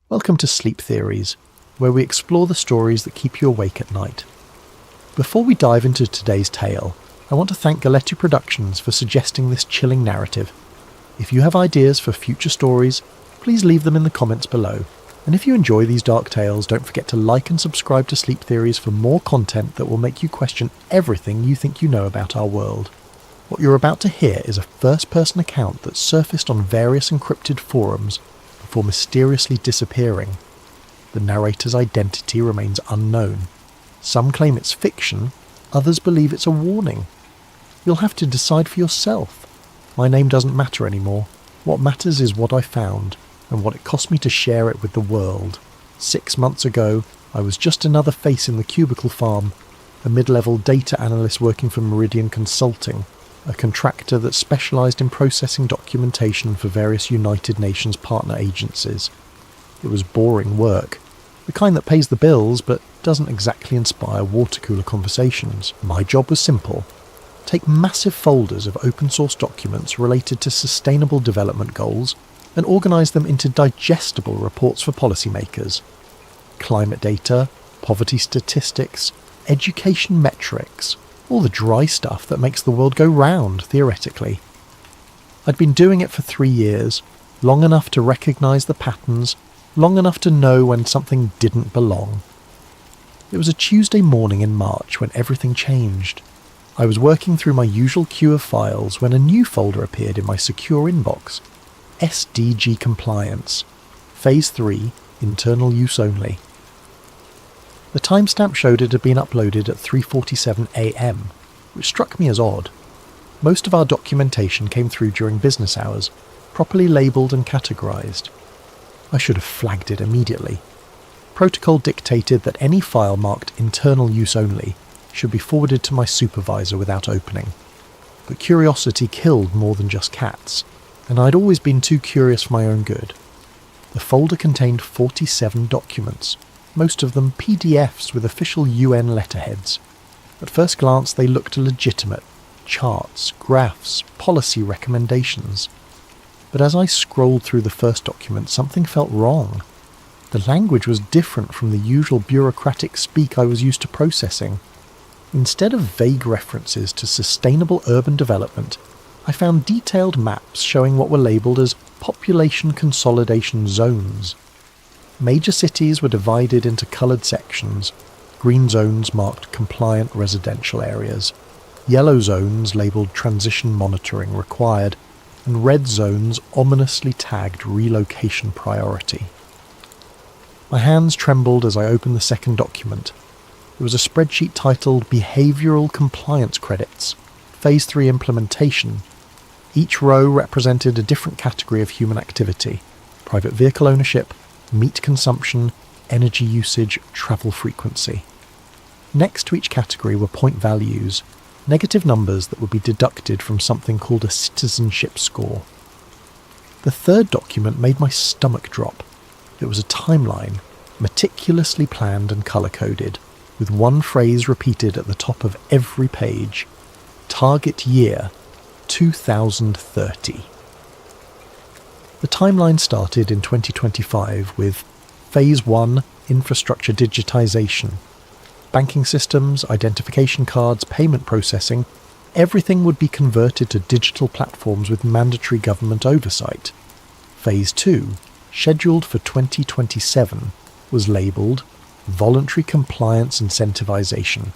Welcome to Sleep Theories, where we explore the stories that keep you awake at night. Before we dive into today's tale, I want to thank Galetti Productions for suggesting this chilling narrative. If you have ideas for future stories, please leave them in the comments below. And if you enjoy these dark tales, don't forget to like and subscribe to Sleep Theories for more content that will make you question everything you think you know about our world. What you're about to hear is a first-person account that surfaced on various encrypted forums before mysteriously disappearing. The narrator's identity remains unknown. Some claim it's fiction, others believe it's a warning. You'll have to decide for yourself. My name doesn't matter anymore. What matters is what I found, and what it cost me to share it with the world. 6 months ago, I was just another face in the cubicle farm, a mid-level data analyst working for Meridian Consulting, a contractor that specialised in processing documentation for various United Nations partner agencies. It was boring work, the kind that pays the bills but doesn't exactly inspire water-cooler conversations. My job was simple. Take massive folders of open-source documents related to sustainable development goals and organise them into digestible reports for policymakers. Climate data, poverty statistics, education metrics, all the dry stuff that makes the world go round, theoretically. I'd been doing it for 3 years, long enough to recognise the patterns, long enough to know when something didn't belong. It was a Tuesday morning in March when everything changed. I was working through my usual queue of files when a new folder appeared in my secure inbox. SDG Compliance. Phase 3, Internal Use Only. The timestamp showed it had been uploaded at 3:47 AM, which struck me as odd. Most of our documentation came through during business hours, properly labelled and categorised. I should have flagged it immediately. Protocol dictated that any file marked Internal Use Only should be forwarded to my supervisor without opening. But curiosity killed more than just cats, and I'd always been too curious for my own good. The folder contained 47 documents, most of them PDFs with official UN letterheads. At first glance they looked legitimate: charts, graphs, policy recommendations. But as I scrolled through the first document, something felt wrong. The language was different from the usual bureaucratic speak I was used to processing. Instead of vague references to sustainable urban development, I found detailed maps showing what were labelled as population consolidation zones. Major cities were divided into coloured sections. Green zones marked compliant residential areas, yellow zones labelled transition monitoring required, and red zones ominously tagged relocation priority. My hands trembled as I opened the second document. It was a spreadsheet titled Behavioural Compliance Credits, Phase 3 Implementation. Each row represented a different category of human activity: private vehicle ownership, meat consumption, energy usage, travel frequency. Next to each category were point values, negative numbers that would be deducted from something called a citizenship score. The third document made my stomach drop. It was a timeline, meticulously planned and colour-coded, with one phrase repeated at the top of every page: Target year 2030. The timeline started in 2025 with Phase 1, Infrastructure Digitisation. Banking systems, identification cards, payment processing, everything would be converted to digital platforms with mandatory government oversight. Phase 2, scheduled for 2027, was labelled Voluntary Compliance Incentivisation.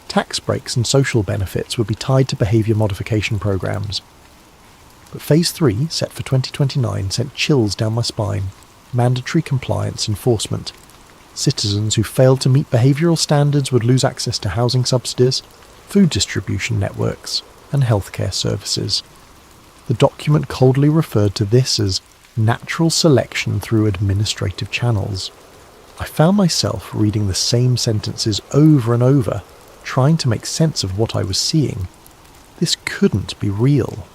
Tax breaks and social benefits would be tied to behaviour modification programmes. But Phase 3, set for 2029, sent chills down my spine. Mandatory compliance enforcement. Citizens who failed to meet behavioural standards would lose access to housing subsidies, food distribution networks, and healthcare services. The document coldly referred to this as natural selection through administrative channels. I found myself reading the same sentences over and over, trying to make sense of what I was seeing. This couldn't be real.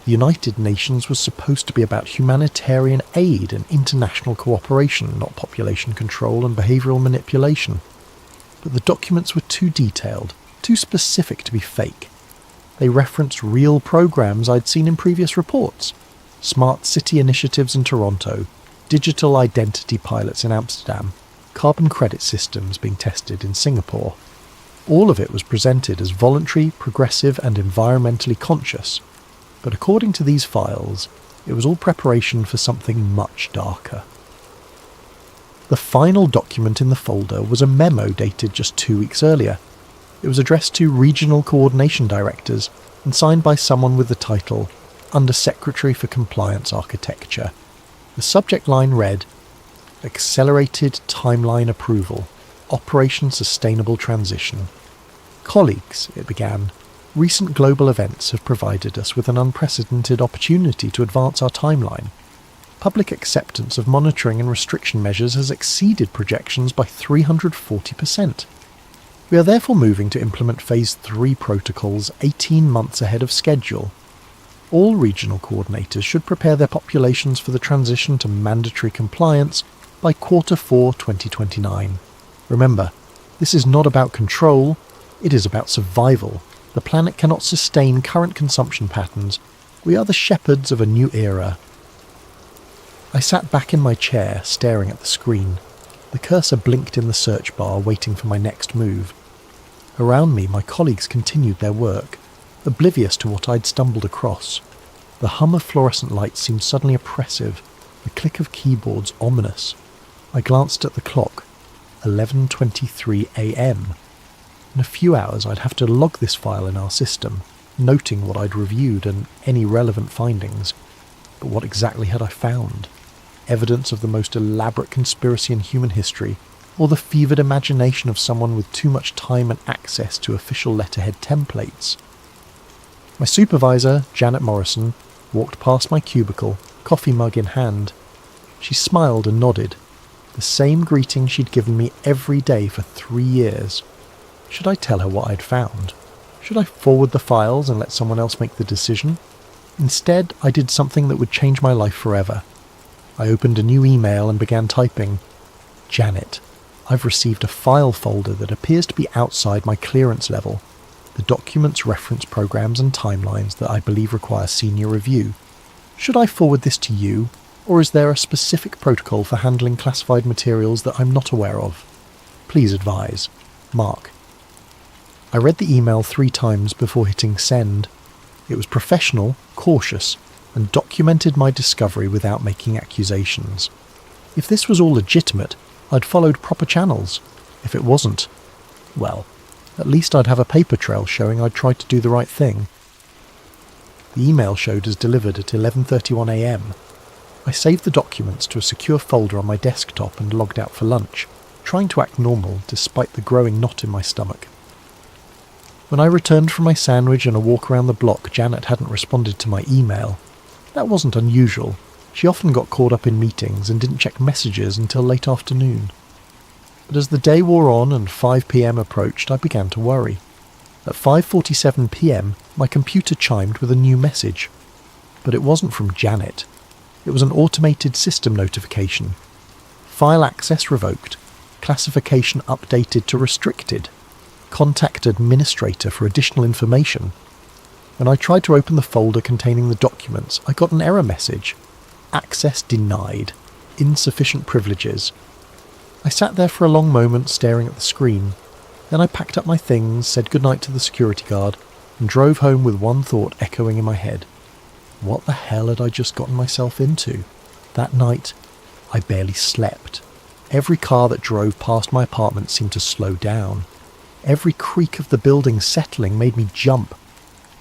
The United Nations was supposed to be about humanitarian aid and international cooperation, not population control and behavioural manipulation. But the documents were too detailed, too specific to be fake. They referenced real programs I'd seen in previous reports. Smart city initiatives in Toronto, digital identity pilots in Amsterdam, carbon credit systems being tested in Singapore. All of it was presented as voluntary, progressive and environmentally conscious, but according to these files, it was all preparation for something much darker. The final document in the folder was a memo dated just 2 weeks earlier. It was addressed to regional coordination directors and signed by someone with the title Under-Secretary for Compliance Architecture. The subject line read, Accelerated Timeline Approval, Operation Sustainable Transition. Colleagues, it began, recent global events have provided us with an unprecedented opportunity to advance our timeline. Public acceptance of monitoring and restriction measures has exceeded projections by 340%. We are therefore moving to implement Phase 3 protocols 18 months ahead of schedule. All regional coordinators should prepare their populations for the transition to mandatory compliance by Q4 2029. Remember, this is not about control, it is about survival. The planet cannot sustain current consumption patterns. We are the shepherds of a new era. I sat back in my chair, staring at the screen. The cursor blinked in the search bar, waiting for my next move. Around me, my colleagues continued their work, oblivious to what I'd stumbled across. The hum of fluorescent lights seemed suddenly oppressive, the click of keyboards ominous. I glanced at the clock. 11:23 a.m. In a few hours I'd have to log this file in our system, noting what I'd reviewed and any relevant findings. But what exactly had I found? Evidence of the most elaborate conspiracy in human history, or the fevered imagination of someone with too much time and access to official letterhead templates? My supervisor, Janet Morrison, walked past my cubicle, coffee mug in hand. She smiled and nodded, the same greeting she'd given me every day for 3 years. Should I tell her what I'd found? Should I forward the files and let someone else make the decision? Instead, I did something that would change my life forever. I opened a new email and began typing, Janet, I've received a file folder that appears to be outside my clearance level. The documents reference programs and timelines that I believe require senior review. Should I forward this to you, or is there a specific protocol for handling classified materials that I'm not aware of? Please advise. Mark. I read the email 3 times before hitting send. It was professional, cautious, and documented my discovery without making accusations. If this was all legitimate, I'd followed proper channels. If it wasn't, well, at least I'd have a paper trail showing I'd tried to do the right thing. The email showed as delivered at 11:31 a.m. I saved the documents to a secure folder on my desktop and logged out for lunch, trying to act normal despite the growing knot in my stomach. When I returned from my sandwich and a walk around the block, Janet hadn't responded to my email. That wasn't unusual. She often got caught up in meetings and didn't check messages until late afternoon. But as the day wore on and 5 p.m. approached, I began to worry. At 5:47 p.m, my computer chimed with a new message. But it wasn't from Janet. It was an automated system notification. File access revoked. Classification updated to restricted. Contact administrator for additional information. When I tried to open the folder containing the documents, I got an error message. Access denied. Insufficient privileges. I sat there for a long moment staring at the screen. Then I packed up my things, said goodnight to the security guard, and drove home with one thought echoing in my head. What the hell had I just gotten myself into? That night, I barely slept. Every car that drove past my apartment seemed to slow down. Every creak of the building settling made me jump.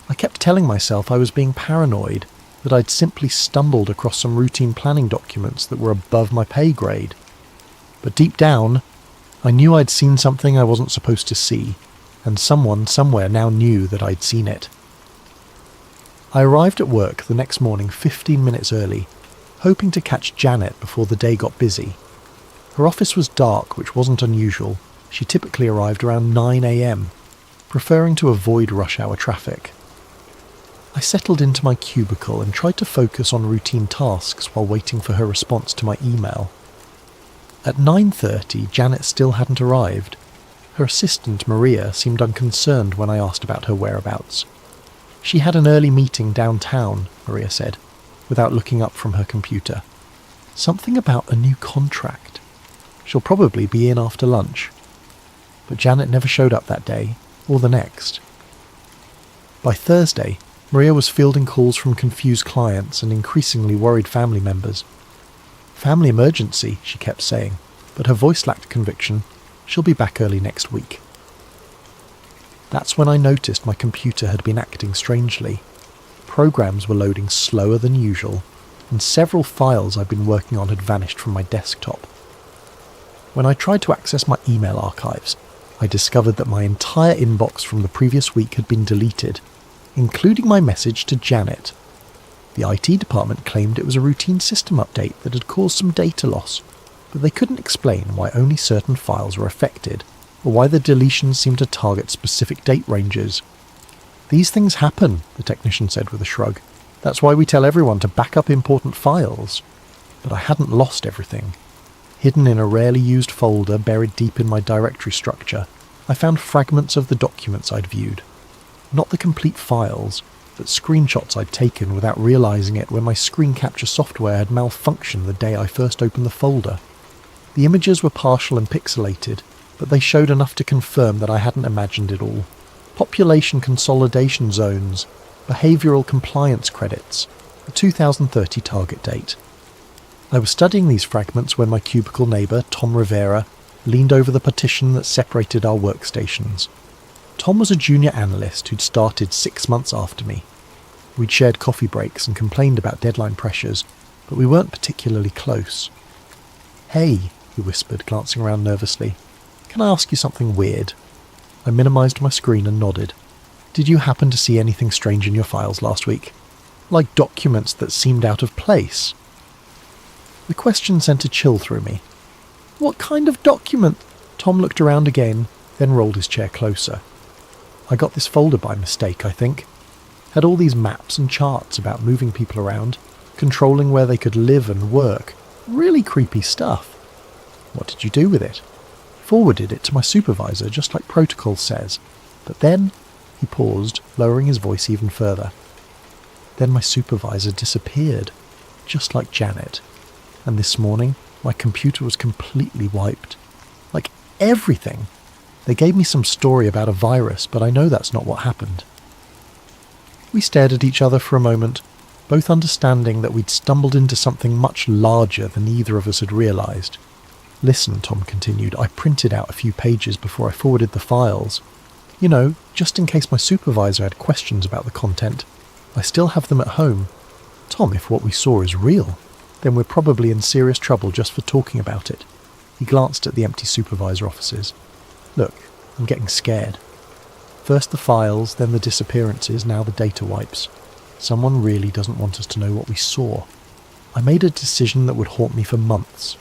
I kept telling myself I was being paranoid, that I'd simply stumbled across some routine planning documents that were above my pay grade. But deep down, I knew I'd seen something I wasn't supposed to see, and someone somewhere now knew that I'd seen it. I arrived at work the next morning 15 minutes early, hoping to catch Janet before the day got busy. Her office was dark, which wasn't unusual. She typically arrived around 9 a.m, preferring to avoid rush hour traffic. I settled into my cubicle and tried to focus on routine tasks while waiting for her response to my email. At 9:30, Janet still hadn't arrived. Her assistant, Maria, seemed unconcerned when I asked about her whereabouts. She had an early meeting downtown, Maria said, without looking up from her computer. Something about a new contract. She'll probably be in after lunch. But Janet never showed up that day, or the next. By Thursday, Maria was fielding calls from confused clients and increasingly worried family members. Family emergency, she kept saying, but her voice lacked conviction. She'll be back early next week. That's when I noticed my computer had been acting strangely. Programs were loading slower than usual, and several files I'd been working on had vanished from my desktop. When I tried to access my email archives, I discovered that my entire inbox from the previous week had been deleted, including my message to Janet. The IT department claimed it was a routine system update that had caused some data loss, but they couldn't explain why only certain files were affected, or why the deletions seemed to target specific date ranges. "These things happen," the technician said with a shrug. "That's why we tell everyone to back up important files." But I hadn't lost everything. Hidden in a rarely used folder buried deep in my directory structure, I found fragments of the documents I'd viewed. Not the complete files, but screenshots I'd taken without realizing it when my screen capture software had malfunctioned the day I first opened the folder. The images were partial and pixelated, but they showed enough to confirm that I hadn't imagined it all. Population consolidation zones, behavioural compliance credits, a 2030 target date. I was studying these fragments when my cubicle neighbour, Tom Rivera, leaned over the partition that separated our workstations. Tom was a junior analyst who'd started 6 months after me. We'd shared coffee breaks and complained about deadline pressures, but we weren't particularly close. "Hey," he whispered, glancing around nervously. "Can I ask you something weird?" I minimised my screen and nodded. "Did you happen to see anything strange in your files last week? Like documents that seemed out of place?" The question sent a chill through me. "What kind of document?" Tom looked around again, then rolled his chair closer. "I got this folder by mistake, I think. Had all these maps and charts about moving people around, controlling where they could live and work. Really creepy stuff." "What did you do with it?" "Forwarded it to my supervisor, just like protocol says. But then," he paused, lowering his voice even further. "Then my supervisor disappeared, just like Janet. And this morning, my computer was completely wiped. Like everything. They gave me some story about a virus, but I know that's not what happened." We stared at each other for a moment, both understanding that we'd stumbled into something much larger than either of us had realised. "Listen," Tom continued, "I printed out a few pages before I forwarded the files. You know, just in case my supervisor had questions about the content. I still have them at home. Tom, if what we saw is real, then we're probably in serious trouble just for talking about it." He glanced at the empty supervisor offices. "Look, I'm getting scared. First the files, then the disappearances, now the data wipes. Someone really doesn't want us to know what we saw. I made a decision that would haunt me for months.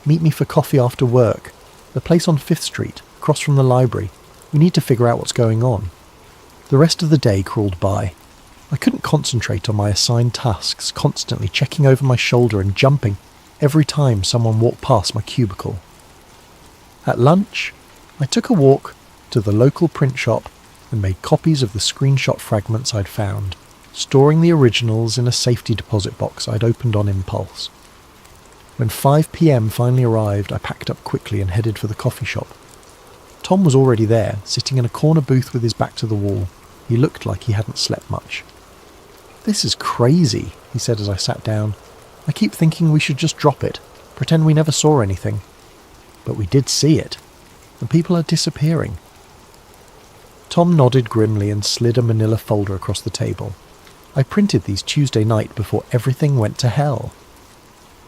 Meet me for coffee after work. The place on 5th Street, across from the library. We need to figure out what's going on." The rest of the day crawled by. I couldn't concentrate on my assigned tasks, constantly checking over my shoulder and jumping every time someone walked past my cubicle. At lunch, I took a walk to the local print shop and made copies of the screenshot fragments I'd found, storing the originals in a safety deposit box I'd opened on impulse. When 5 p.m. finally arrived, I packed up quickly and headed for the coffee shop. Tom was already there, sitting in a corner booth with his back to the wall. He looked like he hadn't slept much. "This is crazy," he said as I sat down. "I keep thinking we should just drop it, pretend we never saw anything. But we did see it. The people are disappearing." Tom nodded grimly and slid a manila folder across the table. "I printed these Tuesday night before everything went to hell."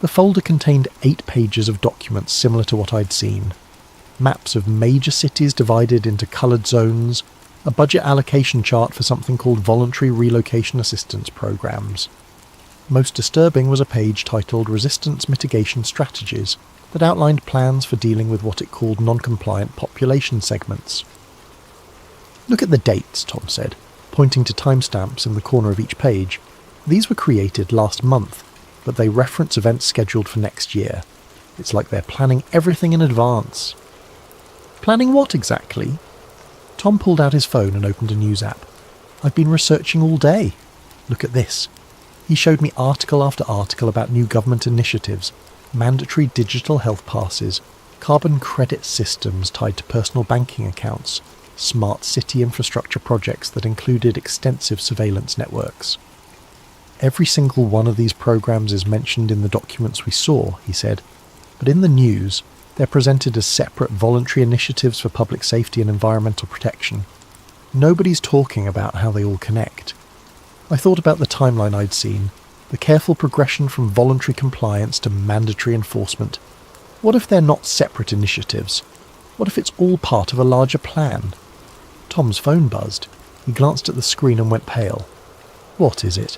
The folder contained 8 pages of documents similar to what I'd seen. Maps of major cities divided into coloured zones, a budget allocation chart for something called Voluntary Relocation Assistance Programs. Most disturbing was a page titled Resistance Mitigation Strategies that outlined plans for dealing with what it called non-compliant population segments. "Look at the dates," Tom said, pointing to timestamps in the corner of each page. "These were created last month, but they reference events scheduled for next year. It's like they're planning everything in advance." "Planning what exactly?" Tom pulled out his phone and opened a news app. "I've been researching all day. Look at this." He He showed me article after article about new government initiatives, mandatory digital health passes, carbon credit systems tied to personal banking accounts, smart city infrastructure projects that included extensive surveillance networks. Every single one of these programs is mentioned in the documents we saw, he said, but in the news, they're presented as separate voluntary initiatives for public safety and environmental protection. Nobody's talking about how they all connect. I thought about the timeline I'd seen, the careful progression from voluntary compliance to mandatory enforcement. What if they're not separate initiatives? What if it's all part of a larger plan? Tom's phone buzzed. He glanced at the screen and went pale. What is it?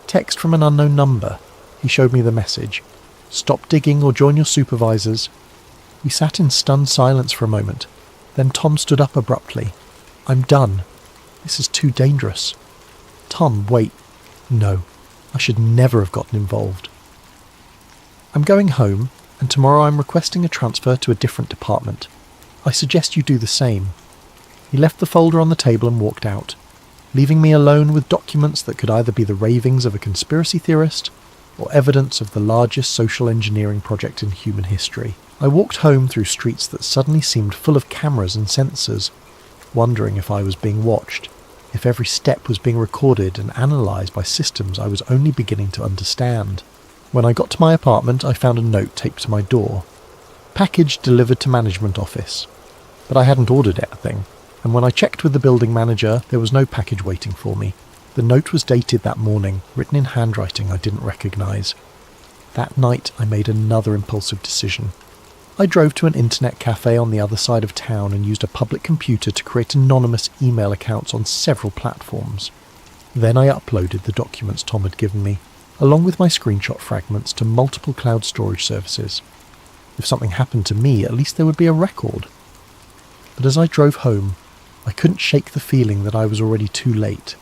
Text from an unknown number. He showed me the message. Stop digging or join your supervisors. We sat in stunned silence for a moment. Then Tom stood up abruptly. I'm done. This is too dangerous. Tom, wait. No, I should never have gotten involved. I'm going home, and tomorrow I'm requesting a transfer to a different department. I suggest you do the same. He left the folder on the table and walked out, leaving me alone with documents that could either be the ravings of a conspiracy theorist or evidence of the largest social engineering project in human history. I walked home through streets that suddenly seemed full of cameras and sensors, wondering if I was being watched, if every step was being recorded and analysed by systems I was only beginning to understand. When I got to my apartment, I found a note taped to my door. Package delivered to management office. But I hadn't ordered anything, and when I checked with the building manager, there was no package waiting for me. The note was dated that morning, written in handwriting I didn't recognise. That night, I made another impulsive decision. I drove to an internet cafe on the other side of town and used a public computer to create anonymous email accounts on several platforms. Then I uploaded the documents Tom had given me, along with my screenshot fragments, to multiple cloud storage services. If something happened to me, at least there would be a record. But as I drove home, I couldn't shake the feeling that I was already too late,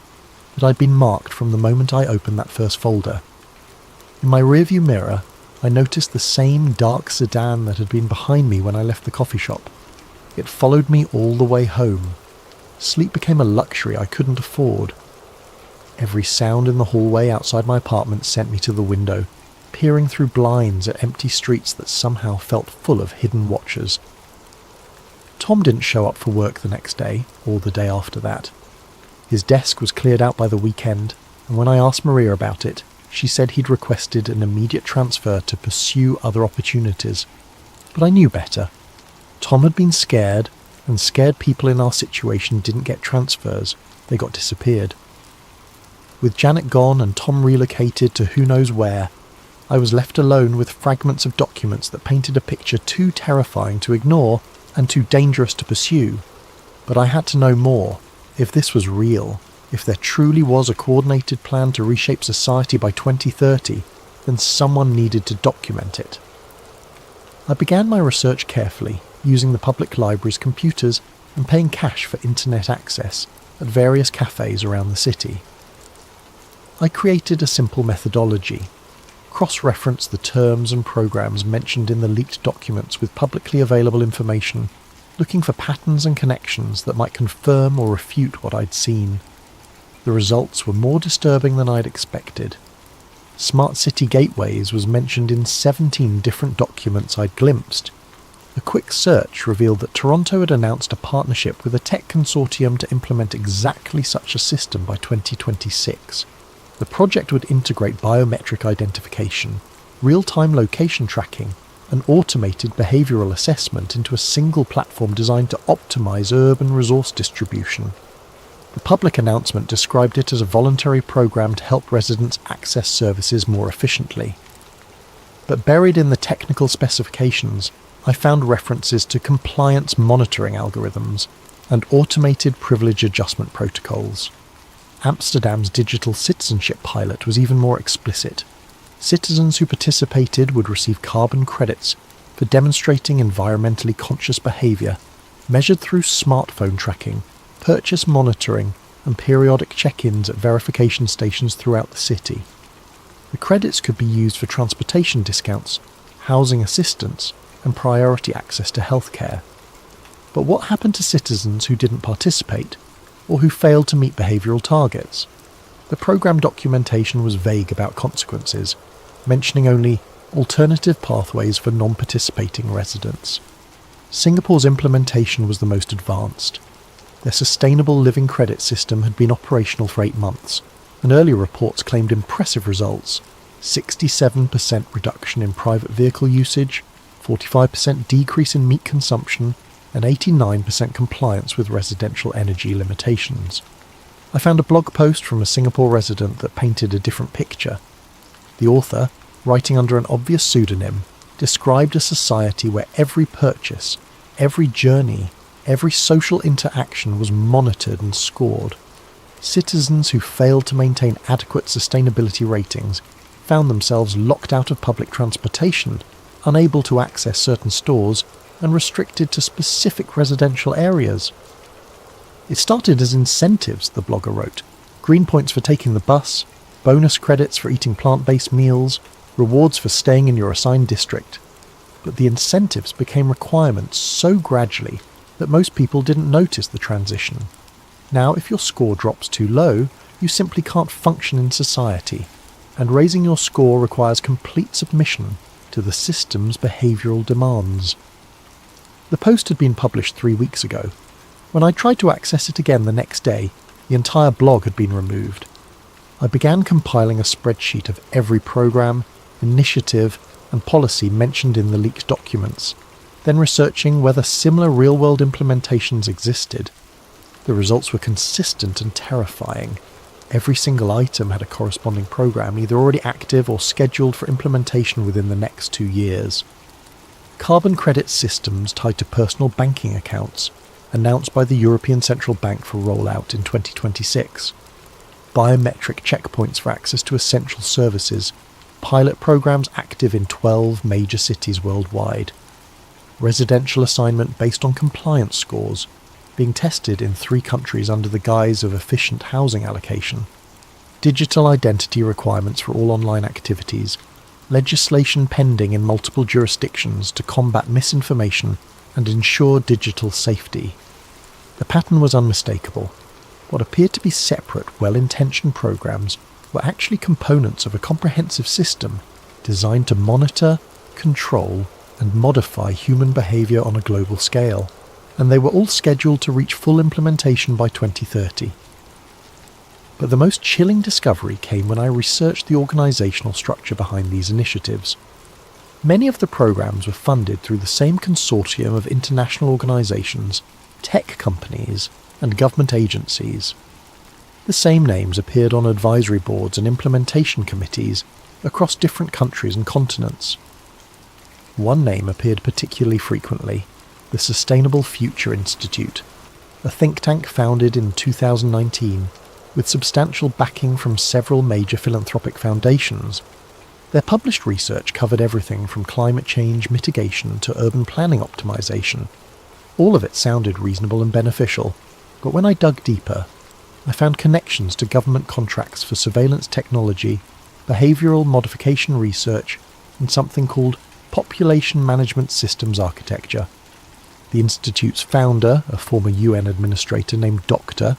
that I'd been marked from the moment I opened that first folder. In my rearview mirror, I noticed the same dark sedan that had been behind me when I left the coffee shop. It followed me all the way home. Sleep became a luxury I couldn't afford. Every sound in the hallway outside my apartment sent me to the window, peering through blinds at empty streets that somehow felt full of hidden watchers. Tom didn't show up for work the next day, or the day after that. His desk was cleared out by the weekend, and when I asked Maria about it, she said he'd requested an immediate transfer to pursue other opportunities. But I knew better. Tom had been scared, and scared people in our situation didn't get transfers, they got disappeared. With Janet gone and Tom relocated to who knows where, I was left alone with fragments of documents that painted a picture too terrifying to ignore and too dangerous to pursue. But I had to know more. If this was real, if there truly was a coordinated plan to reshape society by 2030, then someone needed to document it. I began my research carefully, using the public library's computers and paying cash for internet access at various cafes around the city. I created a simple methodology, cross-referenced the terms and programs mentioned in the leaked documents with publicly available information, looking for patterns and connections that might confirm or refute what I'd seen. The results were more disturbing than I'd expected. Smart city gateways was mentioned in 17 different documents I'd glimpsed. A quick search revealed that Toronto had announced a partnership with a tech consortium to implement exactly such a system by 2026. The project would integrate biometric identification, real-time location tracking, and automated behavioural assessment into a single platform designed to optimise urban resource distribution. The public announcement described it as a voluntary program to help residents access services more efficiently. But buried in the technical specifications, I found references to compliance monitoring algorithms and automated privilege adjustment protocols. Amsterdam's digital citizenship pilot was even more explicit. Citizens who participated would receive carbon credits for demonstrating environmentally conscious behaviour, measured through smartphone tracking, purchase monitoring, and periodic check-ins at verification stations throughout the city. The credits could be used for transportation discounts, housing assistance, and priority access to healthcare. But what happened to citizens who didn't participate, or who failed to meet behavioural targets? The program documentation was vague about consequences, mentioning only alternative pathways for non-participating residents. Singapore's implementation was the most advanced. Their sustainable living credit system had been operational for 8 months, and earlier reports claimed impressive results: 67% reduction in private vehicle usage, 45% decrease in meat consumption, and 89% compliance with residential energy limitations. I found a blog post from a Singapore resident that painted a different picture. The author, writing under an obvious pseudonym, described a society where every purchase, every journey, every social interaction was monitored and scored. Citizens who failed to maintain adequate sustainability ratings found themselves locked out of public transportation, unable to access certain stores, and restricted to specific residential areas. It started as incentives, the blogger wrote: green points for taking the bus, bonus credits for eating plant-based meals, rewards for staying in your assigned district. But the incentives became requirements so gradually that most people didn't notice the transition. Now, if your score drops too low, you simply can't function in society, and raising your score requires complete submission to the system's behavioural demands. The post had been published 3 weeks ago. When I tried to access it again the next day, the entire blog had been removed. I began compiling a spreadsheet of every program, initiative, and policy mentioned in the leaked documents, then researching whether similar real-world implementations existed. The results were consistent and terrifying. Every single item had a corresponding program either already active or scheduled for implementation within the next 2 years. Carbon credit systems tied to personal banking accounts, announced by the European Central Bank for rollout in 2026. Biometric checkpoints for access to essential services, pilot programs active in 12 major cities worldwide. Residential assignment based on compliance scores, being tested in 3 countries under the guise of efficient housing allocation. Digital identity requirements for all online activities, legislation pending in multiple jurisdictions to combat misinformation and ensure digital safety. The pattern was unmistakable. What appeared to be separate, well-intentioned programs were actually components of a comprehensive system designed to monitor, control, and modify human behaviour on a global scale, and they were all scheduled to reach full implementation by 2030. But the most chilling discovery came when I researched the organisational structure behind these initiatives. Many of the programs were funded through the same consortium of international organisations, tech companies, and government agencies. The same names appeared on advisory boards and implementation committees across different countries and continents. One name appeared particularly frequently: the Sustainable Future Institute, a think tank founded in 2019 with substantial backing from several major philanthropic foundations. Their published research covered everything from climate change mitigation to urban planning optimization. All of it sounded reasonable and beneficial, but when I dug deeper, I found connections to government contracts for surveillance technology, behavioural modification research, and something called population management systems architecture. The Institute's founder, a former UN administrator named Dr.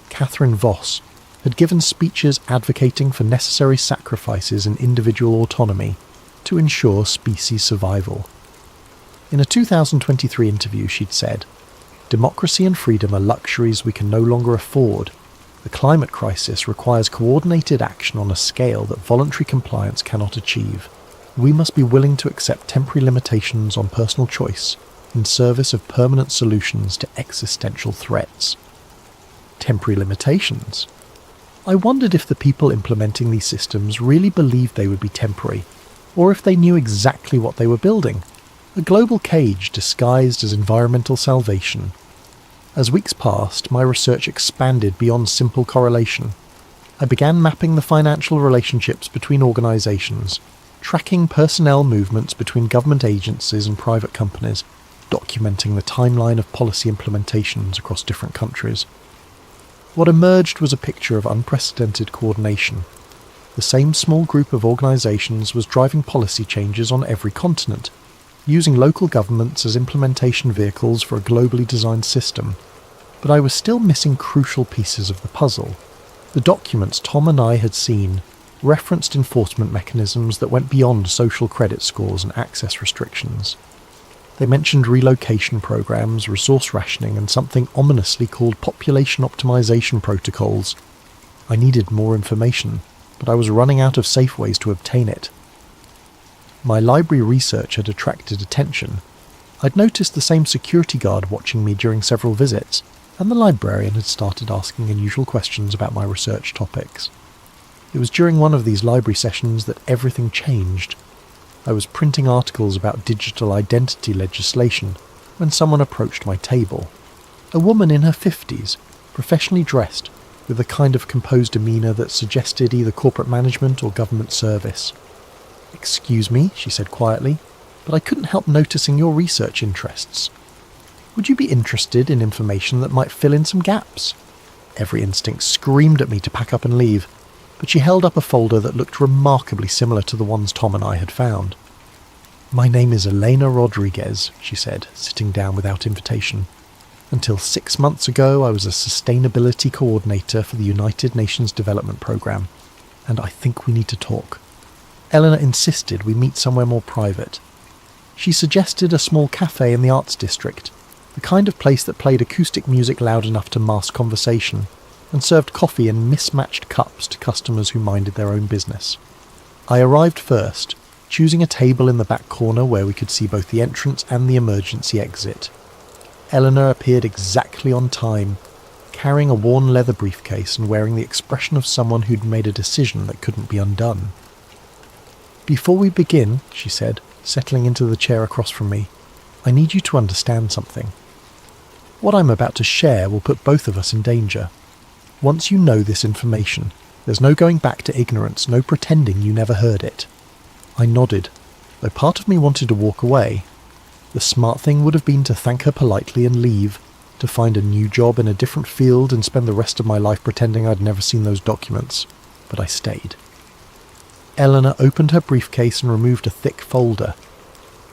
Catherine Voss, had given speeches advocating for necessary sacrifices in individual autonomy to ensure species survival. In a 2023 interview, she'd said, "Democracy and freedom are luxuries we can no longer afford. The climate crisis requires coordinated action on a scale that voluntary compliance cannot achieve. We must be willing to accept temporary limitations on personal choice in service of permanent solutions to existential threats." Temporary limitations? I wondered if the people implementing these systems really believed they would be temporary, or if they knew exactly what they were building. A global cage disguised as environmental salvation. As weeks passed, my research expanded beyond simple correlation. I began mapping the financial relationships between organisations, tracking personnel movements between government agencies and private companies, documenting the timeline of policy implementations across different countries. What emerged was a picture of unprecedented coordination. The same small group of organisations was driving policy changes on every continent, using local governments as implementation vehicles for a globally designed system. But I was still missing crucial pieces of the puzzle. The documents Tom and I had seen referenced enforcement mechanisms that went beyond social credit scores and access restrictions. They mentioned relocation programs, resource rationing, and something ominously called population optimization protocols. I needed more information, but I was running out of safe ways to obtain it. My library research had attracted attention. I'd noticed the same security guard watching me during several visits, and the librarian had started asking unusual questions about my research topics. It was during one of these library sessions that everything changed. I was printing articles about digital identity legislation when someone approached my table. A woman in her 50s, professionally dressed, with a kind of composed demeanour that suggested either corporate management or government service. "Excuse me," she said quietly, "but I couldn't help noticing your research interests. Would you be interested in information that might fill in some gaps?" Every instinct screamed at me to pack up and leave, but she held up a folder that looked remarkably similar to the ones Tom and I had found. "My name is Elena Rodriguez," she said, sitting down without invitation. "Until 6 months ago, I was a sustainability coordinator for the United Nations Development Programme, and I think we need to talk." Eleanor insisted we meet somewhere more private. She suggested a small cafe in the arts district, the kind of place that played acoustic music loud enough to mask conversation, and served coffee in mismatched cups to customers who minded their own business. I arrived first, choosing a table in the back corner where we could see both the entrance and the emergency exit. Eleanor appeared exactly on time, carrying a worn leather briefcase and wearing the expression of someone who'd made a decision that couldn't be undone. "Before we begin," she said, settling into the chair across from me, "I need you to understand something. What I'm about to share will put both of us in danger. Once you know this information, there's no going back to ignorance, no pretending you never heard it." I nodded, though part of me wanted to walk away. The smart thing would have been to thank her politely and leave, to find a new job in a different field and spend the rest of my life pretending I'd never seen those documents. But I stayed. Eleanor opened her briefcase and removed a thick folder.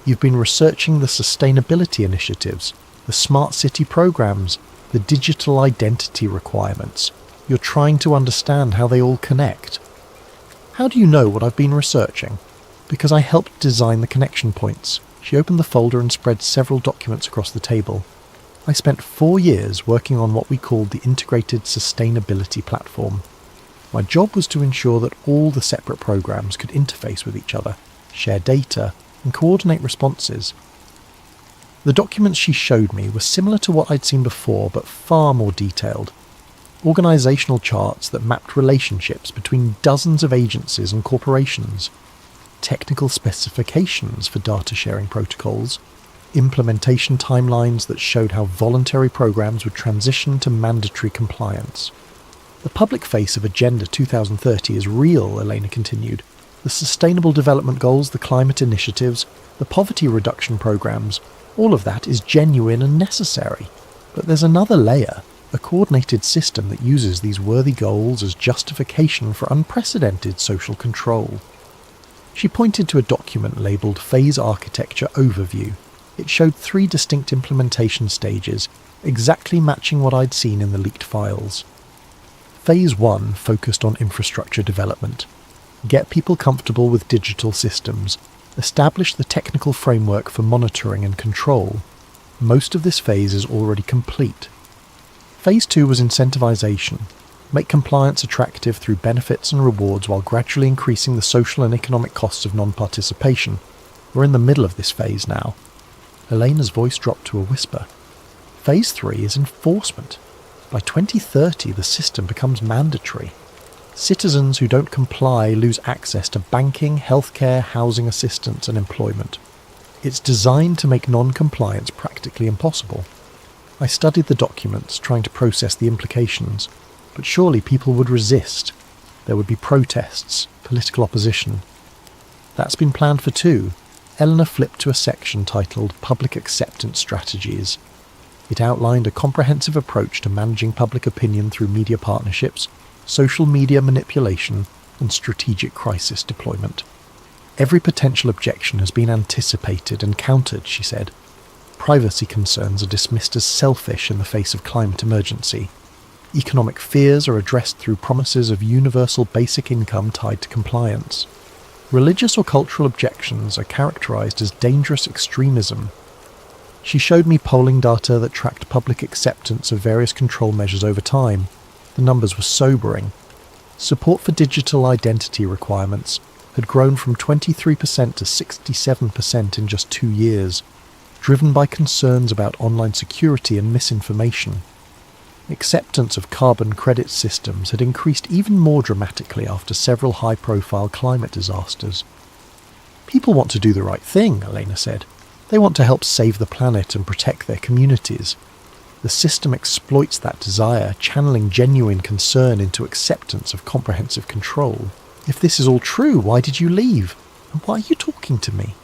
"You've been researching the sustainability initiatives, the smart city programs, the digital identity requirements. You're trying to understand how they all connect. How do you know what I've been researching? Because I helped design the connection points." She opened the folder and spread several documents across the table. "I spent 4 years working on what we called the Integrated Sustainability Platform. My job was to ensure that all the separate programs could interface with each other, share data, and coordinate responses." The documents she showed me were similar to what I'd seen before, but far more detailed. Organisational charts that mapped relationships between dozens of agencies and corporations, technical specifications for data sharing protocols, implementation timelines that showed how voluntary programs would transition to mandatory compliance. "The public face of Agenda 2030 is real," Elena continued. "The Sustainable Development Goals, the climate initiatives, the poverty reduction programs, all of that is genuine and necessary. But there's another layer, a coordinated system that uses these worthy goals as justification for unprecedented social control." She pointed to a document labelled Phase Architecture Overview. It showed 3 distinct implementation stages, exactly matching what I'd seen in the leaked files. Phase 1 focused on infrastructure development. Get people comfortable with digital systems. Establish the technical framework for monitoring and control. Most of this phase is already complete. Phase 2 was incentivization. Make compliance attractive through benefits and rewards while gradually increasing the social and economic costs of non-participation. We're in the middle of this phase now. Elena's voice dropped to a whisper. Phase 3 is enforcement. By 2030, the system becomes mandatory. Citizens who don't comply lose access to banking, healthcare, housing assistance and employment. It's designed to make non-compliance practically impossible. I studied the documents, trying to process the implications, but surely people would resist. There would be protests, political opposition. That's been planned for too. Eleanor flipped to a section titled Public Acceptance Strategies. It outlined a comprehensive approach to managing public opinion through media partnerships, social media manipulation, and strategic crisis deployment. Every potential objection has been anticipated and countered, she said. Privacy concerns are dismissed as selfish in the face of climate emergency. Economic fears are addressed through promises of universal basic income tied to compliance. Religious or cultural objections are characterized as dangerous extremism. She showed me polling data that tracked public acceptance of various control measures over time. The numbers were sobering. Support for digital identity requirements had grown from 23% to 67% in just 2 years, driven by concerns about online security and misinformation. Acceptance of carbon credit systems had increased even more dramatically after several high-profile climate disasters. People want to do the right thing, Elena said. They want to help save the planet and protect their communities. The system exploits that desire, channeling genuine concern into acceptance of comprehensive control. If this is all true, why did you leave? And why are you talking to me?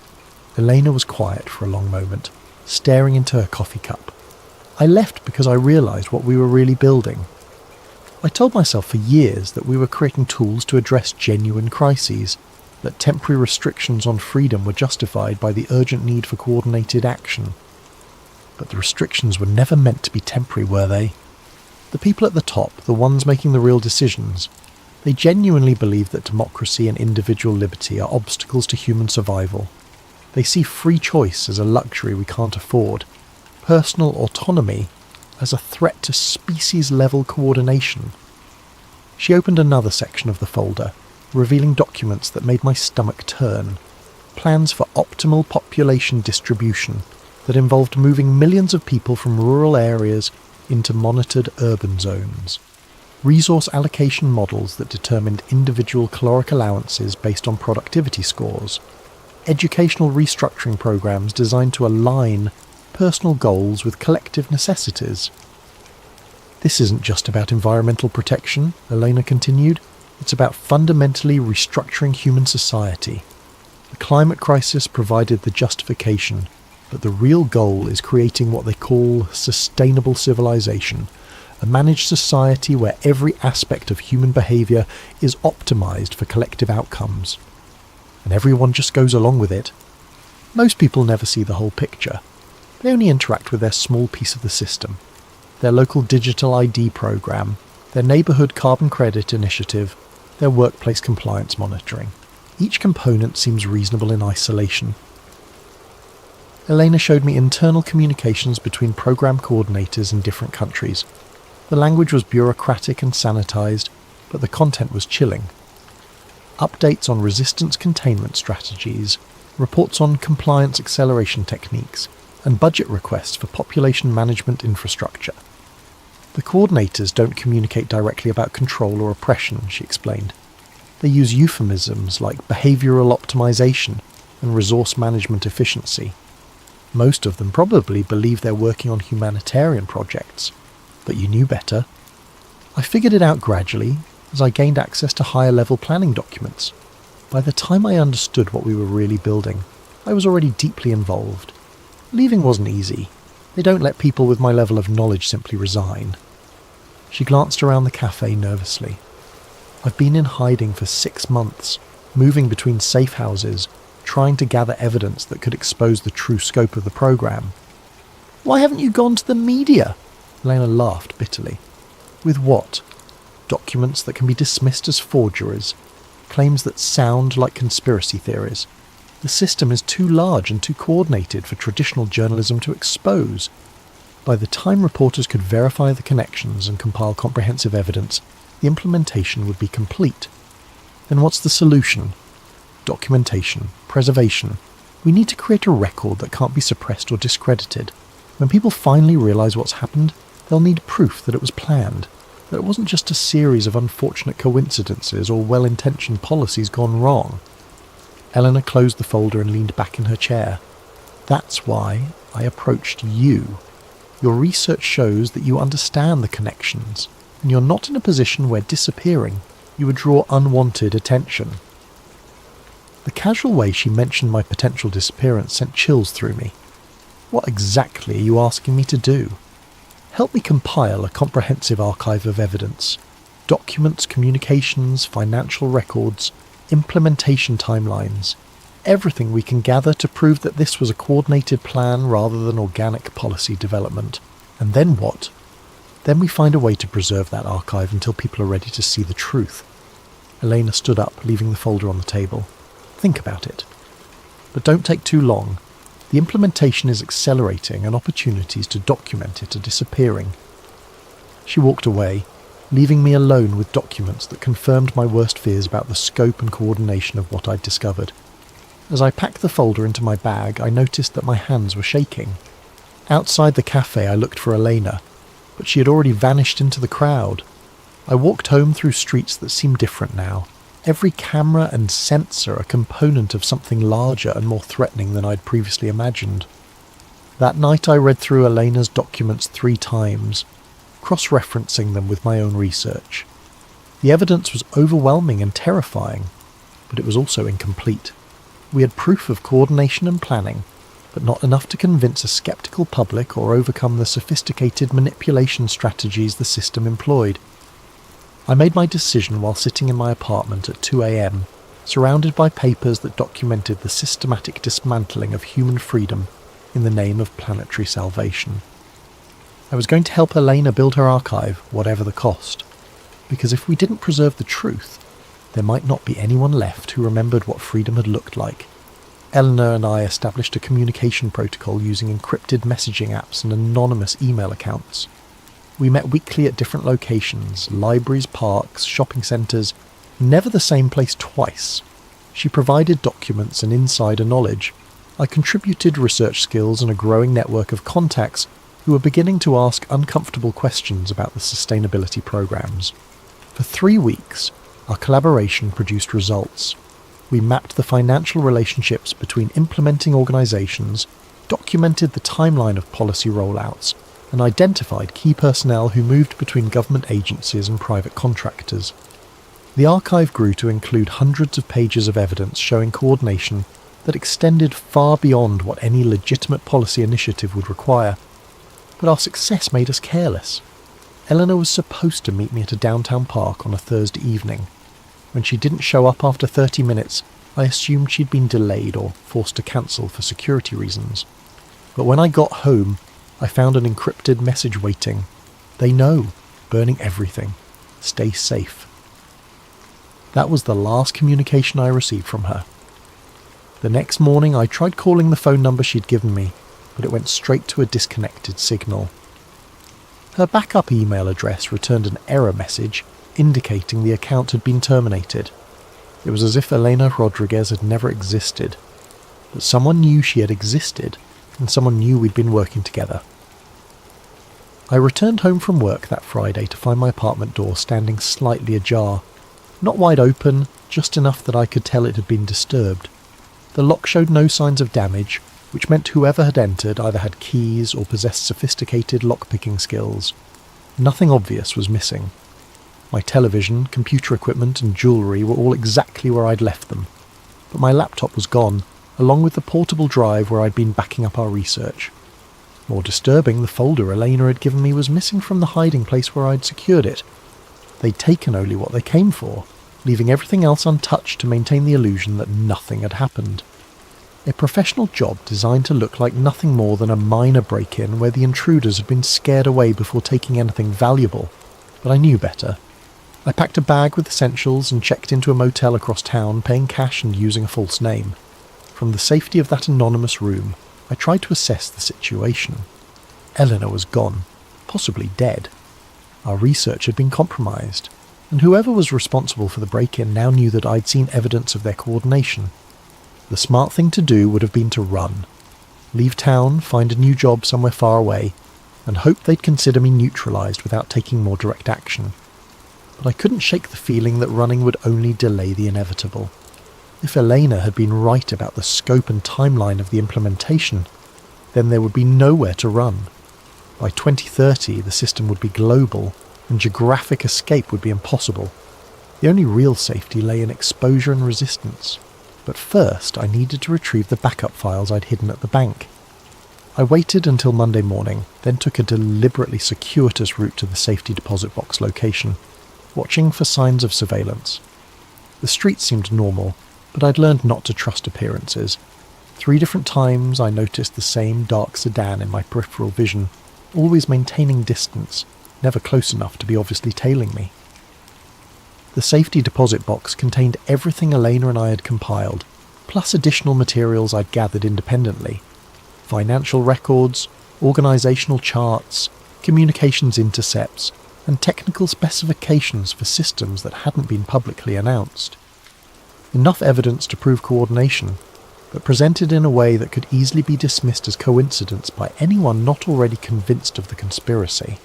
Elena was quiet for a long moment, staring into her coffee cup. I left because I realised what we were really building. I told myself for years that we were creating tools to address genuine crises, that temporary restrictions on freedom were justified by the urgent need for coordinated action. But the restrictions were never meant to be temporary, were they? The people at the top, the ones making the real decisions, they genuinely believe that democracy and individual liberty are obstacles to human survival. They see free choice as a luxury we can't afford, personal autonomy as a threat to species-level coordination. She opened another section of the folder, revealing documents that made my stomach turn. Plans for optimal population distribution that involved moving millions of people from rural areas into monitored urban zones. Resource allocation models that determined individual caloric allowances based on productivity scores. Educational restructuring programs designed to align personal goals with collective necessities. This isn't just about environmental protection, Elena continued. It's about fundamentally restructuring human society. The climate crisis provided the justification, but the real goal is creating what they call sustainable civilization, a managed society where every aspect of human behaviour is optimised for collective outcomes. And everyone just goes along with it. Most people never see the whole picture. They only interact with their small piece of the system, their local digital ID program, their neighbourhood carbon credit initiative, their workplace compliance monitoring. Each component seems reasonable in isolation. Elena showed me internal communications between program coordinators in different countries. The language was bureaucratic and sanitised, but the content was chilling. Updates on resistance containment strategies, reports on compliance acceleration techniques, and budget requests for population management infrastructure. The coordinators don't communicate directly about control or oppression, she explained. They use euphemisms like behavioural optimization and resource management efficiency. Most of them probably believe they're working on humanitarian projects, but you knew better. I figured it out gradually as I gained access to higher-level planning documents. By the time I understood what we were really building, I was already deeply involved. Leaving wasn't easy. They don't let people with my level of knowledge simply resign. She glanced around the cafe nervously. I've been in hiding for 6 months, moving between safe houses, trying to gather evidence that could expose the true scope of the program. Why haven't you gone to the media? Lena laughed bitterly. With what? Documents that can be dismissed as forgeries, claims that sound like conspiracy theories. The system is too large and too coordinated for traditional journalism to expose. By the time reporters could verify the connections and compile comprehensive evidence, the implementation would be complete. Then what's the solution? Documentation, preservation. We need to create a record that can't be suppressed or discredited. When people finally realise what's happened, they'll need proof that it was planned, that it wasn't just a series of unfortunate coincidences or well-intentioned policies gone wrong. Eleanor closed the folder and leaned back in her chair. That's why I approached you. Your research shows that you understand the connections, and you're not in a position where disappearing, you would draw unwanted attention. The casual way she mentioned my potential disappearance sent chills through me. What exactly are you asking me to do? Help me compile a comprehensive archive of evidence. Documents, communications, financial records, implementation timelines. Everything we can gather to prove that this was a coordinated plan rather than organic policy development. And then what? Then we find a way to preserve that archive until people are ready to see the truth. Elena stood up, leaving the folder on the table. Think about it. But don't take too long. The implementation is accelerating and opportunities to document it are disappearing. She walked away, leaving me alone with documents that confirmed my worst fears about the scope and coordination of what I'd discovered. As I packed the folder into my bag, I noticed that my hands were shaking. Outside the cafe I looked for Elena, but she had already vanished into the crowd. I walked home through streets that seemed different now. Every camera and sensor a component of something larger and more threatening than I'd previously imagined. That night I read through Elena's documents 3 times, cross-referencing them with my own research. The evidence was overwhelming and terrifying, but it was also incomplete. We had proof of coordination and planning, but not enough to convince a skeptical public or overcome the sophisticated manipulation strategies the system employed. I made my decision while sitting in my apartment at 2 a.m, surrounded by papers that documented the systematic dismantling of human freedom in the name of planetary salvation. I was going to help Elena build her archive, whatever the cost, because if we didn't preserve the truth, there might not be anyone left who remembered what freedom had looked like. Eleanor and I established a communication protocol using encrypted messaging apps and anonymous email accounts. We met weekly at different locations, libraries, parks, shopping centres, never the same place twice. She provided documents and insider knowledge. I contributed research skills and a growing network of contacts who were beginning to ask uncomfortable questions about the sustainability programs. For 3 weeks, our collaboration produced results. We mapped the financial relationships between implementing organisations, documented the timeline of policy rollouts, and identified key personnel who moved between government agencies and private contractors. The archive grew to include hundreds of pages of evidence showing coordination that extended far beyond what any legitimate policy initiative would require. But our success made us careless. Eleanor was supposed to meet me at a downtown park on a Thursday evening. When she didn't show up after 30 minutes, I assumed she'd been delayed or forced to cancel for security reasons. But when I got home, I found an encrypted message waiting. They know, burning everything. Stay safe. That was the last communication I received from her. The next morning I tried calling the phone number she'd given me, but it went straight to a disconnected signal. Her backup email address returned an error message indicating the account had been terminated. It was as if Elena Rodriguez had never existed, but someone knew she had existed, and someone knew we'd been working together. I returned home from work that Friday to find my apartment door standing slightly ajar. Not wide open, just enough that I could tell it had been disturbed. The lock showed no signs of damage, which meant whoever had entered either had keys or possessed sophisticated lock-picking skills. Nothing obvious was missing. My television, computer equipment and jewellery were all exactly where I'd left them, but my laptop was gone, along with the portable drive where I'd been backing up our research. More disturbing, the folder Elena had given me was missing from the hiding place where I'd secured it. They'd taken only what they came for, leaving everything else untouched to maintain the illusion that nothing had happened. A professional job designed to look like nothing more than a minor break-in where the intruders had been scared away before taking anything valuable, but I knew better. I packed a bag with essentials and checked into a motel across town, paying cash and using a false name. From the safety of that anonymous room, I tried to assess the situation. Eleanor was gone, possibly dead. Our research had been compromised, and whoever was responsible for the break-in now knew that I'd seen evidence of their coordination. The smart thing to do would have been to run. Leave town, find a new job somewhere far away, and hope they'd consider me neutralised without taking more direct action. But I couldn't shake the feeling that running would only delay the inevitable. If Elena had been right about the scope and timeline of the implementation, then there would be nowhere to run. By 2030, the system would be global, and geographic escape would be impossible. The only real safety lay in exposure and resistance. But first, I needed to retrieve the backup files I'd hidden at the bank. I waited until Monday morning, then took a deliberately circuitous route to the safety deposit box location, watching for signs of surveillance. The street seemed normal, but I'd learned not to trust appearances. 3 different times I noticed the same dark sedan in my peripheral vision, always maintaining distance, never close enough to be obviously tailing me. The safety deposit box contained everything Elena and I had compiled, plus additional materials I'd gathered independently. Financial records, organisational charts, communications intercepts, and technical specifications for systems that hadn't been publicly announced. Enough evidence to prove coordination, but presented in a way that could easily be dismissed as coincidence by anyone not already convinced of the conspiracy.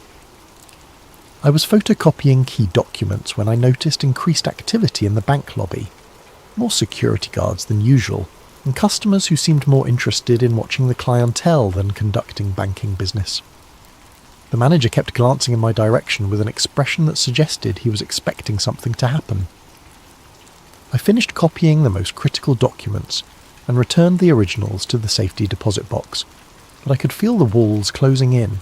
I was photocopying key documents when I noticed increased activity in the bank lobby. More security guards than usual, and customers who seemed more interested in watching the clientele than conducting banking business. The manager kept glancing in my direction with an expression that suggested he was expecting something to happen. I finished copying the most critical documents and returned the originals to the safety deposit box, but I could feel the walls closing in.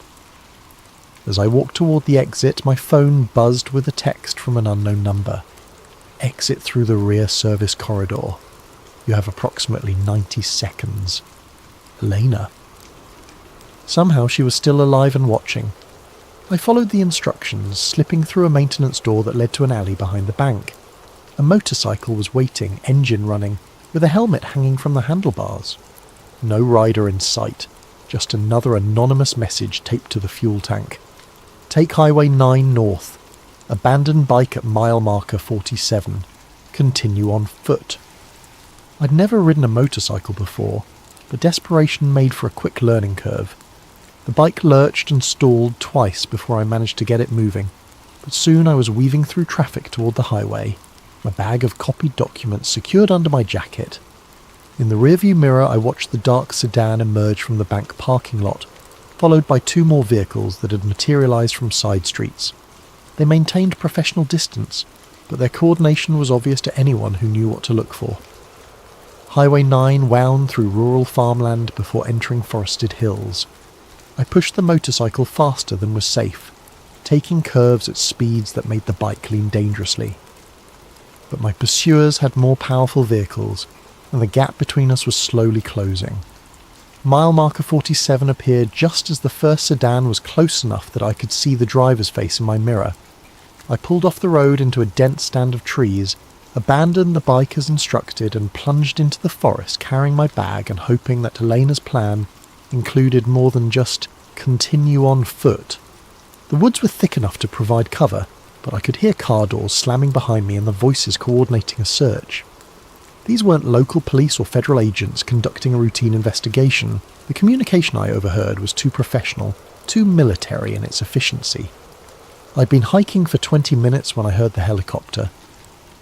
As I walked toward the exit, my phone buzzed with a text from an unknown number. Exit through the rear service corridor. You have approximately 90 seconds. Elena. Somehow she was still alive and watching. I followed the instructions, slipping through a maintenance door that led to an alley behind the bank. A motorcycle was waiting, engine running, with a helmet hanging from the handlebars. No rider in sight, just another anonymous message taped to the fuel tank. Take Highway 9 north. Abandon bike at mile marker 47. Continue on foot. I'd never ridden a motorcycle before, but desperation made for a quick learning curve. The bike lurched and stalled twice before I managed to get it moving, but soon I was weaving through traffic toward the highway, my bag of copied documents secured under my jacket. In the rearview mirror I watched the dark sedan emerge from the bank parking lot, followed by two more vehicles that had materialised from side streets. They maintained professional distance, but their coordination was obvious to anyone who knew what to look for. Highway 9 wound through rural farmland before entering forested hills. I pushed the motorcycle faster than was safe, taking curves at speeds that made the bike lean dangerously. But my pursuers had more powerful vehicles, and the gap between us was slowly closing. Mile marker 47 appeared just as the first sedan was close enough that I could see the driver's face in my mirror. I pulled off the road into a dense stand of trees, abandoned the bike as instructed, and plunged into the forest carrying my bag and hoping that Elena's plan included more than just continue on foot. The woods were thick enough to provide cover, but I could hear car doors slamming behind me and the voices coordinating a search. These weren't local police or federal agents conducting a routine investigation. The communication I overheard was too professional, too military in its efficiency. I'd been hiking for 20 minutes when I heard the helicopter.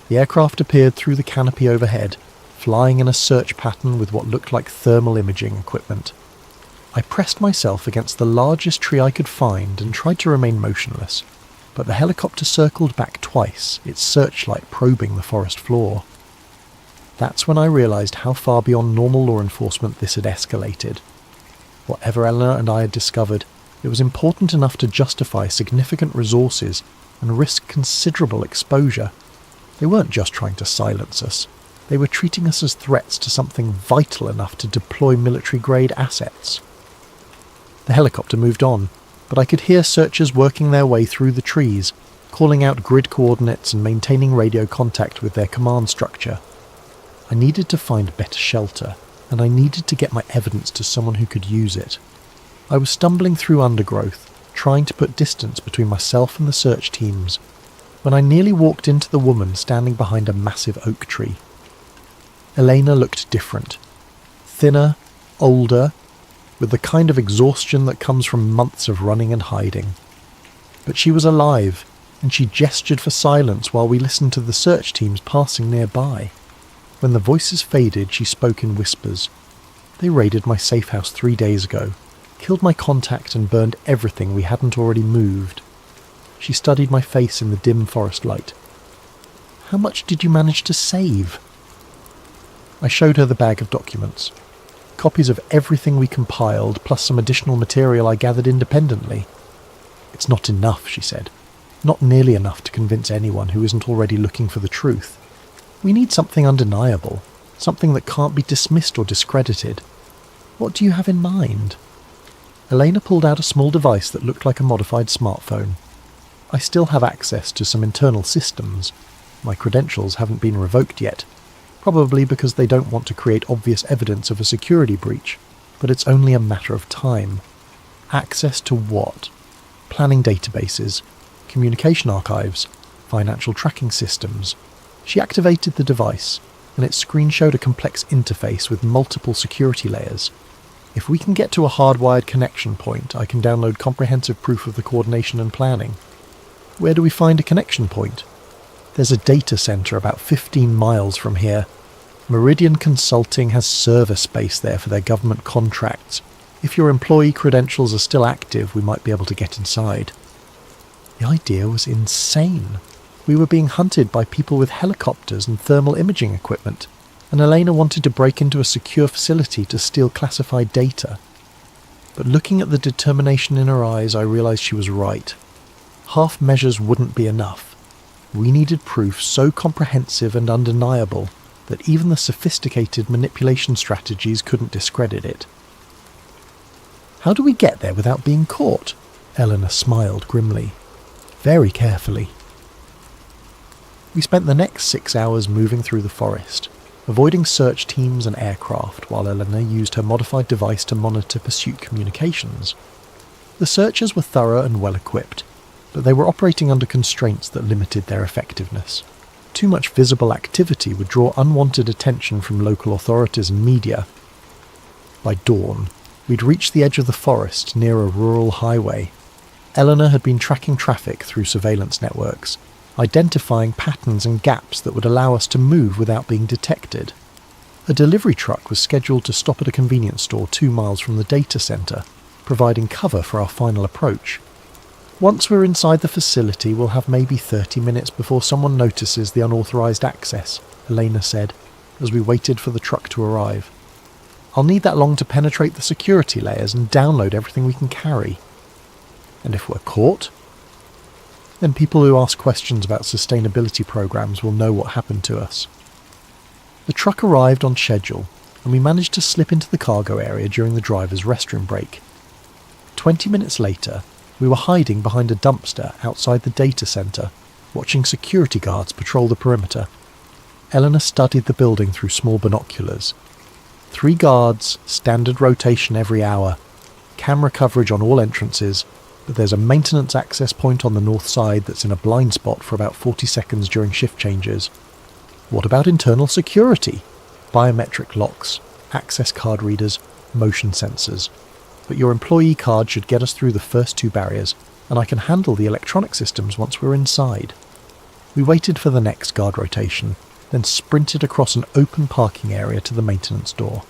The aircraft appeared through the canopy overhead, flying in a search pattern with what looked like thermal imaging equipment. I pressed myself against the largest tree I could find and tried to remain motionless, but the helicopter circled back twice, its searchlight probing the forest floor. That's when I realised how far beyond normal law enforcement this had escalated. Whatever Eleanor and I had discovered, it was important enough to justify significant resources and risk considerable exposure. They weren't just trying to silence us. They were treating us as threats to something vital enough to deploy military-grade assets. The helicopter moved on, but I could hear searchers working their way through the trees, calling out grid coordinates and maintaining radio contact with their command structure. I needed to find better shelter, and I needed to get my evidence to someone who could use it. I was stumbling through undergrowth, trying to put distance between myself and the search teams, when I nearly walked into the woman standing behind a massive oak tree. Elena looked different. Thinner, older, with the kind of exhaustion that comes from months of running and hiding. But she was alive, and she gestured for silence while we listened to the search teams passing nearby. When the voices faded, she spoke in whispers. They raided my safe house 3 days ago, killed my contact and burned everything we hadn't already moved. She studied my face in the dim forest light. How much did you manage to save? I showed her the bag of documents. Copies of everything we compiled, plus some additional material I gathered independently. It's not enough, she said. Not nearly enough to convince anyone who isn't already looking for the truth. We need something undeniable, something that can't be dismissed or discredited. What do you have in mind? Elena pulled out a small device that looked like a modified smartphone. I still have access to some internal systems. My credentials haven't been revoked yet, probably because they don't want to create obvious evidence of a security breach, but it's only a matter of time. Access to what? Planning databases, communication archives, financial tracking systems. She activated the device, and its screen showed a complex interface with multiple security layers. If we can get to a hardwired connection point, I can download comprehensive proof of the coordination and planning. Where do we find a connection point? There's a data center about 15 miles from here. Meridian Consulting has server space there for their government contracts. If your employee credentials are still active, we might be able to get inside. The idea was insane. We were being hunted by people with helicopters and thermal imaging equipment, and Elena wanted to break into a secure facility to steal classified data. But looking at the determination in her eyes, I realized she was right. Half measures wouldn't be enough. We needed proof so comprehensive and undeniable that even the sophisticated manipulation strategies couldn't discredit it. How do we get there without being caught? Eleanor smiled grimly. Very carefully. We spent the next 6 hours moving through the forest, avoiding search teams and aircraft while Eleanor used her modified device to monitor pursuit communications. The searchers were thorough and well equipped, but they were operating under constraints that limited their effectiveness. Too much visible activity would draw unwanted attention from local authorities and media. By dawn, we'd reached the edge of the forest near a rural highway. Eleanor had been tracking traffic through surveillance networks, identifying patterns and gaps that would allow us to move without being detected. A delivery truck was scheduled to stop at a convenience store 2 miles from the data center, providing cover for our final approach. Once we're inside the facility, we'll have maybe 30 minutes before someone notices the unauthorized access, Elena said, as we waited for the truck to arrive. I'll need that long to penetrate the security layers and download everything we can carry. And if we're caught? Then people who ask questions about sustainability programs will know what happened to us. The truck arrived on schedule, and we managed to slip into the cargo area during the driver's restroom break. 20 minutes later, we were hiding behind a dumpster outside the data center, watching security guards patrol the perimeter. Eleanor studied the building through small binoculars. 3 guards, standard rotation every hour, camera coverage on all entrances, but there's a maintenance access point on the north side that's in a blind spot for about 40 seconds during shift changes. What about internal security? Biometric locks, access card readers, motion sensors. But your employee card should get us through the first 2 barriers, and I can handle the electronic systems once we're inside. We waited for the next guard rotation, then sprinted across an open parking area to the maintenance door.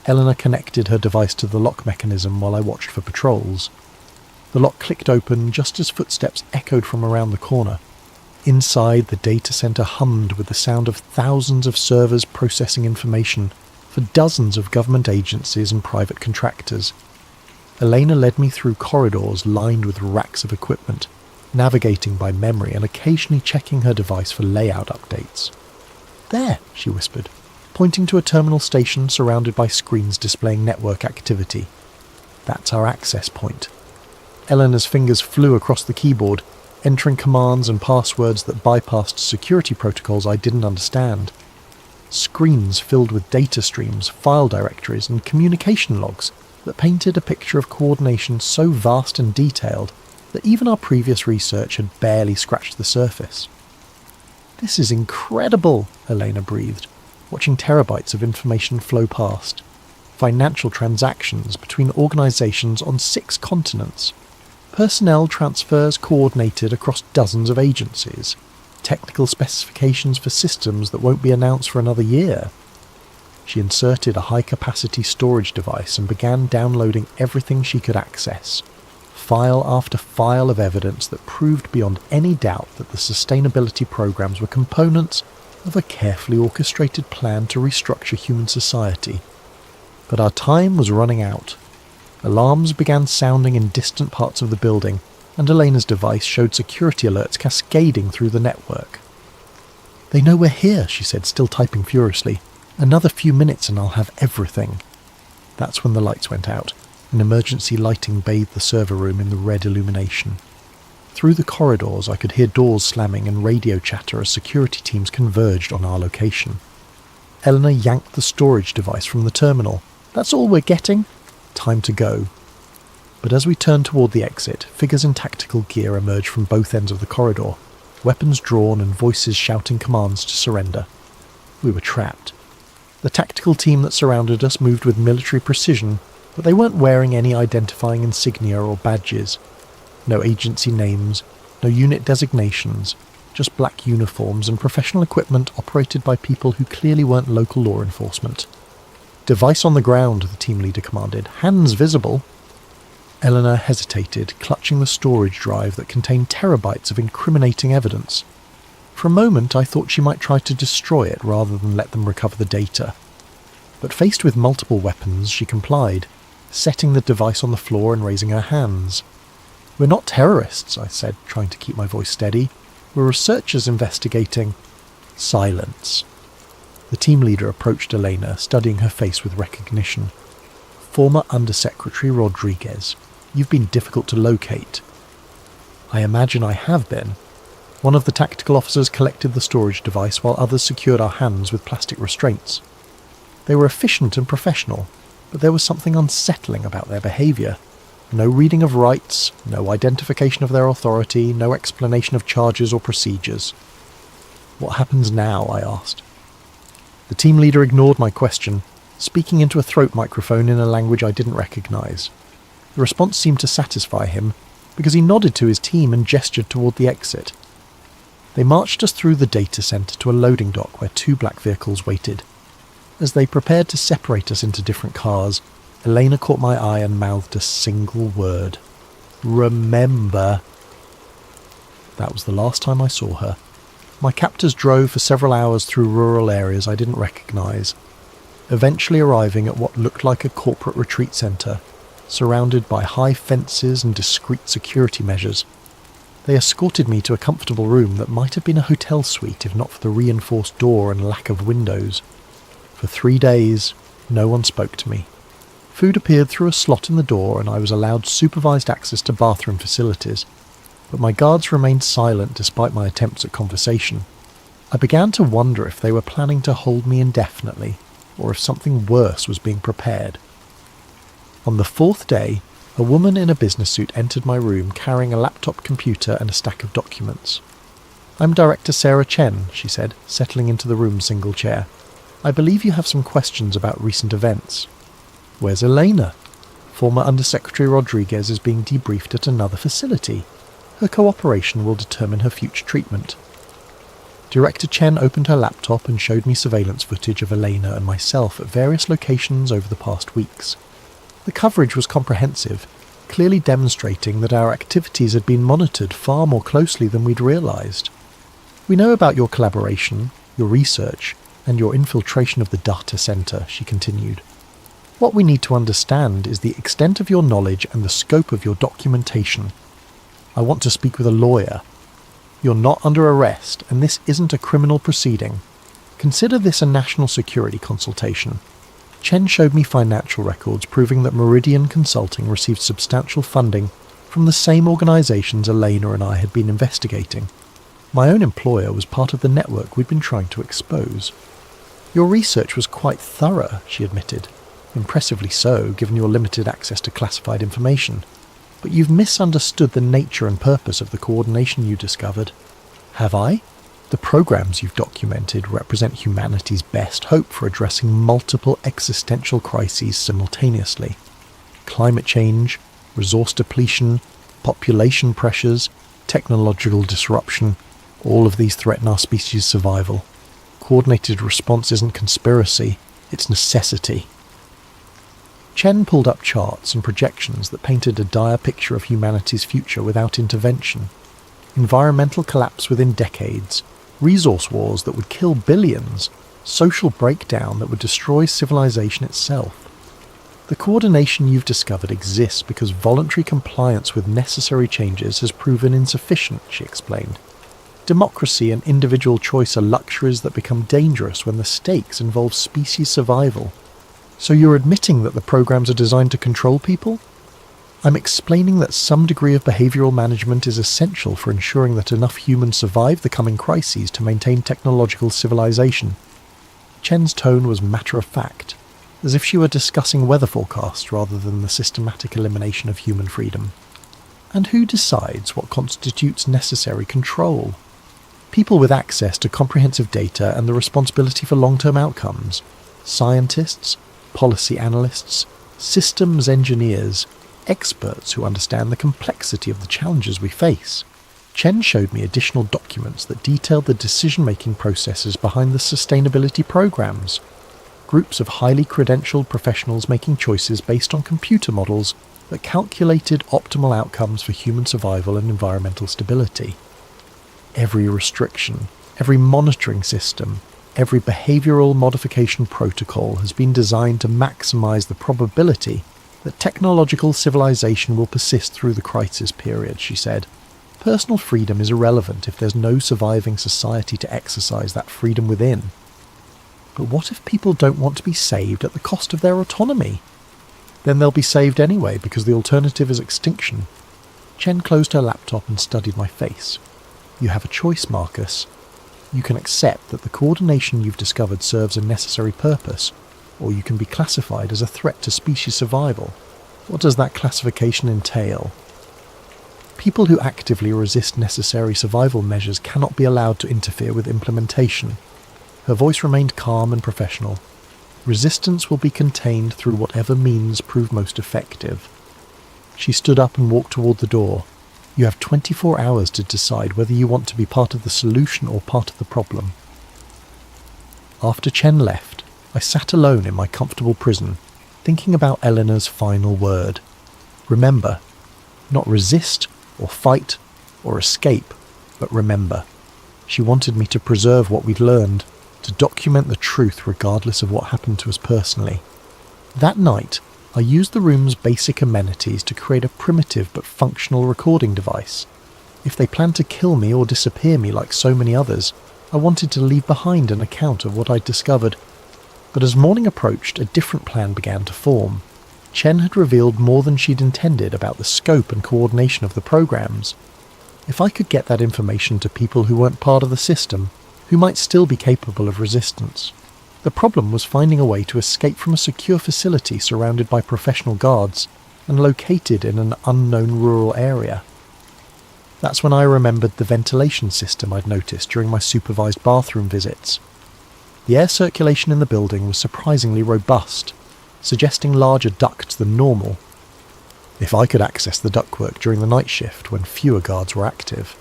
Eleanor connected her device to the lock mechanism while I watched for patrols. The lock clicked open just as footsteps echoed from around the corner. Inside, the data center hummed with the sound of thousands of servers processing information for dozens of government agencies and private contractors. Elena led me through corridors lined with racks of equipment, navigating by memory and occasionally checking her device for layout updates. There, she whispered, pointing to a terminal station surrounded by screens displaying network activity. That's our access point. Eleanor's fingers flew across the keyboard, entering commands and passwords that bypassed security protocols I didn't understand. Screens filled with data streams, file directories, and communication logs that painted a picture of coordination so vast and detailed that even our previous research had barely scratched the surface. This is incredible, Elena breathed, watching terabytes of information flow past. Financial transactions between organizations on 6 continents. Personnel transfers coordinated across dozens of agencies. Technical specifications for systems that won't be announced for another year. She inserted a high-capacity storage device and began downloading everything she could access. File after file of evidence that proved beyond any doubt that the sustainability programs were components of a carefully orchestrated plan to restructure human society. But our time was running out. Alarms began sounding in distant parts of the building, and Elena's device showed security alerts cascading through the network. They know we're here, she said, still typing furiously. Another few minutes and I'll have everything. That's when the lights went out, and emergency lighting bathed the server room in the red illumination. Through the corridors I could hear doors slamming and radio chatter as security teams converged on our location. Eleanor yanked the storage device from the terminal. "That's all we're getting. Time to go." But as we turned toward the exit, figures in tactical gear emerged from both ends of the corridor, weapons drawn and voices shouting commands to surrender. We were trapped. The tactical team that surrounded us moved with military precision, but they weren't wearing any identifying insignia or badges. No agency names, no unit designations, just black uniforms and professional equipment operated by people who clearly weren't local law enforcement. "Device on the ground," the team leader commanded. "Hands visible." Eleanor hesitated, clutching the storage drive that contained terabytes of incriminating evidence. For a moment I thought she might try to destroy it rather than let them recover the data. But faced with multiple weapons, she complied, setting the device on the floor and raising her hands. "We're not terrorists," I said, trying to keep my voice steady. "We're researchers investigating—" Silence. The team leader approached Elena, studying her face with recognition. "Former Undersecretary Rodriguez. You've been difficult to locate." "I imagine I have been." One of the tactical officers collected the storage device while others secured our hands with plastic restraints. They were efficient and professional, but there was something unsettling about their behaviour. No reading of rights, no identification of their authority, no explanation of charges or procedures. "What happens now?" I asked. The team leader ignored my question, speaking into a throat microphone in a language I didn't recognise. The response seemed to satisfy him, because he nodded to his team and gestured toward the exit. They marched us through the data centre to a loading dock where 2 black vehicles waited. As they prepared to separate us into different cars, Elena caught my eye and mouthed a single word. "Remember." That was the last time I saw her. My captors drove for several hours through rural areas I didn't recognise, eventually arriving at what looked like a corporate retreat centre, surrounded by high fences and discreet security measures. They escorted me to a comfortable room that might have been a hotel suite if not for the reinforced door and lack of windows. For 3 days, no one spoke to me. Food appeared through a slot in the door and I was allowed supervised access to bathroom facilities, but my guards remained silent despite my attempts at conversation. I began to wonder if they were planning to hold me indefinitely, or if something worse was being prepared. On the 4th day, a woman in a business suit entered my room carrying a laptop computer and a stack of documents. "I'm Director Sarah Chen," she said, settling into the room's single chair. "I believe you have some questions about recent events." "Where's Elena?" "Former Undersecretary Rodriguez is being debriefed at another facility. Her cooperation will determine her future treatment." Director Chen opened her laptop and showed me surveillance footage of Elena and myself at various locations over the past weeks. The coverage was comprehensive, clearly demonstrating that our activities had been monitored far more closely than we'd realised. "We know about your collaboration, your research, and your infiltration of the data centre," she continued. "What we need to understand is the extent of your knowledge and the scope of your documentation. I want to speak with a lawyer. You're not under arrest, and this isn't a criminal proceeding. Consider this a national security consultation." Chen showed me financial records proving that Meridian Consulting received substantial funding from the same organisations Elena and I had been investigating. My own employer was part of the network we'd been trying to expose. "Your research was quite thorough," she admitted. "Impressively so, given your limited access to classified information. But you've misunderstood the nature and purpose of the coordination you discovered." "Have I?" "The programs you've documented represent humanity's best hope for addressing multiple existential crises simultaneously. Climate change, resource depletion, population pressures, technological disruption, all of these threaten our species' survival. Coordinated response isn't conspiracy, it's necessity." Chen pulled up charts and projections that painted a dire picture of humanity's future without intervention. Environmental collapse within decades, resource wars that would kill billions, social breakdown that would destroy civilization itself. "The coordination you've discovered exists because voluntary compliance with necessary changes has proven insufficient," she explained. "Democracy and individual choice are luxuries that become dangerous when the stakes involve species survival." "So you're admitting that the programs are designed to control people?" I'm explaining that some degree of behavioural management is essential for ensuring that enough humans survive the coming crises to maintain technological civilization. Chen's tone was matter-of-fact, as if she were discussing weather forecasts rather than the systematic elimination of human freedom. And who decides what constitutes necessary control? People with access to comprehensive data and the responsibility for long-term outcomes. Scientists, policy analysts, systems engineers, experts who understand the complexity of the challenges we face. Chen showed me additional documents that detailed the decision-making processes behind the sustainability programs. Groups of highly credentialed professionals making choices based on computer models that calculated optimal outcomes for human survival and environmental stability. Every restriction, every monitoring system, every behavioural modification protocol has been designed to maximise the probability that technological civilization will persist through the crisis period, she said. Personal freedom is irrelevant if there's no surviving society to exercise that freedom within. But what if people don't want to be saved at the cost of their autonomy? Then they'll be saved anyway because the alternative is extinction. Chen closed her laptop and studied my face. You have a choice, Marcus. You can accept that the coordination you've discovered serves a necessary purpose, or you can be classified as a threat to species survival. What does that classification entail? People who actively resist necessary survival measures cannot be allowed to interfere with implementation. Her voice remained calm and professional. Resistance will be contained through whatever means prove most effective. She stood up and walked toward the door. You have 24 hours to decide whether you want to be part of the solution or part of the problem. After Chen left, I sat alone in my comfortable prison, thinking about Eleanor's final word. Remember. Not resist, or fight, or escape, but remember. She wanted me to preserve what we'd learned, to document the truth regardless of what happened to us personally. That night, I used the room's basic amenities to create a primitive but functional recording device. If they planned to kill me or disappear me like so many others, I wanted to leave behind an account of what I'd discovered. But as morning approached, a different plan began to form. Chen had revealed more than she'd intended about the scope and coordination of the programs. If I could get that information to people who weren't part of the system, who might still be capable of resistance. The problem was finding a way to escape from a secure facility surrounded by professional guards and located in an unknown rural area. That's when I remembered the ventilation system I'd noticed during my supervised bathroom visits. The air circulation in the building was surprisingly robust, suggesting larger ducts than normal. If I could access the ductwork during the night shift when fewer guards were active.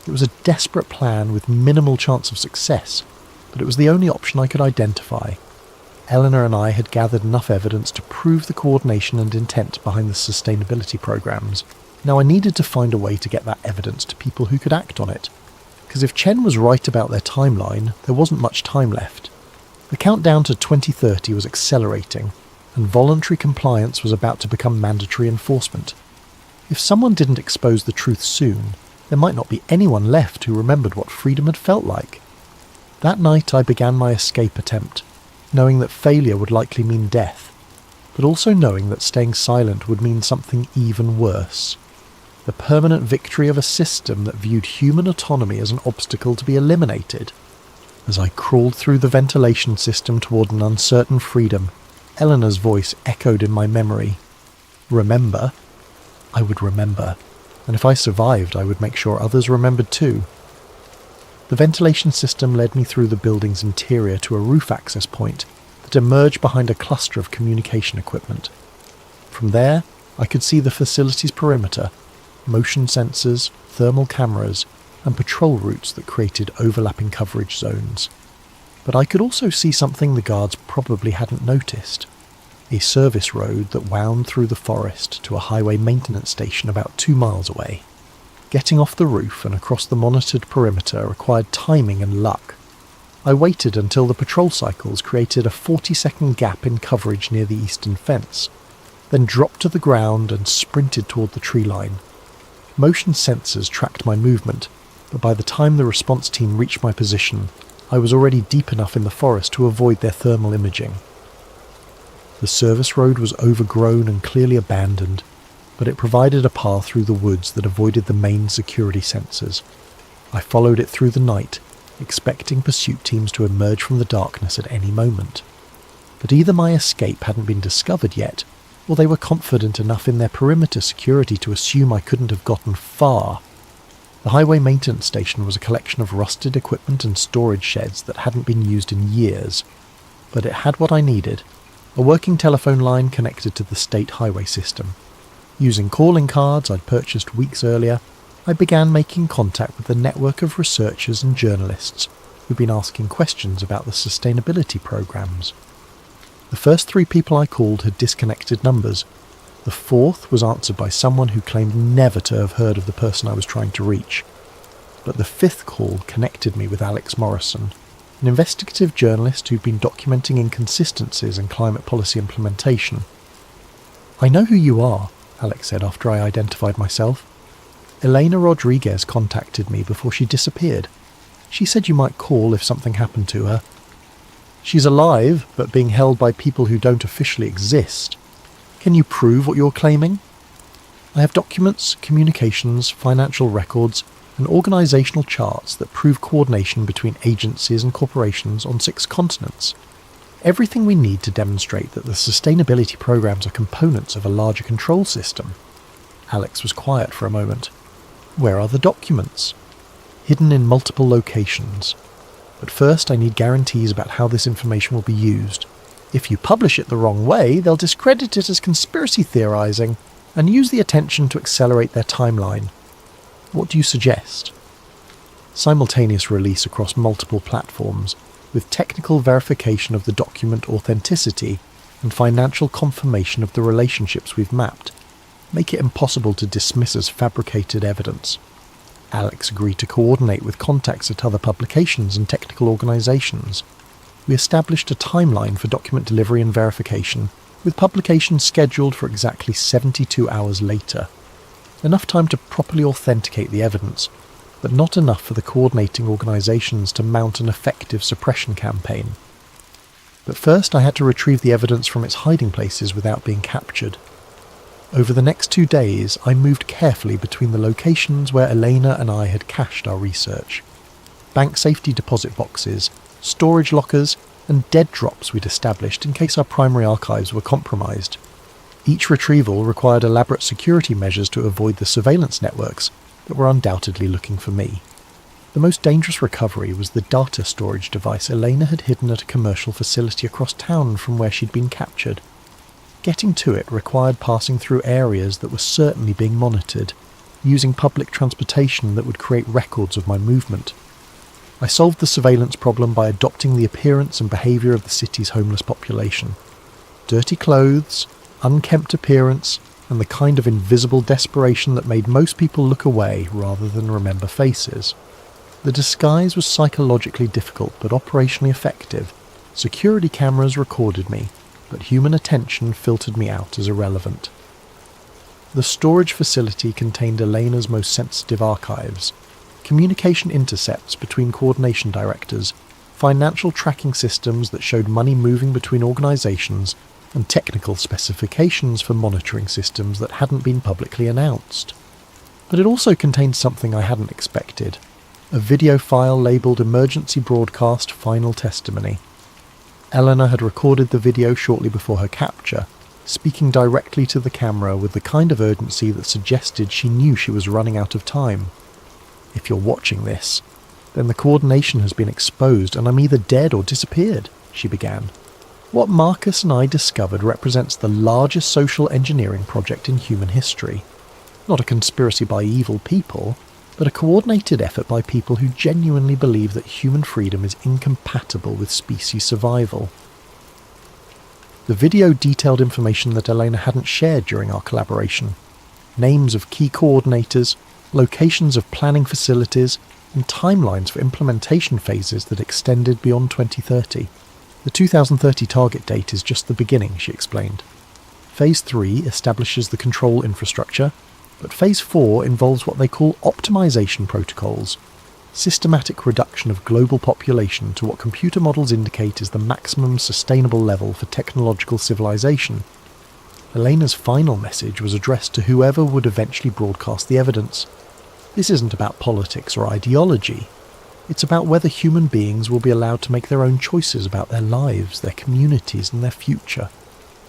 It was a desperate plan with minimal chance of success, but it was the only option I could identify. Eleanor and I had gathered enough evidence to prove the coordination and intent behind the sustainability programs. Now I needed to find a way to get that evidence to people who could act on it. Because if Chen was right about their timeline, there wasn't much time left. The countdown to 2030 was accelerating, and voluntary compliance was about to become mandatory enforcement. If someone didn't expose the truth soon, there might not be anyone left who remembered what freedom had felt like. That night I began my escape attempt, knowing that failure would likely mean death, but also knowing that staying silent would mean something even worse. The permanent victory of a system that viewed human autonomy as an obstacle to be eliminated. As I crawled through the ventilation system toward an uncertain freedom, Eleanor's voice echoed in my memory. Remember? I would remember, and if I survived, I would make sure others remembered too. The ventilation system led me through the building's interior to a roof access point that emerged behind a cluster of communication equipment. From there, I could see the facility's perimeter, motion sensors, thermal cameras, and patrol routes that created overlapping coverage zones. But I could also see something the guards probably hadn't noticed. A service road that wound through the forest to a highway maintenance station about 2 miles away. Getting off the roof and across the monitored perimeter required timing and luck. I waited until the patrol cycles created a 40-second gap in coverage near the eastern fence, then dropped to the ground and sprinted toward the tree line. Motion sensors tracked my movement, but by the time the response team reached my position, I was already deep enough in the forest to avoid their thermal imaging. The service road was overgrown and clearly abandoned, but it provided a path through the woods that avoided the main security sensors. I followed it through the night, expecting pursuit teams to emerge from the darkness at any moment. But either my escape hadn't been discovered yet, or they were confident enough in their perimeter security to assume I couldn't have gotten far. The highway maintenance station was a collection of rusted equipment and storage sheds that hadn't been used in years, but it had what I needed: a working telephone line connected to the state highway system. Using calling cards I'd purchased weeks earlier, I began making contact with the network of researchers and journalists who'd been asking questions about the sustainability programs. The first 3 people I called had disconnected numbers. The 4th was answered by someone who claimed never to have heard of the person I was trying to reach. But the 5th call connected me with Alex Morrison, an investigative journalist who'd been documenting inconsistencies in climate policy implementation. "I know who you are," Alex said after I identified myself. "Elena Rodriguez contacted me before she disappeared. She said you might call if something happened to her. She's alive, but being held by people who don't officially exist. Can you prove what you're claiming?" "I have documents, communications, financial records, and organisational charts that prove coordination between agencies and corporations on 6 continents. Everything we need to demonstrate that the sustainability programs are components of a larger control system." Alex was quiet for a moment. "Where are the documents?" "Hidden in multiple locations. But first I need guarantees about how this information will be used. If you publish it the wrong way, they'll discredit it as conspiracy theorizing and use the attention to accelerate their timeline. What do you suggest?" "Simultaneous release across multiple platforms, with technical verification of the document authenticity and financial confirmation of the relationships we've mapped. Make it impossible to dismiss as fabricated evidence." Alex agreed to coordinate with contacts at other publications and technical organisations. We established a timeline for document delivery and verification, with publication scheduled for exactly 72 hours later. Enough time to properly authenticate the evidence, but not enough for the coordinating organisations to mount an effective suppression campaign. But first I had to retrieve the evidence from its hiding places without being captured. Over the next 2 days, I moved carefully between the locations where Elena and I had cached our research. Bank safety deposit boxes, storage lockers, and dead drops we'd established in case our primary archives were compromised. Each retrieval required elaborate security measures to avoid the surveillance networks that were undoubtedly looking for me. The most dangerous recovery was the data storage device Elena had hidden at a commercial facility across town from where she'd been captured. Getting to it required passing through areas that were certainly being monitored, using public transportation that would create records of my movement. I solved the surveillance problem by adopting the appearance and behaviour of the city's homeless population. Dirty clothes, unkempt appearance, and the kind of invisible desperation that made most people look away rather than remember faces. The disguise was psychologically difficult but operationally effective. Security cameras recorded me, but human attention filtered me out as irrelevant. The storage facility contained Elena's most sensitive archives, communication intercepts between coordination directors, financial tracking systems that showed money moving between organisations, and technical specifications for monitoring systems that hadn't been publicly announced. But it also contained something I hadn't expected: a video file labelled Emergency Broadcast Final Testimony. Eleanor had recorded the video shortly before her capture, speaking directly to the camera with the kind of urgency that suggested she knew she was running out of time. "If you're watching this, then the coordination has been exposed and I'm either dead or disappeared," she began. "What Marcus and I discovered represents the largest social engineering project in human history. Not a conspiracy by evil people, but a coordinated effort by people who genuinely believe that human freedom is incompatible with species survival." The video detailed information that Elena hadn't shared during our collaboration: names of key coordinators, locations of planning facilities, and timelines for implementation phases that extended beyond 2030. "The 2030 target date is just the beginning," she explained. "Phase 3 establishes the control infrastructure, but Phase 4 involves what they call optimization protocols, systematic reduction of global population to what computer models indicate is the maximum sustainable level for technological civilization. Elena's final message was addressed to whoever would eventually broadcast the evidence. This isn't about politics or ideology. It's about whether human beings will be allowed to make their own choices about their lives, their communities, and their future.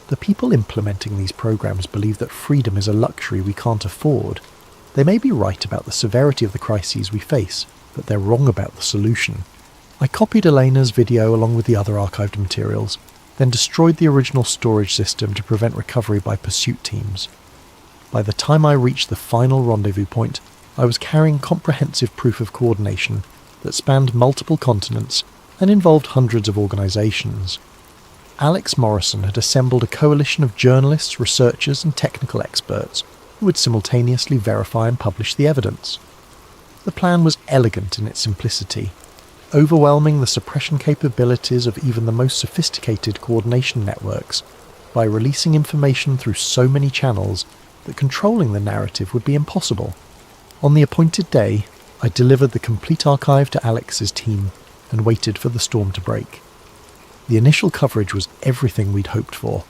The people implementing these programs believe that freedom is a luxury we can't afford. They may be right about the severity of the crises we face, but they're wrong about the solution. I copied Elena's video along with the other archived materials, then destroyed the original storage system to prevent recovery by pursuit teams. By the time I reached the final rendezvous point, I was carrying comprehensive proof of coordination that spanned multiple continents and involved hundreds of organisations. Alex Morrison had assembled a coalition of journalists, researchers and technical experts who would simultaneously verify and publish the evidence. The plan was elegant in its simplicity, overwhelming the suppression capabilities of even the most sophisticated coordination networks by releasing information through so many channels that controlling the narrative would be impossible. On the appointed day, I delivered the complete archive to Alex's team and waited for the storm to break. The initial coverage was everything we'd hoped for.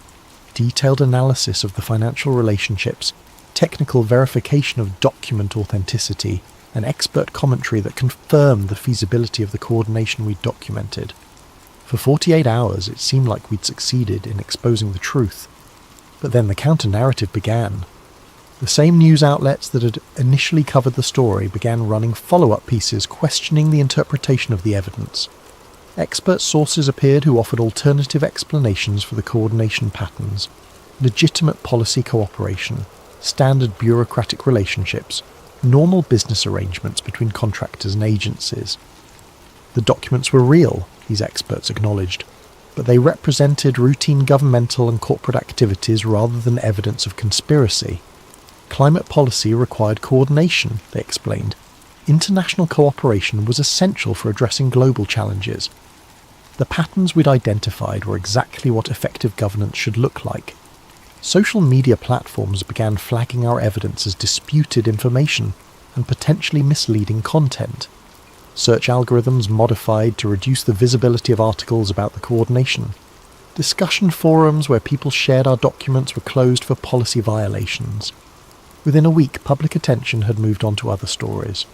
Detailed analysis of the financial relationships, technical verification of document authenticity, and expert commentary that confirmed the feasibility of the coordination we'd documented. For 48 hours, it seemed like we'd succeeded in exposing the truth. But then the counter-narrative began. The same news outlets that had initially covered the story began running follow-up pieces questioning the interpretation of the evidence. Expert sources appeared who offered alternative explanations for the coordination patterns, legitimate policy cooperation, standard bureaucratic relationships, normal business arrangements between contractors and agencies. The documents were real, these experts acknowledged, but they represented routine governmental and corporate activities rather than evidence of conspiracy. Climate policy required coordination, they explained. International cooperation was essential for addressing global challenges. The patterns we'd identified were exactly what effective governance should look like. Social media platforms began flagging our evidence as disputed information and potentially misleading content. Search algorithms modified to reduce the visibility of articles about the coordination. Discussion forums where people shared our documents were closed for policy violations. Within a week, public attention had moved on to other stories.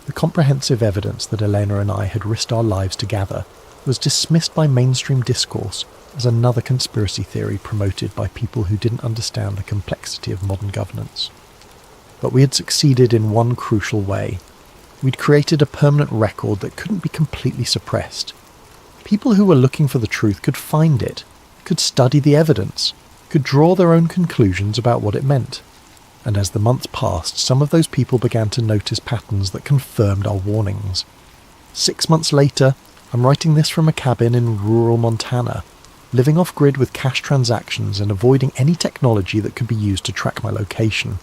The comprehensive evidence that Elena and I had risked our lives to gather was dismissed by mainstream discourse as another conspiracy theory promoted by people who didn't understand the complexity of modern governance. But we had succeeded in one crucial way. We'd created a permanent record that couldn't be completely suppressed. People who were looking for the truth could find it, could study the evidence, could draw their own conclusions about what it meant. And as the months passed, some of those people began to notice patterns that confirmed our warnings. 6 months later, I'm writing this from a cabin in rural Montana, living off-grid with cash transactions and avoiding any technology that could be used to track my location.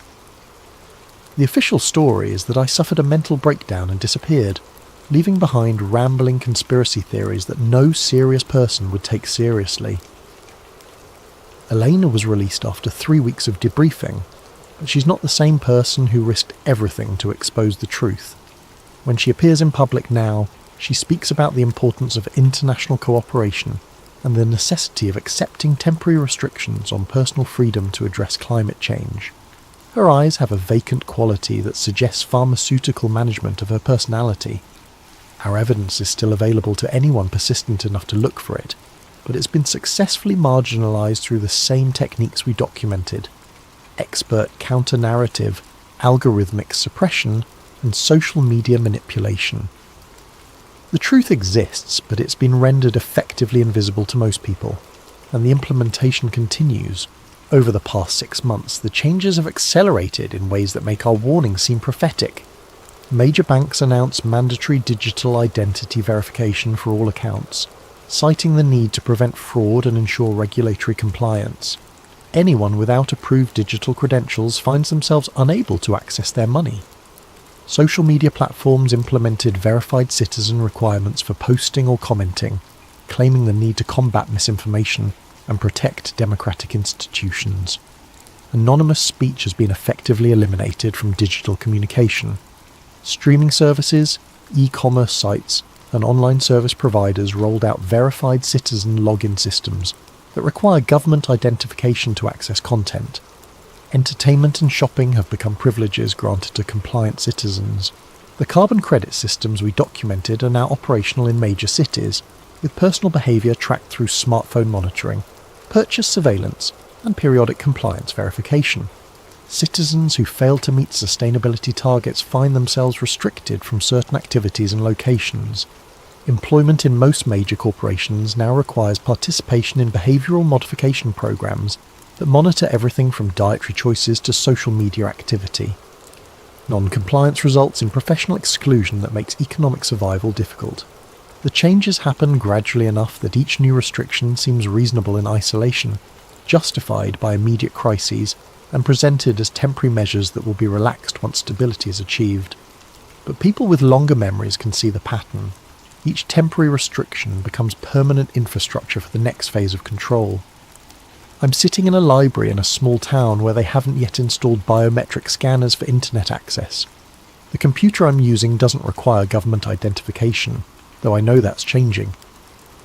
The official story is that I suffered a mental breakdown and disappeared, leaving behind rambling conspiracy theories that no serious person would take seriously. Elena was released after 3 weeks of debriefing, but she's not the same person who risked everything to expose the truth. When she appears in public now, she speaks about the importance of international cooperation and the necessity of accepting temporary restrictions on personal freedom to address climate change. Her eyes have a vacant quality that suggests pharmaceutical management of her personality. Our evidence is still available to anyone persistent enough to look for it, but it's been successfully marginalised through the same techniques we documented: expert counter-narrative, algorithmic suppression, and social media manipulation. The truth exists, but it's been rendered effectively invisible to most people, and the implementation continues. Over the past 6 months, the changes have accelerated in ways that make our warnings seem prophetic. Major banks announce mandatory digital identity verification for all accounts, citing the need to prevent fraud and ensure regulatory compliance. Anyone without approved digital credentials finds themselves unable to access their money. Social media platforms implemented verified citizen requirements for posting or commenting, claiming the need to combat misinformation and protect democratic institutions. Anonymous speech has been effectively eliminated from digital communication. Streaming services, e-commerce sites, and online service providers rolled out verified citizen login systems, that require government identification to access content. Entertainment and shopping have become privileges granted to compliant citizens. The carbon credit systems we documented are now operational in major cities, with personal behaviour tracked through smartphone monitoring, purchase surveillance, and periodic compliance verification. Citizens who fail to meet sustainability targets find themselves restricted from certain activities and locations. Employment in most major corporations now requires participation in behavioural modification programs that monitor everything from dietary choices to social media activity. Non-compliance results in professional exclusion that makes economic survival difficult. The changes happen gradually enough that each new restriction seems reasonable in isolation, justified by immediate crises, and presented as temporary measures that will be relaxed once stability is achieved. But people with longer memories can see the pattern. Each temporary restriction becomes permanent infrastructure for the next phase of control. I'm sitting in a library in a small town where they haven't yet installed biometric scanners for internet access. The computer I'm using doesn't require government identification, though I know that's changing.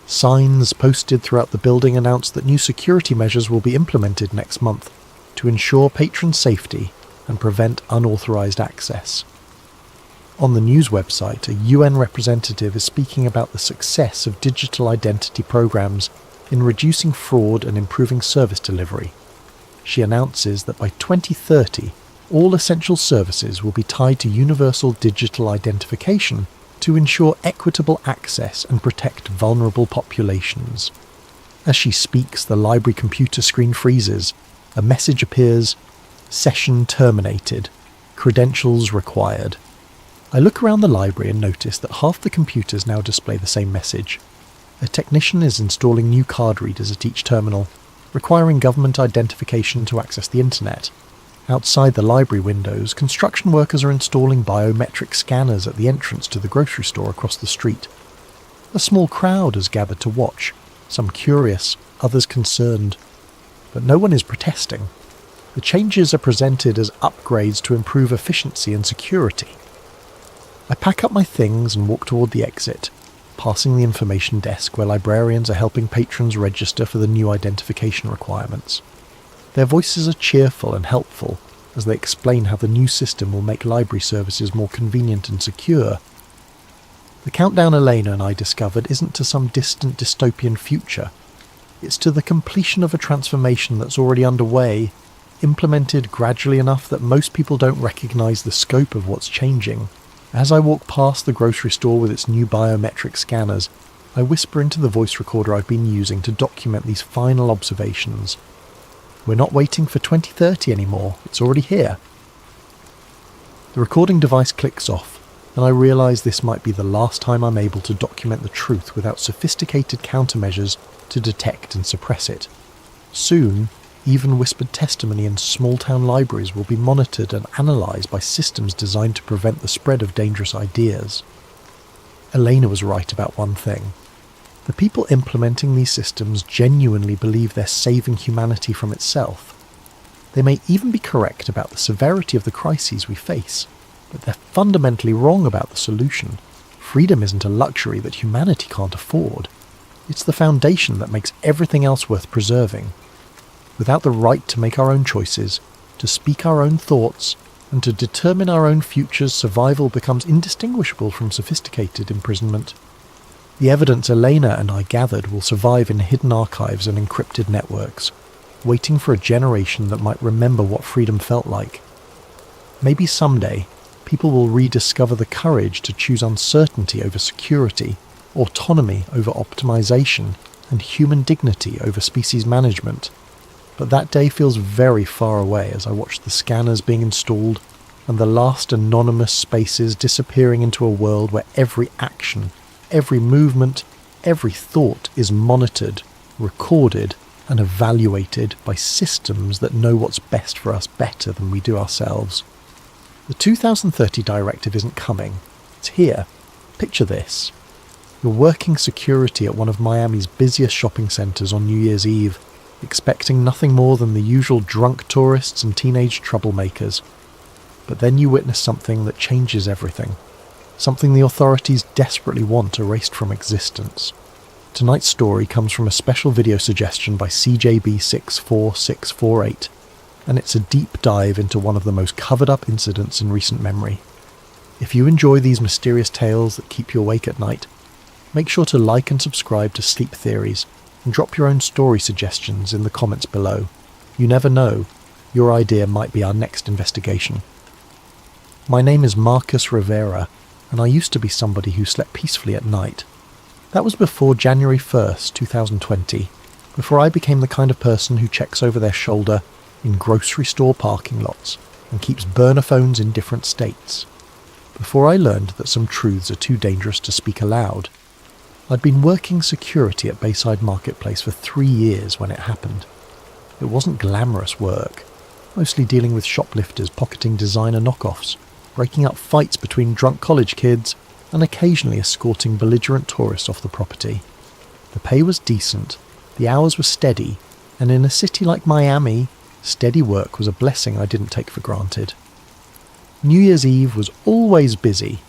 Signs posted throughout the building announce that new security measures will be implemented next month to ensure patron safety and prevent unauthorised access. On the news website, a UN representative is speaking about the success of digital identity programs in reducing fraud and improving service delivery. She announces that by 2030, all essential services will be tied to universal digital identification to ensure equitable access and protect vulnerable populations. As she speaks, the library computer screen freezes. A message appears: "Session terminated. Credentials required." I look around the library and notice that half the computers now display the same message. A technician is installing new card readers at each terminal, requiring government identification to access the internet. Outside the library windows, construction workers are installing biometric scanners at the entrance to the grocery store across the street. A small crowd has gathered to watch, some curious, others concerned. But no one is protesting. The changes are presented as upgrades to improve efficiency and security. I pack up my things and walk toward the exit, passing the information desk where librarians are helping patrons register for the new identification requirements. Their voices are cheerful and helpful as they explain how the new system will make library services more convenient and secure. The countdown Elena and I discovered isn't to some distant dystopian future. It's to the completion of a transformation that's already underway, implemented gradually enough that most people don't recognise the scope of what's changing. As I walk past the grocery store with its new biometric scanners, I whisper into the voice recorder I've been using to document these final observations. We're not waiting for 2030 anymore, it's already here. The recording device clicks off, and I realise this might be the last time I'm able to document the truth without sophisticated countermeasures to detect and suppress it. Soon, even whispered testimony in small-town libraries will be monitored and analysed by systems designed to prevent the spread of dangerous ideas. Elena was right about one thing. The people implementing these systems genuinely believe they're saving humanity from itself. They may even be correct about the severity of the crises we face, but they're fundamentally wrong about the solution. Freedom isn't a luxury that humanity can't afford. It's the foundation that makes everything else worth preserving. Without the right to make our own choices, to speak our own thoughts, and to determine our own futures, survival becomes indistinguishable from sophisticated imprisonment. The evidence Elena and I gathered will survive in hidden archives and encrypted networks, waiting for a generation that might remember what freedom felt like. Maybe someday, people will rediscover the courage to choose uncertainty over security, autonomy over optimization, and human dignity over species management. But that day feels very far away as I watch the scanners being installed and the last anonymous spaces disappearing into a world where every action, every movement, every thought is monitored, recorded, and evaluated by systems that know what's best for us better than we do ourselves. The 2030 directive isn't coming. It's here. Picture this. You're working security at one of Miami's busiest shopping centres on New Year's Eve, expecting nothing more than the usual drunk tourists and teenage troublemakers. But then you witness something that changes everything. Something the authorities desperately want erased from existence. Tonight's story comes from a special video suggestion by CJB64648, and it's a deep dive into one of the most covered-up incidents in recent memory. If you enjoy these mysterious tales that keep you awake at night, make sure to like and subscribe to Sleep Theories, and drop your own story suggestions in the comments below. You never know, your idea might be our next investigation. My name is Marcus Rivera, and I used to be somebody who slept peacefully at night. That was before January 1st, 2020, before I became the kind of person who checks over their shoulder in grocery store parking lots and keeps burner phones in different states. Before I learned that some truths are too dangerous to speak aloud. I'd been working security at Bayside Marketplace for 3 years when it happened. It wasn't glamorous work, mostly dealing with shoplifters pocketing designer knockoffs, breaking up fights between drunk college kids, and occasionally escorting belligerent tourists off the property. The pay was decent, the hours were steady, and in a city like Miami, steady work was a blessing I didn't take for granted. New Year's Eve was always busy.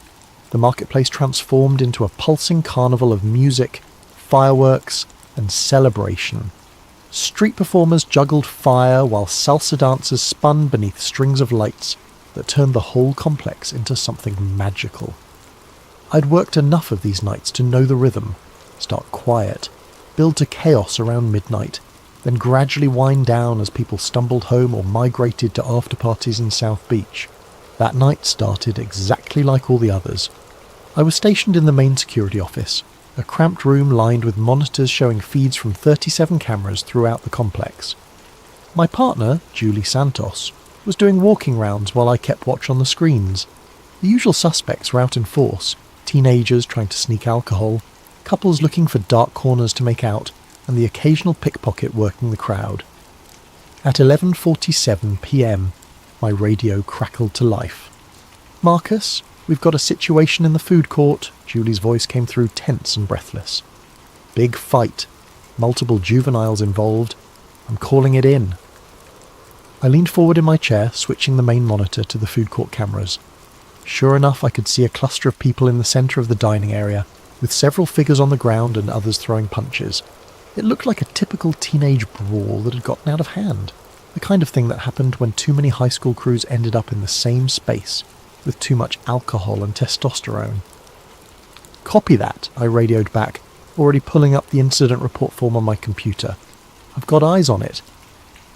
The marketplace transformed into a pulsing carnival of music, fireworks, and celebration. Street performers juggled fire while salsa dancers spun beneath strings of lights that turned the whole complex into something magical. I'd worked enough of these nights to know the rhythm, start quiet, build to chaos around midnight, then gradually wind down as people stumbled home or migrated to after-parties in South Beach. That night started exactly like all the others. I was stationed in the main security office, a cramped room lined with monitors showing feeds from 37 cameras throughout the complex. My partner, Julie Santos, was doing walking rounds while I kept watch on the screens. The usual suspects were out in force, teenagers trying to sneak alcohol, couples looking for dark corners to make out, and the occasional pickpocket working the crowd. At 11:47 p.m, my radio crackled to life. "Marcus, we've got a situation in the food court," Julie's voice came through tense and breathless. "Big fight. Multiple juveniles involved. I'm calling it in." I leaned forward in my chair, switching the main monitor to the food court cameras. Sure enough, I could see a cluster of people in the centre of the dining area, with several figures on the ground and others throwing punches. It looked like a typical teenage brawl that had gotten out of hand, the kind of thing that happened when too many high school crews ended up in the same space, with too much alcohol and testosterone. "Copy that," I radioed back, already pulling up the incident report form on my computer. "I've got eyes on it.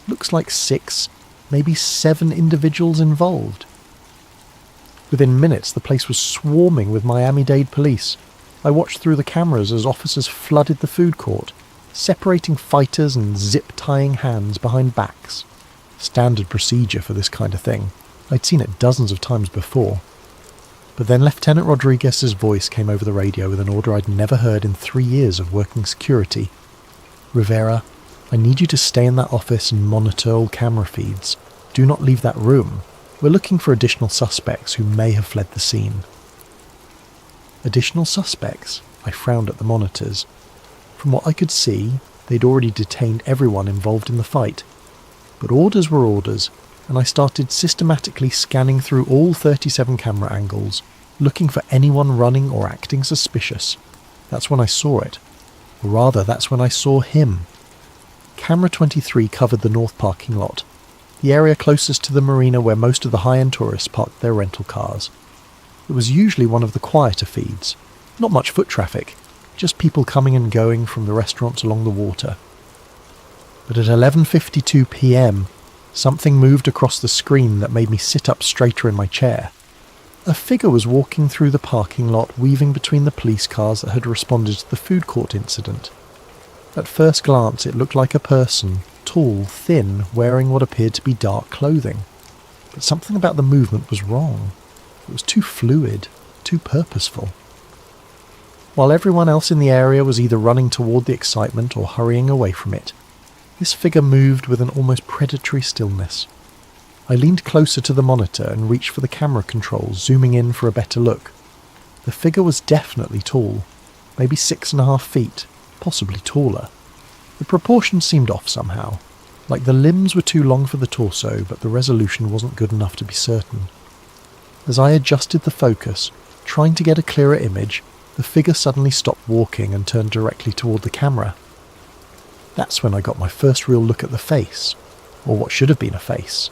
Looks like 6, maybe 7 individuals involved." Within minutes, the place was swarming with Miami-Dade police. I watched through the cameras as officers flooded the food court, separating fighters and zip-tying hands behind backs. Standard procedure for this kind of thing. I'd seen it dozens of times before. But then Lieutenant Rodriguez's voice came over the radio with an order I'd never heard in 3 years of working security. "Rivera, I need you to stay in that office and monitor all camera feeds. Do not leave that room. We're looking for additional suspects who may have fled the scene." Additional suspects? I frowned at the monitors. From what I could see, they'd already detained everyone involved in the fight. But orders were orders, and I started systematically scanning through all 37 camera angles, looking for anyone running or acting suspicious. That's when I saw it. Or rather, that's when I saw him. Camera 23 covered the north parking lot, the area closest to the marina where most of the high-end tourists parked their rental cars. It was usually one of the quieter feeds. Not much foot traffic, just people coming and going from the restaurants along the water. But at 11:52 p.m, something moved across the screen that made me sit up straighter in my chair. A figure was walking through the parking lot, weaving between the police cars that had responded to the food court incident. At first glance, it looked like a person, tall, thin, wearing what appeared to be dark clothing. But something about the movement was wrong. It was too fluid, too purposeful. While everyone else in the area was either running toward the excitement or hurrying away from it, this figure moved with an almost predatory stillness. I leaned closer to the monitor and reached for the camera controls, zooming in for a better look. The figure was definitely tall, maybe 6.5 feet, possibly taller. The proportions seemed off somehow, like the limbs were too long for the torso, but the resolution wasn't good enough to be certain. As I adjusted the focus, trying to get a clearer image, the figure suddenly stopped walking and turned directly toward the camera. That's when I got my first real look at the face, or what should have been a face.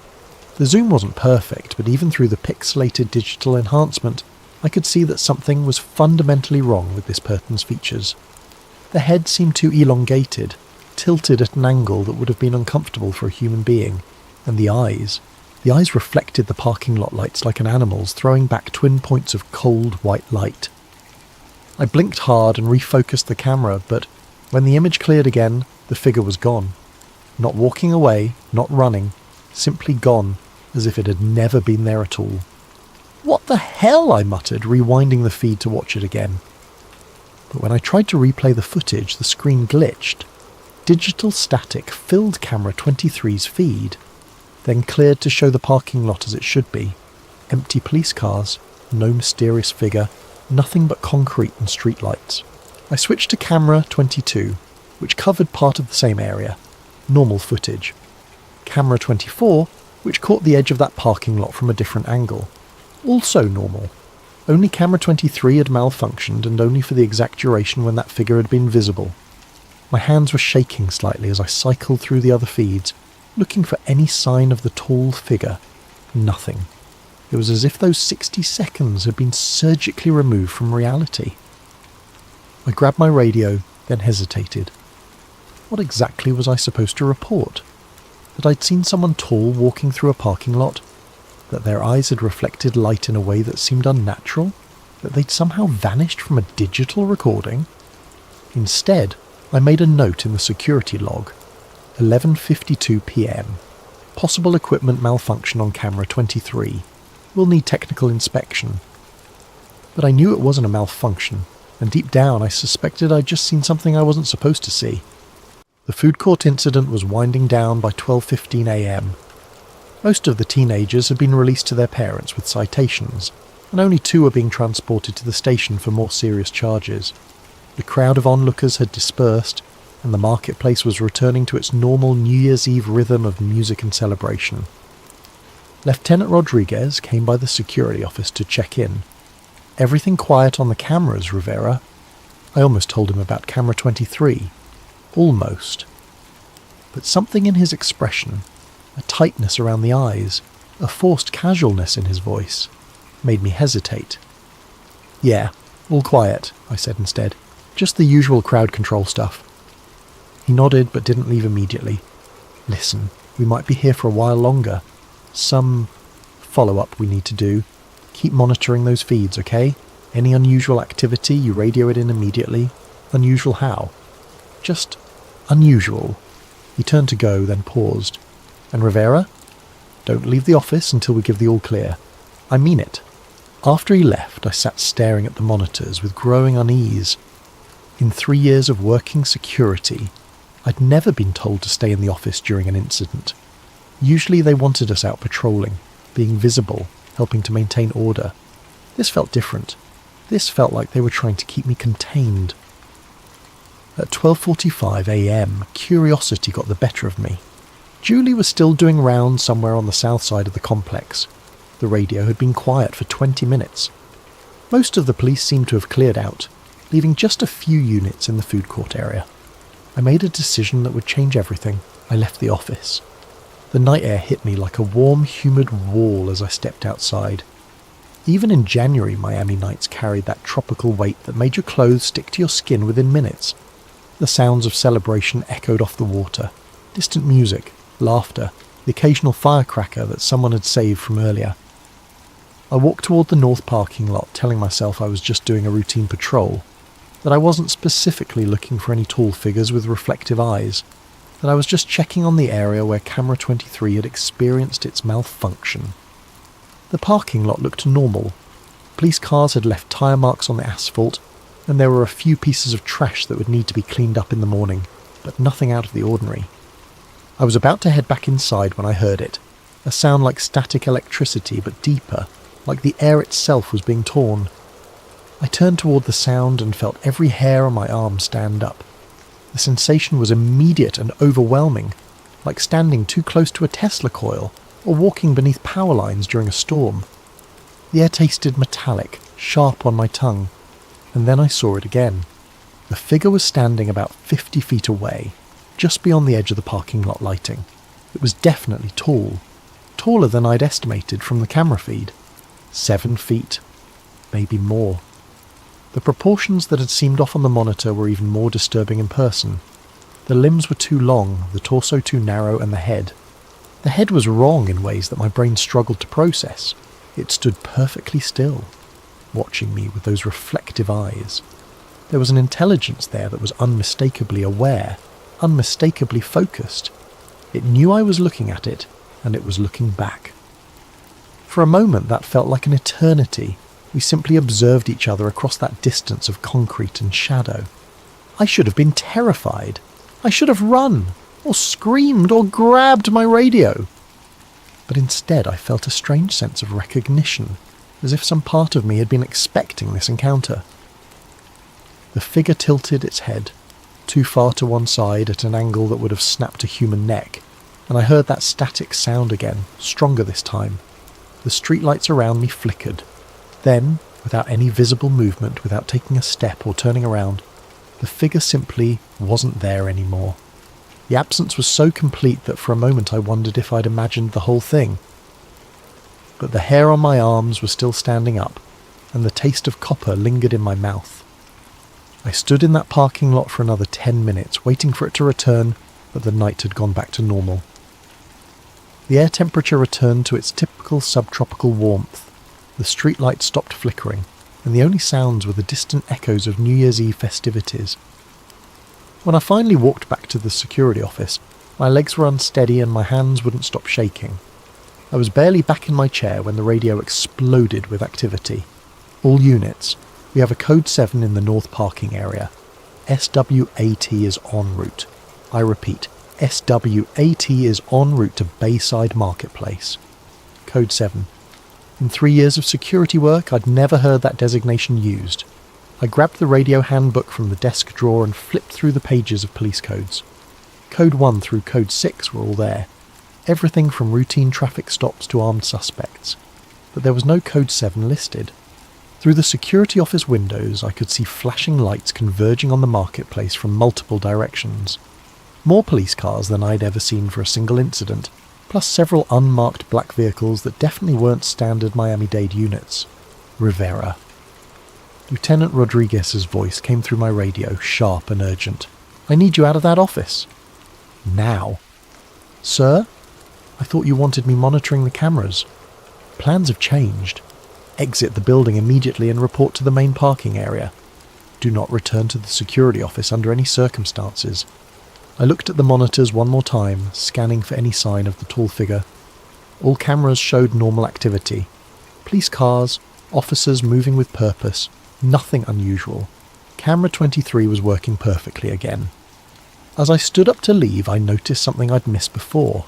The zoom wasn't perfect, but even through the pixelated digital enhancement, I could see that something was fundamentally wrong with this person's features. The head seemed too elongated, tilted at an angle that would have been uncomfortable for a human being, and the eyes reflected the parking lot lights like an animal's, throwing back twin points of cold white light. I blinked hard and refocused the camera, but when the image cleared again, the figure was gone. Not walking away, not running, simply gone, as if it had never been there at all. "What the hell?" I muttered, rewinding the feed to watch it again. But when I tried to replay the footage, the screen glitched. Digital static filled camera 23's feed, then cleared to show the parking lot as it should be. Empty police cars, no mysterious figure, nothing but concrete and streetlights. I switched to camera 22, which covered part of the same area. Normal footage. Camera 24, which caught the edge of that parking lot from a different angle. Also normal. Only camera 23 had malfunctioned, and only for the exact duration when that figure had been visible. My hands were shaking slightly as I cycled through the other feeds, looking for any sign of the tall figure. Nothing. It was as if those 60 seconds had been surgically removed from reality. I grabbed my radio, then hesitated. What exactly was I supposed to report? That I'd seen someone tall walking through a parking lot? That their eyes had reflected light in a way that seemed unnatural? That they'd somehow vanished from a digital recording? Instead, I made a note in the security log. 11:52 p.m. Possible equipment malfunction on camera 23. Will need technical inspection. But I knew it wasn't a malfunction, and deep down I suspected I'd just seen something I wasn't supposed to see. The food court incident was winding down by 12:15 a.m. Most of the teenagers had been released to their parents with citations, and only 2 were being transported to the station for more serious charges. The crowd of onlookers had dispersed, and the marketplace was returning to its normal New Year's Eve rhythm of music and celebration. Lieutenant Rodriguez came by the security office to check in. "Everything quiet on the cameras, Rivera?" I almost told him about camera 23. Almost. But something in his expression, a tightness around the eyes, a forced casualness in his voice, made me hesitate. "Yeah, all quiet," I said instead. "Just the usual crowd control stuff." He nodded but didn't leave immediately. "Listen, we might be here for a while longer. Some follow-up we need to do. Keep monitoring those feeds, okay? Any unusual activity, you radio it in immediately. Unusual how?" "Just unusual." He turned to go, then paused. "And Rivera? Don't leave the office until we give the all clear. I mean it." After he left, I sat staring at the monitors with growing unease. In 3 years of working security, I'd never been told to stay in the office during an incident. Usually they wanted us out patrolling, being visible, helping to maintain order. This felt different. This felt like they were trying to keep me contained. At 12:45 a.m, curiosity got the better of me. Julie was still doing rounds somewhere on the south side of the complex. The radio had been quiet for 20 minutes. Most of the police seemed to have cleared out, leaving just a few units in the food court area. I made a decision that would change everything. I left the office. The night air hit me like a warm, humid wall as I stepped outside. Even in January, Miami nights carried that tropical weight that made your clothes stick to your skin within minutes. The sounds of celebration echoed off the water. Distant music, laughter, the occasional firecracker that someone had saved from earlier. I walked toward the north parking lot, telling myself I was just doing a routine patrol, that I wasn't specifically looking for any tall figures with reflective eyes, that I was just checking on the area where camera 23 had experienced its malfunction. The parking lot looked normal. Police cars had left tyre marks on the asphalt, and there were a few pieces of trash that would need to be cleaned up in the morning, but nothing out of the ordinary. I was about to head back inside when I heard it, a sound like static electricity but deeper, like the air itself was being torn. I turned toward the sound and felt every hair on my arm stand up. The sensation was immediate and overwhelming, like standing too close to a Tesla coil or walking beneath power lines during a storm. The air tasted metallic, sharp on my tongue. And then I saw it again. The figure was standing about 50 feet away, just beyond the edge of the parking lot lighting. It was definitely tall, taller than I'd estimated from the camera feed. 7 feet, maybe more. The proportions that had seemed off on the monitor were even more disturbing in person. The limbs were too long, the torso too narrow, and the head. The head was wrong in ways that my brain struggled to process. It stood perfectly still, watching me with those reflective eyes. There was an intelligence there that was unmistakably aware, unmistakably focused. It knew I was looking at it, and it was looking back. For a moment that felt like an eternity. We simply observed each other across that distance of concrete and shadow. I should have been terrified. I should have run, or screamed, or grabbed my radio. But instead I felt a strange sense of recognition, as if some part of me had been expecting this encounter. The figure tilted its head, too far to one side at an angle that would have snapped a human neck, and I heard that static sound again, stronger this time. The streetlights around me flickered. Then, without any visible movement, without taking a step or turning around, the figure simply wasn't there anymore. The absence was so complete that for a moment I wondered if I'd imagined the whole thing. But the hair on my arms was still standing up, and the taste of copper lingered in my mouth. I stood in that parking lot for another 10 minutes, waiting for it to return, but the night had gone back to normal. The air temperature returned to its typical subtropical warmth. The streetlights stopped flickering, and the only sounds were the distant echoes of New Year's Eve festivities. When I finally walked back to the security office, my legs were unsteady and my hands wouldn't stop shaking. I was barely back in my chair when the radio exploded with activity. All units, we have a code 7 in the north parking area. SWAT is en route. I repeat, SWAT is en route to Bayside Marketplace. Code 7. In 3 years of security work, I'd never heard that designation used. I grabbed the radio handbook from the desk drawer and flipped through the pages of police codes. Code 1 through Code 6 were all there. Everything from routine traffic stops to armed suspects. But there was no Code 7 listed. Through the security office windows, I could see flashing lights converging on the marketplace from multiple directions. More police cars than I'd ever seen for a single incident, plus several unmarked black vehicles that definitely weren't standard Miami-Dade units. Rivera. Lieutenant Rodriguez's voice came through my radio, sharp and urgent. "I need you out of that office. Now." "Sir? I thought you wanted me monitoring the cameras. Plans have changed. Exit the building immediately and report to the main parking area. Do not return to the security office under any circumstances." I looked at the monitors one more time, scanning for any sign of the tall figure. All cameras showed normal activity. Police cars, officers moving with purpose, nothing unusual. Camera 23 was working perfectly again. As I stood up to leave, I noticed something I'd missed before.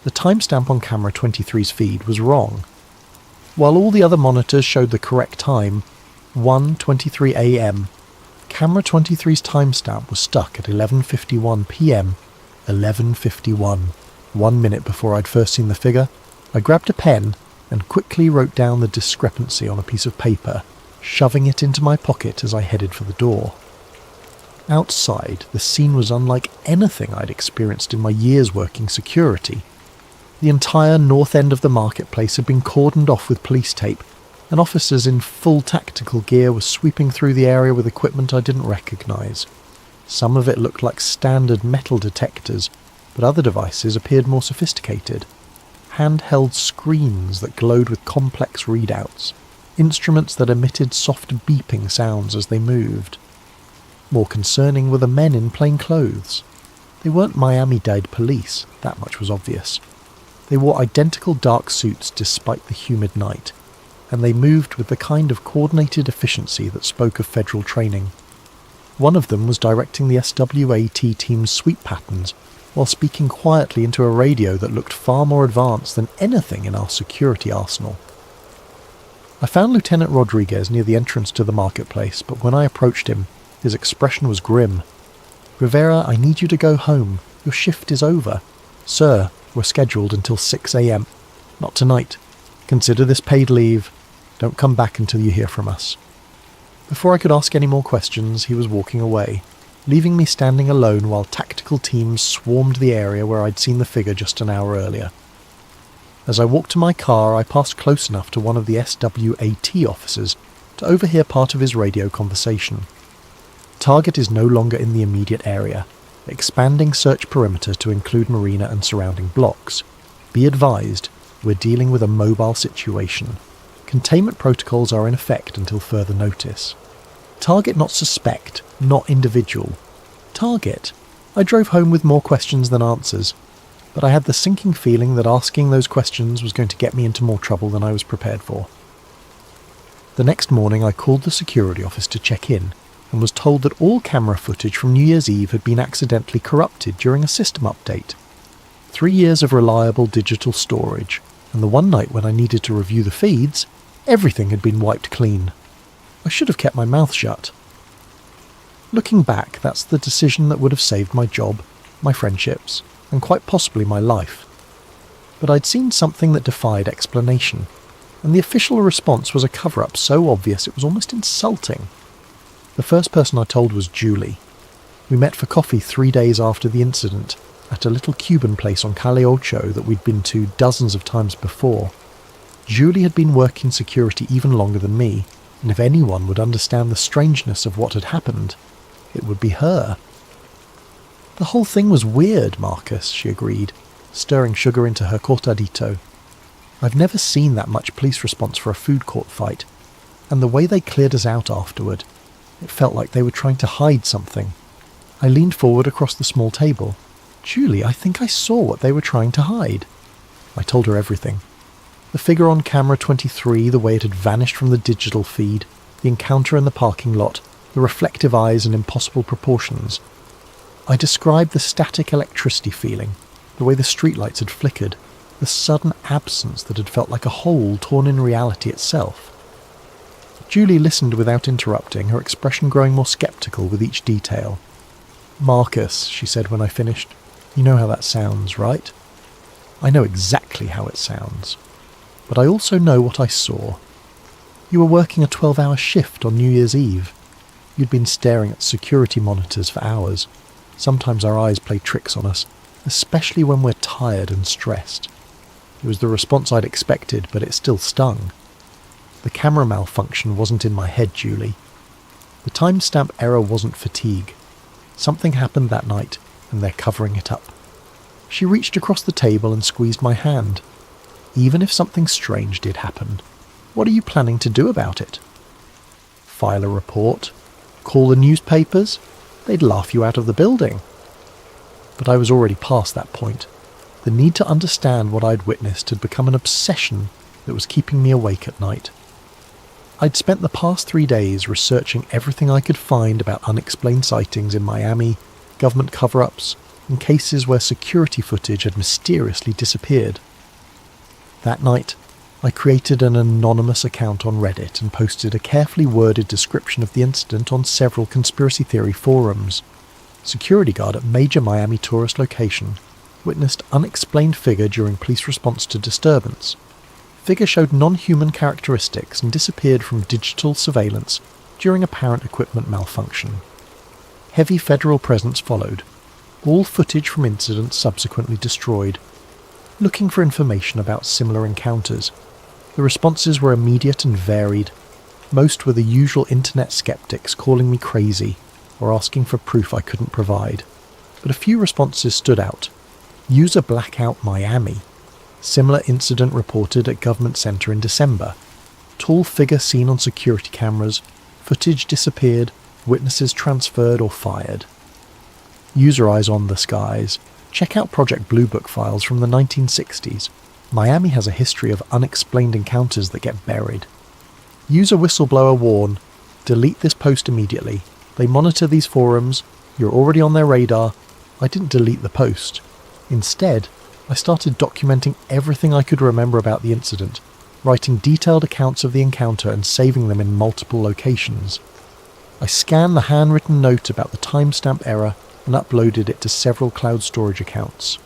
The timestamp on camera 23's feed was wrong. While all the other monitors showed the correct time, 1:23 a.m., camera 23's timestamp was stuck at 11:51 p.m. 11:51, 1 minute before I'd first seen the figure. I grabbed a pen and quickly wrote down the discrepancy on a piece of paper, shoving it into my pocket as I headed for the door. Outside, the scene was unlike anything I'd experienced in my years working security. The entire north end of the marketplace had been cordoned off with police tape, and officers in full tactical gear were sweeping through the area with equipment I didn't recognise. Some of it looked like standard metal detectors, but other devices appeared more sophisticated. Handheld screens that glowed with complex readouts, instruments that emitted soft beeping sounds as they moved. More concerning were the men in plain clothes. They weren't Miami-Dade police, that much was obvious. They wore identical dark suits despite the humid night, and they moved with the kind of coordinated efficiency that spoke of federal training. One of them was directing the SWAT team's sweep patterns, while speaking quietly into a radio that looked far more advanced than anything in our security arsenal. I found Lieutenant Rodriguez near the entrance to the marketplace, but when I approached him, his expression was grim. "Rivera, I need you to go home. Your shift is over." "Sir, we're scheduled until 6 a.m. "Not tonight. Consider this paid leave. Don't come back until you hear from us." Before I could ask any more questions, he was walking away, leaving me standing alone while tactical teams swarmed the area where I'd seen the figure just an hour earlier. As I walked to my car, I passed close enough to one of the SWAT officers to overhear part of his radio conversation. Target is no longer in the immediate area, expanding search perimeter to include marina and surrounding blocks. Be advised, we're dealing with a mobile situation. Containment protocols are in effect until further notice. Target not suspect, not individual. Target. I drove home with more questions than answers, but I had the sinking feeling that asking those questions was going to get me into more trouble than I was prepared for. The next morning I called the security office to check in, and was told that all camera footage from New Year's Eve had been accidentally corrupted during a system update. 3 years of reliable digital storage, and the one night when I needed to review the feeds, everything had been wiped clean. I should have kept my mouth shut. Looking back, that's the decision that would have saved my job, my friendships, and quite possibly my life. But I'd seen something that defied explanation, and the official response was a cover-up so obvious it was almost insulting. The first person I told was Julie. We met for coffee 3 days after the incident at a little Cuban place on Calle Ocho that we'd been to dozens of times before. Julie had been working security even longer than me, and if anyone would understand the strangeness of what had happened, it would be her. The whole thing was weird, Marcus, she agreed, stirring sugar into her cortadito. I've never seen that much police response for a food court fight, and the way they cleared us out afterward, it felt like they were trying to hide something. I leaned forward across the small table. Julie, I think I saw what they were trying to hide. I told her everything. The figure on camera 23, the way it had vanished from the digital feed, the encounter in the parking lot, the reflective eyes and impossible proportions. I described the static electricity feeling, the way the streetlights had flickered, the sudden absence that had felt like a hole torn in reality itself. Julie listened without interrupting, her expression growing more sceptical with each detail. Marcus, she said when I finished, you know how that sounds, right? I know exactly how it sounds. But I also know what I saw. You were working a 12-hour shift on New Year's Eve. You'd been staring at security monitors for hours. Sometimes our eyes play tricks on us, especially when we're tired and stressed. It was the response I'd expected, but it still stung. The camera malfunction wasn't in my head, Julie. The timestamp error wasn't fatigue. Something happened that night, and they're covering it up. She reached across the table and squeezed my hand. Even if something strange did happen, what are you planning to do about it? File a report? Call the newspapers? They'd laugh you out of the building. But I was already past that point. The need to understand what I'd witnessed had become an obsession that was keeping me awake at night. I'd spent the past 3 days researching everything I could find about unexplained sightings in Miami, government cover-ups, and cases where security footage had mysteriously disappeared. That night, I created an anonymous account on Reddit and posted a carefully worded description of the incident on several conspiracy theory forums. Security guard at major Miami tourist location witnessed unexplained figure during police response to disturbance. Figure showed non-human characteristics and disappeared from digital surveillance during apparent equipment malfunction. Heavy federal presence followed. All footage from incidents subsequently destroyed. Looking for information about similar encounters. The responses were immediate and varied. Most were the usual internet skeptics calling me crazy or asking for proof I couldn't provide. But a few responses stood out. User blackout Miami. Similar incident reported at government center in December. Tall figure seen on security cameras. Footage disappeared. Witnesses transferred or fired. User eyes on the skies. Check out Project Blue Book files from the 1960s. Miami has a history of unexplained encounters that get buried. User whistleblower warn. Delete this post immediately. They monitor these forums. You're already on their radar. I didn't delete the post. Instead, I started documenting everything I could remember about the incident, writing detailed accounts of the encounter and saving them in multiple locations. I scanned the handwritten note about the timestamp error and uploaded it to several cloud storage accounts.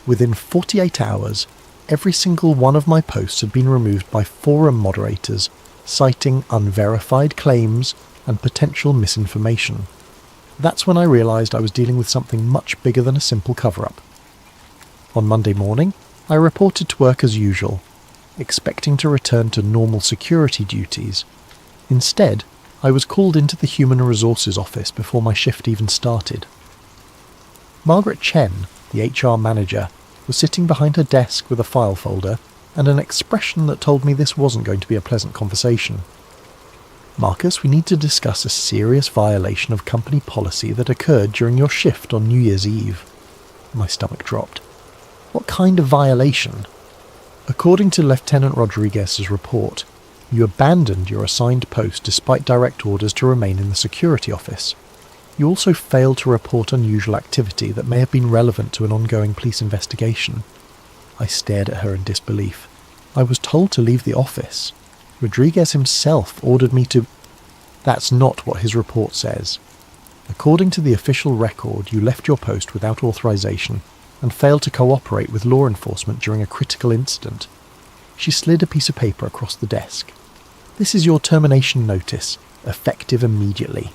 Within 48 hours, every single one of my posts had been removed by forum moderators, citing unverified claims, and potential misinformation. That's when I realised I was dealing with something much bigger than a simple cover-up. On Monday morning, I reported to work as usual, expecting to return to normal security duties. Instead, I was called into the Human Resources office before my shift even started. Margaret Chen, the HR manager, was sitting behind her desk with a file folder and an expression that told me this wasn't going to be a pleasant conversation. "Marcus, we need to discuss a serious violation of company policy that occurred during your shift on New Year's Eve." My stomach dropped. "What kind of violation?" "According to Lieutenant Rodriguez's report, you abandoned your assigned post despite direct orders to remain in the security office. You also failed to report unusual activity that may have been relevant to an ongoing police investigation." I stared at her in disbelief. "I was told to leave the office. Rodriguez himself ordered me to—" "That's not what his report says. According to the official record, you left your post without authorization and failed to cooperate with law enforcement during a critical incident." She slid a piece of paper across the desk. "This is your termination notice, effective immediately.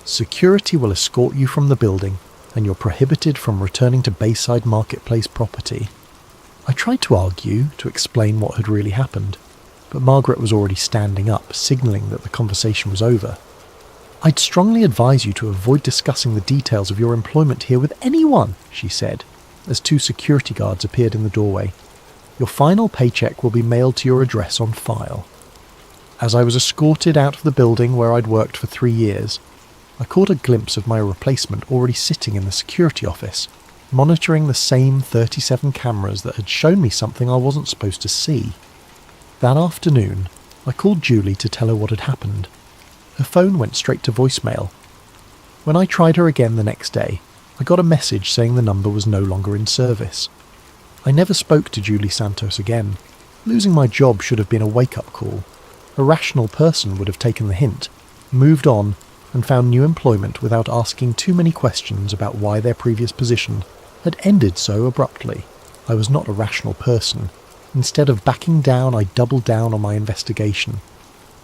Security will escort you from the building, and you're prohibited from returning to Bayside Marketplace property." I tried to argue, to explain what had really happened, but Margaret was already standing up, signalling that the conversation was over. "I'd strongly advise you to avoid discussing the details of your employment here with anyone," she said, as two security guards appeared in the doorway. "Your final paycheck will be mailed to your address on file." As I was escorted out of the building where I'd worked for 3 years, I caught a glimpse of my replacement already sitting in the security office, monitoring the same 37 cameras that had shown me something I wasn't supposed to see. That afternoon, I called Julie to tell her what had happened. Her phone went straight to voicemail. When I tried her again the next day, I got a message saying the number was no longer in service. I never spoke to Julie Santos again. Losing my job should have been a wake-up call. A rational person would have taken the hint, moved on, and found new employment without asking too many questions about why their previous position had ended so abruptly. I was not a rational person. Instead of backing down, I doubled down on my investigation.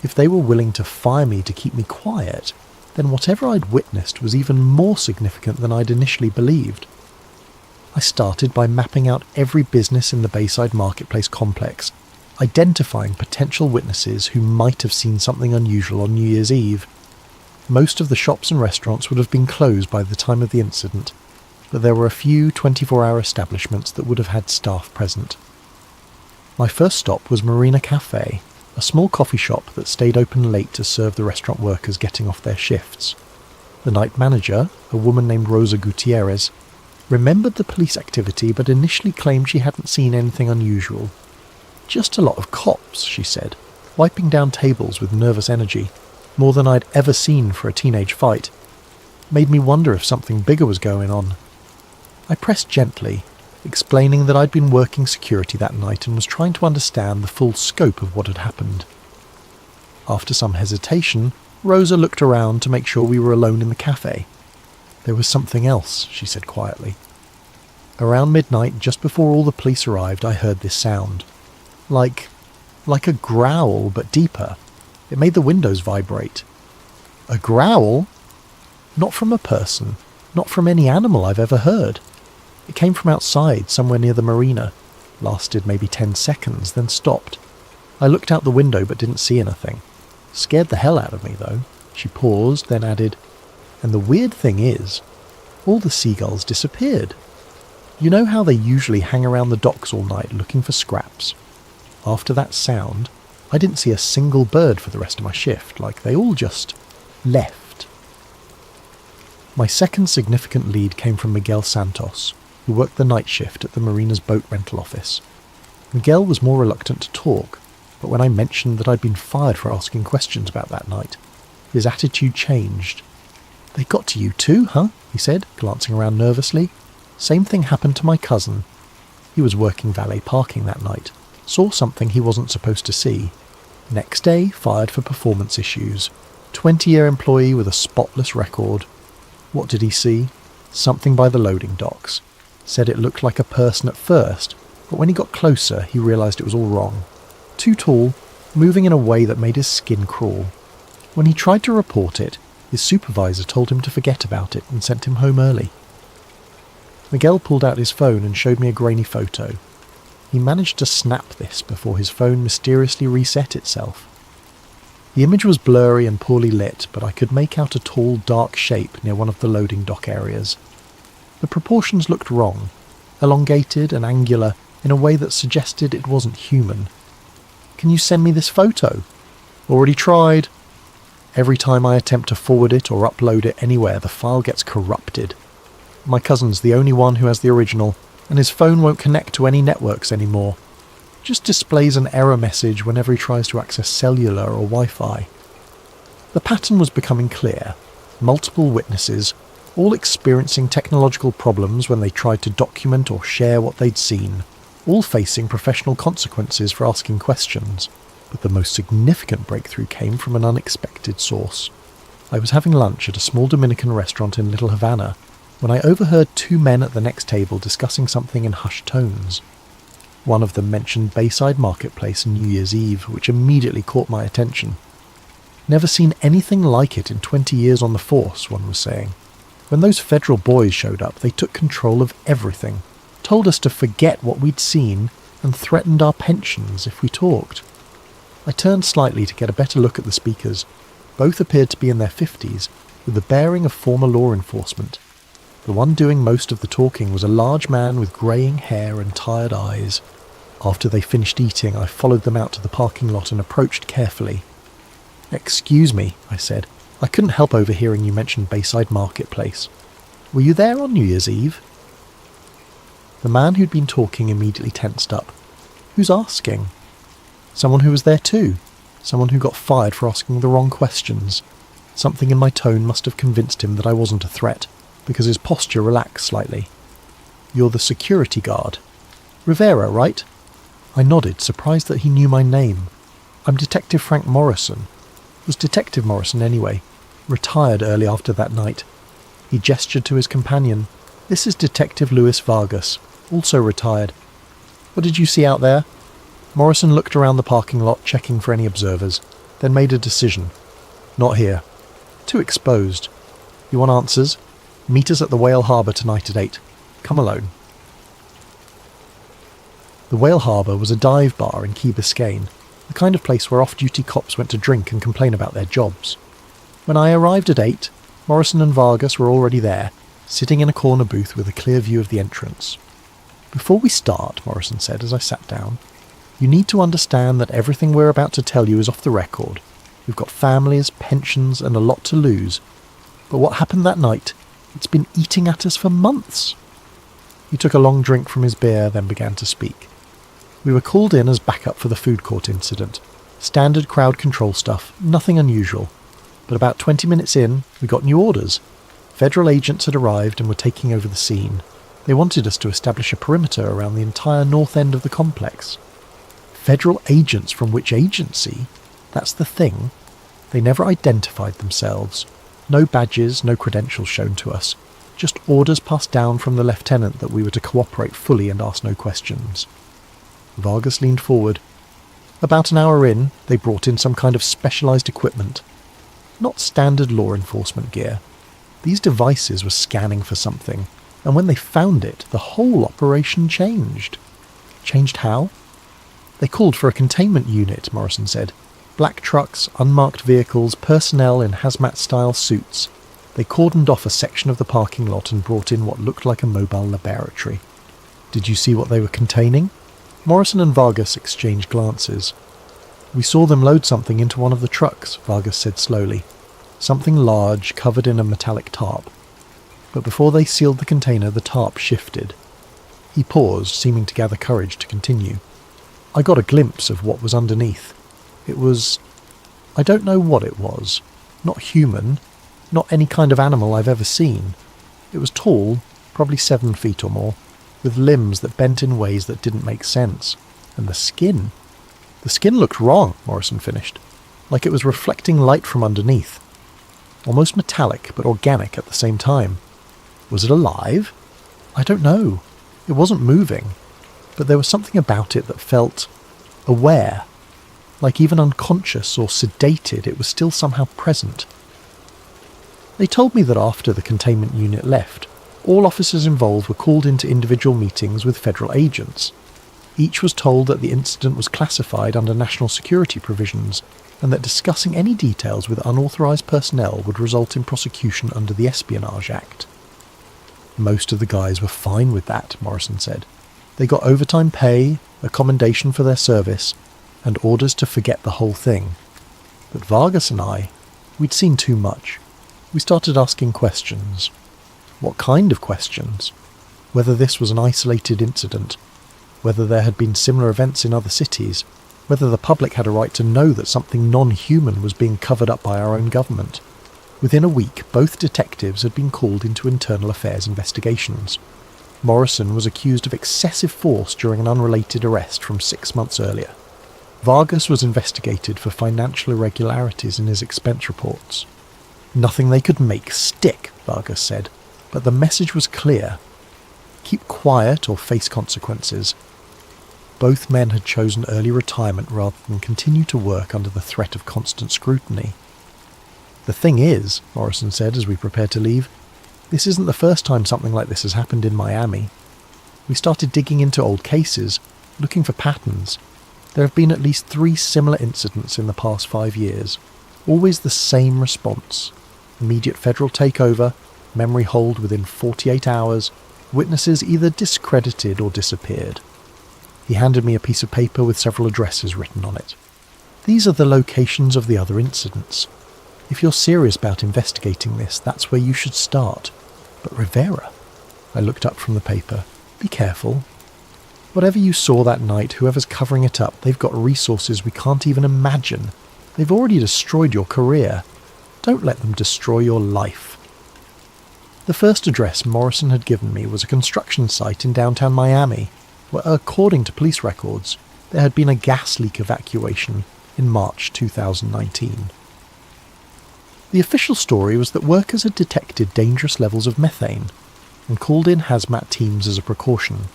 If they were willing to fire me to keep me quiet, then whatever I'd witnessed was even more significant than I'd initially believed. I started by mapping out every business in the Bayside Marketplace complex, identifying potential witnesses who might have seen something unusual on New Year's Eve. Most of the shops and restaurants would have been closed by the time of the incident, but there were a few 24-hour establishments that would have had staff present. My first stop was Marina Cafe, a small coffee shop that stayed open late to serve the restaurant workers getting off their shifts. The night manager, a woman named Rosa Gutierrez, remembered the police activity but initially claimed she hadn't seen anything unusual. "Just a lot of cops," she said, wiping down tables with nervous energy, more than I'd ever seen for a teenage fight. Made me wonder if something bigger was going on. I pressed gently, explaining that I'd been working security that night and was trying to understand the full scope of what had happened. After some hesitation, Rosa looked around to make sure we were alone in the cafe. "There was something else," she said quietly. Around midnight, just before all the police arrived, I heard this sound. Like a growl, but deeper. It made the windows vibrate. A growl? Not from a person, not from any animal I've ever heard. It came from outside, somewhere near the marina, lasted maybe 10 seconds, then stopped. I looked out the window but didn't see anything. Scared the hell out of me, though. She paused, then added, "And the weird thing is, all the seagulls disappeared. You know how they usually hang around the docks all night looking for scraps? After that sound, I didn't see a single bird for the rest of my shift, like they all just left." My second significant lead came from Miguel Santos, who worked the night shift at the marina's boat rental office. Miguel was more reluctant to talk, but when I mentioned that I'd been fired for asking questions about that night, his attitude changed. "They got to you too, huh?" he said, glancing around nervously. "Same thing happened to my cousin. He was working valet parking that night, saw something he wasn't supposed to see. Next day, fired for performance issues. 20-year employee with a spotless record. What did he see? Something by the loading docks. Said it looked like a person at first, but when he got closer, he realised it was all wrong. Too tall, moving in a way that made his skin crawl. When he tried to report it, his supervisor told him to forget about it and sent him home early. Miguel pulled out his phone and showed me a grainy photo. He managed to snap this before his phone mysteriously reset itself. The image was blurry and poorly lit, but I could make out a tall, dark shape near one of the loading dock areas. The proportions looked wrong, elongated and angular in a way that suggested it wasn't human. "Can you send me this photo?" "Already tried." Every time I attempt to forward it or upload it anywhere, the file gets corrupted. My cousin's the only one who has the original, and his phone won't connect to any networks anymore. Just displays an error message whenever he tries to access cellular or Wi-Fi. The pattern was becoming clear. Multiple witnesses, all experiencing technological problems when they tried to document or share what they'd seen, all facing professional consequences for asking questions. But the most significant breakthrough came from an unexpected source. I was having lunch at a small Dominican restaurant in Little Havana when I overheard two men at the next table discussing something in hushed tones. One of them mentioned Bayside Marketplace and New Year's Eve, which immediately caught my attention. "Never seen anything like it in 20 years on the force," one was saying. "When those federal boys showed up, they took control of everything, told us to forget what we'd seen, and threatened our pensions if we talked." I turned slightly to get a better look at the speakers. Both appeared to be in their 50s, with the bearing of former law enforcement. The one doing most of the talking was a large man with greying hair and tired eyes. After they finished eating, I followed them out to the parking lot and approached carefully. "Excuse me," I said. "I couldn't help overhearing you mention Bayside Marketplace. Were you there on New Year's Eve?" The man who'd been talking immediately tensed up. "Who's asking?" Someone who was there too. Someone who got fired for asking the wrong questions. Something in my tone must have convinced him that I wasn't a threat, because his posture relaxed slightly. "You're the security guard. Rivera, right?" I nodded, surprised that he knew my name. "I'm Detective Frank Morrison." Was Detective Morrison anyway. Retired early after that night. He gestured to his companion. "This is Detective Luis Vargas, also retired. What did you see out there?" Morrison looked around the parking lot, checking for any observers, then made a decision. "Not here. Too exposed. You want answers? Meet us at the Whale Harbour tonight at 8. Come alone." The Whale Harbour was a dive bar in Key Biscayne, the kind of place where off-duty cops went to drink and complain about their jobs. When I arrived at 8, Morrison and Vargas were already there, sitting in a corner booth with a clear view of the entrance. "Before we start," Morrison said as I sat down, "you need to understand that everything we're about to tell you is off the record. We've got families, pensions, and a lot to lose. But what happened that night, it's been eating at us for months." He took a long drink from his beer, then began to speak. "We were called in as backup for the food court incident. Standard crowd control stuff, nothing unusual. But about 20 minutes in, we got new orders. Federal agents had arrived and were taking over the scene. They wanted us to establish a perimeter around the entire north end of the complex." Federal agents from which agency? That's the thing. They never identified themselves. No badges, no credentials shown to us. Just orders passed down from the lieutenant that we were to cooperate fully and ask no questions. Vargas leaned forward. "About an hour in, they brought in some kind of specialised equipment. Not standard law enforcement gear. These devices were scanning for something, and when they found it, the whole operation changed." "Changed how?" "They called for a containment unit," Morrison said. "Black trucks, unmarked vehicles, personnel in hazmat-style suits. They cordoned off a section of the parking lot and brought in what looked like a mobile laboratory." "Did you see what they were containing?" Morrison and Vargas exchanged glances. "We saw them load something into one of the trucks," Vargas said slowly. "Something large, covered in a metallic tarp. But before they sealed the container, the tarp shifted." He paused, seeming to gather courage to continue. "I got a glimpse of what was underneath. It was... I don't know what it was. Not human. Not any kind of animal I've ever seen. It was tall, probably 7 feet or more, with limbs that bent in ways that didn't make sense. And the skin. The skin looked wrong," Morrison finished. "Like it was reflecting light from underneath. Almost metallic, but organic at the same time. Was it alive? I don't know. It wasn't moving. But there was something about it that felt... aware. Like even unconscious or sedated, it was still somehow present. They told me that after the containment unit left, all officers involved were called into individual meetings with federal agents. Each was told that the incident was classified under national security provisions, and that discussing any details with unauthorised personnel would result in prosecution under the Espionage Act. Most of the guys were fine with that, Morrison said. They got overtime pay, a commendation for their service, and orders to forget the whole thing. But Vargas and I, we'd seen too much. We started asking questions. What kind of questions? Whether this was an isolated incident, whether there had been similar events in other cities, whether the public had a right to know that something non-human was being covered up by our own government. Within a week, both detectives had been called into internal affairs investigations. Morrison was accused of excessive force during an unrelated arrest from 6 months earlier. Vargas was investigated for financial irregularities in his expense reports. Nothing they could make stick, Vargas said, but the message was clear. Keep quiet or face consequences. Both men had chosen early retirement rather than continue to work under the threat of constant scrutiny. The thing is, Morrison said as we prepared to leave, this isn't the first time something like this has happened in Miami. We started digging into old cases, looking for patterns. There have been at least 3 similar incidents in the past 5 years. Always the same response. Immediate federal takeover, memory hold within 48 hours, witnesses either discredited or disappeared. He handed me a piece of paper with several addresses written on it. These are the locations of the other incidents. If you're serious about investigating this, that's where you should start. But Rivera? I looked up from the paper. Be careful. Whatever you saw that night, whoever's covering it up, they've got resources we can't even imagine. They've already destroyed your career. Don't let them destroy your life. The first address Morrison had given me was a construction site in downtown Miami, where, according to police records, there had been a gas leak evacuation in March 2019. The official story was that workers had detected dangerous levels of methane and called in hazmat teams as a precaution.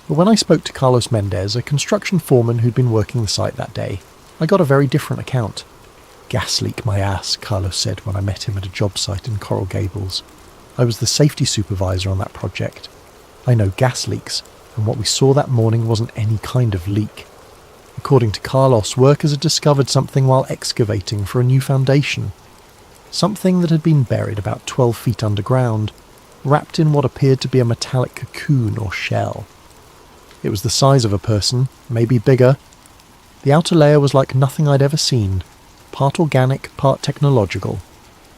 But when I spoke to Carlos Mendez, a construction foreman who'd been working the site that day, I got a very different account. Gas leak my ass, Carlos said when I met him at a job site in Coral Gables. I was the safety supervisor on that project. I know gas leaks, and what we saw that morning wasn't any kind of leak. According to Carlos, workers had discovered something while excavating for a new foundation. Something that had been buried about 12 feet underground, wrapped in what appeared to be a metallic cocoon or shell. It was the size of a person, maybe bigger. The outer layer was like nothing I'd ever seen, part organic, part technological.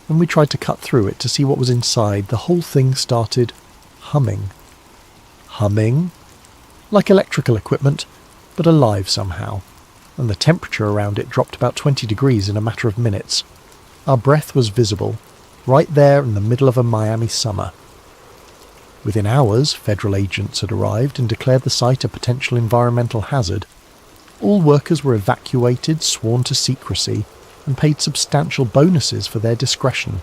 When we tried to cut through it to see what was inside, the whole thing started humming. Humming? Like electrical equipment, but alive somehow. And the temperature around it dropped about 20 degrees in a matter of minutes. Our breath was visible, right there in the middle of a Miami summer. Within hours, federal agents had arrived and declared the site a potential environmental hazard. All workers were evacuated, sworn to secrecy, and paid substantial bonuses for their discretion.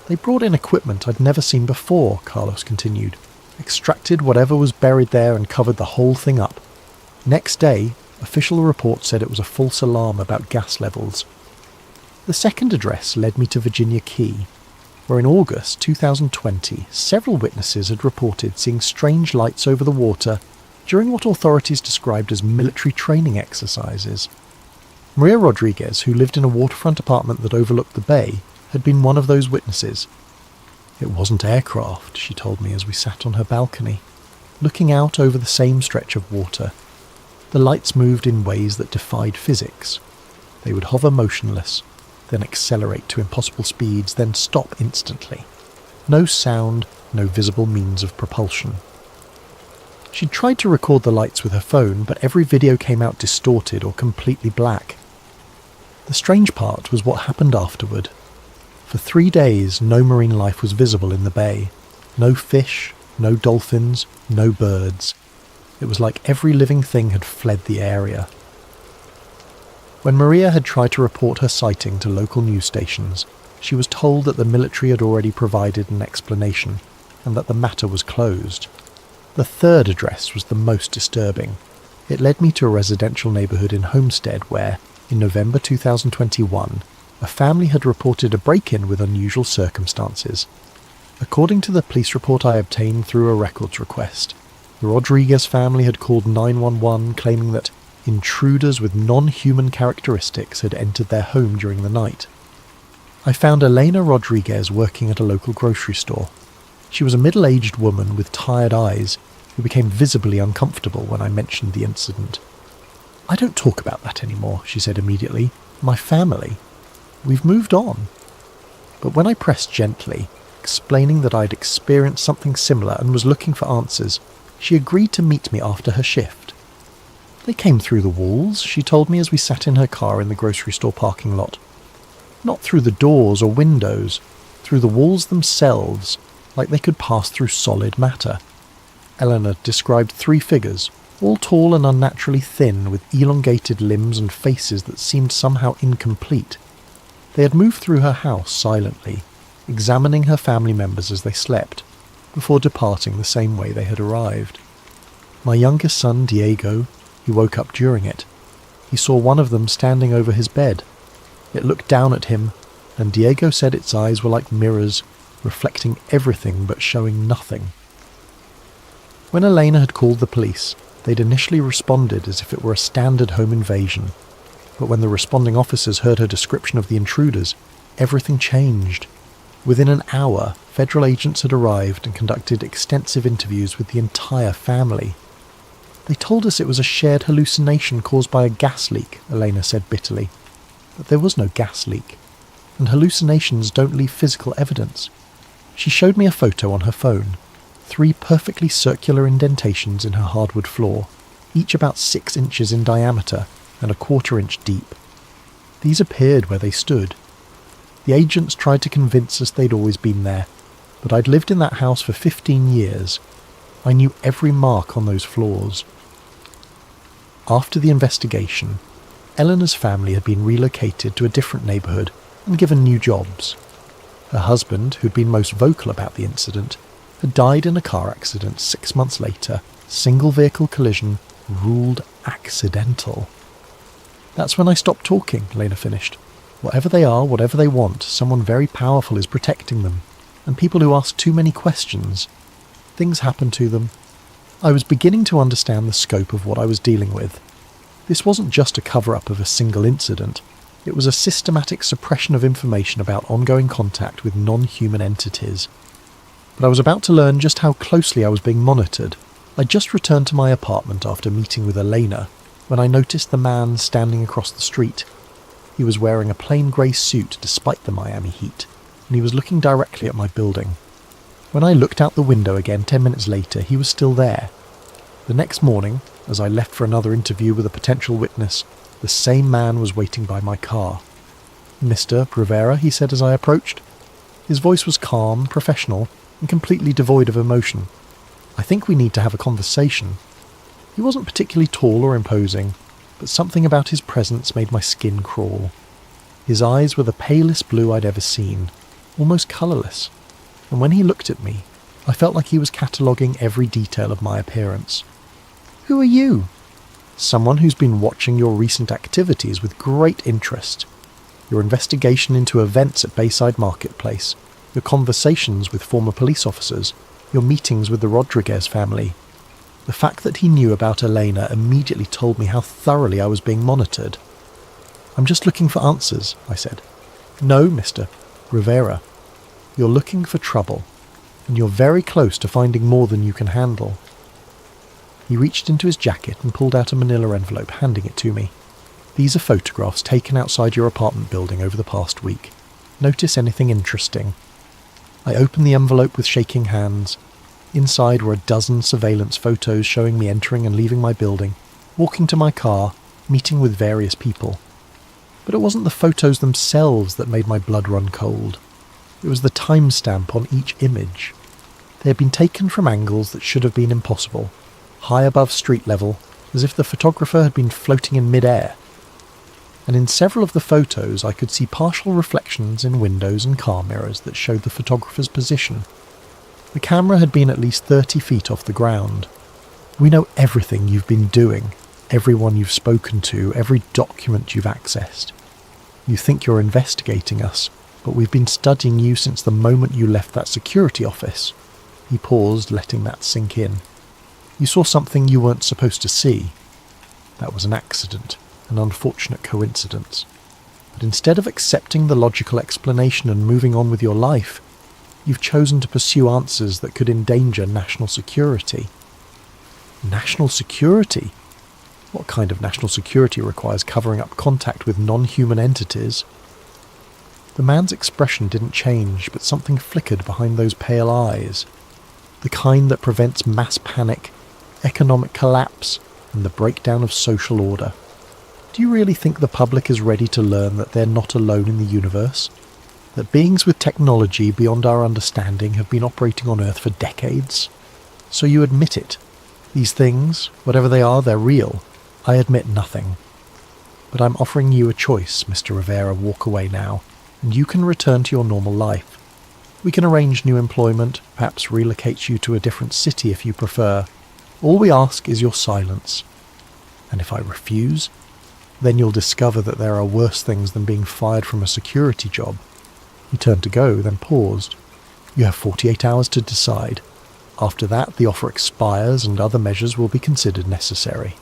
They brought in equipment I'd never seen before, Carlos continued, extracted whatever was buried there and covered the whole thing up. Next day, official reports said it was a false alarm about gas levels. The second address led me to Virginia Key, where in August 2020, several witnesses had reported seeing strange lights over the water during what authorities described as military training exercises. Maria Rodriguez, who lived in a waterfront apartment that overlooked the bay, had been one of those witnesses. It wasn't aircraft, she told me as we sat on her balcony, looking out over the same stretch of water. The lights moved in ways that defied physics. They would hover motionless, then accelerate to impossible speeds, then stop instantly. No sound, no visible means of propulsion. She'd tried to record the lights with her phone, but every video came out distorted or completely black. The strange part was what happened afterward. For 3 days, no marine life was visible in the bay. No fish, no dolphins, no birds. It was like every living thing had fled the area. When Maria had tried to report her sighting to local news stations, she was told that the military had already provided an explanation, and that the matter was closed. The third address was the most disturbing. It led me to a residential neighbourhood in Homestead where, in November 2021, a family had reported a break-in with unusual circumstances. According to the police report I obtained through a records request, the Rodriguez family had called 911 claiming that intruders with non-human characteristics had entered their home during the night. I found Elena Rodriguez working at a local grocery store. She was a middle-aged woman with tired eyes who became visibly uncomfortable when I mentioned the incident. "I don't talk about that anymore," she said immediately. "My family. We've moved on." But when I pressed gently, explaining that I'd experienced something similar and was looking for answers, she agreed to meet me after her shift. "They came through the walls," she told me as we sat in her car in the grocery store parking lot. "Not through the doors or windows, through the walls themselves, like they could pass through solid matter." Eleanor described 3 figures, all tall and unnaturally thin, with elongated limbs and faces that seemed somehow incomplete. They had moved through her house silently, examining her family members as they slept, before departing the same way they had arrived. My youngest son, Diego, he woke up during it. He saw one of them standing over his bed. It looked down at him, and Diego said its eyes were like mirrors, reflecting everything but showing nothing. When Elena had called the police, they'd initially responded as if it were a standard home invasion. But when the responding officers heard her description of the intruders, everything changed. Within an hour, federal agents had arrived and conducted extensive interviews with the entire family. "They told us it was a shared hallucination caused by a gas leak," Elena said bitterly. But there was no gas leak, and hallucinations don't leave physical evidence. She showed me a photo on her phone. 3 perfectly circular indentations in her hardwood floor, each about 6 inches in diameter and a 1/4 inch deep. These appeared where they stood. The agents tried to convince us they'd always been there, but I'd lived in that house for 15 years. I knew every mark on those floors. After the investigation, Eleanor's family had been relocated to a different neighbourhood and given new jobs. Her husband, who'd been most vocal about the incident, had died in a car accident 6 months later, single vehicle collision, ruled accidental. "That's when I stopped talking," Lena finished. "Whatever they are, whatever they want, someone very powerful is protecting them, and people who ask too many questions, things happen to them." I was beginning to understand the scope of what I was dealing with. This wasn't just a cover-up of a single incident. It was a systematic suppression of information about ongoing contact with non-human entities. But I was about to learn just how closely I was being monitored. I just returned to my apartment after meeting with Elena when I noticed the man standing across the street. He was wearing a plain grey suit despite the Miami heat, and he was looking directly at my building. When I looked out the window again 10 minutes later, he was still there. The next morning, as I left for another interview with a potential witness, the same man was waiting by my car. "Mr. Rivera," he said as I approached. His voice was calm, professional, and completely devoid of emotion. "I think we need to have a conversation." He wasn't particularly tall or imposing, but something about his presence made my skin crawl. His eyes were the palest blue I'd ever seen, almost colourless, and when he looked at me, I felt like he was cataloguing every detail of my appearance. "Who are you?" "Someone who's been watching your recent activities with great interest. Your investigation into events at Bayside Marketplace, your conversations with former police officers, your meetings with the Rodriguez family." The fact that he knew about Elena immediately told me how thoroughly I was being monitored. "I'm just looking for answers," I said. "No, Mr. Rivera. You're looking for trouble, and you're very close to finding more than you can handle." He reached into his jacket and pulled out a manila envelope, handing it to me. "These are photographs taken outside your apartment building over the past week. Notice anything interesting?" I opened the envelope with shaking hands. Inside were a dozen surveillance photos showing me entering and leaving my building, walking to my car, meeting with various people. But it wasn't the photos themselves that made my blood run cold. It was the timestamp on each image. They had been taken from angles that should have been impossible, high above street level, as if the photographer had been floating in mid-air. And in several of the photos I could see partial reflections in windows and car mirrors that showed the photographer's position. The camera had been at least 30 feet off the ground. "We know everything you've been doing. Everyone you've spoken to, every document you've accessed. You think you're investigating us, but we've been studying you since the moment you left that security office." He paused, letting that sink in. "You saw something you weren't supposed to see. That was an accident, an unfortunate coincidence. But instead of accepting the logical explanation and moving on with your life, you've chosen to pursue answers that could endanger national security." National security? What kind of national security requires covering up contact with non-human entities? The man's expression didn't change, but something flickered behind those pale eyes. The kind that prevents mass panic, economic collapse, and the breakdown of social order. Do you really think the public is ready to learn that they're not alone in the universe? That beings with technology beyond our understanding have been operating on Earth for decades? So you admit it. These things, whatever they are, they're real. I admit nothing. But I'm offering you a choice, Mr. Rivera. Walk away now, and you can return to your normal life. We can arrange new employment, perhaps relocate you to a different city if you prefer. All we ask is your silence. And if I refuse, then you'll discover that there are worse things than being fired from a security job." He turned to go, then paused. "You have 48 hours to decide. After that, the offer expires and other measures will be considered necessary."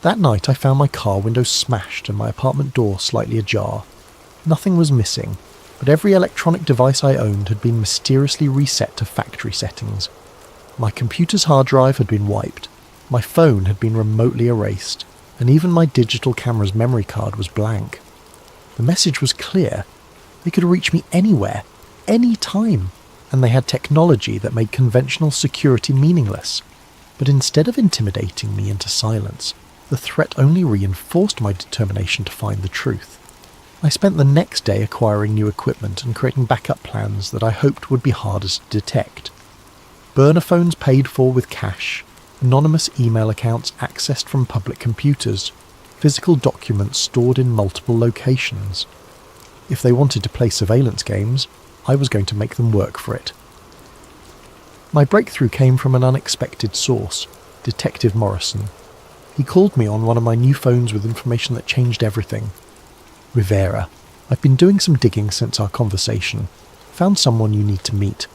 That night I found my car window smashed and my apartment door slightly ajar. Nothing was missing, but every electronic device I owned had been mysteriously reset to factory settings. My computer's hard drive had been wiped, my phone had been remotely erased, and even my digital camera's memory card was blank. The message was clear. They could reach me anywhere, any time, and they had technology that made conventional security meaningless. But instead of intimidating me into silence, the threat only reinforced my determination to find the truth. I spent the next day acquiring new equipment and creating backup plans that I hoped would be harder to detect. Burner phones paid for with cash, anonymous email accounts accessed from public computers, physical documents stored in multiple locations. If they wanted to play surveillance games, I was going to make them work for it. My breakthrough came from an unexpected source, Detective Morrison. He called me on one of my new phones with information that changed everything. "Rivera, I've been doing some digging since our conversation. Found someone you need to meet.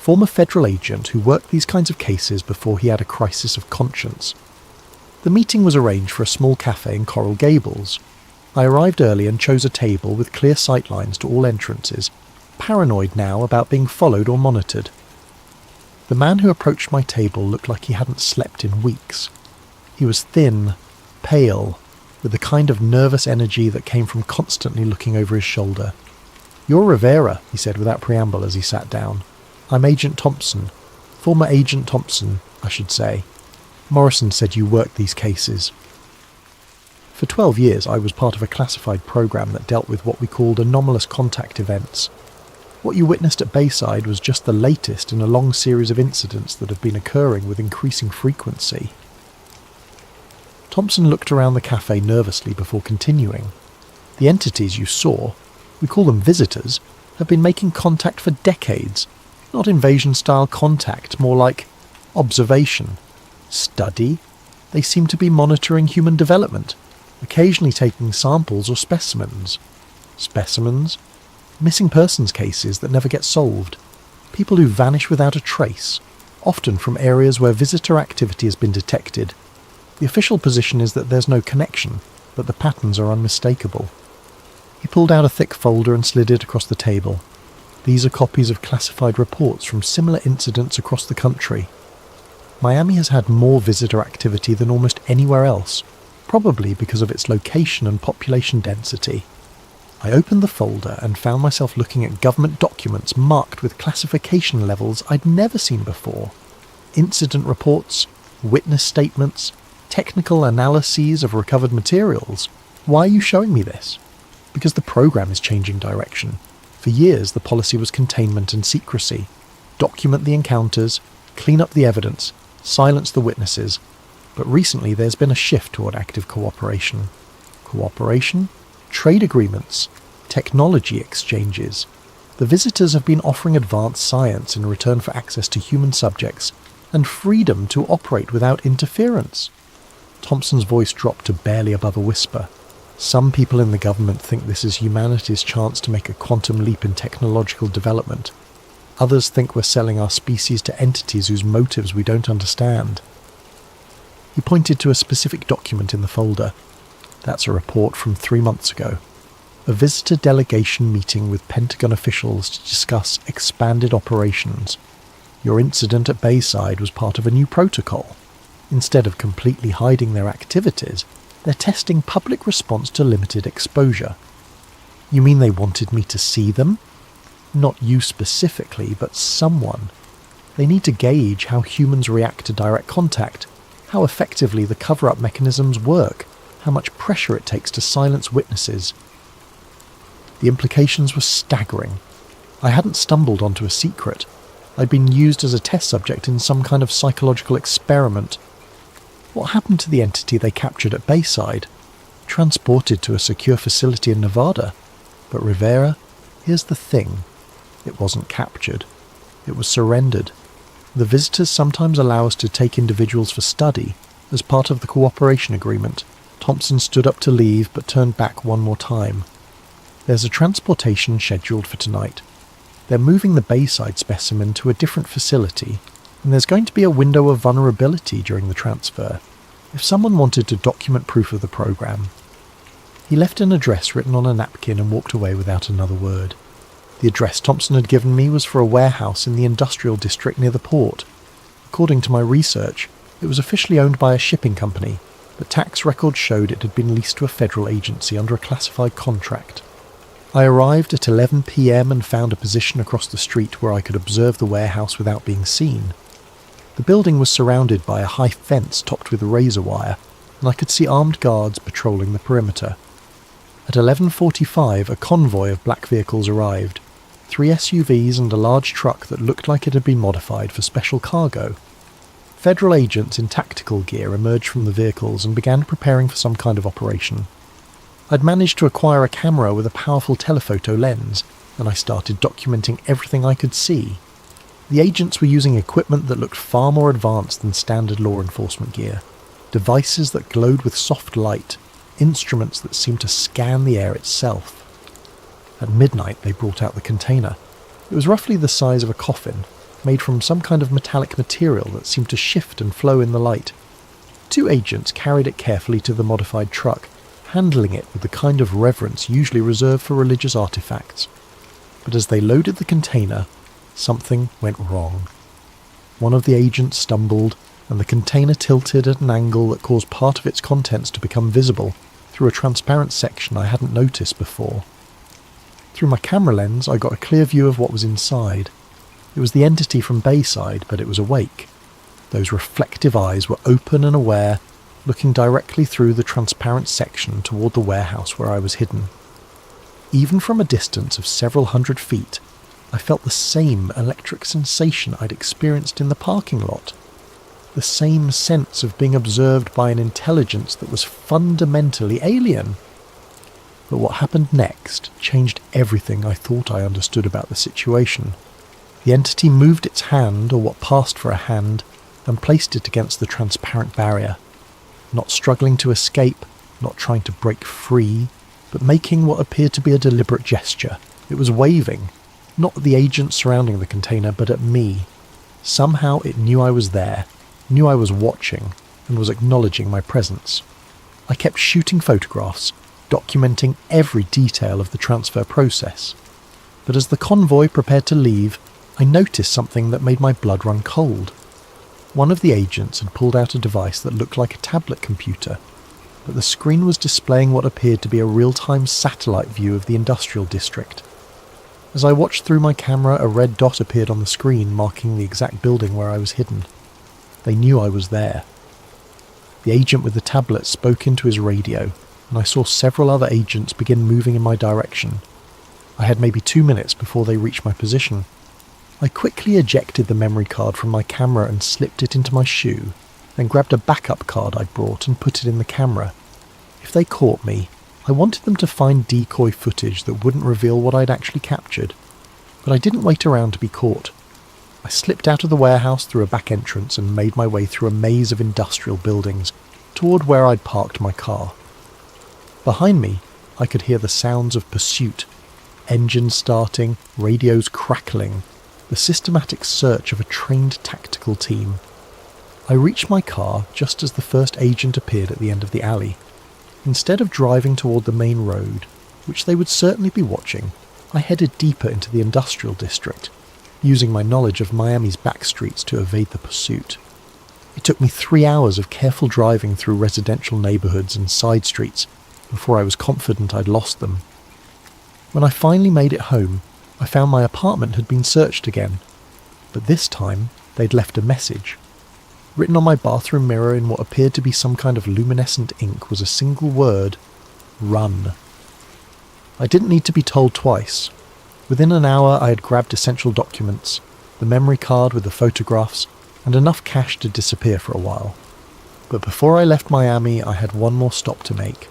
Former federal agent who worked these kinds of cases before he had a crisis of conscience." The meeting was arranged for a small cafe in Coral Gables. I arrived early and chose a table with clear sightlines to all entrances, paranoid now about being followed or monitored. The man who approached my table looked like he hadn't slept in weeks. He was thin, pale, with the kind of nervous energy that came from constantly looking over his shoulder. "You're Rivera," he said without preamble as he sat down. "I'm Agent Thompson. Former Agent Thompson, I should say. Morrison said you worked these cases." For 12 years I was part of a classified program that dealt with what we called anomalous contact events. What you witnessed at Bayside was just the latest in a long series of incidents that have been occurring with increasing frequency. Thompson looked around the cafe nervously before continuing. "The entities you saw, we call them visitors, have been making contact for decades. Not invasion-style contact, more like observation. Study. They seem to be monitoring human development, occasionally taking samples or specimens. Specimens? Missing persons cases that never get solved. People who vanish without a trace, often from areas where visitor activity has been detected. The official position is that there's no connection, but the patterns are unmistakable." He pulled out a thick folder and slid it across the table. "These are copies of classified reports from similar incidents across the country. Miami has had more visitor activity than almost anywhere else, probably because of its location and population density." I opened the folder and found myself looking at government documents marked with classification levels I'd never seen before. Incident reports, witness statements, technical analyses of recovered materials. Why are you showing me this? Because the program is changing direction. For years the policy was containment and secrecy. Document the encounters, clean up the evidence, silence the witnesses. But recently there's been a shift toward active cooperation. Cooperation? Trade agreements, technology exchanges. The visitors have been offering advanced science in return for access to human subjects and freedom to operate without interference. Thompson's voice dropped to barely above a whisper. Some people in the government think this is humanity's chance to make a quantum leap in technological development. Others think we're selling our species to entities whose motives we don't understand. He pointed to a specific document in the folder. That's a report from 3 months ago. A visitor delegation meeting with Pentagon officials to discuss expanded operations. Your incident at Bayside was part of a new protocol. Instead of completely hiding their activities, they're testing public response to limited exposure. You mean they wanted me to see them? Not you specifically, but someone. They need to gauge how humans react to direct contact, how effectively the cover-up mechanisms work, how much pressure it takes to silence witnesses. The implications were staggering. I hadn't stumbled onto a secret. I'd been used as a test subject in some kind of psychological experiment. What happened to the entity they captured at Bayside? Transported to a secure facility in Nevada. But Rivera, here's the thing. It wasn't captured. It was surrendered. The visitors sometimes allow us to take individuals for study. As part of the cooperation agreement, Thompson stood up to leave but turned back one more time. There's a transportation scheduled for tonight. They're moving the Bayside specimen to a different facility, and there's going to be a window of vulnerability during the transfer, if someone wanted to document proof of the program. He left an address written on a napkin and walked away without another word. The address Thompson had given me was for a warehouse in the industrial district near the port. According to my research, it was officially owned by a shipping company, but tax records showed it had been leased to a federal agency under a classified contract. I arrived at 11 p.m. and found a position across the street where I could observe the warehouse without being seen. The building was surrounded by a high fence topped with razor wire, and I could see armed guards patrolling the perimeter. At 11:45, a convoy of black vehicles arrived. 3 SUVs and a large truck that looked like it had been modified for special cargo. Federal agents in tactical gear emerged from the vehicles and began preparing for some kind of operation. I'd managed to acquire a camera with a powerful telephoto lens, and I started documenting everything I could see. The agents were using equipment that looked far more advanced than standard law enforcement gear. Devices that glowed with soft light, instruments that seemed to scan the air itself. At midnight they brought out the container. It was roughly the size of a coffin, made from some kind of metallic material that seemed to shift and flow in the light. 2 agents carried it carefully to the modified truck, handling it with the kind of reverence usually reserved for religious artifacts. But as they loaded the container, something went wrong. One of the agents stumbled, and the container tilted at an angle that caused part of its contents to become visible through a transparent section I hadn't noticed before. Through my camera lens, I got a clear view of what was inside. It was the entity from Bayside, but it was awake. Those reflective eyes were open and aware, looking directly through the transparent section toward the warehouse where I was hidden. Even from a distance of several hundred feet, I felt the same electric sensation I'd experienced in the parking lot. The same sense of being observed by an intelligence that was fundamentally alien. But what happened next changed everything I thought I understood about the situation. The entity moved its hand, or what passed for a hand, and placed it against the transparent barrier. Not struggling to escape, not trying to break free, but making what appeared to be a deliberate gesture. It was waving, not at the agents surrounding the container, but at me. Somehow it knew I was there, knew I was watching, and was acknowledging my presence. I kept shooting photographs, documenting every detail of the transfer process. But as the convoy prepared to leave, I noticed something that made my blood run cold. One of the agents had pulled out a device that looked like a tablet computer, but the screen was displaying what appeared to be a real-time satellite view of the industrial district. As I watched through my camera, a red dot appeared on the screen marking the exact building where I was hidden. They knew I was there. The agent with the tablet spoke into his radio, and I saw several other agents begin moving in my direction. I had maybe 2 minutes before they reached my position. I quickly ejected the memory card from my camera and slipped it into my shoe, then grabbed a backup card I'd brought and put it in the camera. If they caught me, I wanted them to find decoy footage that wouldn't reveal what I'd actually captured. But I didn't wait around to be caught. I slipped out of the warehouse through a back entrance and made my way through a maze of industrial buildings, toward where I'd parked my car. Behind me, I could hear the sounds of pursuit, engines starting, radios crackling, the systematic search of a trained tactical team. I reached my car just as the first agent appeared at the end of the alley. Instead of driving toward the main road, which they would certainly be watching, I headed deeper into the industrial district, using my knowledge of Miami's back streets to evade the pursuit. It took me 3 hours of careful driving through residential neighbourhoods and side streets before I was confident I'd lost them. When I finally made it home, I found my apartment had been searched again, but this time they'd left a message. Written on my bathroom mirror in what appeared to be some kind of luminescent ink was a single word: run. I didn't need to be told twice. Within an hour I had grabbed essential documents, the memory card with the photographs, and enough cash to disappear for a while. But before I left Miami, I had one more stop to make.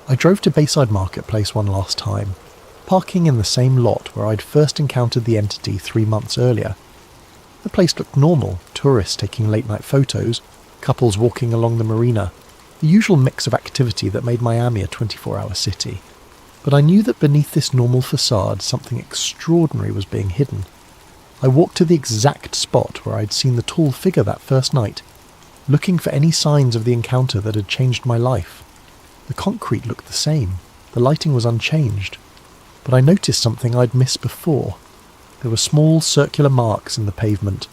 I drove to Bayside Marketplace one last time, parking in the same lot where I'd first encountered the entity 3 months earlier. The place looked normal, tourists taking late-night photos, couples walking along the marina, the usual mix of activity that made Miami a 24-hour city. But I knew that beneath this normal facade something extraordinary was being hidden. I walked to the exact spot where I'd seen the tall figure that first night, looking for any signs of the encounter that had changed my life. The concrete looked the same, the lighting was unchanged, but I noticed something I'd missed before. There were small circular marks in the pavement,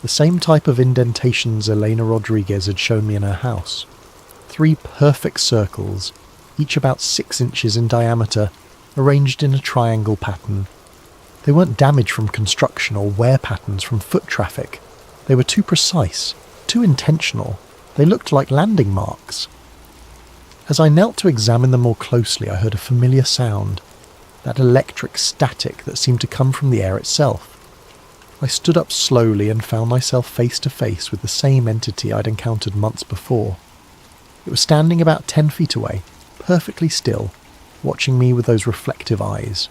the same type of indentations Elena Rodriguez had shown me in her house. 3 perfect circles, each about 6 inches in diameter, arranged in a triangle pattern. They weren't damage from construction or wear patterns from foot traffic. They were too precise, too intentional. They looked like landing marks. As I knelt to examine them more closely, I heard a familiar sound, that electric static that seemed to come from the air itself. I stood up slowly and found myself face to face with the same entity I'd encountered months before. It was standing about 10 feet away, perfectly still, watching me with those reflective eyes.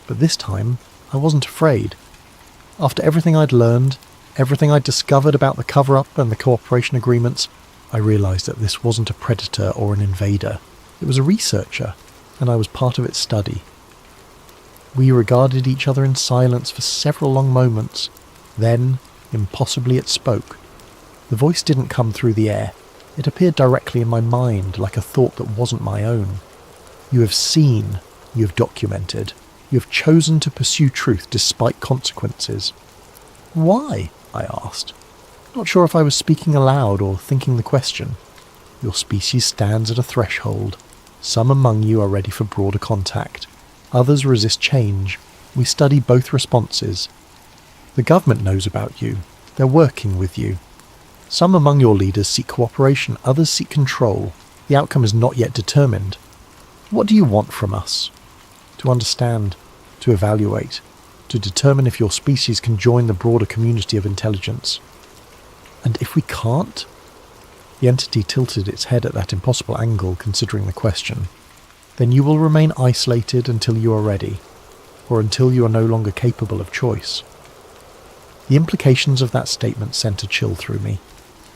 But this time, I wasn't afraid. After everything I'd learned, everything I'd discovered about the cover-up and the cooperation agreements, I realised that this wasn't a predator or an invader. It was a researcher, and I was part of its study. We regarded each other in silence for several long moments. Then, impossibly, it spoke. The voice didn't come through the air. It appeared directly in my mind, like a thought that wasn't my own. You have seen, you have documented, you have chosen to pursue truth despite consequences. Why? I asked. Not sure if I was speaking aloud or thinking the question. Your species stands at a threshold. Some among you are ready for broader contact. Others resist change. We study both responses. The government knows about you. They're working with you. Some among your leaders seek cooperation, others seek control. The outcome is not yet determined. What do you want from us? To understand, to evaluate, to determine if your species can join the broader community of intelligence. And if we can't? The entity tilted its head at that impossible angle, considering the question. Then you will remain isolated until you are ready, or until you are no longer capable of choice. The implications of that statement sent a chill through me,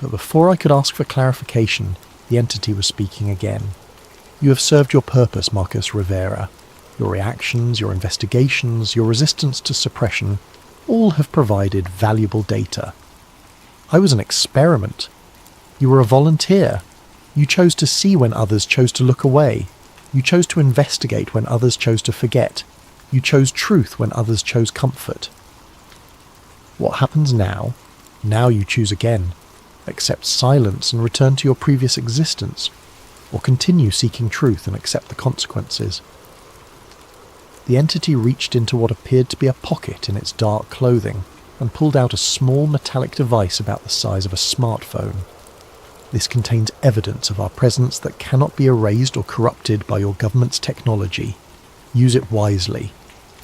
but before I could ask for clarification, the entity was speaking again. You have served your purpose, Marcus Rivera. Your reactions, your investigations, your resistance to suppression, all have provided valuable data. I was an experiment. You were a volunteer. You chose to see when others chose to look away. You chose to investigate when others chose to forget. You chose truth when others chose comfort. What happens now? Now you choose again. Accept silence and return to your previous existence, or continue seeking truth and accept the consequences. The entity reached into what appeared to be a pocket in its dark clothing and pulled out a small metallic device about the size of a smartphone. This contains evidence of our presence that cannot be erased or corrupted by your government's technology. Use it wisely.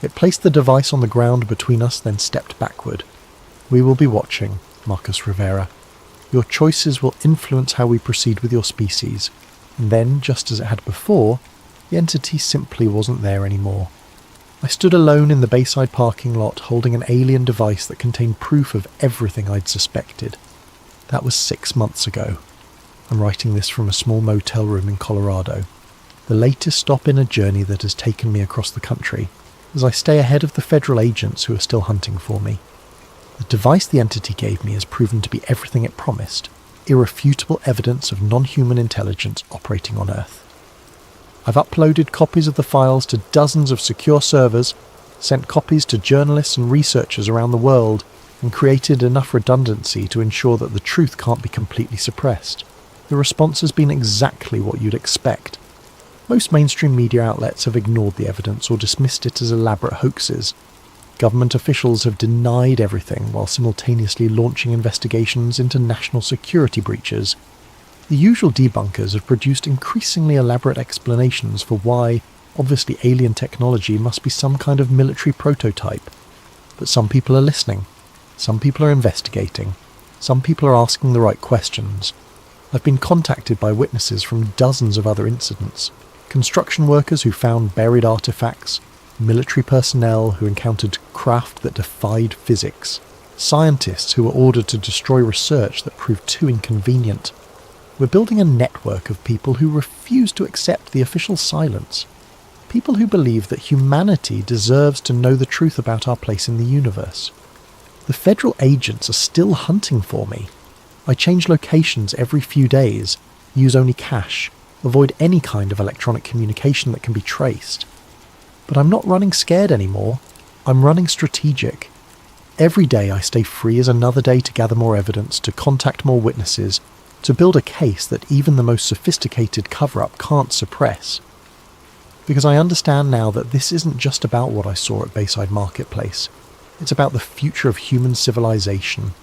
It placed the device on the ground between us, then stepped backward. We will be watching, Marcus Rivera. Your choices will influence how we proceed with your species. And then, just as it had before, the entity simply wasn't there anymore. I stood alone in the Bayside parking lot, holding an alien device that contained proof of everything I'd suspected. That was 6 months ago. I'm writing this from a small motel room in Colorado, the latest stop in a journey that has taken me across the country, as I stay ahead of the federal agents who are still hunting for me. The device the entity gave me has proven to be everything it promised, irrefutable evidence of non-human intelligence operating on Earth. I've uploaded copies of the files to dozens of secure servers, sent copies to journalists and researchers around the world, and created enough redundancy to ensure that the truth can't be completely suppressed. The response has been exactly what you'd expect. Most mainstream media outlets have ignored the evidence or dismissed it as elaborate hoaxes. Government officials have denied everything while simultaneously launching investigations into national security breaches. The usual debunkers have produced increasingly elaborate explanations for why, obviously alien technology must be some kind of military prototype. But some people are listening. Some people are investigating. Some people are asking the right questions. I've been contacted by witnesses from dozens of other incidents. Construction workers who found buried artifacts, military personnel who encountered craft that defied physics, scientists who were ordered to destroy research that proved too inconvenient. We're building a network of people who refuse to accept the official silence. People who believe that humanity deserves to know the truth about our place in the universe. The federal agents are still hunting for me. I change locations every few days, use only cash, avoid any kind of electronic communication that can be traced. But I'm not running scared anymore. I'm running strategic. Every day I stay free as another day to gather more evidence, to contact more witnesses, to build a case that even the most sophisticated cover-up can't suppress. Because I understand now that this isn't just about what I saw at Bayside Marketplace. It's about the future of human civilization,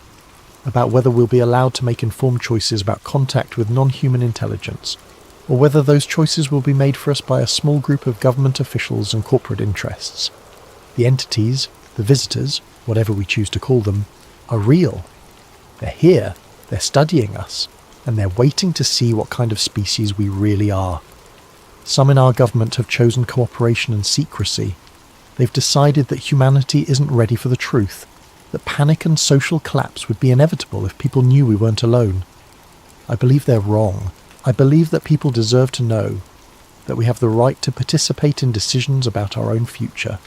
about whether we'll be allowed to make informed choices about contact with non-human intelligence, or whether those choices will be made for us by a small group of government officials and corporate interests. The entities, the visitors, whatever we choose to call them, are real. They're here, they're studying us, and they're waiting to see what kind of species we really are. Some in our government have chosen cooperation and secrecy. They've decided that humanity isn't ready for the truth, that panic and social collapse would be inevitable if people knew we weren't alone. I believe they're wrong. I believe that people deserve to know that we have the right to participate in decisions about our own future.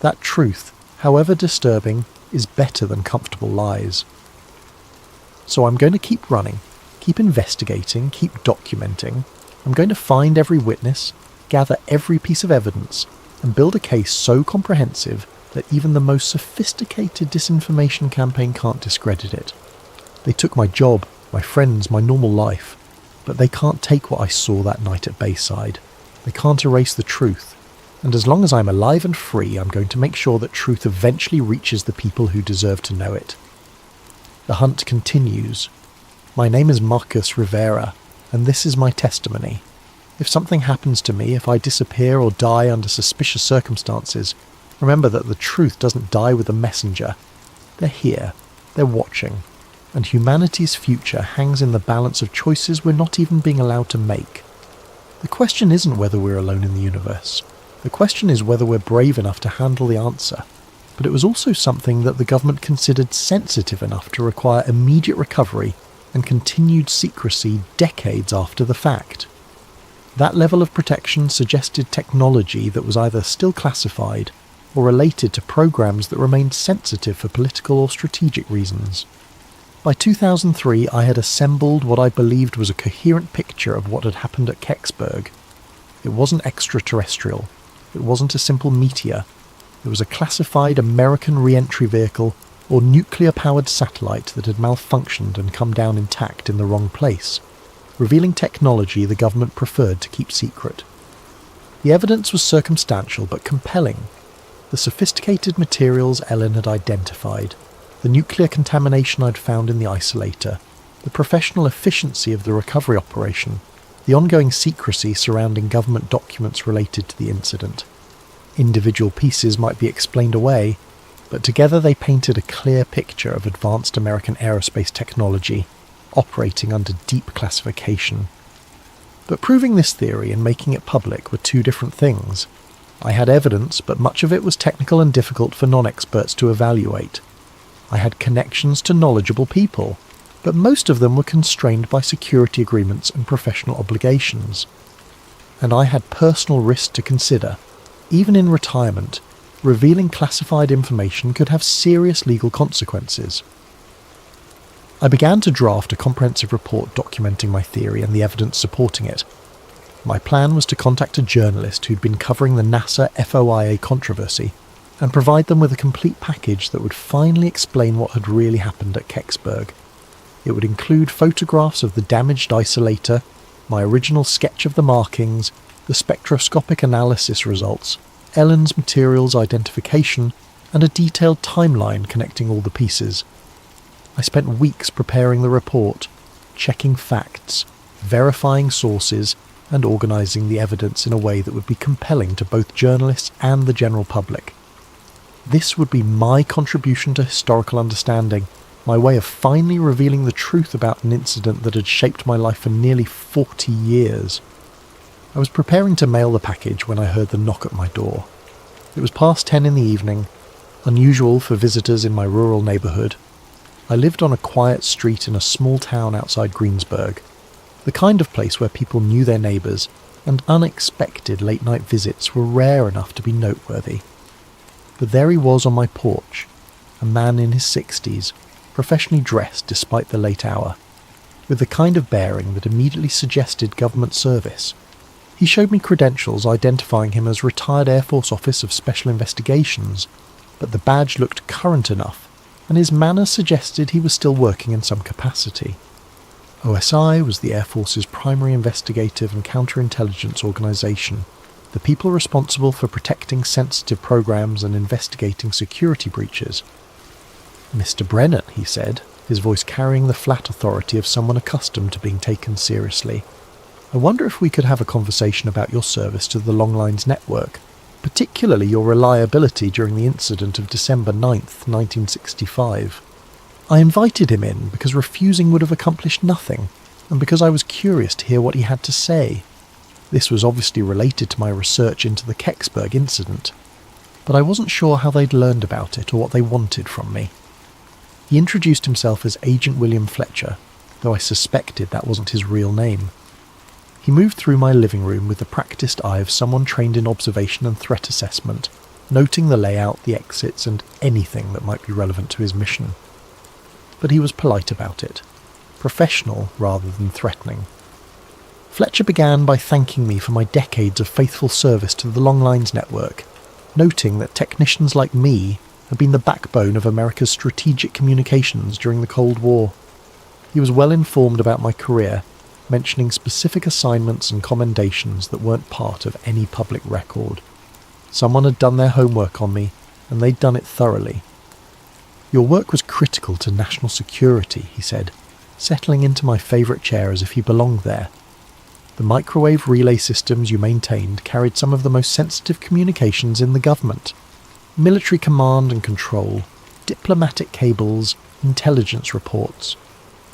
That truth, however disturbing, is better than comfortable lies. So I'm going to keep running, keep investigating, keep documenting. I'm going to find every witness, gather every piece of evidence, and build a case so comprehensive that even the most sophisticated disinformation campaign can't discredit it. They took my job, my friends, my normal life, but they can't take what I saw that night at Bayside. They can't erase the truth. And as long as I'm alive and free, I'm going to make sure that truth eventually reaches the people who deserve to know it. The hunt continues. My name is Marcus Rivera, and this is my testimony. If something happens to me, if I disappear or die under suspicious circumstances, remember that the truth doesn't die with the messenger. They're here, they're watching, and humanity's future hangs in the balance of choices we're not even being allowed to make. The question isn't whether we're alone in the universe. The question is whether we're brave enough to handle the answer. But it was also something that the government considered sensitive enough to require immediate recovery and continued secrecy decades after the fact. That level of protection suggested technology that was either still classified or related to programs that remained sensitive for political or strategic reasons. By 2003, I had assembled what I believed was a coherent picture of what had happened at Kecksburg. It wasn't extraterrestrial. It wasn't a simple meteor. It was a classified American re-entry vehicle or nuclear-powered satellite that had malfunctioned and come down intact in the wrong place, revealing technology the government preferred to keep secret. The evidence was circumstantial but compelling. The sophisticated materials Ellen had identified, the nuclear contamination I'd found in the isolator, the professional efficiency of the recovery operation, the ongoing secrecy surrounding government documents related to the incident. Individual pieces might be explained away, but together they painted a clear picture of advanced American aerospace technology, operating under deep classification. But proving this theory and making it public were two different things. I had evidence, but much of it was technical and difficult for non-experts to evaluate. I had connections to knowledgeable people. but most of them were constrained by security agreements and professional obligations. And I had personal risks to consider. Even in retirement, revealing classified information could have serious legal consequences. I began to draft a comprehensive report documenting my theory and the evidence supporting it. My plan was to contact a journalist who'd been covering the NASA FOIA controversy and provide them with a complete package that would finally explain what had really happened at Kecksburg. It would include photographs of the damaged isolator, my original sketch of the markings, the spectroscopic analysis results, Ellen's materials identification, and a detailed timeline connecting all the pieces. I spent weeks preparing the report, checking facts, verifying sources, and organising the evidence in a way that would be compelling to both journalists and the general public. This would be my contribution to historical understanding, my way of finally revealing the truth about an incident that had shaped my life for nearly 40 years. I was preparing to mail the package when I heard the knock at my door. It was past 10 in the evening, unusual for visitors in my rural neighbourhood. I lived on a quiet street in a small town outside Greensburg, the kind of place where people knew their neighbours, and unexpected late-night visits were rare enough to be noteworthy. But there he was on my porch, a man in his 60s, professionally dressed despite the late hour, with the kind of bearing that immediately suggested government service. He showed me credentials identifying him as Retired Air Force Office of Special Investigations, but the badge looked current enough, and his manner suggested he was still working in some capacity. OSI was the Air Force's primary investigative and counterintelligence organisation, the people responsible for protecting sensitive programs and investigating security breaches. "Mr. Brennan," he said, his voice carrying the flat authority of someone accustomed to being taken seriously, "I wonder if we could have a conversation about your service to the Longlines Network, particularly your reliability during the incident of December 9th, 1965. I invited him in because refusing would have accomplished nothing, and because I was curious to hear what he had to say. This was obviously related to my research into the Kecksburg incident, but I wasn't sure how they'd learned about it or what they wanted from me." He introduced himself as Agent William Fletcher, though I suspected that wasn't his real name. He moved through my living room with the practiced eye of someone trained in observation and threat assessment, noting the layout, the exits, and anything that might be relevant to his mission. But he was polite about it, professional rather than threatening. Fletcher began by thanking me for my decades of faithful service to the Longlines Network, noting that technicians like me had been the backbone of America's strategic communications during the Cold War. He was well informed about my career, mentioning specific assignments and commendations that weren't part of any public record. Someone had done their homework on me, and they'd done it thoroughly. "Your work was critical to national security," he said, settling into my favourite chair as if he belonged there. "The microwave relay systems you maintained carried some of the most sensitive communications in the government. Military command and control, diplomatic cables, intelligence reports.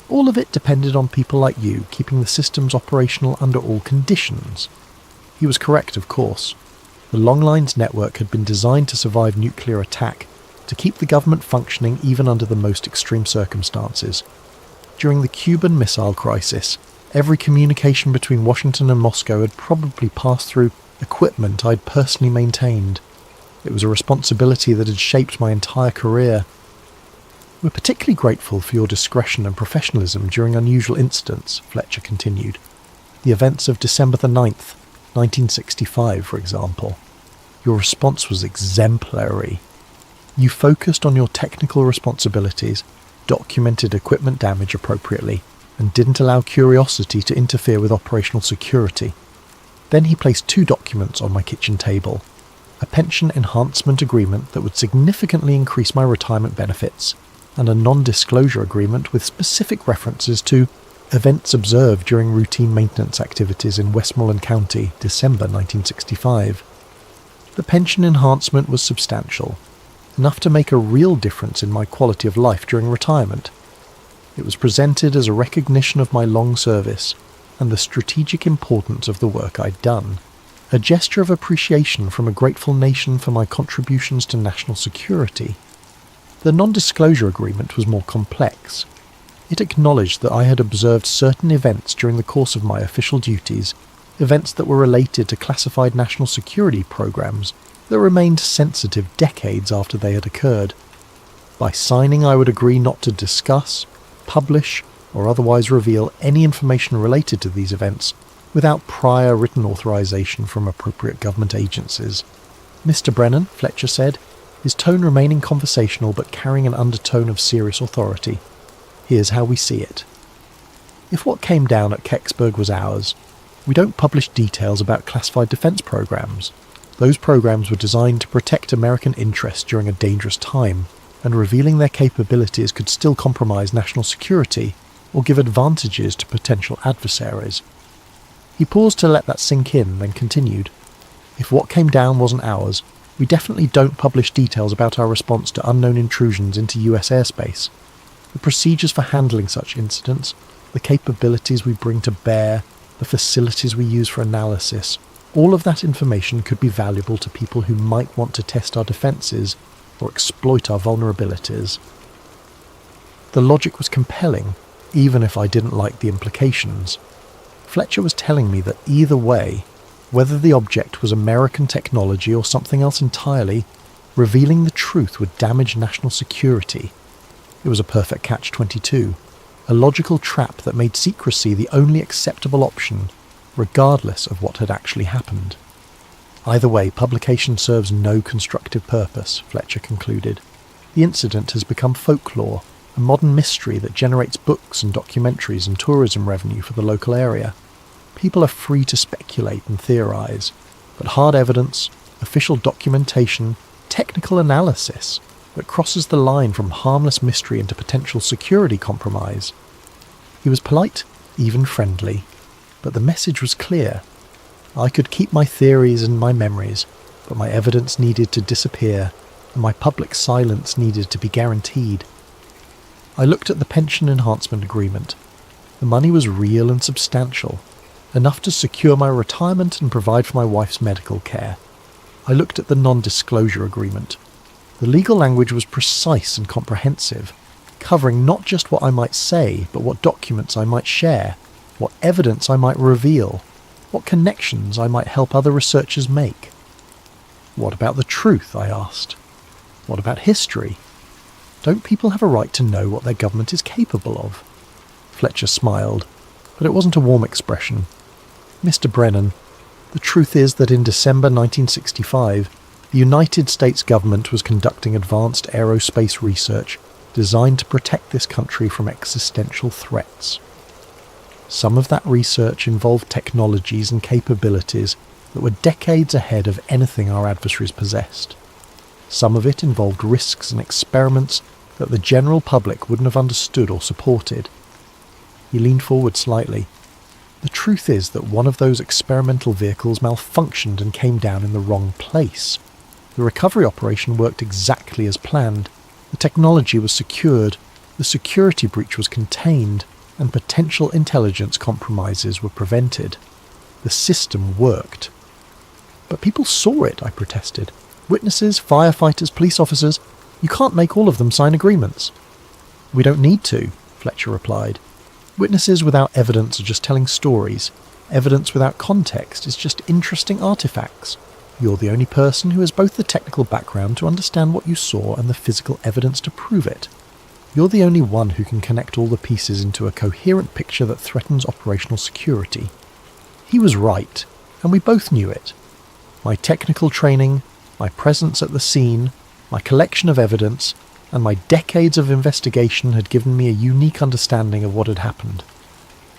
All of it depended on people like you keeping the systems operational under all conditions." He was correct, of course. The Longlines Network had been designed to survive nuclear attack, to keep the government functioning even under the most extreme circumstances. During the Cuban Missile Crisis, every communication between Washington and Moscow had probably passed through equipment I'd personally maintained. It was a responsibility that had shaped my entire career. "We're particularly grateful for your discretion and professionalism during unusual incidents," Fletcher continued. "The events of December the 9th, 1965, for example. Your response was exemplary. You focused on your technical responsibilities, documented equipment damage appropriately, and didn't allow curiosity to interfere with operational security." Then he placed 2 documents on my kitchen table: a pension enhancement agreement that would significantly increase my retirement benefits, and a non-disclosure agreement with specific references to events observed during routine maintenance activities in Westmoreland County, December 1965. The pension enhancement was substantial, enough to make a real difference in my quality of life during retirement. It was presented as a recognition of my long service and the strategic importance of the work I'd done, a gesture of appreciation from a grateful nation for my contributions to national security. The non-disclosure agreement was more complex. It acknowledged that I had observed certain events during the course of my official duties, events that were related to classified national security programs that remained sensitive decades after they had occurred. By signing, I would agree not to discuss, publish, or otherwise reveal any information related to these events without prior written authorization from appropriate government agencies. Mr. Brennan, Fletcher said, his tone remaining conversational but carrying an undertone of serious authority. Here's how we see it. If what came down at Kecksburg was ours, we don't publish details about classified defense programs. Those programs were designed to protect American interests during a dangerous time, and revealing their capabilities could still compromise national security or give advantages to potential adversaries. He paused to let that sink in, then continued. If what came down wasn't ours, we definitely don't publish details about our response to unknown intrusions into US airspace. The procedures for handling such incidents, the capabilities we bring to bear, the facilities we use for analysis, all of that information could be valuable to people who might want to test our defences or exploit our vulnerabilities. The logic was compelling, even if I didn't like the implications. Fletcher was telling me that either way, whether the object was American technology or something else entirely, revealing the truth would damage national security. It was a perfect catch-22, a logical trap that made secrecy the only acceptable option, regardless of what had actually happened. Either way, publication serves no constructive purpose, Fletcher concluded. The incident has become folklore, a modern mystery that generates books and documentaries and tourism revenue for the local area. People are free to speculate and theorize, but hard evidence, official documentation, technical analysis that crosses the line from harmless mystery into potential security compromise. He was polite, even friendly, but the message was clear. I could keep my theories and my memories, but my evidence needed to disappear, and my public silence needed to be guaranteed. I looked at the pension enhancement agreement. The money was real and substantial, enough to secure my retirement and provide for my wife's medical care. I looked at the non-disclosure agreement. The legal language was precise and comprehensive, covering not just what I might say, but what documents I might share, what evidence I might reveal, what connections I might help other researchers make. What about the truth, I asked. What about history? Don't people have a right to know what their government is capable of? Fletcher smiled, but it wasn't a warm expression. Mr. Brennan, the truth is that in December 1965, the United States government was conducting advanced aerospace research designed to protect this country from existential threats. Some of that research involved technologies and capabilities that were decades ahead of anything our adversaries possessed. Some of it involved risks and experiments that the general public wouldn't have understood or supported. He leaned forward slightly. The truth is that one of those experimental vehicles malfunctioned and came down in the wrong place. The recovery operation worked exactly as planned. The technology was secured, the security breach was contained, and potential intelligence compromises were prevented. The system worked. But people saw it, I protested. Witnesses, firefighters, police officers, you can't make all of them sign agreements. We don't need to, Fletcher replied. Witnesses without evidence are just telling stories. Evidence without context is just interesting artifacts. You're the only person who has both the technical background to understand what you saw and the physical evidence to prove it. You're the only one who can connect all the pieces into a coherent picture that threatens operational security. He was right, and we both knew it. My technical training, my presence at the scene, my collection of evidence, and my decades of investigation had given me a unique understanding of what had happened.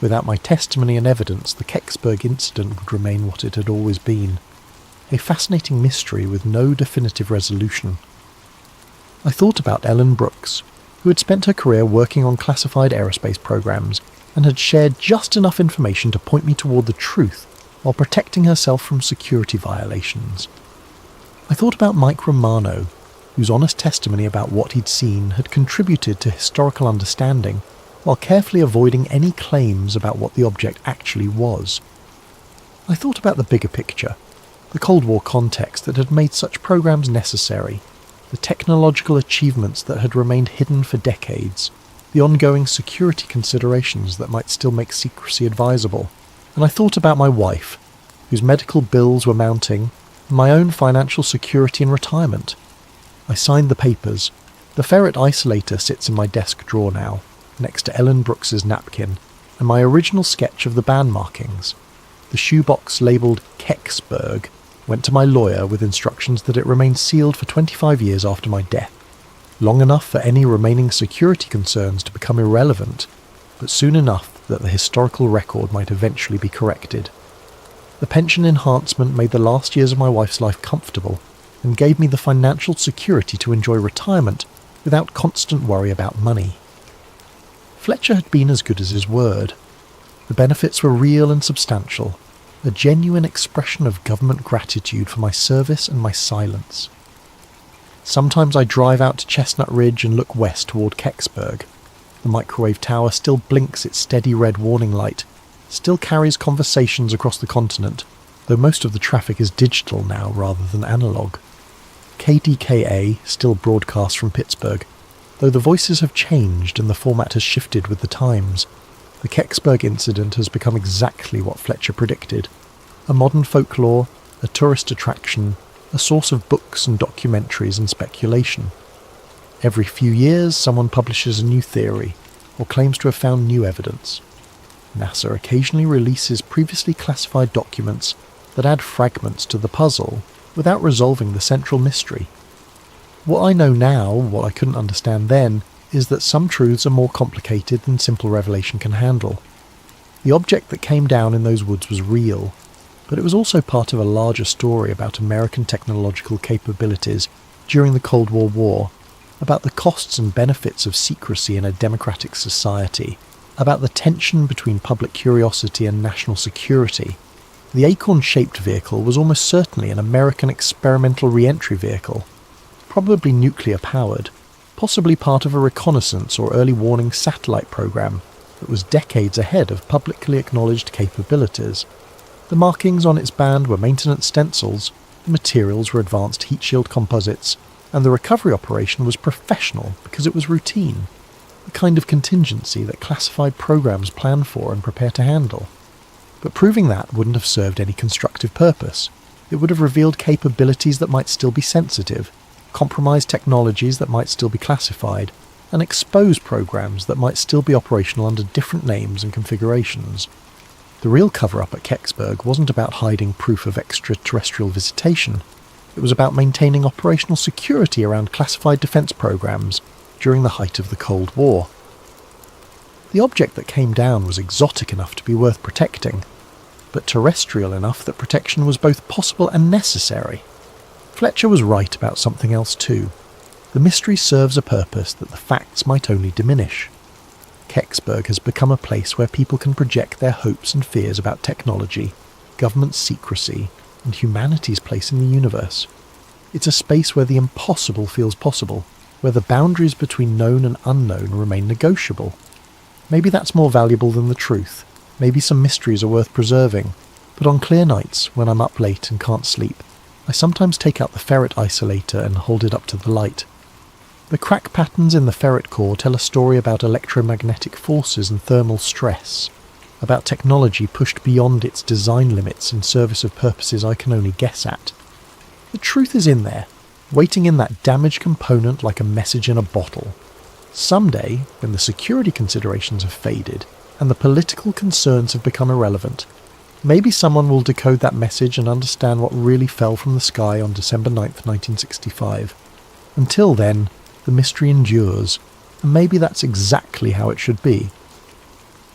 Without my testimony and evidence, the Kecksburg incident would remain what it had always been. A fascinating mystery with no definitive resolution. I thought about Ellen Brooks, who had spent her career working on classified aerospace programs and had shared just enough information to point me toward the truth while protecting herself from security violations. I thought about Mike Romano, whose honest testimony about what he'd seen had contributed to historical understanding while carefully avoiding any claims about what the object actually was. I thought about the bigger picture, the Cold War context that had made such programs necessary, the technological achievements that had remained hidden for decades, the ongoing security considerations that might still make secrecy advisable, and I thought about my wife, whose medical bills were mounting, and my own financial security in retirement. I signed the papers. The ferret isolator sits in my desk drawer now, next to Ellen Brooks's napkin, and my original sketch of the band markings. The shoebox labelled Kecksburg went to my lawyer with instructions that it remain sealed for 25 years after my death, long enough for any remaining security concerns to become irrelevant, but soon enough that the historical record might eventually be corrected. The pension enhancement made the last years of my wife's life comfortable and gave me the financial security to enjoy retirement without constant worry about money. Fletcher had been as good as his word. The benefits were real and substantial, a genuine expression of government gratitude for my service and my silence. Sometimes I drive out to Chestnut Ridge and look west toward Kecksburg. The microwave tower still blinks its steady red warning light, still carries conversations across the continent, though most of the traffic is digital now rather than analogue. KDKA still broadcasts from Pittsburgh, though the voices have changed and the format has shifted with the times. The Kecksburg incident has become exactly what Fletcher predicted: a modern folklore, a tourist attraction, a source of books and documentaries and speculation. Every few years someone publishes a new theory, or claims to have found new evidence. NASA occasionally releases previously classified documents that add fragments to the puzzle without resolving the central mystery. What I know now, what I couldn't understand then, is that some truths are more complicated than simple revelation can handle. The object that came down in those woods was real, but it was also part of a larger story about American technological capabilities during the Cold War, about the costs and benefits of secrecy in a democratic society, about the tension between public curiosity and national security. The acorn-shaped vehicle was almost certainly an American experimental re-entry vehicle, probably nuclear-powered, possibly part of a reconnaissance or early warning satellite program that was decades ahead of publicly acknowledged capabilities. The markings on its band were maintenance stencils, the materials were advanced heat shield composites, and the recovery operation was professional because it was routine, the kind of contingency that classified programs plan for and prepare to handle. But proving that wouldn't have served any constructive purpose. It would have revealed capabilities that might still be sensitive, compromised technologies that might still be classified, and exposed programs that might still be operational under different names and configurations. The real cover-up at Kecksburg wasn't about hiding proof of extraterrestrial visitation. It was about maintaining operational security around classified defense programs during the height of the Cold War. The object that came down was exotic enough to be worth protecting, but terrestrial enough that protection was both possible and necessary. Fletcher was right about something else too. The mystery serves a purpose that the facts might only diminish. Kecksburg has become a place where people can project their hopes and fears about technology, government secrecy, and humanity's place in the universe. It's a space where the impossible feels possible, where the boundaries between known and unknown remain negotiable. Maybe that's more valuable than the truth. Maybe some mysteries are worth preserving. But on clear nights, when I'm up late and can't sleep, I sometimes take out the ferret isolator and hold it up to the light. The crack patterns in the ferret core tell a story about electromagnetic forces and thermal stress, about technology pushed beyond its design limits in service of purposes I can only guess at. The truth is in there, waiting in that damaged component like a message in a bottle. Someday, when the security considerations have faded and the political concerns have become irrelevant, maybe someone will decode that message and understand what really fell from the sky on December 9th, 1965. Until then, the mystery endures, and maybe that's exactly how it should be.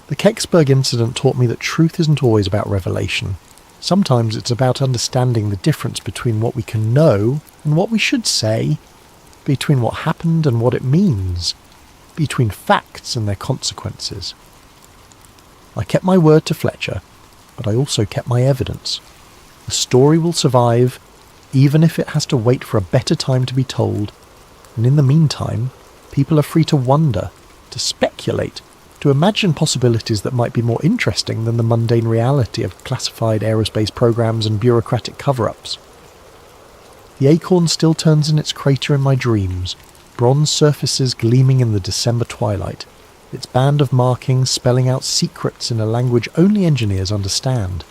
The Kecksburg incident taught me that truth isn't always about revelation. Sometimes it's about understanding the difference between what we can know and what we should say, between what happened and what it means, between facts and their consequences. I kept my word to Fletcher, but I also kept my evidence. The story will survive, even if it has to wait for a better time to be told, and in the meantime, people are free to wonder, to speculate, to imagine possibilities that might be more interesting than the mundane reality of classified aerospace programs and bureaucratic cover-ups. The acorn still turns in its crater in my dreams, bronze surfaces gleaming in the December twilight, its band of markings spelling out secrets in a language only engineers understand.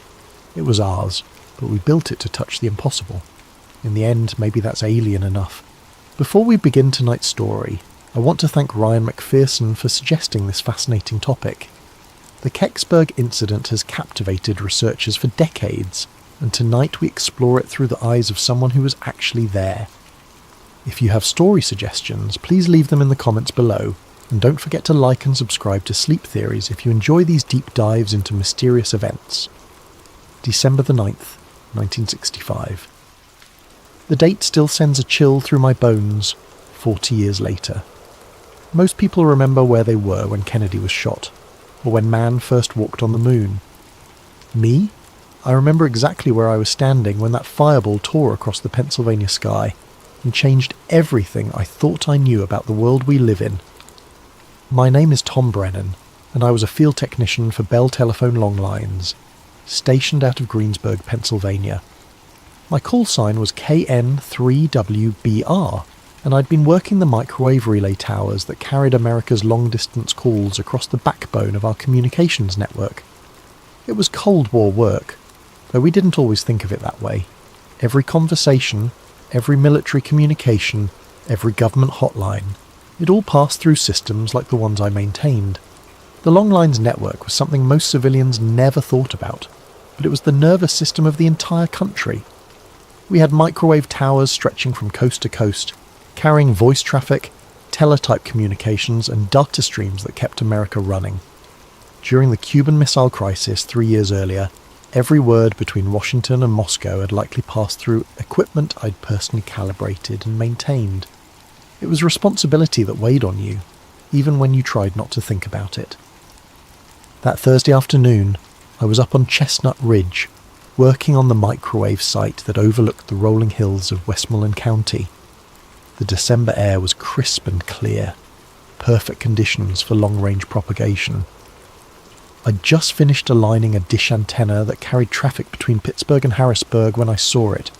It was ours, but we built it to touch the impossible. In the end, maybe that's alien enough. Before we begin tonight's story, I want to thank Ryan McPherson for suggesting this fascinating topic. The Kecksburg incident has captivated researchers for decades, and tonight we explore it through the eyes of someone who was actually there. If you have story suggestions, please leave them in the comments below, and don't forget to like and subscribe to Sleep Theories if you enjoy these deep dives into mysterious events. December the 9th, 1965. The date still sends a chill through my bones 40 years later. Most people remember where they were when Kennedy was shot, or when man first walked on the moon. Me? I remember exactly where I was standing when that fireball tore across the Pennsylvania sky and changed everything I thought I knew about the world we live in. My name is Tom Brennan, and I was a field technician for Bell Telephone Long Lines, stationed out of Greensburg, Pennsylvania. My call sign was KN3WBR, and I'd been working the microwave relay towers that carried America's long-distance calls across the backbone of our communications network. It was Cold War work, though we didn't always think of it that way. Every conversation, every military communication, every government hotline, it all passed through systems like the ones I maintained. The long lines network was something most civilians never thought about, but it was the nervous system of the entire country. We had microwave towers stretching from coast to coast, carrying voice traffic, teletype communications, and data streams that kept America running. During the Cuban Missile Crisis 3 years earlier, every word between Washington and Moscow had likely passed through equipment I'd personally calibrated and maintained. It was responsibility that weighed on you, even when you tried not to think about it. That Thursday afternoon, I was up on Chestnut Ridge, working on the microwave site that overlooked the rolling hills of Westmoreland County. The December air was crisp and clear, perfect conditions for long-range propagation. I'd just finished aligning a dish antenna that carried traffic between Pittsburgh and Harrisburg when I saw it,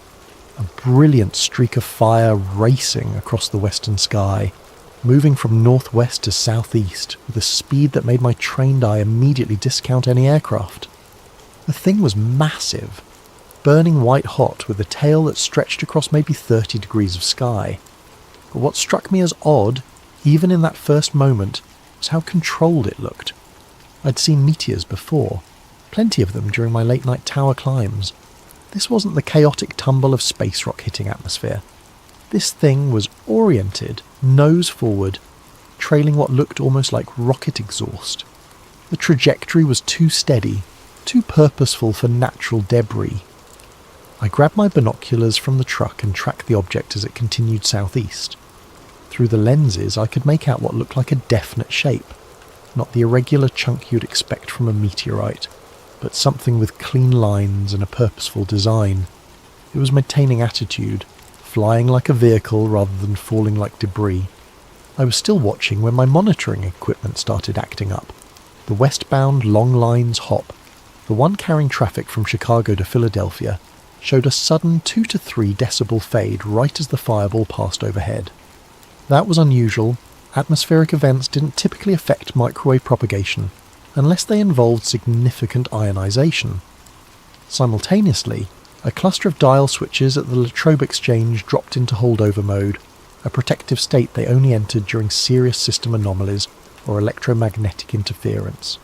a brilliant streak of fire racing across the western sky, moving from northwest to southeast with a speed that made my trained eye immediately discount any aircraft. The thing was massive, burning white hot with a tail that stretched across maybe 30 degrees of sky. But what struck me as odd, even in that first moment, was how controlled it looked. I'd seen meteors before, plenty of them during my late-night tower climbs. This wasn't the chaotic tumble of space rock hitting atmosphere. This thing was oriented, nose forward, trailing what looked almost like rocket exhaust. The trajectory was too steady, too purposeful for natural debris. I grabbed my binoculars from the truck and tracked the object as it continued southeast. Through the lenses, I could make out what looked like a definite shape. Not the irregular chunk you'd expect from a meteorite, but something with clean lines and a purposeful design. It was maintaining attitude, flying like a vehicle rather than falling like debris. I was still watching when my monitoring equipment started acting up. The westbound long lines hop, the one carrying traffic from Chicago to Philadelphia, showed a sudden 2 to 3 decibel fade right as the fireball passed overhead. That was unusual. Atmospheric events didn't typically affect microwave propagation unless they involved significant ionization. Simultaneously, a cluster of dial switches at the Latrobe Exchange dropped into holdover mode, a protective state they only entered during serious system anomalies or electromagnetic interference.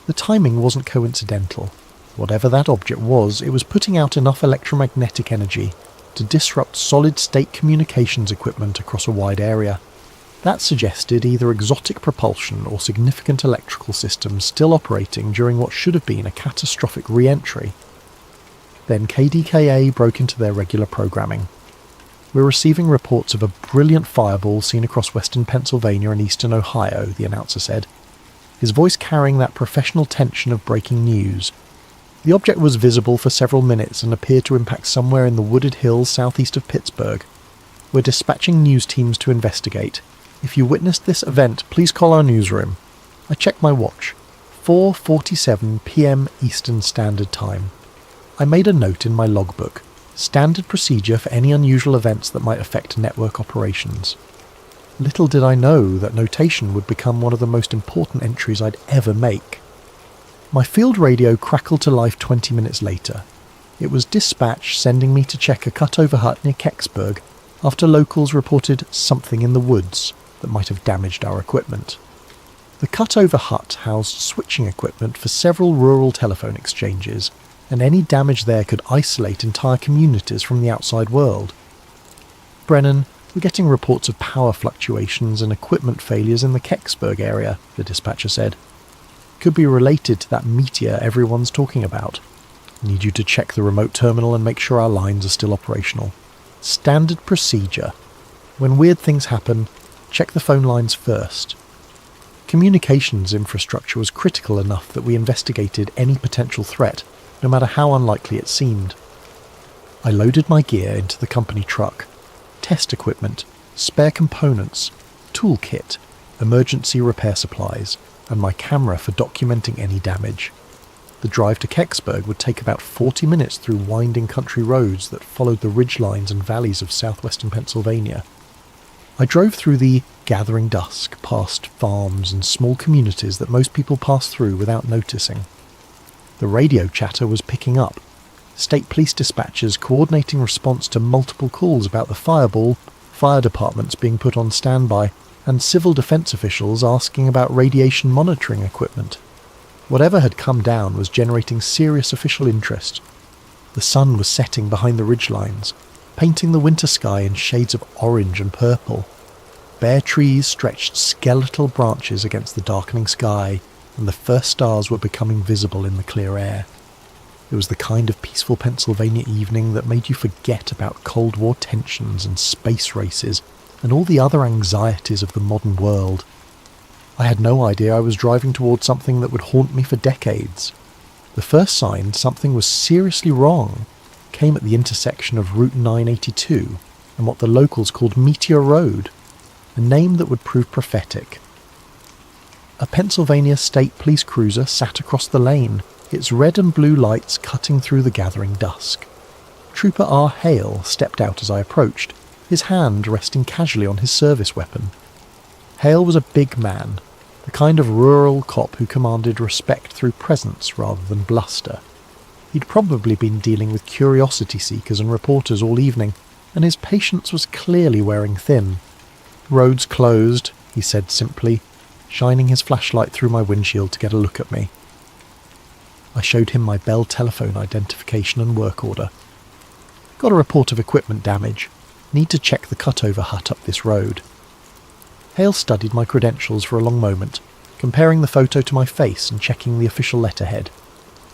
The timing wasn't coincidental. Whatever that object was, it was putting out enough electromagnetic energy to disrupt solid-state communications equipment across a wide area. That suggested either exotic propulsion or significant electrical systems still operating during what should have been a catastrophic re-entry. Then KDKA broke into their regular programming. "We're receiving reports of a brilliant fireball seen across western Pennsylvania and eastern Ohio," the announcer said, his voice carrying that professional tension of breaking news. The object was visible for several minutes and appeared to impact somewhere in the wooded hills southeast of Pittsburgh. "We're dispatching news teams to investigate. If you witnessed this event, please call our newsroom." I checked my watch. 4:47 p.m. Eastern Standard Time. I made a note in my logbook, standard procedure for any unusual events that might affect network operations. Little did I know that notation would become one of the most important entries I'd ever make. My field radio crackled to life 20 minutes later. It was dispatch sending me to check a cutover hut near Kecksburg after locals reported something in the woods that might have damaged our equipment. The cutover hut housed switching equipment for several rural telephone exchanges, and any damage there could isolate entire communities from the outside world. "Brennan, we're getting reports of power fluctuations and equipment failures in the Kecksburg area," the dispatcher said. "Could be related to that meteor everyone's talking about. Need you to check the remote terminal and make sure our lines are still operational. Standard procedure. When weird things happen, check the phone lines first." Communications infrastructure was critical enough that we investigated any potential threat, no matter how unlikely it seemed. I loaded my gear into the company truck. Test equipment, spare components, toolkit, emergency repair supplies, and my camera for documenting any damage. The drive to Kecksburg would take about 40 minutes through winding country roads that followed the ridgelines and valleys of southwestern Pennsylvania. I drove through the gathering dusk past farms and small communities that most people pass through without noticing. The radio chatter was picking up. State police dispatchers coordinating response to multiple calls about the fireball, fire departments being put on standby, and civil defense officials asking about radiation monitoring equipment. Whatever had come down was generating serious official interest. The sun was setting behind the ridgelines, painting the winter sky in shades of orange and purple. Bare trees stretched skeletal branches against the darkening sky, and the first stars were becoming visible in the clear air. It was the kind of peaceful Pennsylvania evening that made you forget about Cold War tensions and space races and all the other anxieties of the modern world. I had no idea I was driving towards something that would haunt me for decades. The first sign something was seriously wrong came at the intersection of Route 982 and what the locals called Meteor Road, a name that would prove prophetic. A Pennsylvania State Police cruiser sat across the lane, its red and blue lights cutting through the gathering dusk. Trooper R. Hale stepped out as I approached, his hand resting casually on his service weapon. Hale was a big man, the kind of rural cop who commanded respect through presence rather than bluster. He'd probably been dealing with curiosity seekers and reporters all evening, and his patience was clearly wearing thin. "Roads closed," he said simply, shining his flashlight through my windshield to get a look at me. I showed him my Bell telephone identification and work order. "Got a report of equipment damage. Need to check the cutover hut up this road." Hale studied my credentials for a long moment, comparing the photo to my face and checking the official letterhead.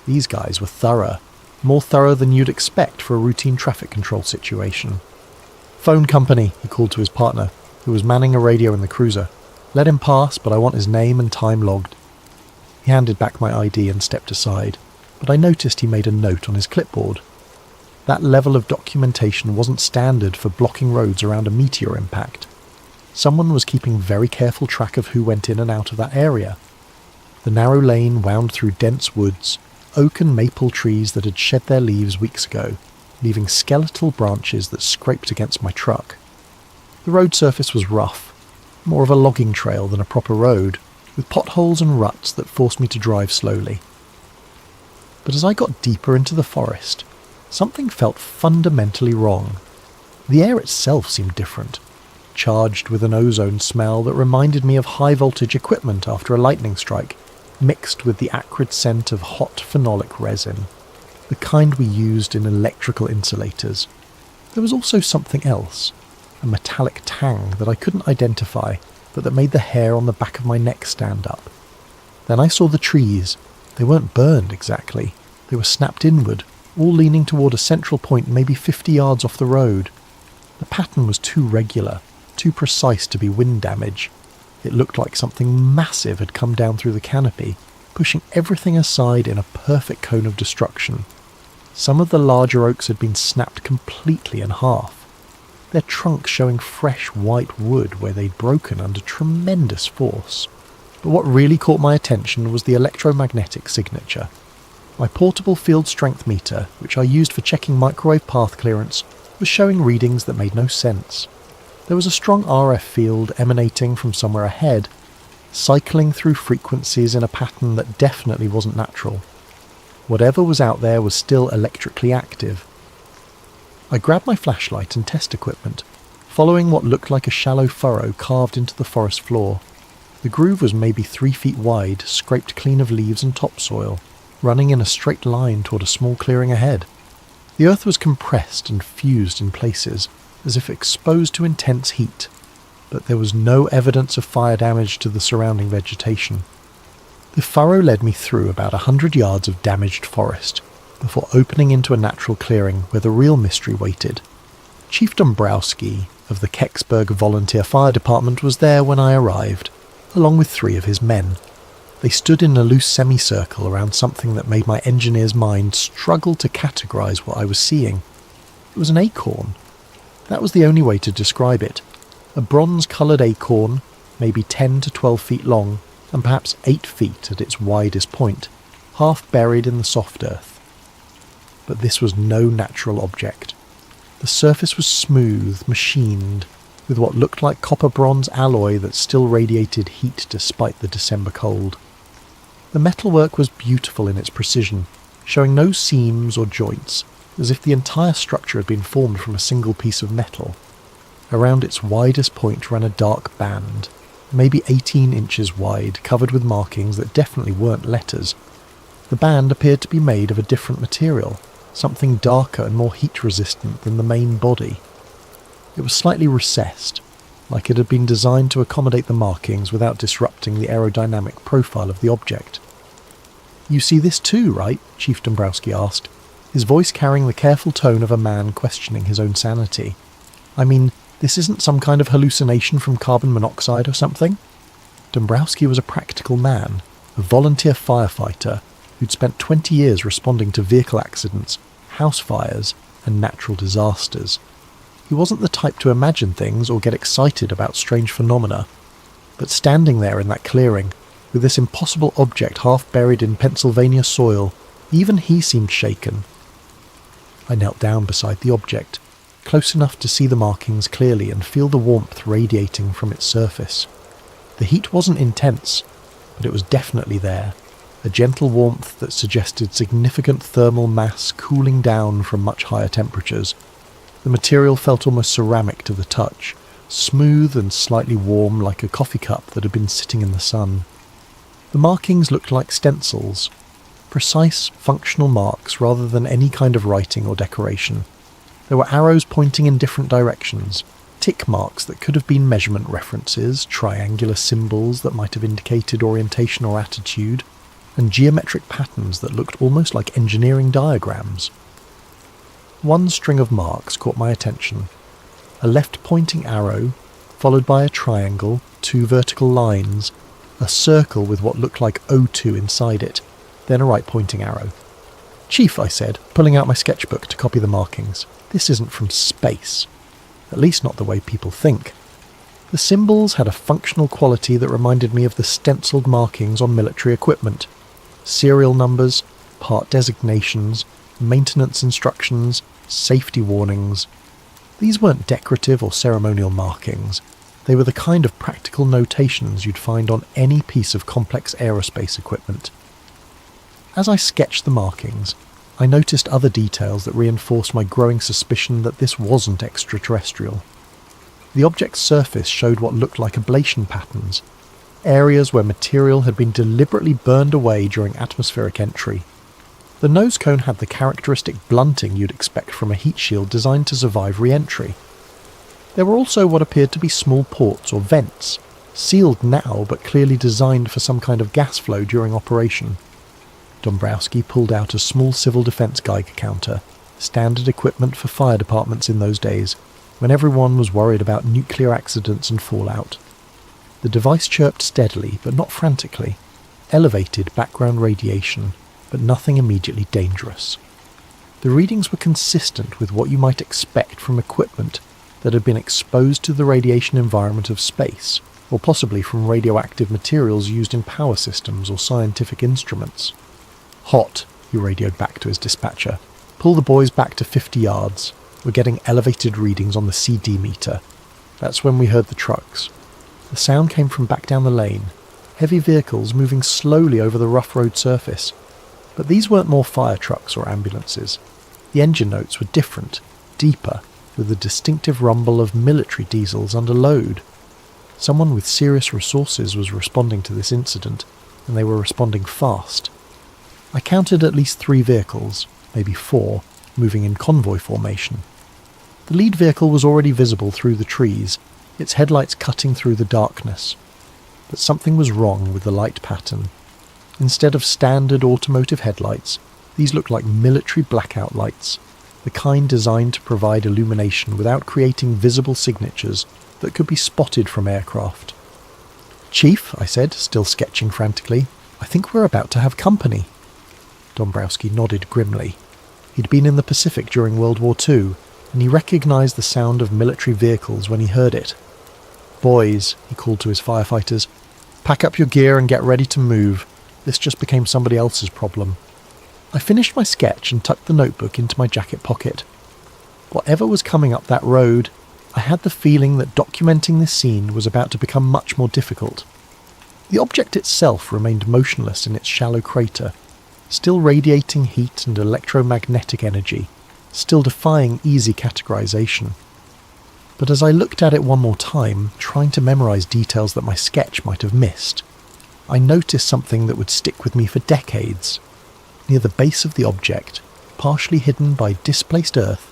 These guys were thorough, more thorough than you'd expect for a routine traffic control situation. "Phone company," he called to his partner, who was manning a radio in the cruiser. "Let him pass, but I want his name and time logged." He handed back my ID and stepped aside, but I noticed he made a note on his clipboard. That level of documentation wasn't standard for blocking roads around a meteor impact. Someone was keeping very careful track of who went in and out of that area. The narrow lane wound through dense woods, oak and maple trees that had shed their leaves weeks ago, leaving skeletal branches that scraped against my truck. The road surface was rough, more of a logging trail than a proper road, with potholes and ruts that forced me to drive slowly. But as I got deeper into the forest, something felt fundamentally wrong. The air itself seemed different, charged with an ozone smell that reminded me of high-voltage equipment after a lightning strike, mixed with the acrid scent of hot phenolic resin, the kind we used in electrical insulators. There was also something else, a metallic tang that I couldn't identify, but that made the hair on the back of my neck stand up. Then I saw the trees. They weren't burned exactly. They were snapped inward, all leaning toward a central point maybe 50 yards off the road. The pattern was too regular, too precise to be wind damage. It looked like something massive had come down through the canopy, pushing everything aside in a perfect cone of destruction. Some of the larger oaks had been snapped completely in half, their trunks showing fresh white wood where they'd broken under tremendous force. But what really caught my attention was the electromagnetic signature. My portable field strength meter, which I used for checking microwave path clearance, was showing readings that made no sense. There was a strong RF field emanating from somewhere ahead, cycling through frequencies in a pattern that definitely wasn't natural. Whatever was out there was still electrically active. I grabbed my flashlight and test equipment, following what looked like a shallow furrow carved into the forest floor. The groove was maybe 3 feet wide, scraped clean of leaves and topsoil, running in a straight line toward a small clearing ahead. The earth was compressed and fused in places, as if exposed to intense heat, but there was no evidence of fire damage to the surrounding vegetation. The furrow led me through about 100 yards of damaged forest, before opening into a natural clearing where the real mystery waited. Chief Dombrowski of the Kecksburg Volunteer Fire Department was there when I arrived, along with 3 of his men. They stood in a loose semicircle around something that made my engineer's mind struggle to categorize what I was seeing. It was an acorn. That was the only way to describe it. A bronze-coloured acorn, maybe 10 to 12 feet long, and perhaps 8 feet at its widest point, half buried in the soft earth. But this was no natural object. The surface was smooth, machined, with what looked like copper-bronze alloy that still radiated heat despite the December cold. The metalwork was beautiful in its precision, showing no seams or joints, as if the entire structure had been formed from a single piece of metal. Around its widest point ran a dark band, maybe 18 inches wide, covered with markings that definitely weren't letters. The band appeared to be made of a different material, something darker and more heat-resistant than the main body. It was slightly recessed, like it had been designed to accommodate the markings without disrupting the aerodynamic profile of the object. "You see this too, right?" Chief Dombrowski asked, his voice carrying the careful tone of a man questioning his own sanity. "I mean, this isn't some kind of hallucination from carbon monoxide or something?" Dombrowski was a practical man, a volunteer firefighter who'd spent 20 years responding to vehicle accidents, house fires, and natural disasters. He wasn't the type to imagine things or get excited about strange phenomena, but standing there in that clearing, with this impossible object half buried in Pennsylvania soil, even he seemed shaken. I knelt down beside the object, close enough to see the markings clearly and feel the warmth radiating from its surface. The heat wasn't intense, but it was definitely there, a gentle warmth that suggested significant thermal mass cooling down from much higher temperatures. The material felt almost ceramic to the touch, smooth and slightly warm like a coffee cup that had been sitting in the sun. The markings looked like stencils, precise, functional marks rather than any kind of writing or decoration. There were arrows pointing in different directions, tick marks that could have been measurement references, triangular symbols that might have indicated orientation or attitude, and geometric patterns that looked almost like engineering diagrams. One string of marks caught my attention. A left-pointing arrow, followed by a triangle, 2 vertical lines, a circle with what looked like O2 inside it, then a right-pointing arrow. "Chief," I said, pulling out my sketchbook to copy the markings, "this isn't from space. At least not the way people think." The symbols had a functional quality that reminded me of the stenciled markings on military equipment. Serial numbers, part designations, maintenance instructions, safety warnings. These weren't decorative or ceremonial markings. They were the kind of practical notations you'd find on any piece of complex aerospace equipment. As I sketched the markings, I noticed other details that reinforced my growing suspicion that this wasn't extraterrestrial. The object's surface showed what looked like ablation patterns, areas where material had been deliberately burned away during atmospheric entry. The nose cone had the characteristic blunting you'd expect from a heat shield designed to survive re-entry. There were also what appeared to be small ports or vents, sealed now but clearly designed for some kind of gas flow during operation. Dombrowski pulled out a small civil defense Geiger counter, standard equipment for fire departments in those days, when everyone was worried about nuclear accidents and fallout. The device chirped steadily, but not frantically, elevated background radiation, but nothing immediately dangerous. The readings were consistent with what you might expect from equipment that had been exposed to the radiation environment of space, or possibly from radioactive materials used in power systems or scientific instruments. "Hot," he radioed back to his dispatcher. "Pull the boys back to 50 yards. We're getting elevated readings on the CD meter." That's when we heard the trucks. The sound came from back down the lane, heavy vehicles moving slowly over the rough road surface. But these weren't more fire trucks or ambulances. The engine notes were different, deeper, with the distinctive rumble of military diesels under load. Someone with serious resources was responding to this incident, and they were responding fast. I counted at least 3 vehicles, maybe 4, moving in convoy formation. The lead vehicle was already visible through the trees, its headlights cutting through the darkness. But something was wrong with the light pattern. Instead of standard automotive headlights, these looked like military blackout lights, the kind designed to provide illumination without creating visible signatures that could be spotted from aircraft. "Chief," I said, still sketching frantically, "I think we're about to have company." Dombrowski nodded grimly. He'd been in the Pacific during World War II, and he recognised the sound of military vehicles when he heard it. "Boys," he called to his firefighters, "pack up your gear and get ready to move. This just became somebody else's problem." I finished my sketch and tucked the notebook into my jacket pocket. Whatever was coming up that road, I had the feeling that documenting this scene was about to become much more difficult. The object itself remained motionless in its shallow crater, still radiating heat and electromagnetic energy, still defying easy categorization. But as I looked at it one more time, trying to memorize details that my sketch might have missed, I noticed something that would stick with me for decades. Near the base of the object, partially hidden by displaced earth,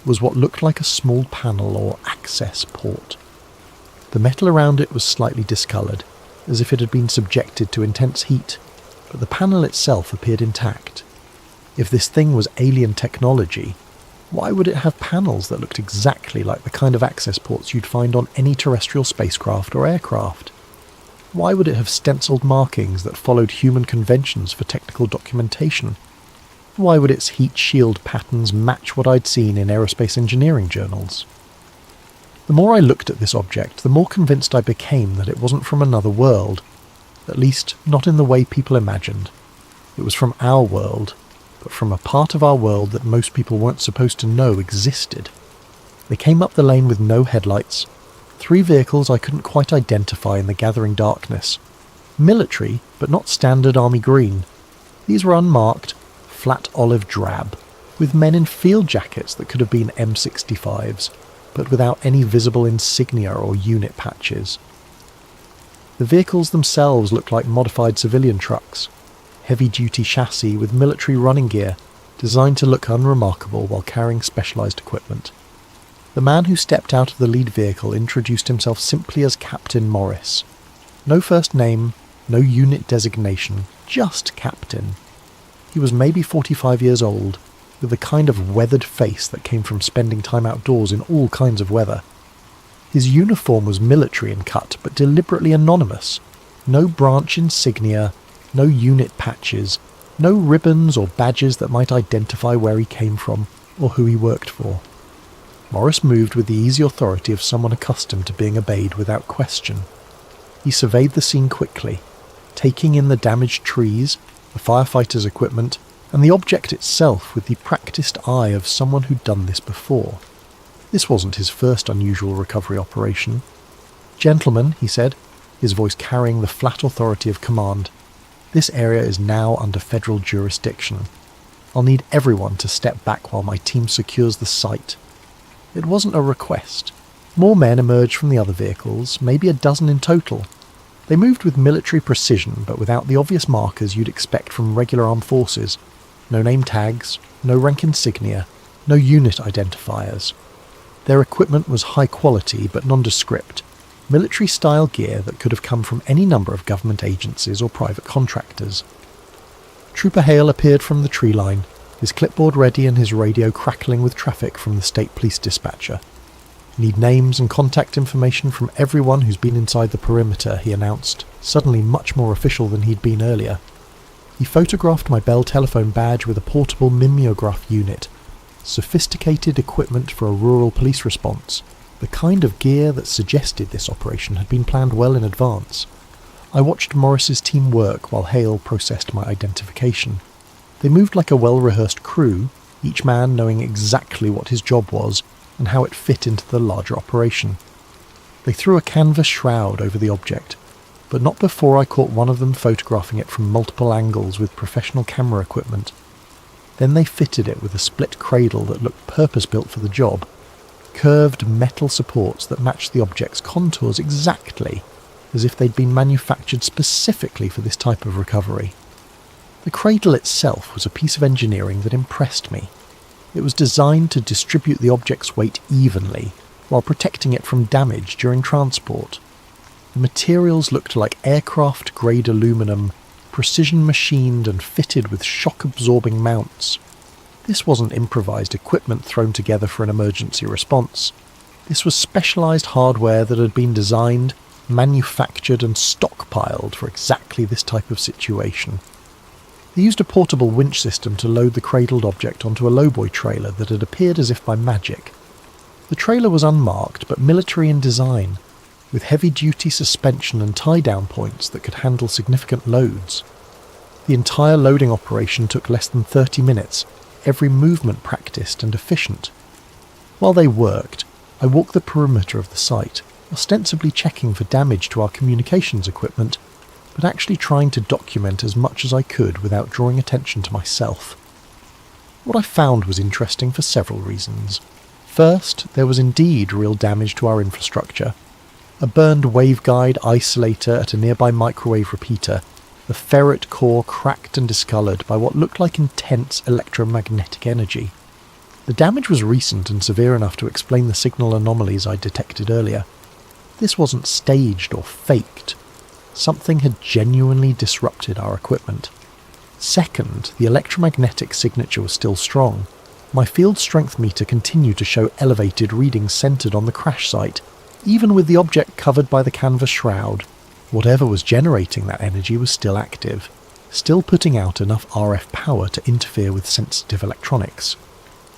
was what looked like a small panel or access port. The metal around it was slightly discoloured, as if it had been subjected to intense heat, but the panel itself appeared intact. If this thing was alien technology, why would it have panels that looked exactly like the kind of access ports you'd find on any terrestrial spacecraft or aircraft? Why would it have stenciled markings that followed human conventions for technical documentation? Why would its heat shield patterns match what I'd seen in aerospace engineering journals? The more I looked at this object, the more convinced I became that it wasn't from another world, at least not in the way people imagined. It was from our world, but from a part of our world that most people weren't supposed to know existed. They came up the lane with no headlights, 3 vehicles I couldn't quite identify in the gathering darkness. Military, but not standard army green. These were unmarked, flat olive drab, with men in field jackets that could have been M65s, but without any visible insignia or unit patches. The vehicles themselves looked like modified civilian trucks, heavy-duty chassis with military running gear, designed to look unremarkable while carrying specialised equipment. The man who stepped out of the lead vehicle introduced himself simply as Captain Morris. No first name, no unit designation, just Captain. He was maybe 45 years old, with the kind of weathered face that came from spending time outdoors in all kinds of weather. His uniform was military in cut, but deliberately anonymous. No branch insignia, no unit patches, no ribbons or badges that might identify where he came from or who he worked for. Morris moved with the easy authority of someone accustomed to being obeyed without question. He surveyed the scene quickly, taking in the damaged trees, the firefighters' equipment, and the object itself with the practiced eye of someone who'd done this before. This wasn't his first unusual recovery operation. "Gentlemen," he said, his voice carrying the flat authority of command, "this area is now under federal jurisdiction. I'll need everyone to step back while my team secures the site." It wasn't a request. More men emerged from the other vehicles, maybe a dozen in total. They moved with military precision, but without the obvious markers you'd expect from regular armed forces. No name tags, no rank insignia, no unit identifiers. Their equipment was high quality but nondescript, military-style gear that could have come from any number of government agencies or private contractors. Trooper Hale appeared from the tree line, his clipboard ready and his radio crackling with traffic from the state police dispatcher. "Need names and contact information from everyone who's been inside the perimeter," he announced, suddenly much more official than he'd been earlier. He photographed my Bell telephone badge with a portable mimeograph unit, sophisticated equipment for a rural police response, the kind of gear that suggested this operation had been planned well in advance. I watched Morris's team work while Hale processed my identification. They moved like a well-rehearsed crew, each man knowing exactly what his job was and how it fit into the larger operation. They threw a canvas shroud over the object, but not before I caught one of them photographing it from multiple angles with professional camera equipment. Then they fitted it with a split cradle that looked purpose-built for the job, curved metal supports that matched the object's contours exactly, as if they'd been manufactured specifically for this type of recovery. The cradle itself was a piece of engineering that impressed me. It was designed to distribute the object's weight evenly, while protecting it from damage during transport. The materials looked like aircraft-grade aluminum, precision machined and fitted with shock-absorbing mounts. This wasn't improvised equipment thrown together for an emergency response. This was specialised hardware that had been designed, manufactured and stockpiled for exactly this type of situation. They used a portable winch system to load the cradled object onto a lowboy trailer that had appeared as if by magic. The trailer was unmarked but military in design, with heavy-duty suspension and tie-down points that could handle significant loads. The entire loading operation took less than 30 minutes, every movement practiced and efficient. While they worked, I walked the perimeter of the site, ostensibly checking for damage to our communications equipment, but actually trying to document as much as I could without drawing attention to myself. What I found was interesting for several reasons. First, there was indeed real damage to our infrastructure. A burned waveguide isolator at a nearby microwave repeater, the ferret core cracked and discoloured by what looked like intense electromagnetic energy. The damage was recent and severe enough to explain the signal anomalies I detected earlier. This wasn't staged or faked. Something had genuinely disrupted our equipment. Second, the electromagnetic signature was still strong. My field strength meter continued to show elevated readings centred on the crash site, even with the object covered by the canvas shroud. Whatever was generating that energy was still active, still putting out enough RF power to interfere with sensitive electronics.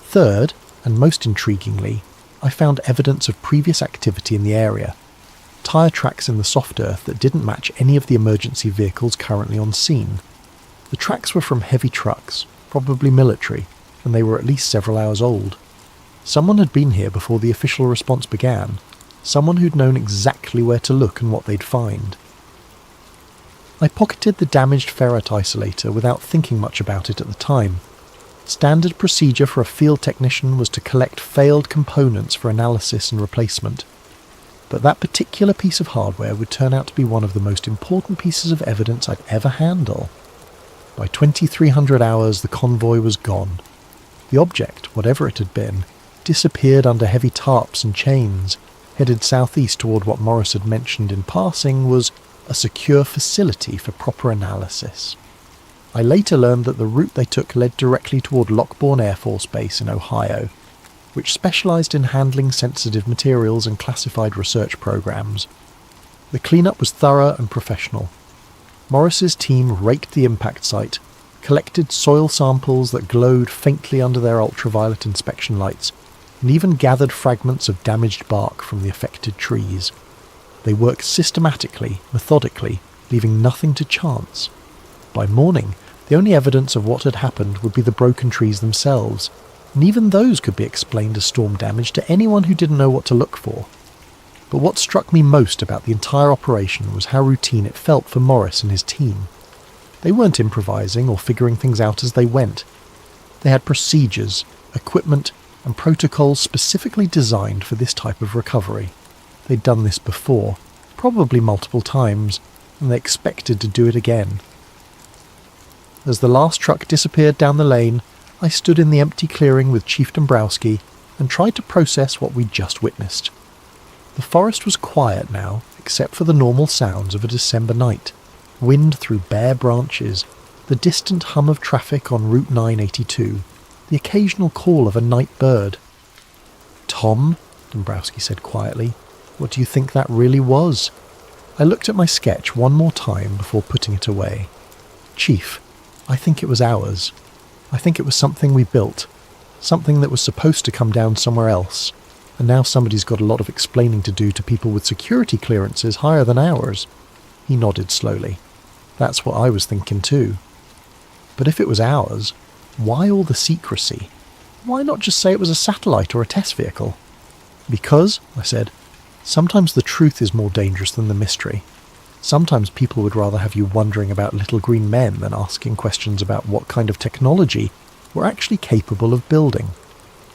Third, and most intriguingly, I found evidence of previous activity in the area. Tyre tracks in the soft earth that didn't match any of the emergency vehicles currently on scene. The tracks were from heavy trucks, probably military, and they were at least several hours old. Someone had been here before the official response began, someone who'd known exactly where to look and what they'd find. I pocketed the damaged ferret isolator without thinking much about it at the time. Standard procedure for a field technician was to collect failed components for analysis and replacement. But that particular piece of hardware would turn out to be one of the most important pieces of evidence I'd ever handle. By 2300 hours, the convoy was gone. The object, whatever it had been, disappeared under heavy tarps and chains, headed southeast toward what Morris had mentioned in passing was a secure facility for proper analysis. I later learned that the route they took led directly toward Lockbourne Air Force Base in Ohio, which specialised in handling sensitive materials and classified research programs. The cleanup was thorough and professional. Morris's team raked the impact site, collected soil samples that glowed faintly under their ultraviolet inspection lights, and even gathered fragments of damaged bark from the affected trees. They worked systematically, methodically, leaving nothing to chance. By morning, the only evidence of what had happened would be the broken trees themselves, and even those could be explained as storm damage to anyone who didn't know what to look for. But what struck me most about the entire operation was how routine it felt for Morris and his team. They weren't improvising or figuring things out as they went. They had procedures, equipment, and protocols specifically designed for this type of recovery. They'd done this before, probably multiple times, and they expected to do it again. As the last truck disappeared down the lane, I stood in the empty clearing with Chief Dombrowski and tried to process what we'd just witnessed. The forest was quiet now, except for the normal sounds of a December night. Wind through bare branches, the distant hum of traffic on Route 982, the occasional call of a night bird. "Tom," Dombrowski said quietly, "what do you think that really was?" I looked at my sketch one more time before putting it away. "Chief, I think it was ours. I think it was something we built, something that was supposed to come down somewhere else, and now somebody's got a lot of explaining to do to people with security clearances higher than ours." He nodded slowly. "That's what I was thinking too. But if it was ours, why all the secrecy? Why not just say it was a satellite or a test vehicle?" "Because," I said, Sometimes the truth is more dangerous than the mystery. Sometimes people would rather have you wondering about little green men than asking questions about what kind of technology we're actually capable of building.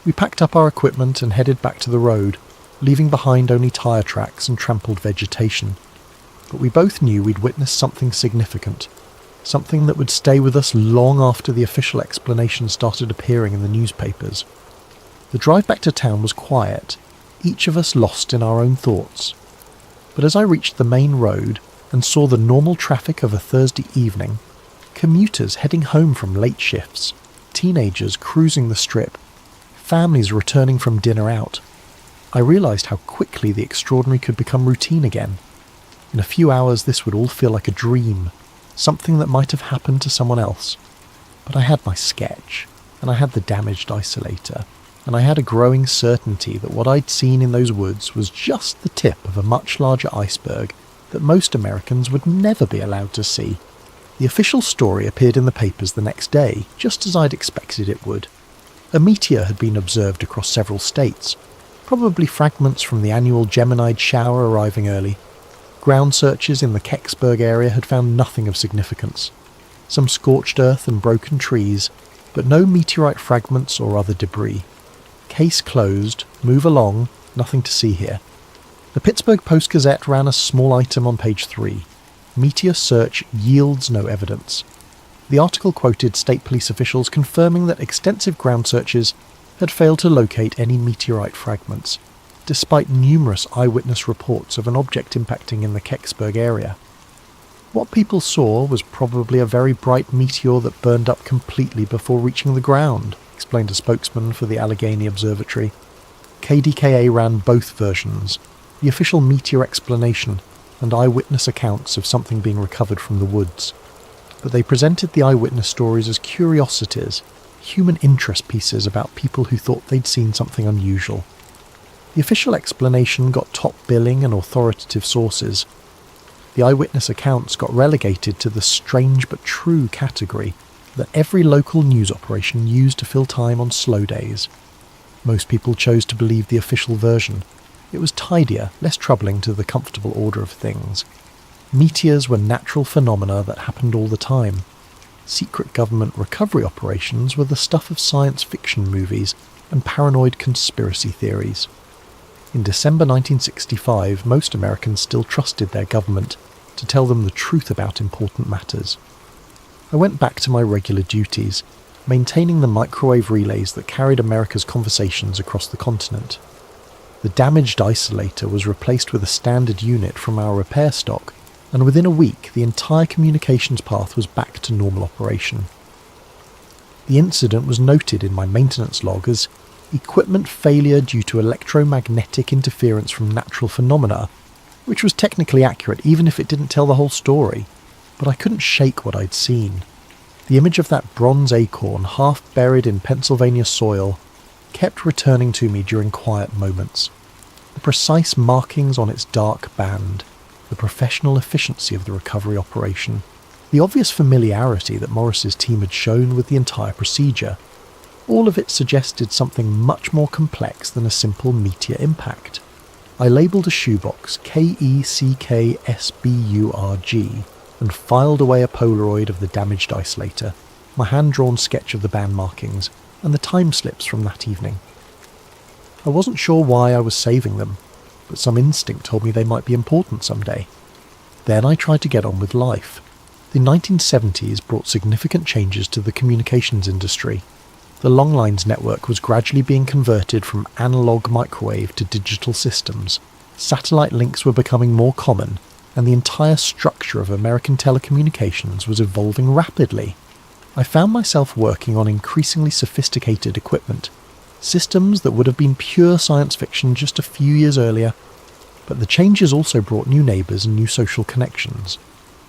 We packed up our equipment and headed back to the road, leaving behind only tyre tracks and trampled vegetation. But we both knew we'd witnessed something significant, something that would stay with us long after the official explanation started appearing in the newspapers. The drive back to town was quiet, each of us lost in our own thoughts. But as I reached the main road and saw the normal traffic of a Thursday evening, commuters heading home from late shifts, teenagers cruising the strip, families returning from dinner out, I realised how quickly the extraordinary could become routine again. In a few hours this would all feel like a dream, something that might have happened to someone else. But I had my sketch, and I had the damaged isolator, and I had a growing certainty that what I'd seen in those woods was just the tip of a much larger iceberg that most Americans would never be allowed to see. The official story appeared in the papers the next day, just as I'd expected it would. A meteor had been observed across several states, probably fragments from the annual Geminid shower arriving early. Ground searches in the Kecksburg area had found nothing of significance. Some scorched earth and broken trees, but no meteorite fragments or other debris. Case closed, move along, nothing to see here. The Pittsburgh Post-Gazette ran a small item on page 3. Meteor search yields no evidence. The article quoted state police officials confirming that extensive ground searches had failed to locate any meteorite fragments, despite numerous eyewitness reports of an object impacting in the Kecksburg area. What people saw was probably a very bright meteor that burned up completely before reaching the ground, explained a spokesman for the Allegheny Observatory. KDKA ran both versions, the official meteor explanation and eyewitness accounts of something being recovered from the woods. But they presented the eyewitness stories as curiosities, human interest pieces about people who thought they'd seen something unusual. The official explanation got top billing and authoritative sources. The eyewitness accounts got relegated to the strange but true category that every local news operation used to fill time on slow days. Most people chose to believe the official version. It was tidier, less troubling to the comfortable order of things. Meteors were natural phenomena that happened all the time. Secret government recovery operations were the stuff of science fiction movies and paranoid conspiracy theories. In December 1965, most Americans still trusted their government to tell them the truth about important matters. I went back to my regular duties, maintaining the microwave relays that carried America's conversations across the continent. The damaged isolator was replaced with a standard unit from our repair stock, and within a week the entire communications path was back to normal operation. The incident was noted in my maintenance log as equipment failure due to electromagnetic interference from natural phenomena, which was technically accurate even if it didn't tell the whole story, but I couldn't shake what I'd seen. The image of that bronze acorn half buried in Pennsylvania soil kept returning to me during quiet moments. The precise markings on its dark band, the professional efficiency of the recovery operation, the obvious familiarity that Morris's team had shown with the entire procedure, all of it suggested something much more complex than a simple meteor impact. I labelled a shoebox KECKSBURG and filed away a Polaroid of the damaged isolator, my hand-drawn sketch of the band markings, and the time slips from that evening. I wasn't sure why I was saving them, but some instinct told me they might be important someday. Then I tried to get on with life. The 1970s brought significant changes to the communications industry. The longlines network was gradually being converted from analog microwave to digital systems. Satellite links were becoming more common, and the entire structure of American telecommunications was evolving rapidly. I found myself working on increasingly sophisticated equipment, systems that would have been pure science fiction just a few years earlier. But the changes also brought new neighbours and new social connections.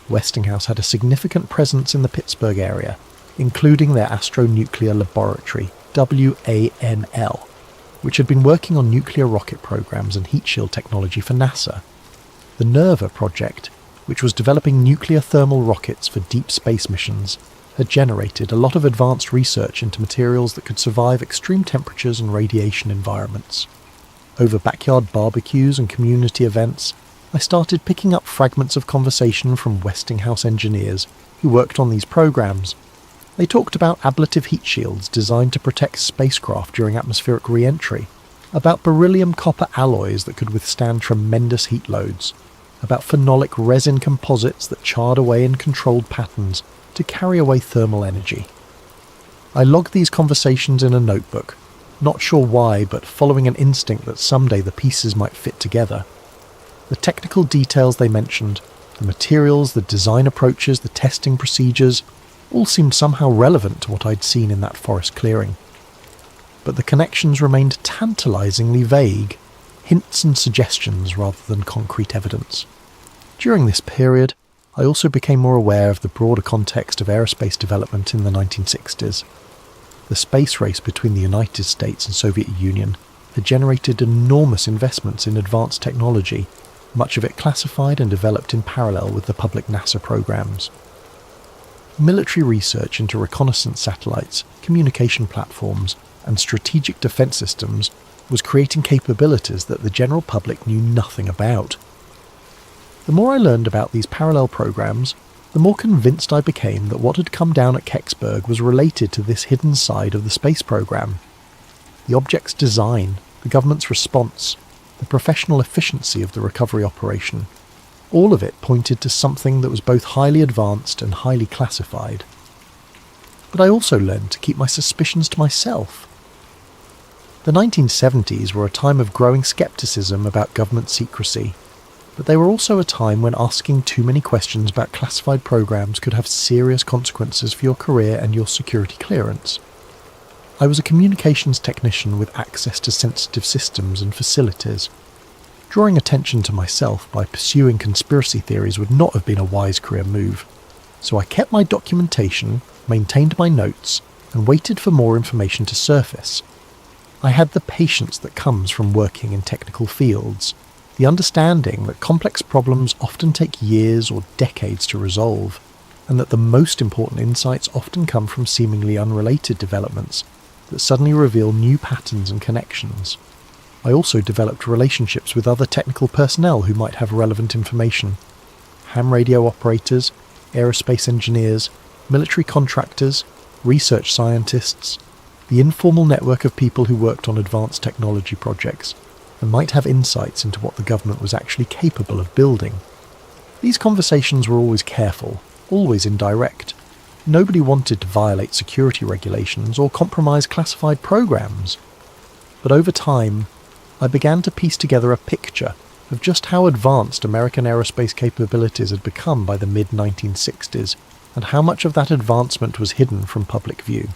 Westinghouse had a significant presence in the Pittsburgh area, including their Astronuclear Laboratory, WANL, which had been working on nuclear rocket programs and heat shield technology for NASA. The NERVA project, which was developing nuclear thermal rockets for deep space missions, had generated a lot of advanced research into materials that could survive extreme temperatures and radiation environments. Over backyard barbecues and community events, I started picking up fragments of conversation from Westinghouse engineers who worked on these programs. They talked about ablative heat shields designed to protect spacecraft during atmospheric re-entry, about beryllium copper alloys that could withstand tremendous heat loads, about phenolic resin composites that charred away in controlled patterns to carry away thermal energy. I logged these conversations in a notebook, not sure why, but following an instinct that someday the pieces might fit together. The technical details they mentioned, the materials, the design approaches, the testing procedures, all seemed somehow relevant to what I'd seen in that forest clearing. But the connections remained tantalizingly vague, hints and suggestions rather than concrete evidence. During this period, I also became more aware of the broader context of aerospace development in the 1960s. The space race between the United States and Soviet Union had generated enormous investments in advanced technology, much of it classified and developed in parallel with the public NASA programs. Military research into reconnaissance satellites, communication platforms, and strategic defense systems was creating capabilities that the general public knew nothing about. The more I learned about these parallel programs, the more convinced I became that what had come down at Kecksburg was related to this hidden side of the space program. The object's design, the government's response, the professional efficiency of the recovery operation, all of it pointed to something that was both highly advanced and highly classified. But I also learned to keep my suspicions to myself. The 1970s were a time of growing skepticism about government secrecy, but they were also a time when asking too many questions about classified programs could have serious consequences for your career and your security clearance. I was a communications technician with access to sensitive systems and facilities. Drawing attention to myself by pursuing conspiracy theories would not have been a wise career move, so I kept my documentation, maintained my notes, and waited for more information to surface. I had the patience that comes from working in technical fields, the understanding that complex problems often take years or decades to resolve, and that the most important insights often come from seemingly unrelated developments that suddenly reveal new patterns and connections. I also developed relationships with other technical personnel who might have relevant information. Ham radio operators, aerospace engineers, military contractors, research scientists, the informal network of people who worked on advanced technology projects, and might have insights into what the government was actually capable of building. These conversations were always careful, always indirect. Nobody wanted to violate security regulations or compromise classified programs. But over time, I began to piece together a picture of just how advanced American aerospace capabilities had become by the mid-1960s, and how much of that advancement was hidden from public view.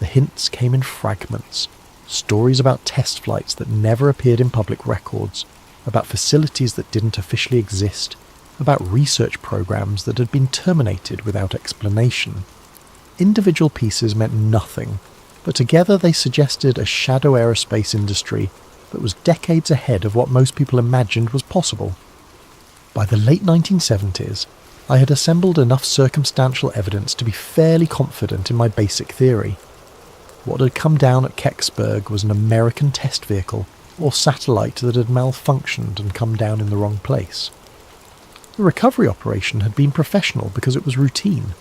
The hints came in fragments. Stories about test flights that never appeared in public records, about facilities that didn't officially exist, about research programs that had been terminated without explanation. Individual pieces meant nothing, but together they suggested a shadow aerospace industry that was decades ahead of what most people imagined was possible. By the late 1970s, I had assembled enough circumstantial evidence to be fairly confident in my basic theory. What had come down at Kecksburg was an American test vehicle or satellite that had malfunctioned and come down in the wrong place. The recovery operation had been professional because it was routine.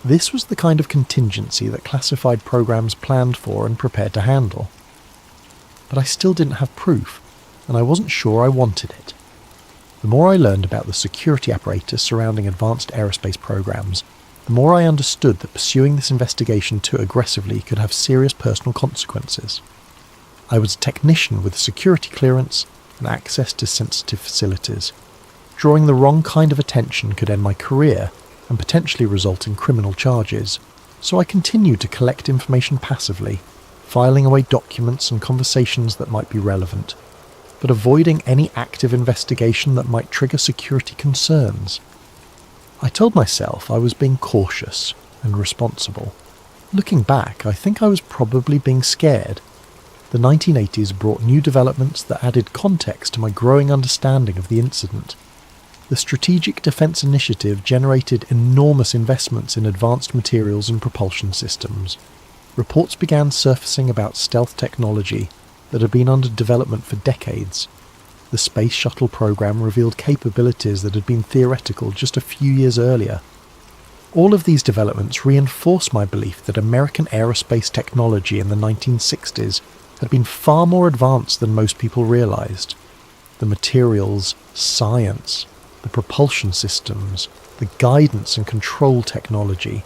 This was the kind of contingency that classified programs planned for and prepared to handle. But I still didn't have proof, and I wasn't sure I wanted it. The more I learned about the security apparatus surrounding advanced aerospace programs, the more I understood that pursuing this investigation too aggressively could have serious personal consequences. I was a technician with security clearance and access to sensitive facilities. Drawing the wrong kind of attention could end my career and potentially result in criminal charges, so I continued to collect information passively, filing away documents and conversations that might be relevant, but avoiding any active investigation that might trigger security concerns. I told myself I was being cautious and responsible. Looking back, I think I was probably being scared. The 1980s brought new developments that added context to my growing understanding of the incident. The Strategic Defense Initiative generated enormous investments in advanced materials and propulsion systems. Reports began surfacing about stealth technology, that had been under development for decades. The space shuttle program revealed capabilities that had been theoretical just a few years earlier. All of these developments reinforce my belief that American aerospace technology in the 1960s had been far more advanced than most people realized. The materials, science, the propulsion systems, the guidance and control technology,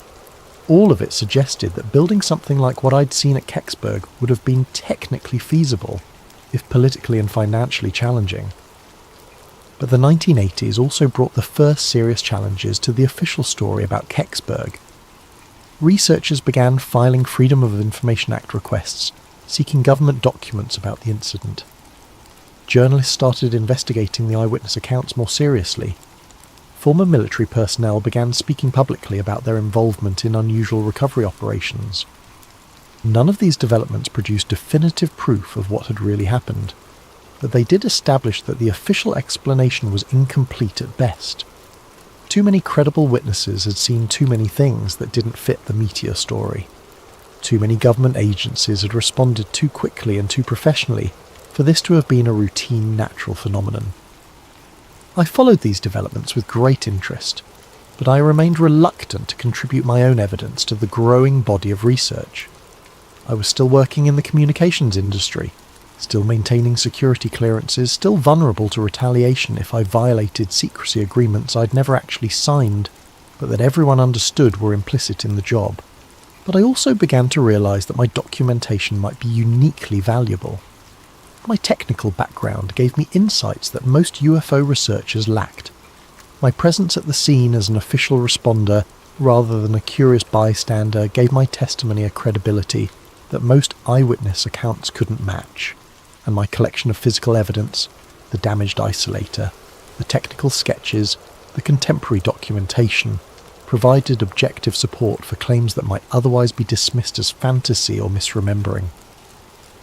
all of it suggested that building something like what I'd seen at Kecksburg would have been technically feasible, if politically and financially challenging. But the 1980s also brought the first serious challenges to the official story about Kecksburg. Researchers began filing Freedom of Information Act requests, seeking government documents about the incident. Journalists started investigating the eyewitness accounts more seriously. Former military personnel began speaking publicly about their involvement in unusual recovery operations. None of these developments produced definitive proof of what had really happened, but they did establish that the official explanation was incomplete at best. Too many credible witnesses had seen too many things that didn't fit the meteor story. Too many government agencies had responded too quickly and too professionally for this to have been a routine natural phenomenon. I followed these developments with great interest, but I remained reluctant to contribute my own evidence to the growing body of research. I was still working in the communications industry, still maintaining security clearances, still vulnerable to retaliation if I violated secrecy agreements I'd never actually signed, but that everyone understood were implicit in the job. But I also began to realise that my documentation might be uniquely valuable. My technical background gave me insights that most UFO researchers lacked. My presence at the scene as an official responder, rather than a curious bystander, gave my testimony a credibility that most eyewitness accounts couldn't match. And my collection of physical evidence, the damaged isolator, the technical sketches, the contemporary documentation, provided objective support for claims that might otherwise be dismissed as fantasy or misremembering.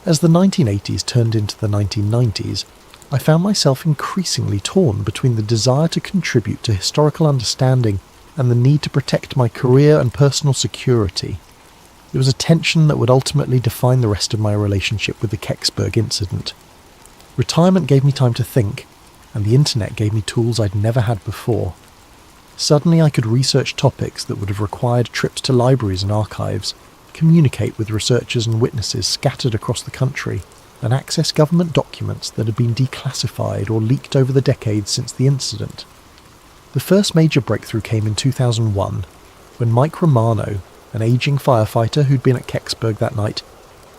As the 1980s turned into the 1990s, I found myself increasingly torn between the desire to contribute to historical understanding and the need to protect my career and personal security. It was a tension that would ultimately define the rest of my relationship with the Kecksburg incident. Retirement gave me time to think, and the internet gave me tools I'd never had before. Suddenly I could research topics that would have required trips to libraries and archives, communicate with researchers and witnesses scattered across the country, and access government documents that had been declassified or leaked over the decades since the incident. The first major breakthrough came in 2001, when Mike Romano, an aging firefighter who'd been at Kecksburg that night,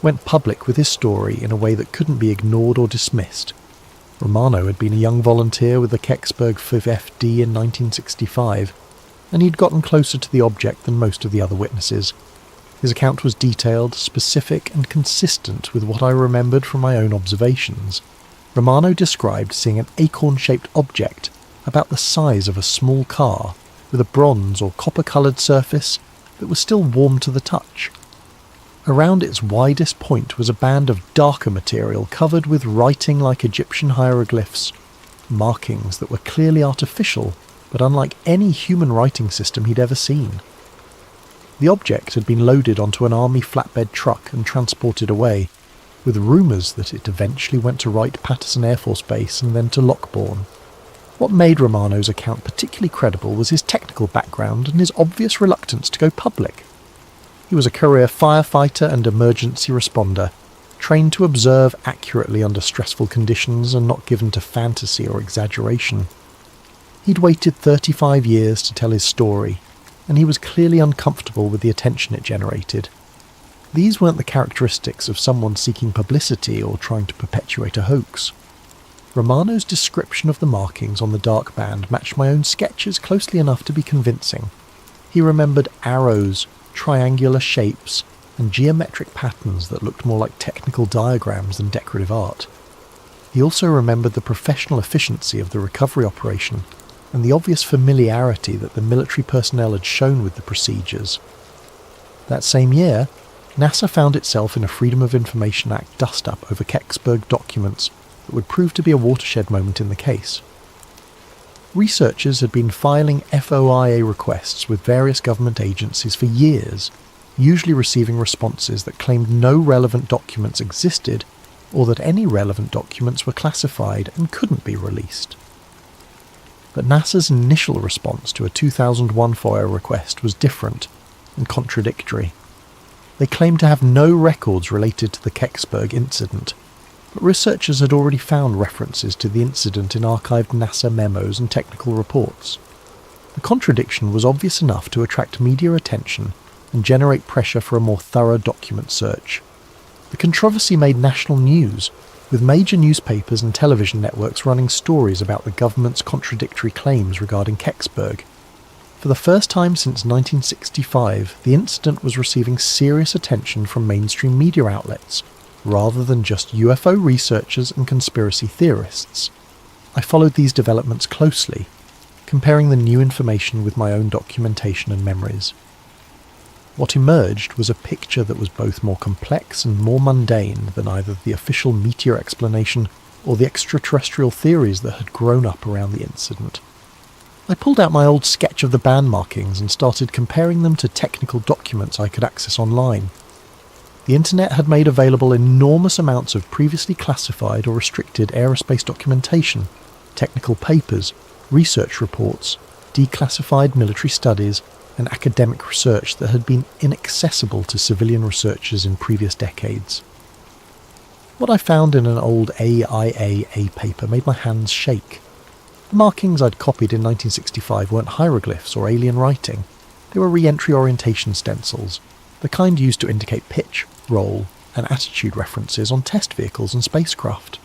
went public with his story in a way that couldn't be ignored or dismissed. Romano had been a young volunteer with the Kecksburg v15 in 1965, and he'd gotten closer to the object than most of the other witnesses. His account was detailed, specific, and consistent with what I remembered from my own observations. Romano described seeing an acorn-shaped object about the size of a small car, with a bronze or copper-coloured surface that was still warm to the touch. Around its widest point was a band of darker material covered with writing like Egyptian hieroglyphs, markings that were clearly artificial, but unlike any human writing system he'd ever seen. The object had been loaded onto an army flatbed truck and transported away, with rumours that it eventually went to Wright-Patterson Air Force Base and then to Lockbourne. What made Romano's account particularly credible was his technical background and his obvious reluctance to go public. He was a career firefighter and emergency responder, trained to observe accurately under stressful conditions and not given to fantasy or exaggeration. He'd waited 35 years to tell his story, and he was clearly uncomfortable with the attention it generated. These weren't the characteristics of someone seeking publicity or trying to perpetuate a hoax. Romano's description of the markings on the dark band matched my own sketches closely enough to be convincing. He remembered arrows, triangular shapes, and geometric patterns that looked more like technical diagrams than decorative art. He also remembered the professional efficiency of the recovery operation and the obvious familiarity that the military personnel had shown with the procedures. That same year, NASA found itself in a Freedom of Information Act dust-up over Kecksburg documents that would prove to be a watershed moment in the case. Researchers had been filing FOIA requests with various government agencies for years, usually receiving responses that claimed no relevant documents existed or that any relevant documents were classified and couldn't be released. But NASA's initial response to a 2001 FOIA request was different and contradictory. They claimed to have no records related to the Kecksburg incident, but researchers had already found references to the incident in archived NASA memos and technical reports. The contradiction was obvious enough to attract media attention and generate pressure for a more thorough document search. The controversy made national news, with major newspapers and television networks running stories about the government's contradictory claims regarding Kecksburg. For the first time since 1965, the incident was receiving serious attention from mainstream media outlets, rather than just UFO researchers and conspiracy theorists. I followed these developments closely, comparing the new information with my own documentation and memories. What emerged was a picture that was both more complex and more mundane than either the official meteor explanation or the extraterrestrial theories that had grown up around the incident. I pulled out my old sketch of the band markings and started comparing them to technical documents I could access online. The internet had made available enormous amounts of previously classified or restricted aerospace documentation, technical papers, research reports, declassified military studies, and academic research that had been inaccessible to civilian researchers in previous decades. What I found in an old AIAA paper made my hands shake. The markings I'd copied in 1965 weren't hieroglyphs or alien writing. They were re-entry orientation stencils, the kind used to indicate pitch, roll, and attitude references on test vehicles and spacecraft.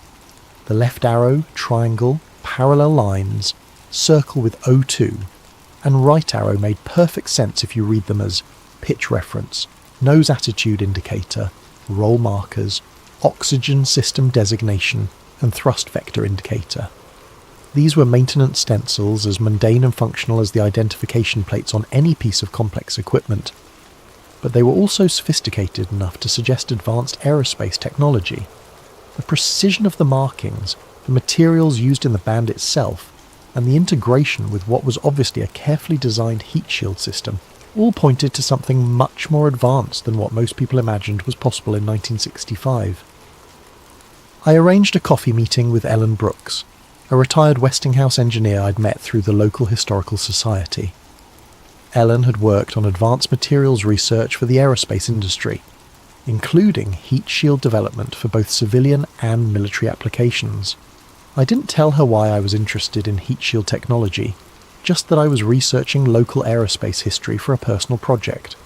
The left arrow, triangle, parallel lines, circle with O2, and right arrow made perfect sense if you read them as pitch reference, nose attitude indicator, roll markers, oxygen system designation, and thrust vector indicator. These were maintenance stencils as mundane and functional as the identification plates on any piece of complex equipment, but they were also sophisticated enough to suggest advanced aerospace technology. The precision of the markings, the materials used in the band itself, and the integration with what was obviously a carefully designed heat shield system all pointed to something much more advanced than what most people imagined was possible in 1965. I arranged a coffee meeting with Ellen Brooks, a retired Westinghouse engineer I'd met through the local historical society. Ellen had worked on advanced materials research for the aerospace industry, including heat shield development for both civilian and military applications. I didn't tell her why I was interested in heat shield technology, just that I was researching local aerospace history for a personal project.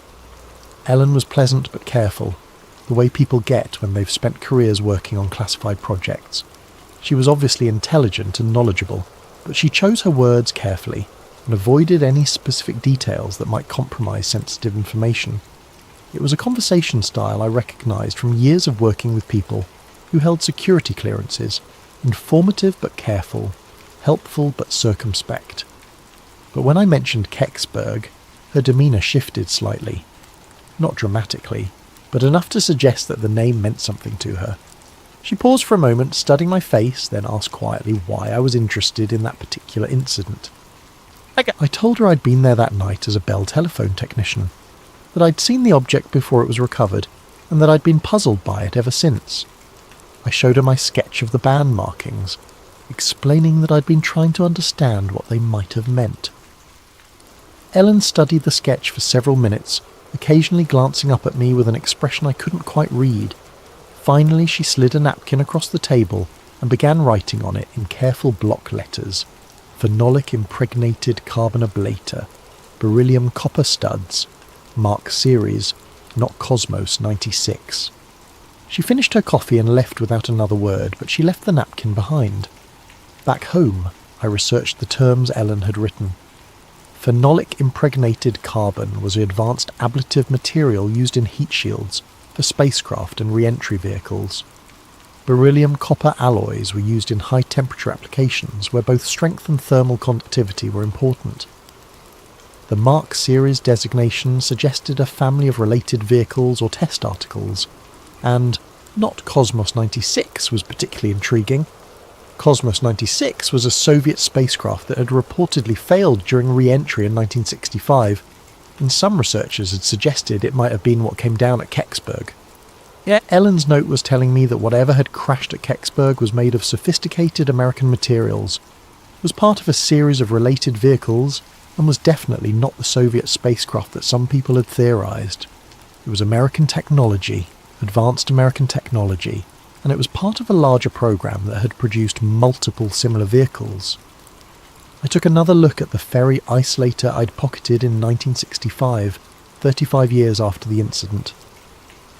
Ellen was pleasant but careful, the way people get when they've spent careers working on classified projects. She was obviously intelligent and knowledgeable, but she chose her words carefully and avoided any specific details that might compromise sensitive information. It was a conversation style I recognised from years of working with people who held security clearances, informative but careful, helpful but circumspect. But when I mentioned Kecksburg, her demeanour shifted slightly. Not dramatically, but enough to suggest that the name meant something to her. She paused for a moment, studying my face, then asked quietly why I was interested in that particular incident. I told her I'd been there that night as a Bell telephone technician, that I'd seen the object before it was recovered, and that I'd been puzzled by it ever since. I showed her my sketch of the band markings, explaining that I'd been trying to understand what they might have meant. Ellen studied the sketch for several minutes, occasionally glancing up at me with an expression I couldn't quite read. Finally, she slid a napkin across the table and began writing on it in careful block letters: phenolic impregnated carbon ablator, beryllium copper studs, Mark Series, not Cosmos 96. She finished her coffee and left without another word, but she left the napkin behind. Back home, I researched the terms Ellen had written. Phenolic impregnated carbon was an advanced ablative material used in heat shields for spacecraft and re-entry vehicles. Beryllium copper alloys were used in high-temperature applications where both strength and thermal conductivity were important. The Mark Series designation suggested a family of related vehicles or test articles, and not Cosmos 96 was particularly intriguing. Cosmos 96 was a Soviet spacecraft that had reportedly failed during re-entry in 1965, and some researchers had suggested it might have been what came down at Kecksburg. Yeah, Ellen's note was telling me that whatever had crashed at Kecksburg was made of sophisticated American materials, was part of a series of related vehicles, and was definitely not the Soviet spacecraft that some people had theorized. It was American technology, advanced American technology, and it was part of a larger program that had produced multiple similar vehicles. I took another look at the ferry isolator I'd pocketed in 1965, 35 years after the incident.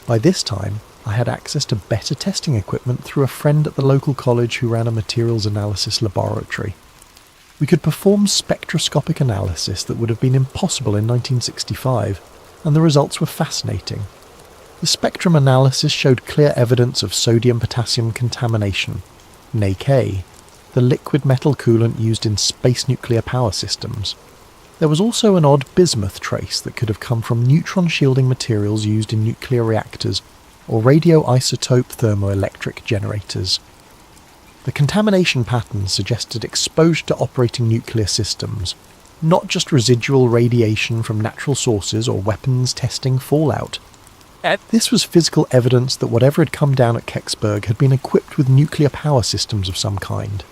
By this time, I had access to better testing equipment through a friend at the local college who ran a materials analysis laboratory. We could perform spectroscopic analysis that would have been impossible in 1965, and the results were fascinating. The spectrum analysis showed clear evidence of sodium-potassium contamination, NaK, the liquid metal coolant used in space nuclear power systems. There was also an odd bismuth trace that could have come from neutron-shielding materials used in nuclear reactors or radioisotope thermoelectric generators. The contamination patterns suggested exposure to operating nuclear systems, not just residual radiation from natural sources or weapons testing fallout. This was physical evidence that whatever had come down at Kecksburg had been equipped with nuclear power systems of some kind.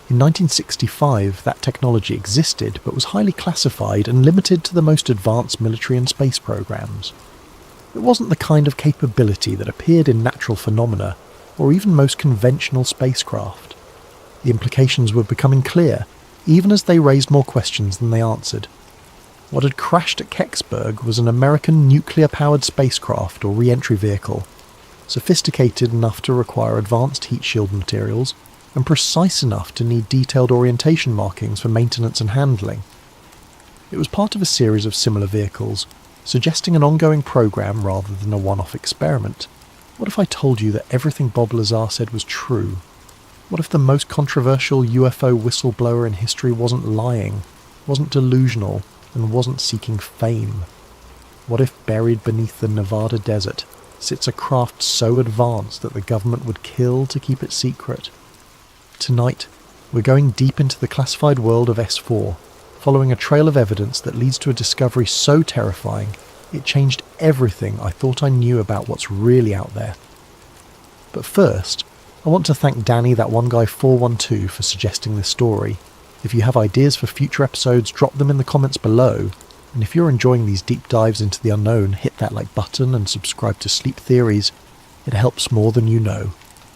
In 1965, that technology existed, but was highly classified and limited to the most advanced military and space programs. It wasn't the kind of capability that appeared in natural phenomena, or even most conventional spacecraft. The implications were becoming clear, even as they raised more questions than they answered. What had crashed at Kecksburg was an American nuclear-powered spacecraft or re-entry vehicle, sophisticated enough to require advanced heat shield materials, and precise enough to need detailed orientation markings for maintenance and handling. It was part of a series of similar vehicles, suggesting an ongoing program rather than a one-off experiment. What if I told you that everything Bob Lazar said was true? What if the most controversial UFO whistleblower in history wasn't lying, wasn't delusional, and wasn't seeking fame? What if buried beneath the Nevada desert sits a craft so advanced that the government would kill to keep it secret? Tonight, we're going deep into the classified world of S4, following a trail of evidence that leads to a discovery so terrifying it changed everything I thought I knew about what's really out there. But first, I want to thank Danny, that one guy 412, for suggesting this story. If you have ideas for future episodes, drop them in the comments below. And if you're enjoying these deep dives into the unknown, hit that like button and subscribe to Sleep Theories. It helps more than you know.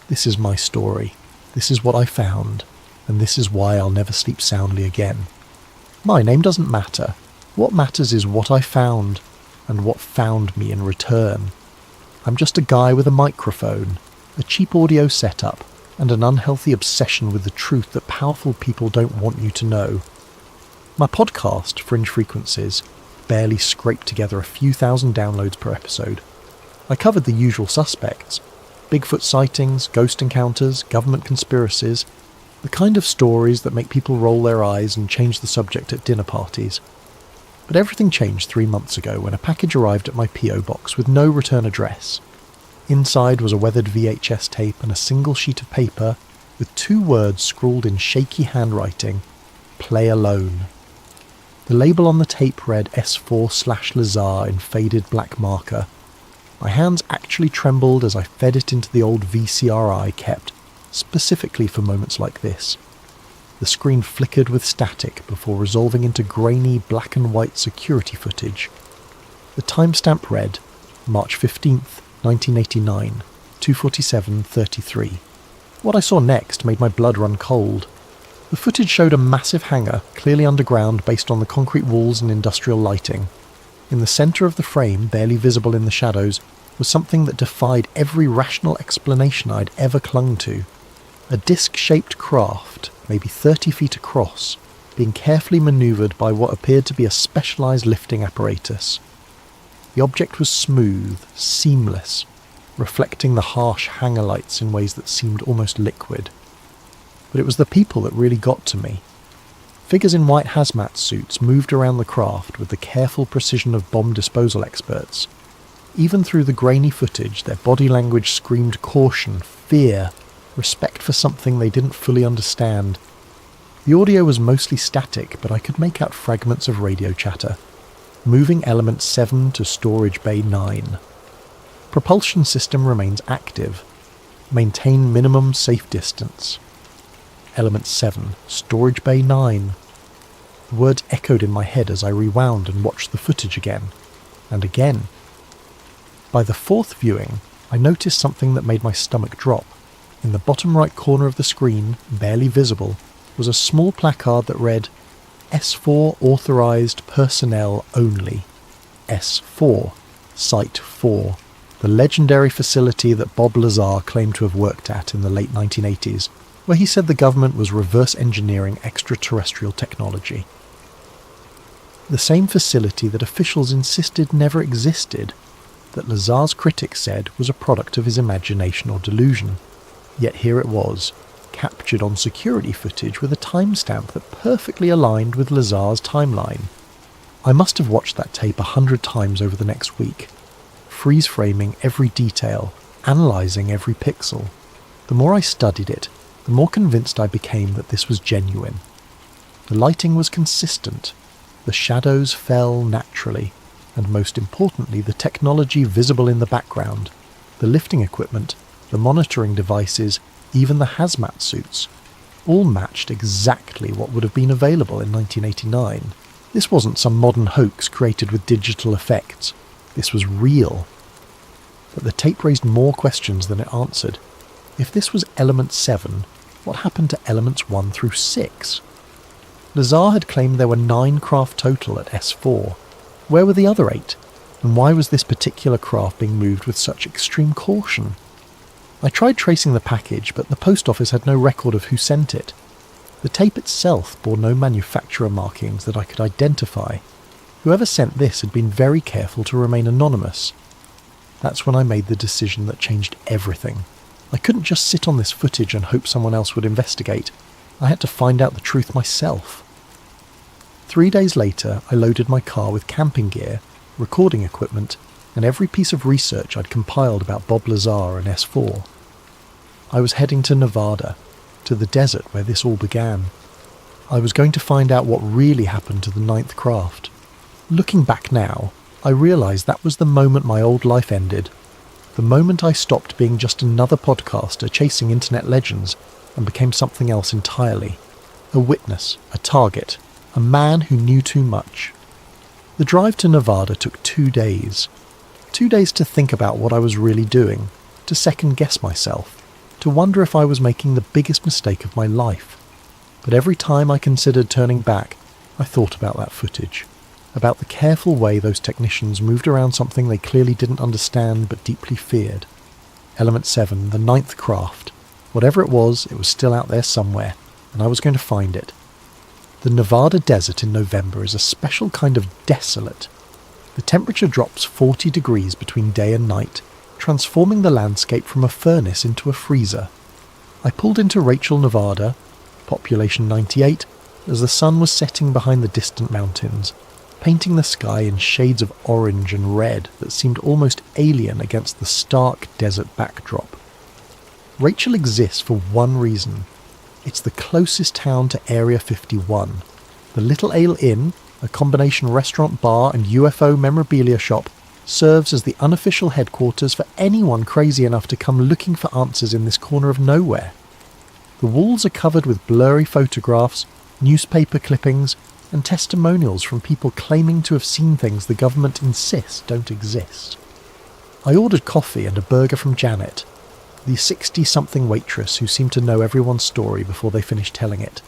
This is my story. This is what I found. And this is why I'll never sleep soundly again. My name doesn't matter. What matters is what I found, and what found me in return. I'm just a guy with a microphone, a cheap audio setup, and an unhealthy obsession with the truth that powerful people don't want you to know. My podcast, Fringe Frequencies, barely scraped together a few thousand downloads per episode. I covered the usual suspects: Bigfoot sightings, ghost encounters, government conspiracies, the kind of stories that make people roll their eyes and change the subject at dinner parties. But everything changed 3 months ago when a package arrived at my P.O. box with no return address. Inside was a weathered VHS tape and a single sheet of paper with 2 words scrawled in shaky handwriting: "Play alone." The label on the tape read S4/Lazar in faded black marker. My hands actually trembled as I fed it into the old VCR I kept, specifically for moments like this. The screen flickered with static before resolving into grainy black and white security footage. The timestamp read March 15th, 1989, 2:47:33. What I saw next made my blood run cold. The footage showed a massive hangar, clearly underground based on the concrete walls and industrial lighting. In the centre of the frame, barely visible in the shadows, was something that defied every rational explanation I'd ever clung to. A disc-shaped craft, maybe 30 feet across, being carefully manoeuvred by what appeared to be a specialised lifting apparatus. The object was smooth, seamless, reflecting the harsh hangar lights in ways that seemed almost liquid. But it was the people that really got to me. Figures in white hazmat suits moved around the craft with the careful precision of bomb disposal experts. Even through the grainy footage, their body language screamed caution, fear, respect for something they didn't fully understand. The audio was mostly static, but I could make out fragments of radio chatter. Moving element 7 to storage bay 9. Propulsion system remains active. Maintain minimum safe distance. Element 7, Storage Bay 9. The words echoed in my head as I rewound and watched the footage again. And again. By the fourth viewing, I noticed something that made my stomach drop. In the bottom right corner of the screen, barely visible, was a small placard that read, S4 authorised personnel only. S4, Site 4, the legendary facility that Bob Lazar claimed to have worked at in the late 1980s, where he said the government was reverse engineering extraterrestrial technology. The same facility that officials insisted never existed, that Lazar's critics said was a product of his imagination or delusion. Yet here it was, captured on security footage with a timestamp that perfectly aligned with Lazar's timeline. I must have watched that tape 100 times over the next week, freeze-framing every detail, analysing every pixel. The more I studied it, the more convinced I became that this was genuine. The lighting was consistent, the shadows fell naturally, and most importantly the technology visible in the background, the lifting equipment, the monitoring devices, even the hazmat suits, all matched exactly what would have been available in 1989. This wasn't some modern hoax created with digital effects. This was real. But the tape raised more questions than it answered. If this was Element 7, what happened to Elements 1 through 6? Lazar had claimed there were 9 craft total at S4. Where were the other 8? And why was this particular craft being moved with such extreme caution? I tried tracing the package, but the post office had no record of who sent it. The tape itself bore no manufacturer markings that I could identify. Whoever sent this had been very careful to remain anonymous. That's when I made the decision that changed everything. I couldn't just sit on this footage and hope someone else would investigate. I had to find out the truth myself. 3 days later, I loaded my car with camping gear, recording equipment, and every piece of research I'd compiled about Bob Lazar and S4. I was heading to Nevada, to the desert where this all began. I was going to find out what really happened to the 9th craft. Looking back now, I realised that was the moment my old life ended. The moment I stopped being just another podcaster chasing internet legends and became something else entirely. A witness, a target, a man who knew too much. The drive to Nevada took 2 days. 2 days to think about what I was really doing, to second-guess myself, to wonder if I was making the biggest mistake of my life. But every time I considered turning back, I thought about that footage, about the careful way those technicians moved around something they clearly didn't understand but deeply feared. Element 7, the 9th craft. Whatever it was still out there somewhere, and I was going to find it. The Nevada desert in November is a special kind of desolate. The temperature drops 40 degrees between day and night, transforming the landscape from a furnace into a freezer. I pulled into Rachel, Nevada, population 98, as the sun was setting behind the distant mountains, painting the sky in shades of orange and red that seemed almost alien against the stark desert backdrop. Rachel exists for one reason. It's the closest town to Area 51. The Little Ale Inn, a combination restaurant, bar and UFO memorabilia shop, serves as the unofficial headquarters for anyone crazy enough to come looking for answers in this corner of nowhere. The walls are covered with blurry photographs, newspaper clippings, and testimonials from people claiming to have seen things the government insists don't exist. I ordered coffee and a burger from Janet, the 60-something waitress who seemed to know everyone's story before they finished telling it.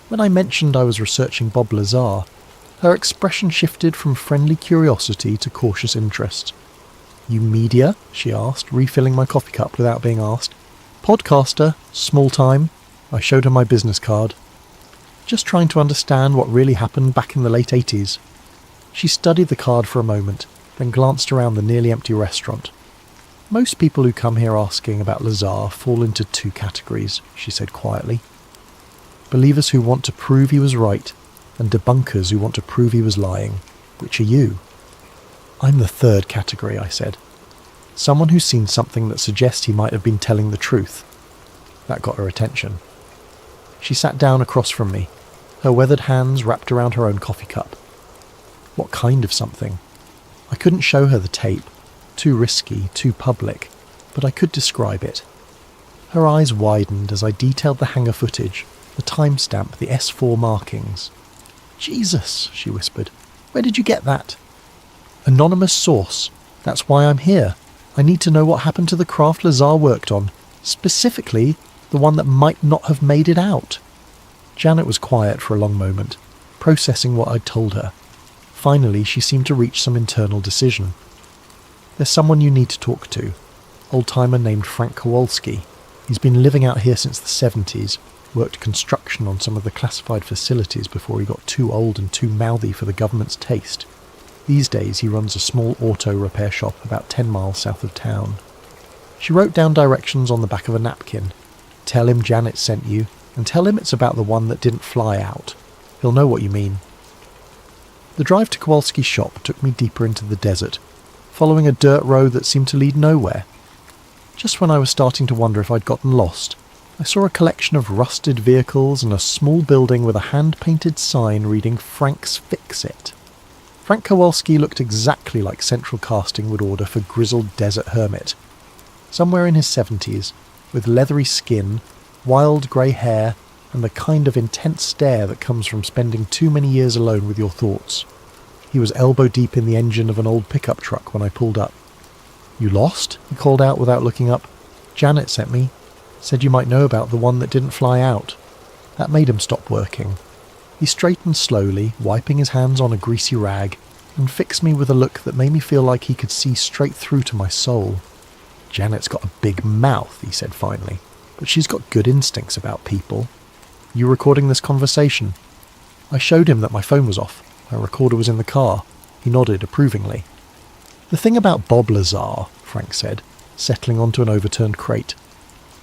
When I mentioned I was researching Bob Lazar, her expression shifted from friendly curiosity to cautious interest. "You media?" she asked, refilling my coffee cup without being asked. "Podcaster, small time." I showed her my business card. Just trying to understand what really happened back in the late 80s. She studied the card for a moment, then glanced around the nearly empty restaurant. "Most people who come here asking about Lazar fall into 2 categories," she said quietly. "Believers who want to prove he was right, and debunkers who want to prove he was lying. Which are you?" "I'm the 3rd category," I said. "Someone who's seen something that suggests he might have been telling the truth." That got her attention. She sat down across from me, her weathered hands wrapped around her own coffee cup. "What kind of something?" I couldn't show her the tape. Too risky, too public, but I could describe it. Her eyes widened as I detailed the hangar footage, the timestamp, the S4 markings. "Jesus," she whispered. "Where did you get that?" "Anonymous source. That's why I'm here. I need to know what happened to the craft Lazar worked on. Specifically, the one that might not have made it out." Janet was quiet for a long moment, processing what I'd told her. Finally, she seemed to reach some internal decision. "There's someone you need to talk to. Old-timer named Frank Kowalski. He's been living out here since the 70s, worked construction on some of the classified facilities before he got too old and too mouthy for the government's taste. These days he runs a small auto repair shop about 10 miles south of town." She wrote down directions on the back of a napkin. "Tell him Janet sent you, and tell him it's about the one that didn't fly out. He'll know what you mean." The drive to Kowalski's shop took me deeper into the desert, following a dirt road that seemed to lead nowhere. Just when I was starting to wonder if I'd gotten lost, I saw a collection of rusted vehicles and a small building with a hand-painted sign reading "Frank's Fix-It." Frank Kowalski looked exactly like central casting would order for grizzled desert hermit. Somewhere in his 70s, with leathery skin, wild grey hair, and the kind of intense stare that comes from spending too many years alone with your thoughts. He was elbow-deep in the engine of an old pickup truck when I pulled up. "You lost?" he called out without looking up. "Janet sent me. Said you might know about the one that didn't fly out." That made him stop working. He straightened slowly, wiping his hands on a greasy rag, and fixed me with a look that made me feel like he could see straight through to my soul. "Janet's got a big mouth," he said finally, "but she's got good instincts about people. You recording this conversation?" I showed him that my phone was off. My recorder was in the car. He nodded approvingly. "The thing about Bob Lazar," Frank said, settling onto an overturned crate,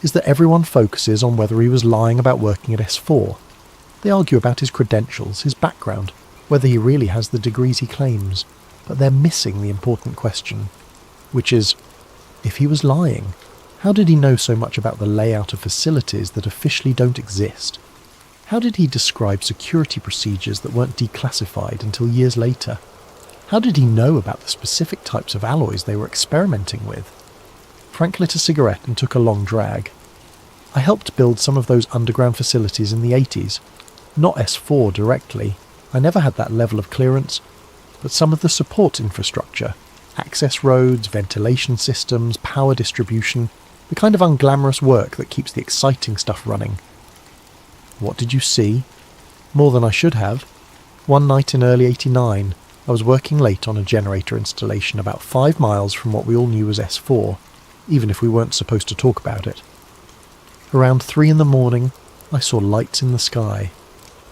"is that everyone focuses on whether he was lying about working at S4. They argue about his credentials, his background, whether he really has the degrees he claims, but they're missing the important question, which is, if he was lying, how did he know so much about the layout of facilities that officially don't exist? How did he describe security procedures that weren't declassified until years later? How did he know about the specific types of alloys they were experimenting with?" Frank lit a cigarette and took a long drag. "I helped build some of those underground facilities in the 80s. Not S4 directly. I never had that level of clearance, but some of the support infrastructure, access roads, ventilation systems, power distribution, the kind of unglamorous work that keeps the exciting stuff running." "What did you see?" "More than I should have. One night in early 89, I was working late on a generator installation about 5 miles from what we all knew was S4, even if we weren't supposed to talk about it. Around 3 in the morning, I saw lights in the sky.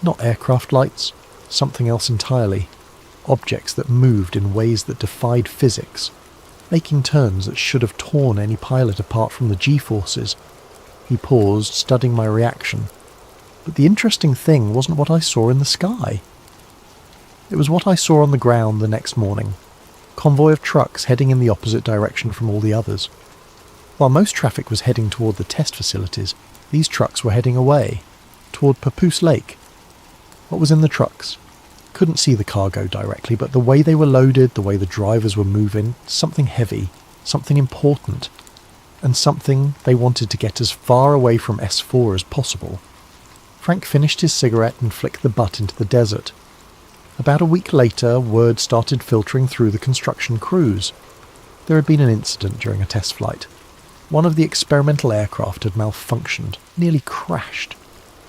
Not aircraft lights, something else entirely. Objects that moved in ways that defied physics, making turns that should have torn any pilot apart from the G-forces." He paused, studying my reaction. "But the interesting thing wasn't what I saw in the sky. It was what I saw on the ground the next morning. Convoy of trucks heading in the opposite direction from all the others. While most traffic was heading toward the test facilities, these trucks were heading away, toward Papoose Lake. What was in the trucks? Couldn't see the cargo directly, but the way they were loaded, the way the drivers were moving, something heavy, something important, and something they wanted to get as far away from S4 as possible." Frank finished his cigarette and flicked the butt into the desert. About a week later, word started filtering through the construction crews. There had been an incident during a test flight. One of the experimental aircraft had malfunctioned, nearly crashed.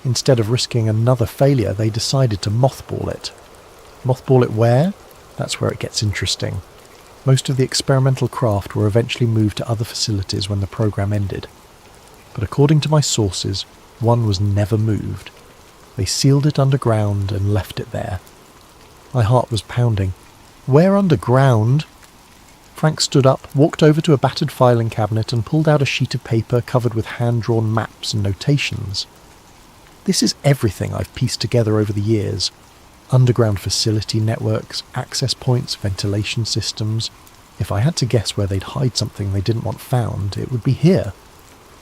Instead of risking another failure, they decided to mothball it. Mothball it where? That's where it gets interesting. Most of the experimental craft were eventually moved to other facilities when the program ended. But according to my sources, one was never moved. They sealed it underground and left it there. My heart was pounding. Where underground? Frank stood up, walked over to a battered filing cabinet and pulled out a sheet of paper covered with hand-drawn maps and notations. This is everything I've pieced together over the years. Underground facility networks, access points, ventilation systems. If I had to guess where they'd hide something they didn't want found, it would be here.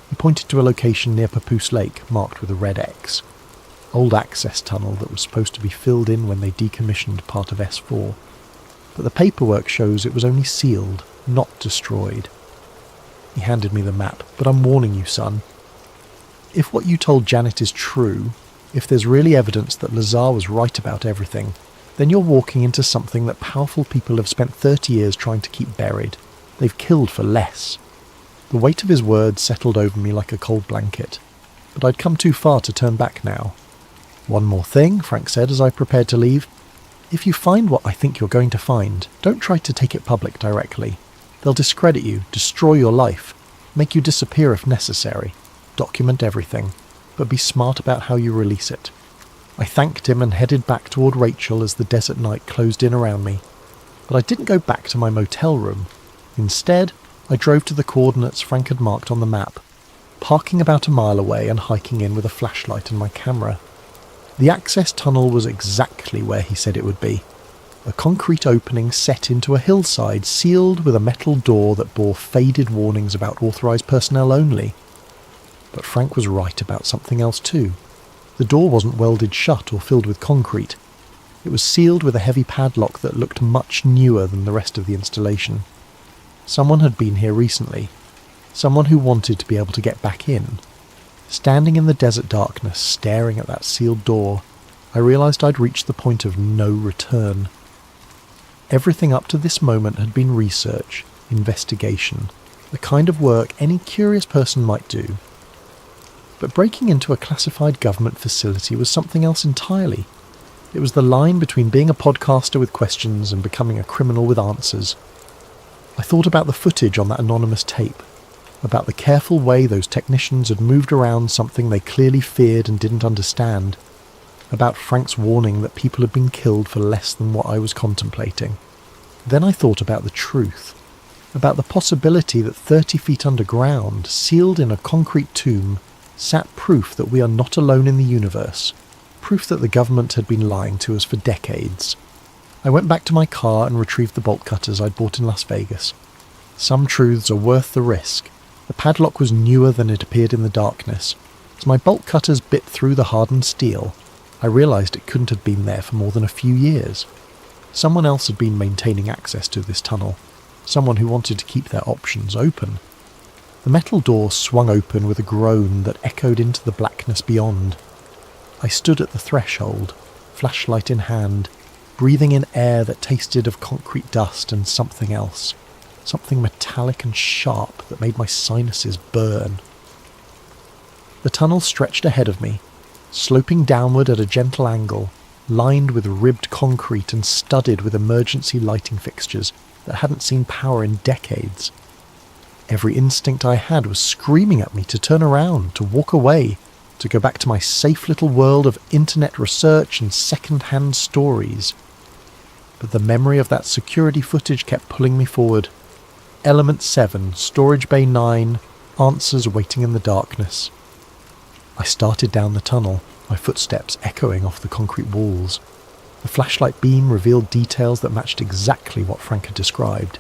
He pointed to a location near Papoose Lake, marked with a red X. Old access tunnel that was supposed to be filled in when they decommissioned part of S4. But the paperwork shows it was only sealed, not destroyed. He handed me the map. "But I'm warning you, son. If what you told Janet is true, if there's really evidence that Lazar was right about everything, then you're walking into something that powerful people have spent 30 years trying to keep buried. They've killed for less." The weight of his words settled over me like a cold blanket, but I'd come too far to turn back now. "One more thing," Frank said as I prepared to leave. "If you find what I think you're going to find, don't try to take it public directly. They'll discredit you, destroy your life, make you disappear if necessary. Document everything, but be smart about how you release it." I thanked him and headed back toward Rachel as the desert night closed in around me. But I didn't go back to my motel room. Instead, I drove to the coordinates Frank had marked on the map, parking about a mile away and hiking in with a flashlight and my camera. The access tunnel was exactly where he said it would be. A concrete opening set into a hillside sealed with a metal door that bore faded warnings about authorised personnel only. But Frank was right about something else too. The door wasn't welded shut or filled with concrete. It was sealed with a heavy padlock that looked much newer than the rest of the installation. Someone had been here recently. Someone who wanted to be able to get back in. Standing in the desert darkness, staring at that sealed door, I realised I'd reached the point of no return. Everything up to this moment had been research, investigation, the kind of work any curious person might do. But breaking into a classified government facility was something else entirely. It was the line between being a podcaster with questions and becoming a criminal with answers. I thought about the footage on that anonymous tape, about the careful way those technicians had moved around something they clearly feared and didn't understand, about Frank's warning that people had been killed for less than what I was contemplating. Then I thought about the truth, about the possibility that 30 feet underground, sealed in a concrete tomb, sat proof that we are not alone in the universe, proof that the government had been lying to us for decades. I went back to my car and retrieved the bolt cutters I'd bought in Las Vegas. Some truths are worth the risk. The padlock was newer than it appeared in the darkness. As my bolt cutters bit through the hardened steel, I realised it couldn't have been there for more than a few years. Someone else had been maintaining access to this tunnel, someone who wanted to keep their options open. The metal door swung open with a groan that echoed into the blackness beyond. I stood at the threshold, flashlight in hand, breathing in air that tasted of concrete dust and something else, something metallic and sharp that made my sinuses burn. The tunnel stretched ahead of me, sloping downward at a gentle angle, lined with ribbed concrete and studded with emergency lighting fixtures that hadn't seen power in decades. Every instinct I had was screaming at me to turn around, to walk away, to go back to my safe little world of internet research and second-hand stories. But the memory of that security footage kept pulling me forward. Element 7, Storage Bay 9, answers waiting in the darkness. I started down the tunnel, my footsteps echoing off the concrete walls. The flashlight beam revealed details that matched exactly what Frank had described.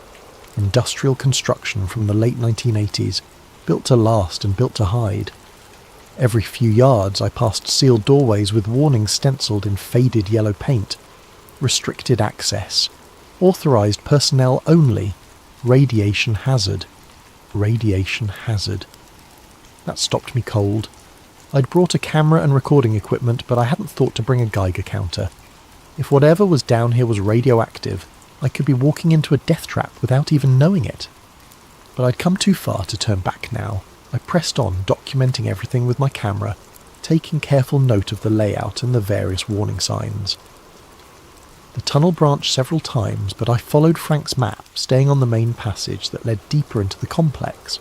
Industrial construction from the late 1980s, built to last and built to hide. Every few yards I passed sealed doorways with warnings stenciled in faded yellow paint. Restricted access. Authorized personnel only. Radiation hazard. Radiation hazard. That stopped me cold. I'd brought a camera and recording equipment, but I hadn't thought to bring a Geiger counter. If whatever was down here was radioactive, I could be walking into a death trap without even knowing it. But I'd come too far to turn back now. I pressed on, documenting everything with my camera, taking careful note of the layout and the various warning signs. The tunnel branched several times, but I followed Frank's map, staying on the main passage that led deeper into the complex.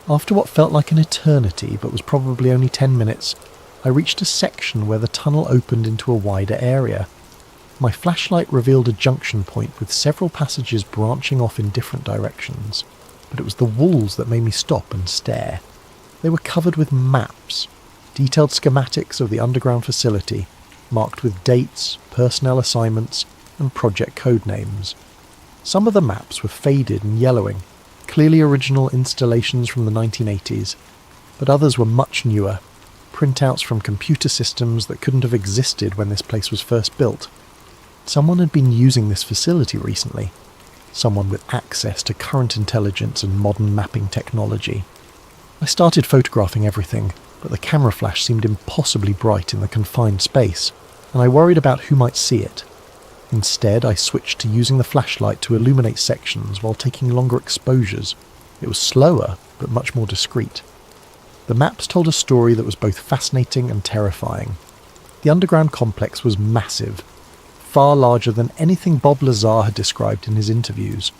After what felt like an eternity, but was probably only 10 minutes, I reached a section where the tunnel opened into a wider area. My flashlight revealed a junction point with several passages branching off in different directions, but it was the walls that made me stop and stare. They were covered with maps, detailed schematics of the underground facility, marked with dates, personnel assignments, and project code names. Some of the maps were faded and yellowing, clearly original installations from the 1980s, but others were much newer, printouts from computer systems that couldn't have existed when this place was first built. Someone had been using this facility recently. someone with access to current intelligence and modern mapping technology. I started photographing everything, but the camera flash seemed impossibly bright in the confined space, and I worried about who might see it. Instead, I switched to using the flashlight to illuminate sections while taking longer exposures. It was slower, but much more discreet. The maps told a story that was both fascinating and terrifying. The underground complex was massive, far larger than anything Bob Lazar had described in his interviews.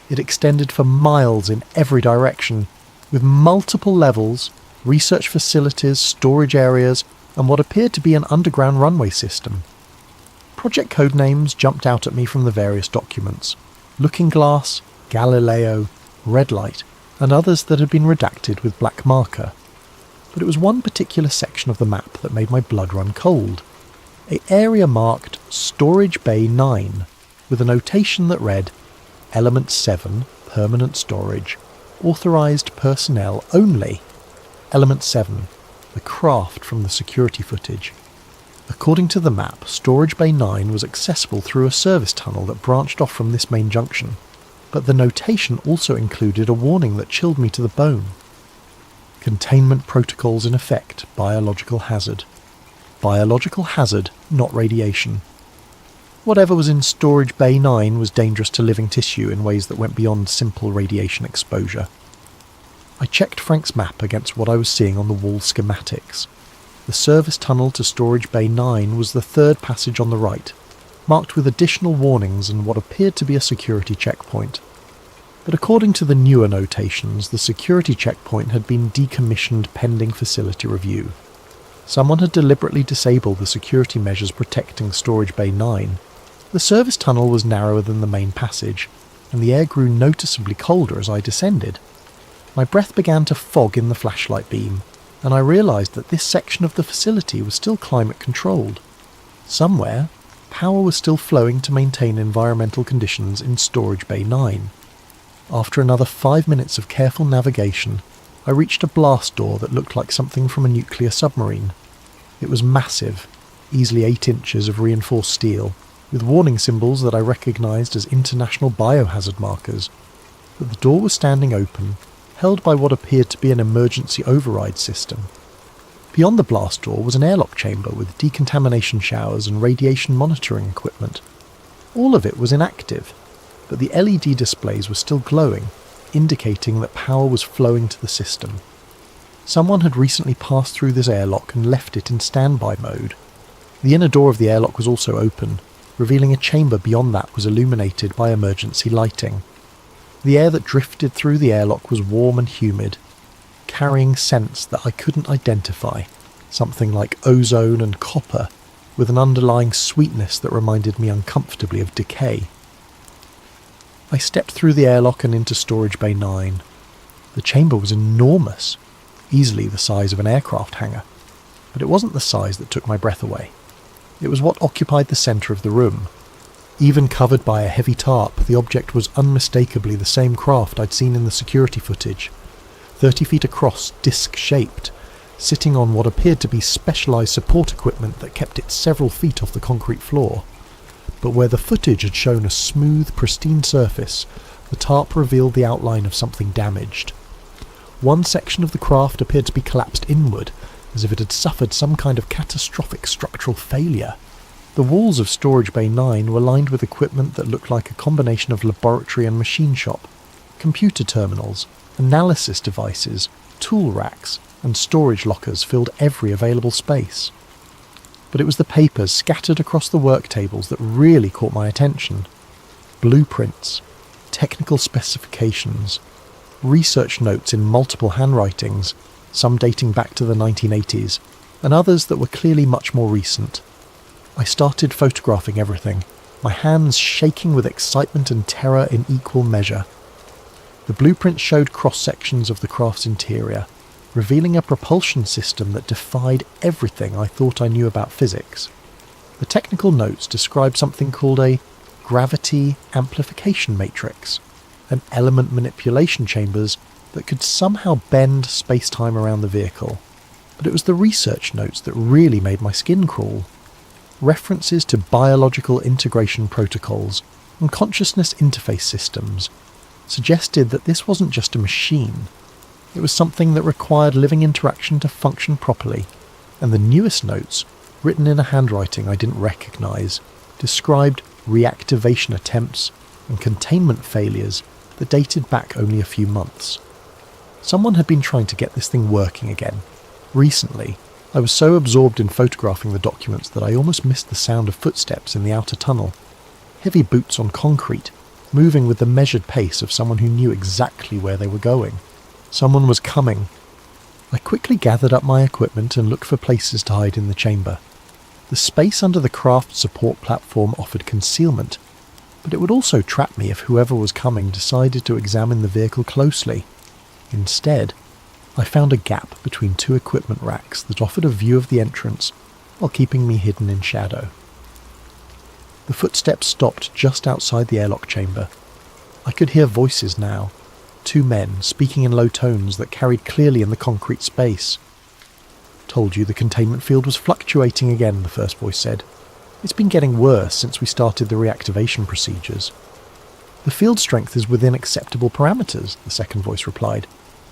It extended for miles in every direction, with multiple levels, research facilities, storage areas, and what appeared to be an underground runway system. Project code names jumped out at me from the various documents: Looking Glass, Galileo, Red Light, and others that had been redacted with black marker. But it was one particular section of the map that made my blood run cold. An area marked Storage Bay 9, with a notation that read, Element 7, Permanent Storage, Authorised Personnel Only. Element 7, the craft from the security footage. According to the map, Storage Bay 9 was accessible through a service tunnel that branched off from this main junction, but the notation also included a warning that chilled me to the bone. Containment protocols in effect, biological hazard. Biological hazard, not radiation. Whatever was in Storage Bay 9 was dangerous to living tissue in ways that went beyond simple radiation exposure. I checked Frank's map against what I was seeing on the wall schematics. The service tunnel to Storage Bay 9 was the third passage on the right, marked with additional warnings and what appeared to be a security checkpoint. But according to the newer notations, the security checkpoint had been decommissioned pending facility review. Someone had deliberately disabled the security measures protecting Storage Bay 9. The service tunnel was narrower than the main passage, and the air grew noticeably colder as I descended. My breath began to fog in the flashlight beam, and I realised that this section of the facility was still climate controlled. Somewhere, power was still flowing to maintain environmental conditions in Storage Bay 9. After another 5 minutes of careful navigation, I reached a blast door that looked like something from a nuclear submarine. It was massive, easily 8 inches of reinforced steel, with warning symbols that I recognised as international biohazard markers. But the door was standing open, held by what appeared to be an emergency override system. Beyond the blast door was an airlock chamber with decontamination showers and radiation monitoring equipment. All of it was inactive, but the LED displays were still glowing, indicating that power was flowing to the system. Someone had recently passed through this airlock and left it in standby mode. The inner door of the airlock was also open, revealing a chamber beyond that was illuminated by emergency lighting. The air that drifted through the airlock was warm and humid, carrying scents that I couldn't identify, something like ozone and copper, with an underlying sweetness that reminded me uncomfortably of decay. I stepped through the airlock and into Storage Bay 9. The chamber was enormous, easily the size of an aircraft hangar, but it wasn't the size that took my breath away. It was what occupied the centre of the room. Even covered by a heavy tarp, the object was unmistakably the same craft I'd seen in the security footage, 30 feet across, disc-shaped, sitting on what appeared to be specialised support equipment that kept it several feet off the concrete floor. But where the footage had shown a smooth, pristine surface, the tarp revealed the outline of something damaged. One section of the craft appeared to be collapsed inward, as if it had suffered some kind of catastrophic structural failure. The walls of Storage Bay 9 were lined with equipment that looked like a combination of laboratory and machine shop, computer terminals, analysis devices, tool racks, and storage lockers filled every available space. But it was the papers scattered across the work tables that really caught my attention. Blueprints, technical specifications, research notes in multiple handwritings, some dating back to the 1980s, and others that were clearly much more recent. I started photographing everything, my hands shaking with excitement and terror in equal measure. The blueprints showed cross-sections of the craft's interior, revealing a propulsion system that defied everything I thought I knew about physics. The technical notes described something called a gravity amplification matrix, and element manipulation chambers that could somehow bend space-time around the vehicle. But it was the research notes that really made my skin crawl. References to biological integration protocols, and consciousness interface systems suggested that this wasn't just a machine. It was something that required living interaction to function properly, and the newest notes, written in a handwriting I didn't recognise, described reactivation attempts and containment failures that dated back only a few months. Someone had been trying to get this thing working again. Recently, I was so absorbed in photographing the documents that I almost missed the sound of footsteps in the outer tunnel. Heavy boots on concrete, moving with the measured pace of someone who knew exactly where they were going. Someone was coming. I quickly gathered up my equipment and looked for places to hide in the chamber. The space under the craft support platform offered concealment, but it would also trap me if whoever was coming decided to examine the vehicle closely. Instead, I found a gap between two equipment racks that offered a view of the entrance while keeping me hidden in shadow. The footsteps stopped just outside the airlock chamber. I could hear voices now, two men speaking in low tones that carried clearly in the concrete space. "Told you the containment field was fluctuating again," the first voice said. "It's been getting worse since we started the reactivation procedures." "The field strength is within acceptable parameters," the second voice replied.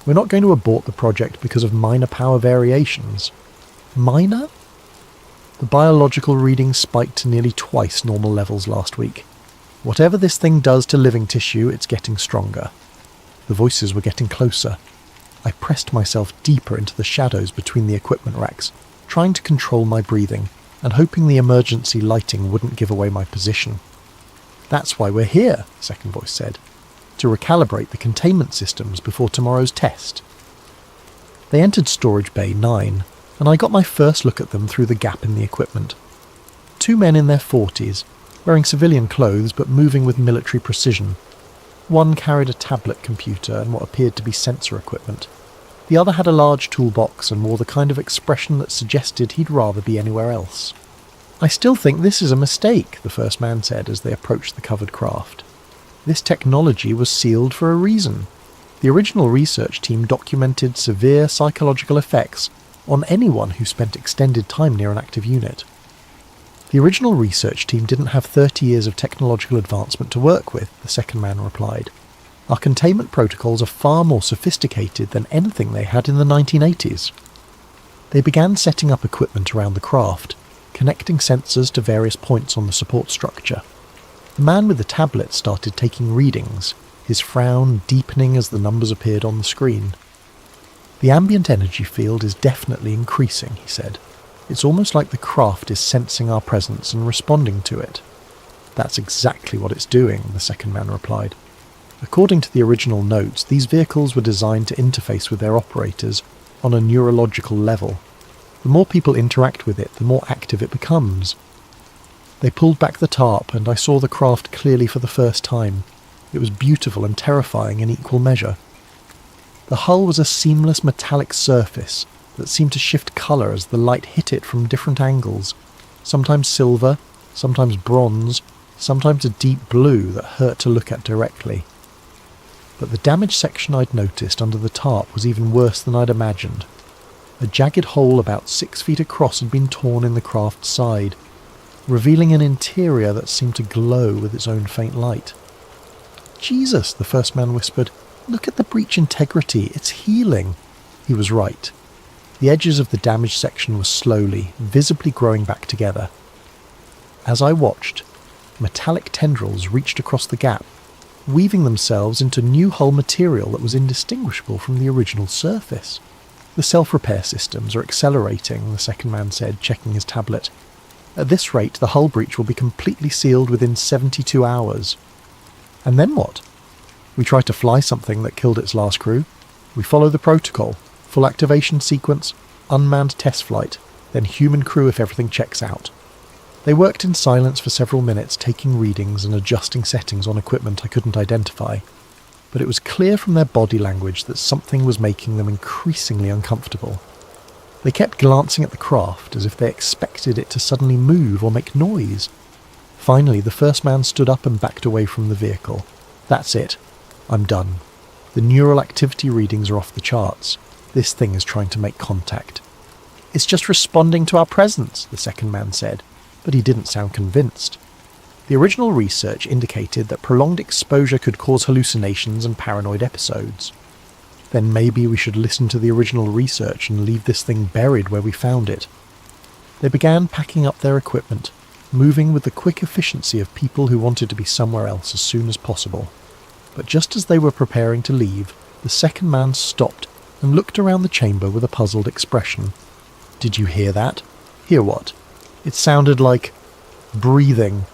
"We're not going to abort the project because of minor power variations." Minor? The biological readings spiked to nearly twice normal levels last week. "Whatever this thing does to living tissue, it's getting stronger." The voices were getting closer. I pressed myself deeper into the shadows between the equipment racks, trying to control my breathing and hoping the emergency lighting wouldn't give away my position. "That's why we're here," the second voice said. "To recalibrate the containment systems before tomorrow's test." They entered Storage Bay 9, and I got my first look at them through the gap in the equipment. Two men in their 40s, wearing civilian clothes but moving with military precision. One carried a tablet computer and what appeared to be sensor equipment. The other had a large toolbox and wore the kind of expression that suggested he'd rather be anywhere else. "I still think this is a mistake," the first man said as they approached the covered craft. "This technology was sealed for a reason. The original research team documented severe psychological effects on anyone who spent extended time near an active unit. The original research team didn't have 30 years of technological advancement to work with," the second man replied. "Our containment protocols are far more sophisticated than anything they had in the 1980s. They began setting up equipment around the craft, connecting sensors to various points on the support structure. The man with the tablet started taking readings, his frown deepening as the numbers appeared on the screen. "The ambient energy field is definitely increasing," he said. "It's almost like the craft is sensing our presence and responding to it." "That's exactly what it's doing," the second man replied. According to the original notes, these vehicles were designed to interface with their operators on a neurological level. The more people interact with it, the more active it becomes. They pulled back the tarp, and I saw the craft clearly for the first time. It was beautiful and terrifying in equal measure. The hull was a seamless metallic surface that seemed to shift colour as the light hit it from different angles, sometimes silver, sometimes bronze, sometimes a deep blue that hurt to look at directly. But the damaged section I'd noticed under the tarp was even worse than I'd imagined. A jagged hole about 6 feet across had been torn in the craft's side, revealing an interior that seemed to glow with its own faint light. "Jesus," the first man whispered, "look at the breach integrity, it's healing." He was right. The edges of the damaged section were slowly, visibly growing back together. As I watched, metallic tendrils reached across the gap, weaving themselves into new hull material that was indistinguishable from the original surface. "The self-repair systems are accelerating," the second man said, checking his tablet. "At this rate, the hull breach will be completely sealed within 72 hours. "And then what?" "We tried to fly something that killed its last crew. We follow the protocol. Full activation sequence, unmanned test flight, then human crew if everything checks out." They worked in silence for several minutes, taking readings and adjusting settings on equipment I couldn't identify. But it was clear from their body language that something was making them increasingly uncomfortable. They kept glancing at the craft as if they expected it to suddenly move or make noise. Finally, the first man stood up and backed away from the vehicle. "That's it. I'm done. The neural activity readings are off the charts. This thing is trying to make contact." "It's just responding to our presence," the second man said, but he didn't sound convinced. The original research indicated that prolonged exposure could cause hallucinations and paranoid episodes. Then maybe we should listen to the original research and leave this thing buried where we found it. They began packing up their equipment, moving with the quick efficiency of people who wanted to be somewhere else as soon as possible. But just as they were preparing to leave, the second man stopped and looked around the chamber with a puzzled expression. "Did you hear that?" "Hear what?" "It sounded like breathing.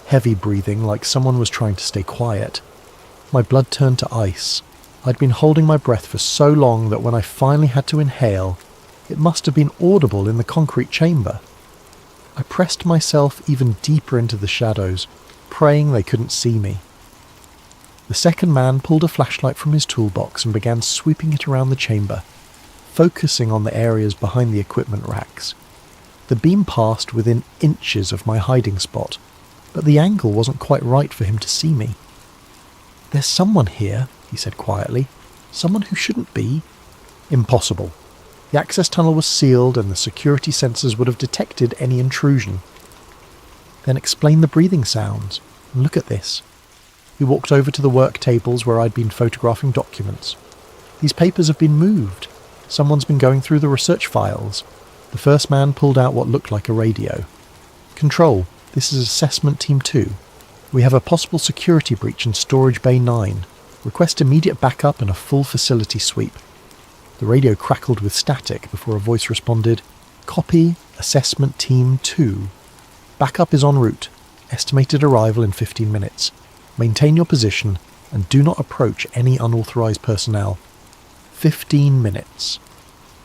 Heavy breathing, like someone was trying to stay quiet." My blood turned to ice. I'd been holding my breath for so long that when I finally had to inhale, it must have been audible in the concrete chamber. I pressed myself even deeper into the shadows, praying they couldn't see me. The second man pulled a flashlight from his toolbox and began sweeping it around the chamber, focusing on the areas behind the equipment racks. The beam passed within inches of my hiding spot, but the angle wasn't quite right for him to see me. "There's someone here," he said quietly. "Someone who shouldn't be." "Impossible. The access tunnel was sealed and the security sensors would have detected any intrusion." "Then explain the breathing sounds. And look at this." We walked over to the work tables where I'd been photographing documents. "These papers have been moved. Someone's been going through the research files." The first man pulled out what looked like a radio. "Control, this is Assessment Team 2. We have a possible security breach in Storage Bay 9. Request immediate backup and a full facility sweep." The radio crackled with static before a voice responded, "Copy, Assessment Team 2. Backup is en route. Estimated arrival in 15 minutes. Maintain your position and do not approach any unauthorized personnel." 15 minutes.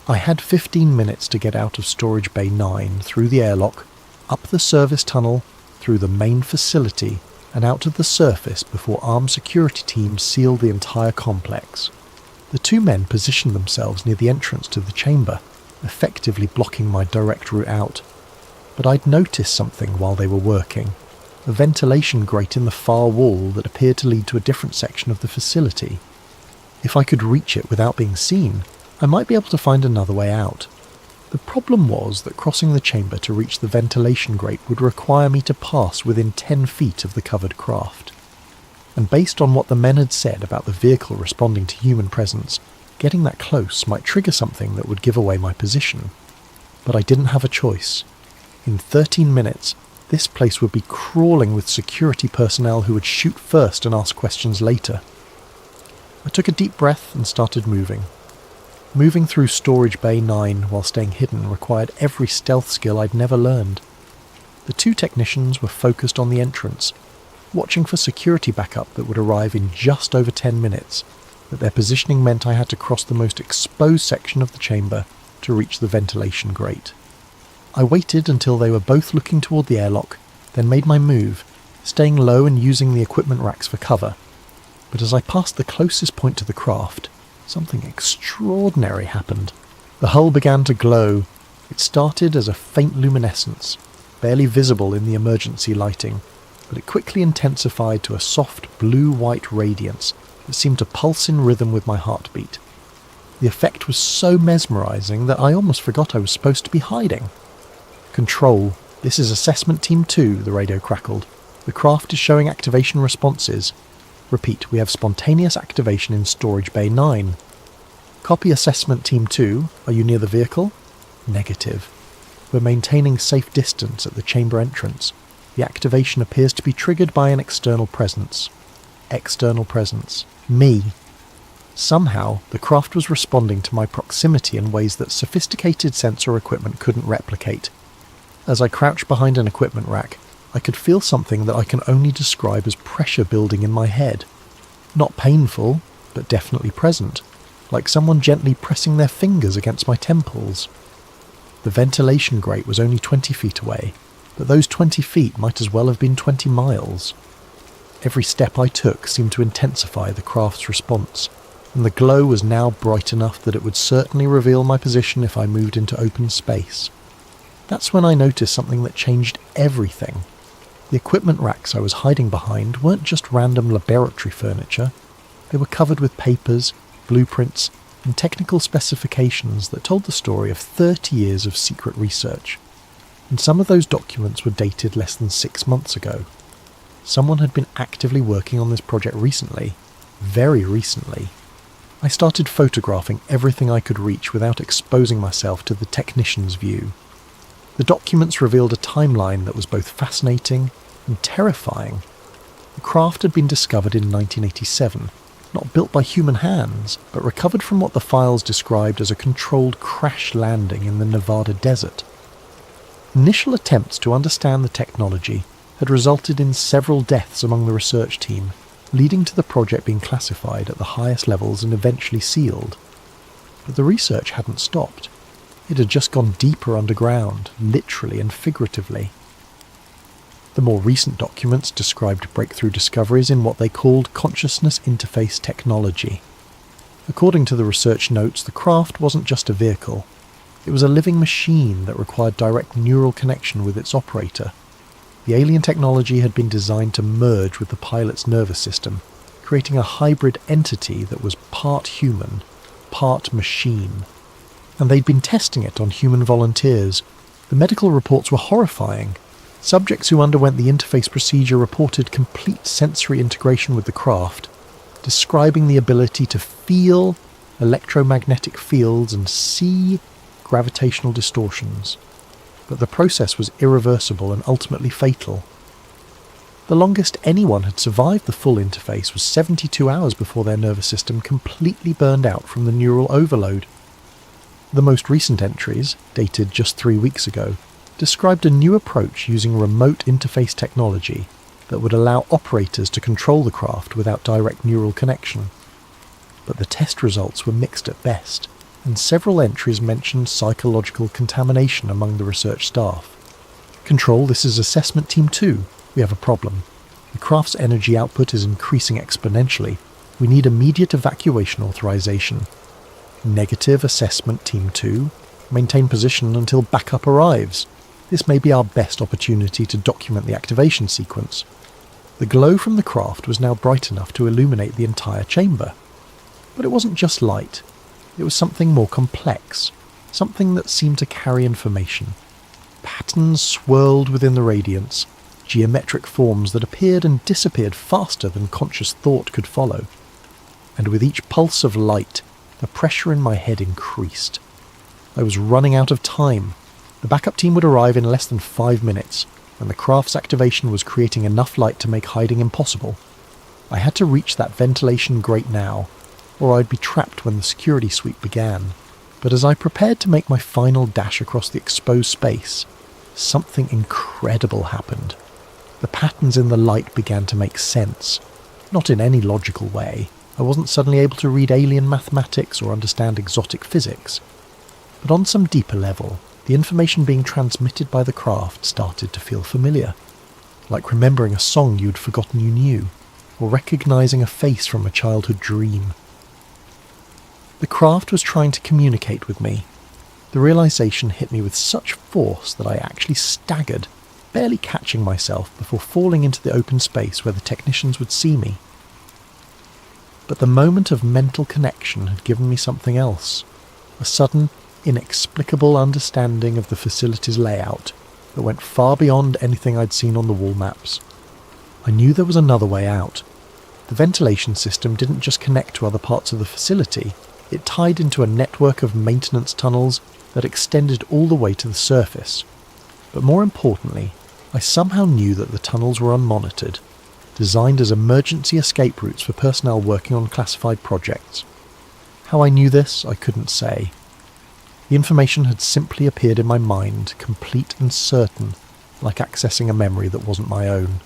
I had 15 minutes to get out of Storage Bay 9 through the airlock, up the service tunnel, through the main facility, and out to the surface before armed security teams sealed the entire complex. The two men positioned themselves near the entrance to the chamber, effectively blocking my direct route out. But I'd noticed something while they were working. A ventilation grate in the far wall that appeared to lead to a different section of the facility. If I could reach it without being seen, I might be able to find another way out. The problem was that crossing the chamber to reach the ventilation grate would require me to pass within 10 feet of the covered craft. And based on what the men had said about the vehicle responding to human presence, getting that close might trigger something that would give away my position. But I didn't have a choice. In 13 minutes, this place would be crawling with security personnel who would shoot first and ask questions later. I took a deep breath and started moving. Moving through Storage Bay 9 while staying hidden required every stealth skill I'd never learned. The two technicians were focused on the entrance, watching for security backup that would arrive in just over 10 minutes, but their positioning meant I had to cross the most exposed section of the chamber to reach the ventilation grate. I waited until they were both looking toward the airlock, then made my move, staying low and using the equipment racks for cover. But as I passed the closest point to the craft, something extraordinary happened. The hull began to glow. It started as a faint luminescence, barely visible in the emergency lighting, but it quickly intensified to a soft blue-white radiance that seemed to pulse in rhythm with my heartbeat. The effect was so mesmerizing that I almost forgot I was supposed to be hiding. "Control, this is Assessment Team 2, the radio crackled. "The craft is showing activation responses. Repeat, we have spontaneous activation in Storage Bay 9. "Copy, Assessment Team 2. Are you near the vehicle?" "Negative. We're maintaining safe distance at the chamber entrance. The activation appears to be triggered by an external presence." External presence. Me. Somehow, the craft was responding to my proximity in ways that sophisticated sensor equipment couldn't replicate. As I crouched behind an equipment rack, I could feel something that I can only describe as pressure building in my head. Not painful, but definitely present, like someone gently pressing their fingers against my temples. The ventilation grate was only 20 feet away, but those 20 feet might as well have been 20 miles. Every step I took seemed to intensify the craft's response, and the glow was now bright enough that it would certainly reveal my position if I moved into open space. That's when I noticed something that changed everything. The equipment racks I was hiding behind weren't just random laboratory furniture. They were covered with papers, blueprints, and technical specifications that told the story of 30 years of secret research. And some of those documents were dated less than 6 months ago. someone had been actively working on this project recently, very recently. I started photographing everything I could reach without exposing myself to the technician's view. The documents revealed a timeline that was both fascinating and terrifying. The craft had been discovered in 1987, not built by human hands, but recovered from what the files described as a controlled crash landing in the Nevada desert. Initial attempts to understand the technology had resulted in several deaths among the research team, leading to the project being classified at the highest levels and eventually sealed. But the research hadn't stopped. It had just gone deeper underground, literally and figuratively. The more recent documents described breakthrough discoveries in what they called consciousness interface technology. According to the research notes, the craft wasn't just a vehicle. It was a living machine that required direct neural connection with its operator. The alien technology had been designed to merge with the pilot's nervous system, creating a hybrid entity that was part human, part machine. And they'd been testing it on human volunteers. The medical reports were horrifying. Subjects who underwent the interface procedure reported complete sensory integration with the craft, describing the ability to feel electromagnetic fields and see gravitational distortions. But the process was irreversible and ultimately fatal. The longest anyone had survived the full interface was 72 hours before their nervous system completely burned out from the neural overload. The most recent entries, dated just 3 weeks ago, described a new approach using remote interface technology that would allow operators to control the craft without direct neural connection. But the test results were mixed at best, and several entries mentioned psychological contamination among the research staff. Control, this is Assessment Team 2. We have a problem. The craft's energy output is increasing exponentially. We need immediate evacuation authorization. Negative, Assessment Team 2. Maintain position until backup arrives. This may be our best opportunity to document the activation sequence. The glow from the craft was now bright enough to illuminate the entire chamber. But it wasn't just light. It was something more complex, something that seemed to carry information. Patterns swirled within the radiance, geometric forms that appeared and disappeared faster than conscious thought could follow. And with each pulse of light, the pressure in my head increased. I was running out of time. The backup team would arrive in less than 5 minutes, and the craft's activation was creating enough light to make hiding impossible. I had to reach that ventilation grate now, or I'd be trapped when the security sweep began. But as I prepared to make my final dash across the exposed space, something incredible happened. The patterns in the light began to make sense, not in any logical way. I wasn't suddenly able to read alien mathematics or understand exotic physics. But on some deeper level, the information being transmitted by the craft started to feel familiar, like remembering a song you'd forgotten you knew, or recognizing a face from a childhood dream. The craft was trying to communicate with me. The realization hit me with such force that I actually staggered, barely catching myself before falling into the open space where the technicians would see me. But the moment of mental connection had given me something else, a sudden, inexplicable understanding of the facility's layout that went far beyond anything I'd seen on the wall maps. I knew there was another way out. The ventilation system didn't just connect to other parts of the facility, it tied into a network of maintenance tunnels that extended all the way to the surface. But more importantly, I somehow knew that the tunnels were unmonitored, designed as emergency escape routes for personnel working on classified projects. How I knew this, I couldn't say. The information had simply appeared in my mind, complete and certain, like accessing a memory that wasn't my own.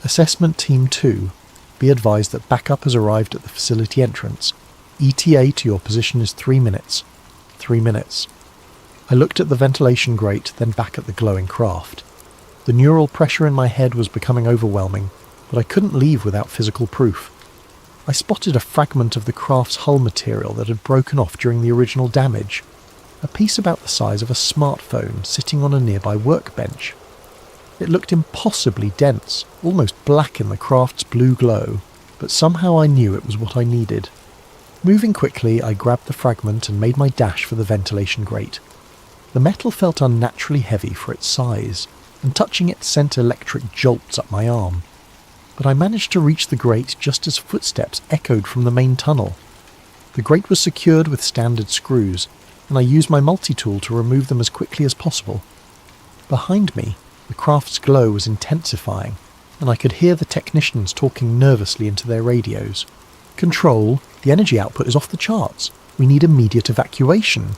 Assessment Team 2, be advised that backup has arrived at the facility entrance. ETA to your position is 3 minutes. 3 minutes. I looked at the ventilation grate, then back at the glowing craft. The neural pressure in my head was becoming overwhelming, but I couldn't leave without physical proof. I spotted a fragment of the craft's hull material that had broken off during the original damage, a piece about the size of a smartphone sitting on a nearby workbench. It looked impossibly dense, almost black in the craft's blue glow, but somehow I knew it was what I needed. Moving quickly, I grabbed the fragment and made my dash for the ventilation grate. The metal felt unnaturally heavy for its size, and touching it sent electric jolts up my arm. but I managed to reach the grate just as footsteps echoed from the main tunnel. The grate was secured with standard screws, and I used my multi-tool to remove them as quickly as possible. Behind me, the craft's glow was intensifying, and I could hear the technicians talking nervously into their radios. "Control, the energy output is off the charts. We need immediate evacuation."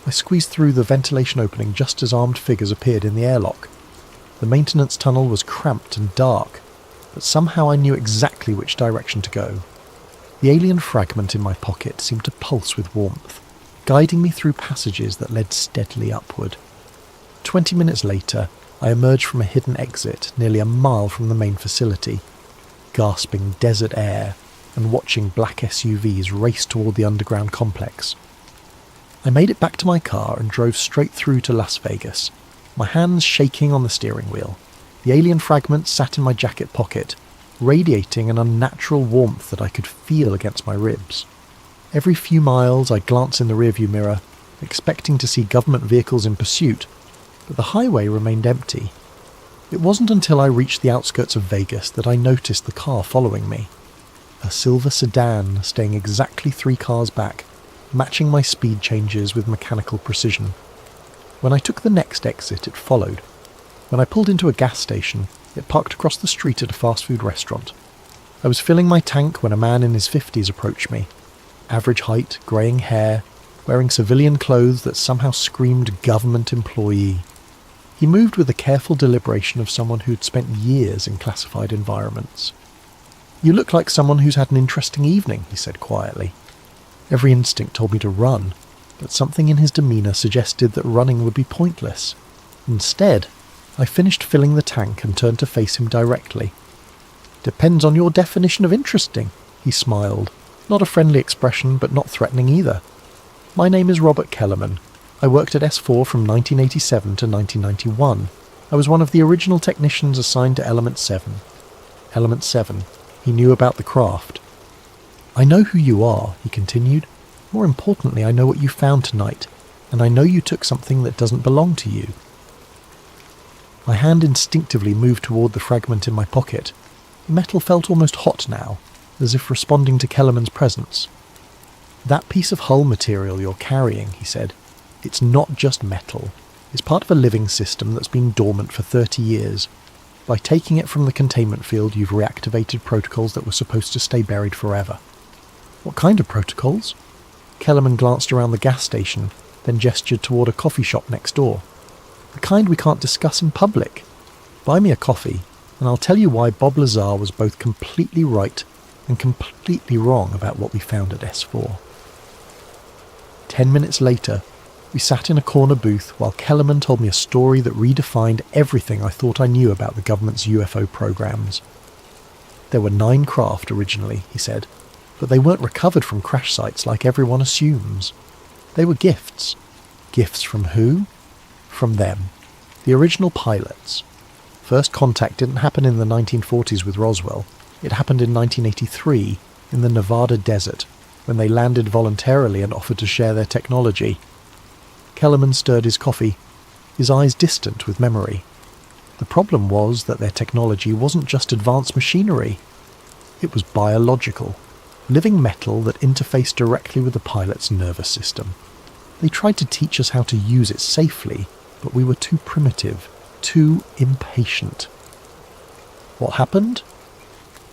I squeezed through the ventilation opening just as armed figures appeared in the airlock. The maintenance tunnel was cramped and dark, but somehow I knew exactly which direction to go. The alien fragment in my pocket seemed to pulse with warmth, guiding me through passages that led steadily upward. 20 minutes later, I emerged from a hidden exit nearly a mile from the main facility, gasping desert air and watching black SUVs race toward the underground complex. I made it back to my car and drove straight through to Las Vegas, my hands shaking on the steering wheel. The alien fragment sat in my jacket pocket, radiating an unnatural warmth that I could feel against my ribs. Every few miles I glanced in the rearview mirror, expecting to see government vehicles in pursuit, but the highway remained empty. It wasn't until I reached the outskirts of Vegas that I noticed the car following me. A silver sedan staying exactly 3 cars back, matching my speed changes with mechanical precision. When I took the next exit, it followed. When I pulled into a gas station, it parked across the street at a fast food restaurant. I was filling my tank when a man in his 50s approached me. Average height, greying hair, wearing civilian clothes that somehow screamed government employee. He moved with the careful deliberation of someone who'd spent years in classified environments. "You look like someone who's had an interesting evening," he said quietly. Every instinct told me to run, but something in his demeanour suggested that running would be pointless. Instead, I finished filling the tank and turned to face him directly. "Depends on your definition of interesting," he smiled. Not a friendly expression, but not threatening either. "My name is Robert Kellerman. I worked at S4 from 1987 to 1991. I was one of the original technicians assigned to Element 7. Element 7. He knew about the craft. "I know who you are," he continued. "More importantly, I know what you found tonight, and I know you took something that doesn't belong to you." My hand instinctively moved toward the fragment in my pocket. The metal felt almost hot now, as if responding to Kellerman's presence. "That piece of hull material you're carrying," he said, "it's not just metal. It's part of a living system that's been dormant for 30 years. By taking it from the containment field, you've reactivated protocols that were supposed to stay buried forever." "What kind of protocols?" Kellerman glanced around the gas station, then gestured toward a coffee shop next door. "The kind we can't discuss in public. Buy me a coffee, and I'll tell you why Bob Lazar was both completely right and completely wrong about what we found at S4. 10 minutes later, we sat in a corner booth while Kellerman told me a story that redefined everything I thought I knew about the government's UFO programs. There were 9 craft originally, he said, but they weren't recovered from crash sites like everyone assumes. They were gifts. Gifts from who? From them. The original pilots. First contact didn't happen in the 1940s with Roswell. It happened in 1983, in the Nevada desert, when they landed voluntarily and offered to share their technology. Kellerman stirred his coffee, his eyes distant with memory. The problem was that their technology wasn't just advanced machinery. It was biological, living metal that interfaced directly with the pilot's nervous system. They tried to teach us how to use it safely, but we were too primitive, too impatient. What happened?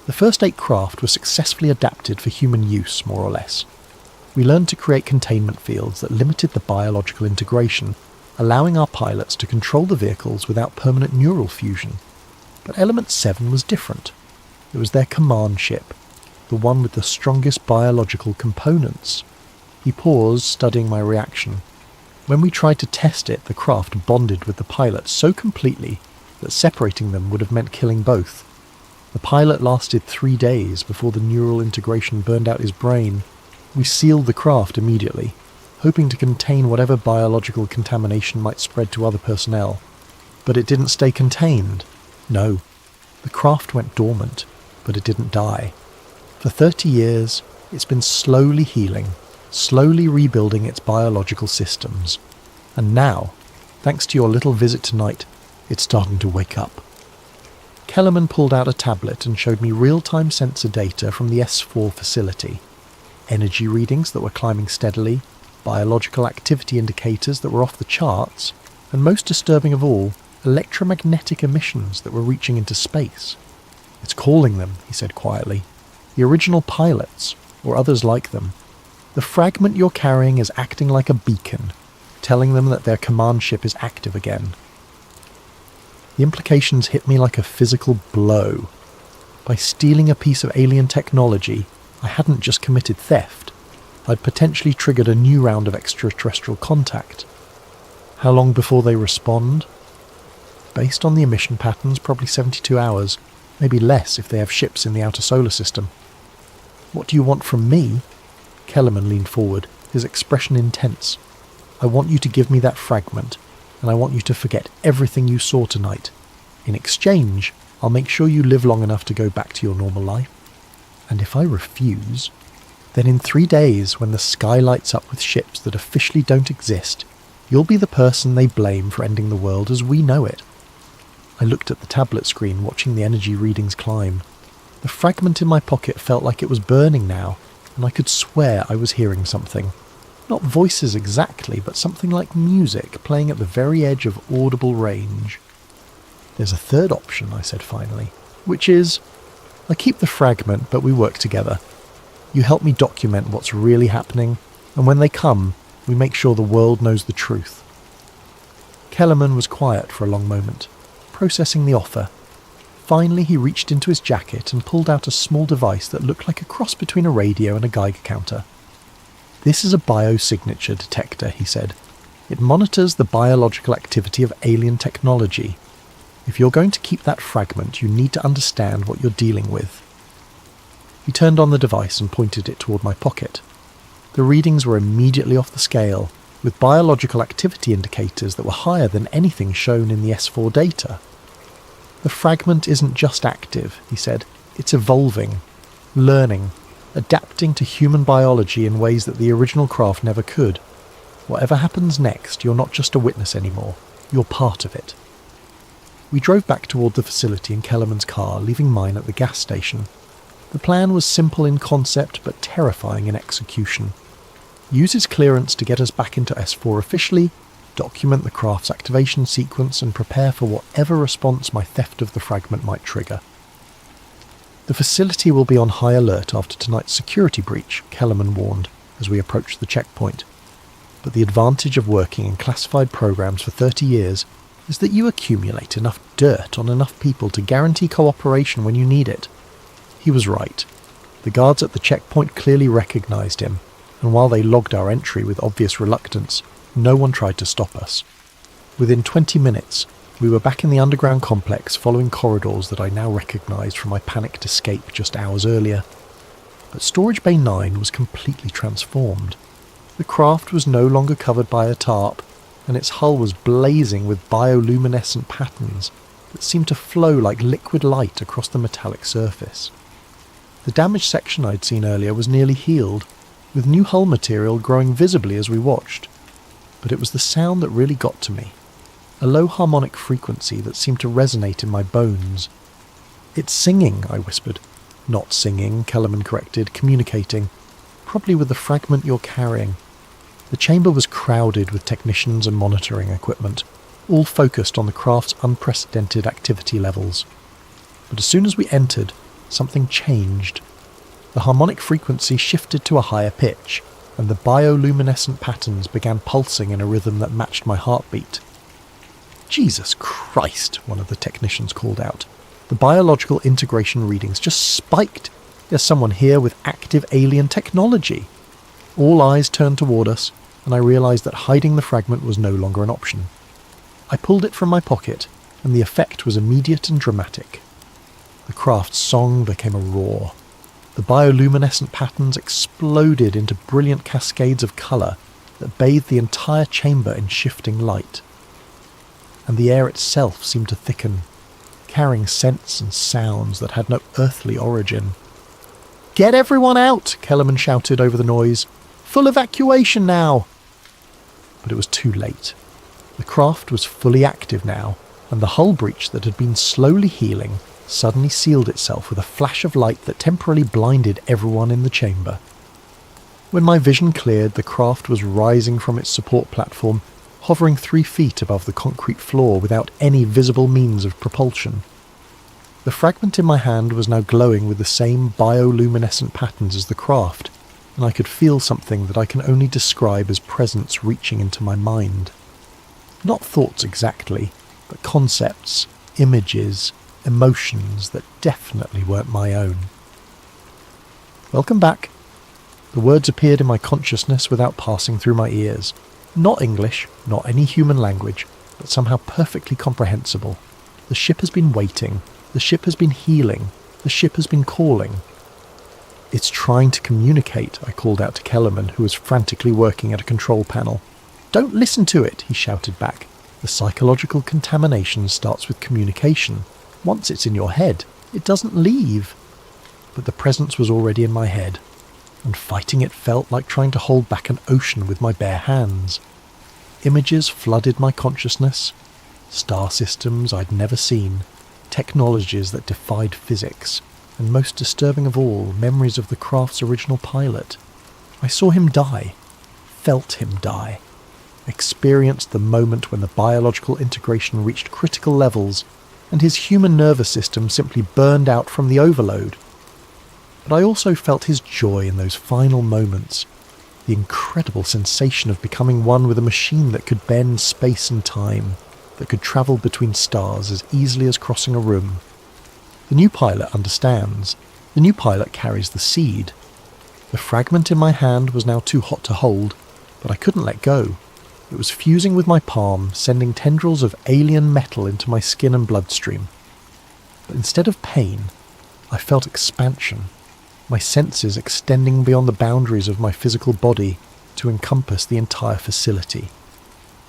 The first 8 craft were successfully adapted for human use, more or less. We learned to create containment fields that limited the biological integration, allowing our pilots to control the vehicles without permanent neural fusion. But Element 7 was different. It was their command ship, the one with the strongest biological components. He paused, studying my reaction. When we tried to test it, the craft bonded with the pilot so completely that separating them would have meant killing both. The pilot lasted 3 days before the neural integration burned out his brain. We sealed the craft immediately, hoping to contain whatever biological contamination might spread to other personnel. But it didn't stay contained. No, the craft went dormant, but it didn't die. For 30 years, it's been slowly healing, slowly rebuilding its biological systems. And now, thanks to your little visit tonight, it's starting to wake up. Kellerman pulled out a tablet and showed me real-time sensor data from the S4 facility. Energy readings that were climbing steadily, biological activity indicators that were off the charts, and most disturbing of all, electromagnetic emissions that were reaching into space. "It's calling them," he said quietly. "The original pilots, or others like them. The fragment you're carrying is acting like a beacon, telling them that their command ship is active again." The implications hit me like a physical blow. By stealing a piece of alien technology, I hadn't just committed theft. I'd potentially triggered a new round of extraterrestrial contact. How long before they respond? Based on the emission patterns, probably 72 hours, maybe less if they have ships in the outer solar system. "What do you want from me?" Kellerman leaned forward, his expression intense. "I want you to give me that fragment, and I want you to forget everything you saw tonight. In exchange, I'll make sure you live long enough to go back to your normal life. And if I refuse, then in 3 days, when the sky lights up with ships that officially don't exist, you'll be the person they blame for ending the world as we know it." I looked at the tablet screen, watching the energy readings climb. The fragment in my pocket felt like it was burning now, and I could swear I was hearing something. Not voices exactly, but something like music playing at the very edge of audible range. "There's a third option," I said finally, "which is, I keep the fragment, but we work together. You help me document what's really happening, and when they come, we make sure the world knows the truth." Kellerman was quiet for a long moment, processing the offer. Finally, he reached into his jacket and pulled out a small device that looked like a cross between a radio and a Geiger counter. "This is a biosignature detector," he said. "It monitors the biological activity of alien technology. If you're going to keep that fragment, you need to understand what you're dealing with." He turned on the device and pointed it toward my pocket. The readings were immediately off the scale, with biological activity indicators that were higher than anything shown in the S4 data. "The fragment isn't just active," he said. "It's evolving, learning, adapting to human biology in ways that the original craft never could. Whatever happens next, you're not just a witness anymore. You're part of it." We drove back toward the facility in Kellerman's car, leaving mine at the gas station. The plan was simple in concept, but terrifying in execution. Use his clearance to get us back into S4 officially, document the craft's activation sequence, and prepare for whatever response my theft of the fragment might trigger. "The facility will be on high alert after tonight's security breach," Kellerman warned as we approached the checkpoint. "But the advantage of working in classified programs for 30 years is that you accumulate enough dirt on enough people to guarantee cooperation when you need it." He was right. The guards at the checkpoint clearly recognized him, and while they logged our entry with obvious reluctance, no one tried to stop us. Within 20 minutes, we were back in the underground complex, following corridors that I now recognized from my panicked escape just hours earlier. But Storage Bay 9 was completely transformed. The craft was no longer covered by a tarp, and its hull was blazing with bioluminescent patterns that seemed to flow like liquid light across the metallic surface. The damaged section I'd seen earlier was nearly healed, with new hull material growing visibly as we watched. But it was the sound that really got to me. A low harmonic frequency that seemed to resonate in my bones. "It's singing," I whispered. "Not singing," Kellerman corrected, "communicating. Probably with the fragment you're carrying." The chamber was crowded with technicians and monitoring equipment, all focused on the craft's unprecedented activity levels. But as soon as we entered, something changed. The harmonic frequency shifted to a higher pitch, and the bioluminescent patterns began pulsing in a rhythm that matched my heartbeat. "Jesus Christ," one of the technicians called out. "The biological integration readings just spiked. There's someone here with active alien technology." All eyes turned toward us, and I realized that hiding the fragment was no longer an option. I pulled it from my pocket, and the effect was immediate and dramatic. The craft's song became a roar. The bioluminescent patterns exploded into brilliant cascades of colour that bathed the entire chamber in shifting light. And the air itself seemed to thicken, carrying scents and sounds that had no earthly origin. "Get everyone out!" Kellerman shouted over the noise. "Full evacuation now!" But it was too late. The craft was fully active now, and the hull breach that had been slowly healing suddenly sealed itself with a flash of light that temporarily blinded everyone in the chamber. When my vision cleared, the craft was rising from its support platform, hovering 3 feet above the concrete floor without any visible means of propulsion. The fragment in my hand was now glowing with the same bioluminescent patterns as the craft, and I could feel something that I can only describe as presence reaching into my mind. Not thoughts exactly, but concepts, images, emotions that definitely weren't my own. "Welcome back." The words appeared in my consciousness without passing through my ears. Not English, not any human language, but somehow perfectly comprehensible. The ship has been waiting. The ship has been healing. The ship has been calling. "It's trying to communicate," I called out to Kellerman, who was frantically working at a control panel. "Don't listen to it," he shouted back. "The psychological contamination starts with communication. Once it's in your head, it doesn't leave." But the presence was already in my head, and fighting it felt like trying to hold back an ocean with my bare hands. Images flooded my consciousness. Star systems I'd never seen. Technologies that defied physics. And most disturbing of all, memories of the craft's original pilot. I saw him die. Felt him die. Experienced the moment when the biological integration reached critical levels and his human nervous system simply burned out from the overload. But I also felt his joy in those final moments, the incredible sensation of becoming one with a machine that could bend space and time, that could travel between stars as easily as crossing a room. The new pilot understands. The new pilot carries the seed. The fragment in my hand was now too hot to hold, but I couldn't let go. It was fusing with my palm, sending tendrils of alien metal into my skin and bloodstream. But instead of pain, I felt expansion, my senses extending beyond the boundaries of my physical body to encompass the entire facility.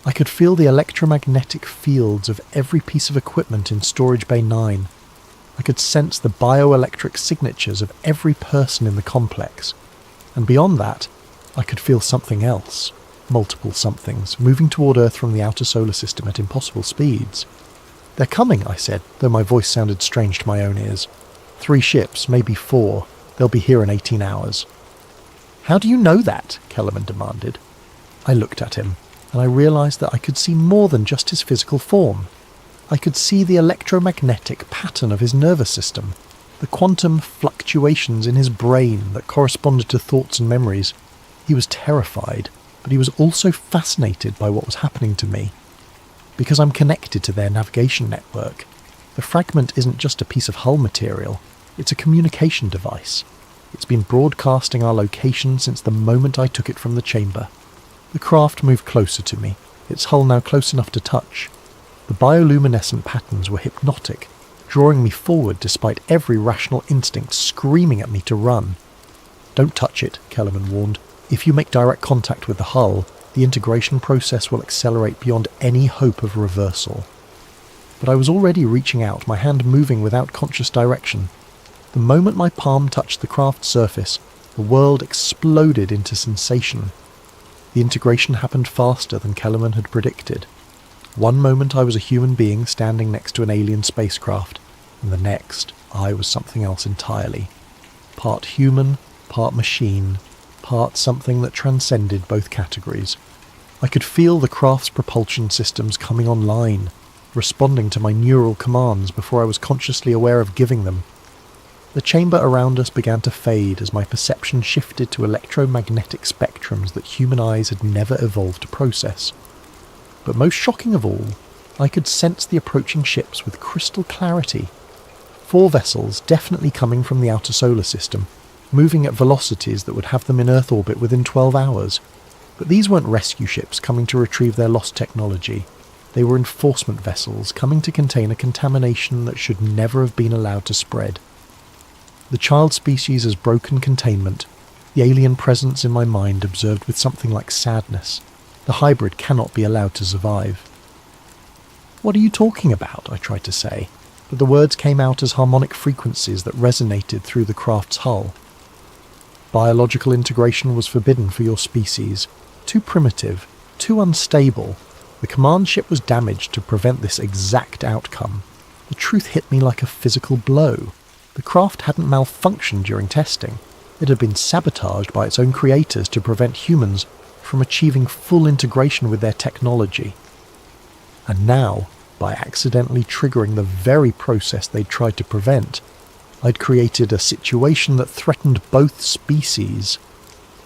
I could feel the electromagnetic fields of every piece of equipment in Storage Bay 9. I could sense the bioelectric signatures of every person in the complex. And beyond that, I could feel something else. Multiple somethings, moving toward Earth from the outer solar system at impossible speeds. "They're coming," I said, though my voice sounded strange to my own ears. 3 ships, maybe 4. They'll be here in 18 hours. "How do you know that?" Kellerman demanded. I looked at him, and I realized that I could see more than just his physical form. I could see the electromagnetic pattern of his nervous system, the quantum fluctuations in his brain that corresponded to thoughts and memories. He was terrified, but he was also fascinated by what was happening to me. Because I'm connected to their navigation network, the fragment isn't just a piece of hull material, it's a communication device. It's been broadcasting our location since the moment I took it from the chamber. The craft moved closer to me, its hull now close enough to touch. The bioluminescent patterns were hypnotic, drawing me forward despite every rational instinct screaming at me to run. "Don't touch it," Kellerman warned. "If you make direct contact with the hull, the integration process will accelerate beyond any hope of reversal." But I was already reaching out, my hand moving without conscious direction. The moment my palm touched the craft's surface, the world exploded into sensation. The integration happened faster than Kellerman had predicted. One moment I was a human being standing next to an alien spacecraft, and the next I was something else entirely. Part human, part machine, part something that transcended both categories. I could feel the craft's propulsion systems coming online, responding to my neural commands before I was consciously aware of giving them. The chamber around us began to fade as my perception shifted to electromagnetic spectrums that human eyes had never evolved to process. But most shocking of all, I could sense the approaching ships with crystal clarity. 4 vessels, definitely coming from the outer solar system, moving at velocities that would have them in Earth orbit within 12 hours. But these weren't rescue ships coming to retrieve their lost technology. They were enforcement vessels coming to contain a contamination that should never have been allowed to spread. The child species has broken containment, the alien presence in my mind observed with something like sadness. The hybrid cannot be allowed to survive. "What are you talking about?" I tried to say, but the words came out as harmonic frequencies that resonated through the craft's hull. "Biological integration was forbidden for your species. Too primitive, too unstable. The command ship was damaged to prevent this exact outcome. The truth hit me like a physical blow. The craft hadn't malfunctioned during testing. It had been sabotaged by its own creators to prevent humans from achieving full integration with their technology. And now, by accidentally triggering the very process they'd tried to prevent, I'd created a situation that threatened both species.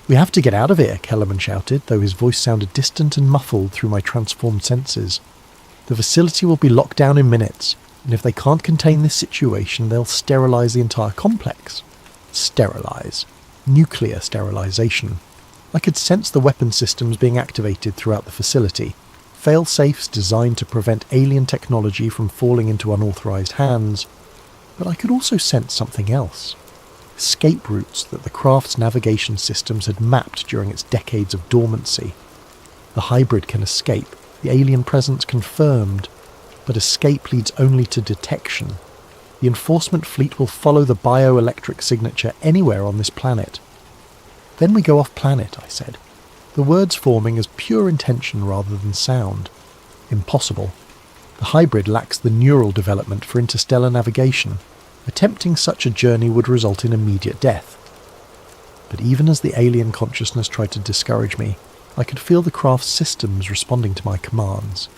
"We have to get out of here," Kellerman shouted, though his voice sounded distant and muffled through my transformed senses. "The facility will be locked down in minutes, and if they can't contain this situation, they'll sterilize the entire complex." Sterilize. Nuclear sterilization. I could sense the weapon systems being activated throughout the facility. Fail-safes designed to prevent alien technology from falling into unauthorized hands. But I could also sense something else. Escape routes that the craft's navigation systems had mapped during its decades of dormancy. The hybrid can escape, the alien presence confirmed, but escape leads only to detection. The enforcement fleet will follow the bioelectric signature anywhere on this planet. "Then we go off planet," I said, the words forming as pure intention rather than sound. Impossible. The hybrid lacks the neural development for interstellar navigation. Attempting such a journey would result in immediate death. But even as the alien consciousness tried to discourage me, I could feel the craft's systems responding to my commands.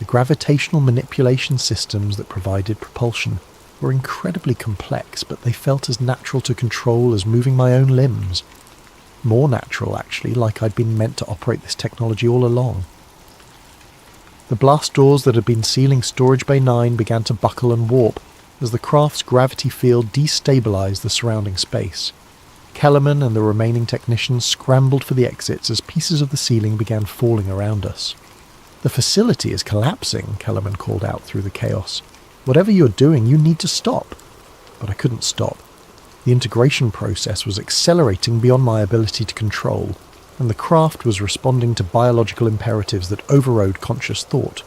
The gravitational manipulation systems that provided propulsion were incredibly complex, but they felt as natural to control as moving my own limbs. More natural, actually, like I'd been meant to operate this technology all along. The blast doors that had been sealing Storage Bay 9 began to buckle and warp as the craft's gravity field destabilized the surrounding space. Kellerman and the remaining technicians scrambled for the exits as pieces of the ceiling began falling around us. "The facility is collapsing," Kellerman called out through the chaos. "Whatever you're doing, you need to stop." But I couldn't stop. The integration process was accelerating beyond my ability to control, and the craft was responding to biological imperatives that overrode conscious thought.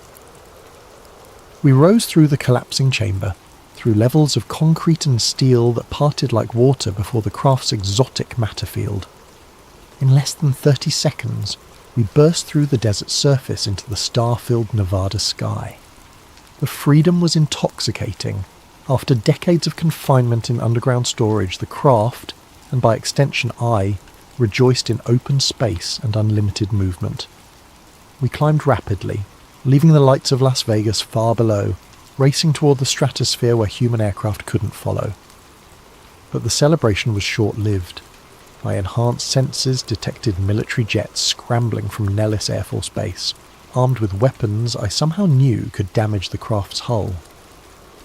We rose through the collapsing chamber, through levels of concrete and steel that parted like water before the craft's exotic matter field. In less than 30 seconds, we burst through the desert surface into the star-filled Nevada sky. The freedom was intoxicating. After decades of confinement in underground storage, the craft, and by extension I, rejoiced in open space and unlimited movement. We climbed rapidly, leaving the lights of Las Vegas far below, racing toward the stratosphere where human aircraft couldn't follow. But the celebration was short-lived. My enhanced senses detected military jets scrambling from Nellis Air Force Base, armed with weapons I somehow knew could damage the craft's hull.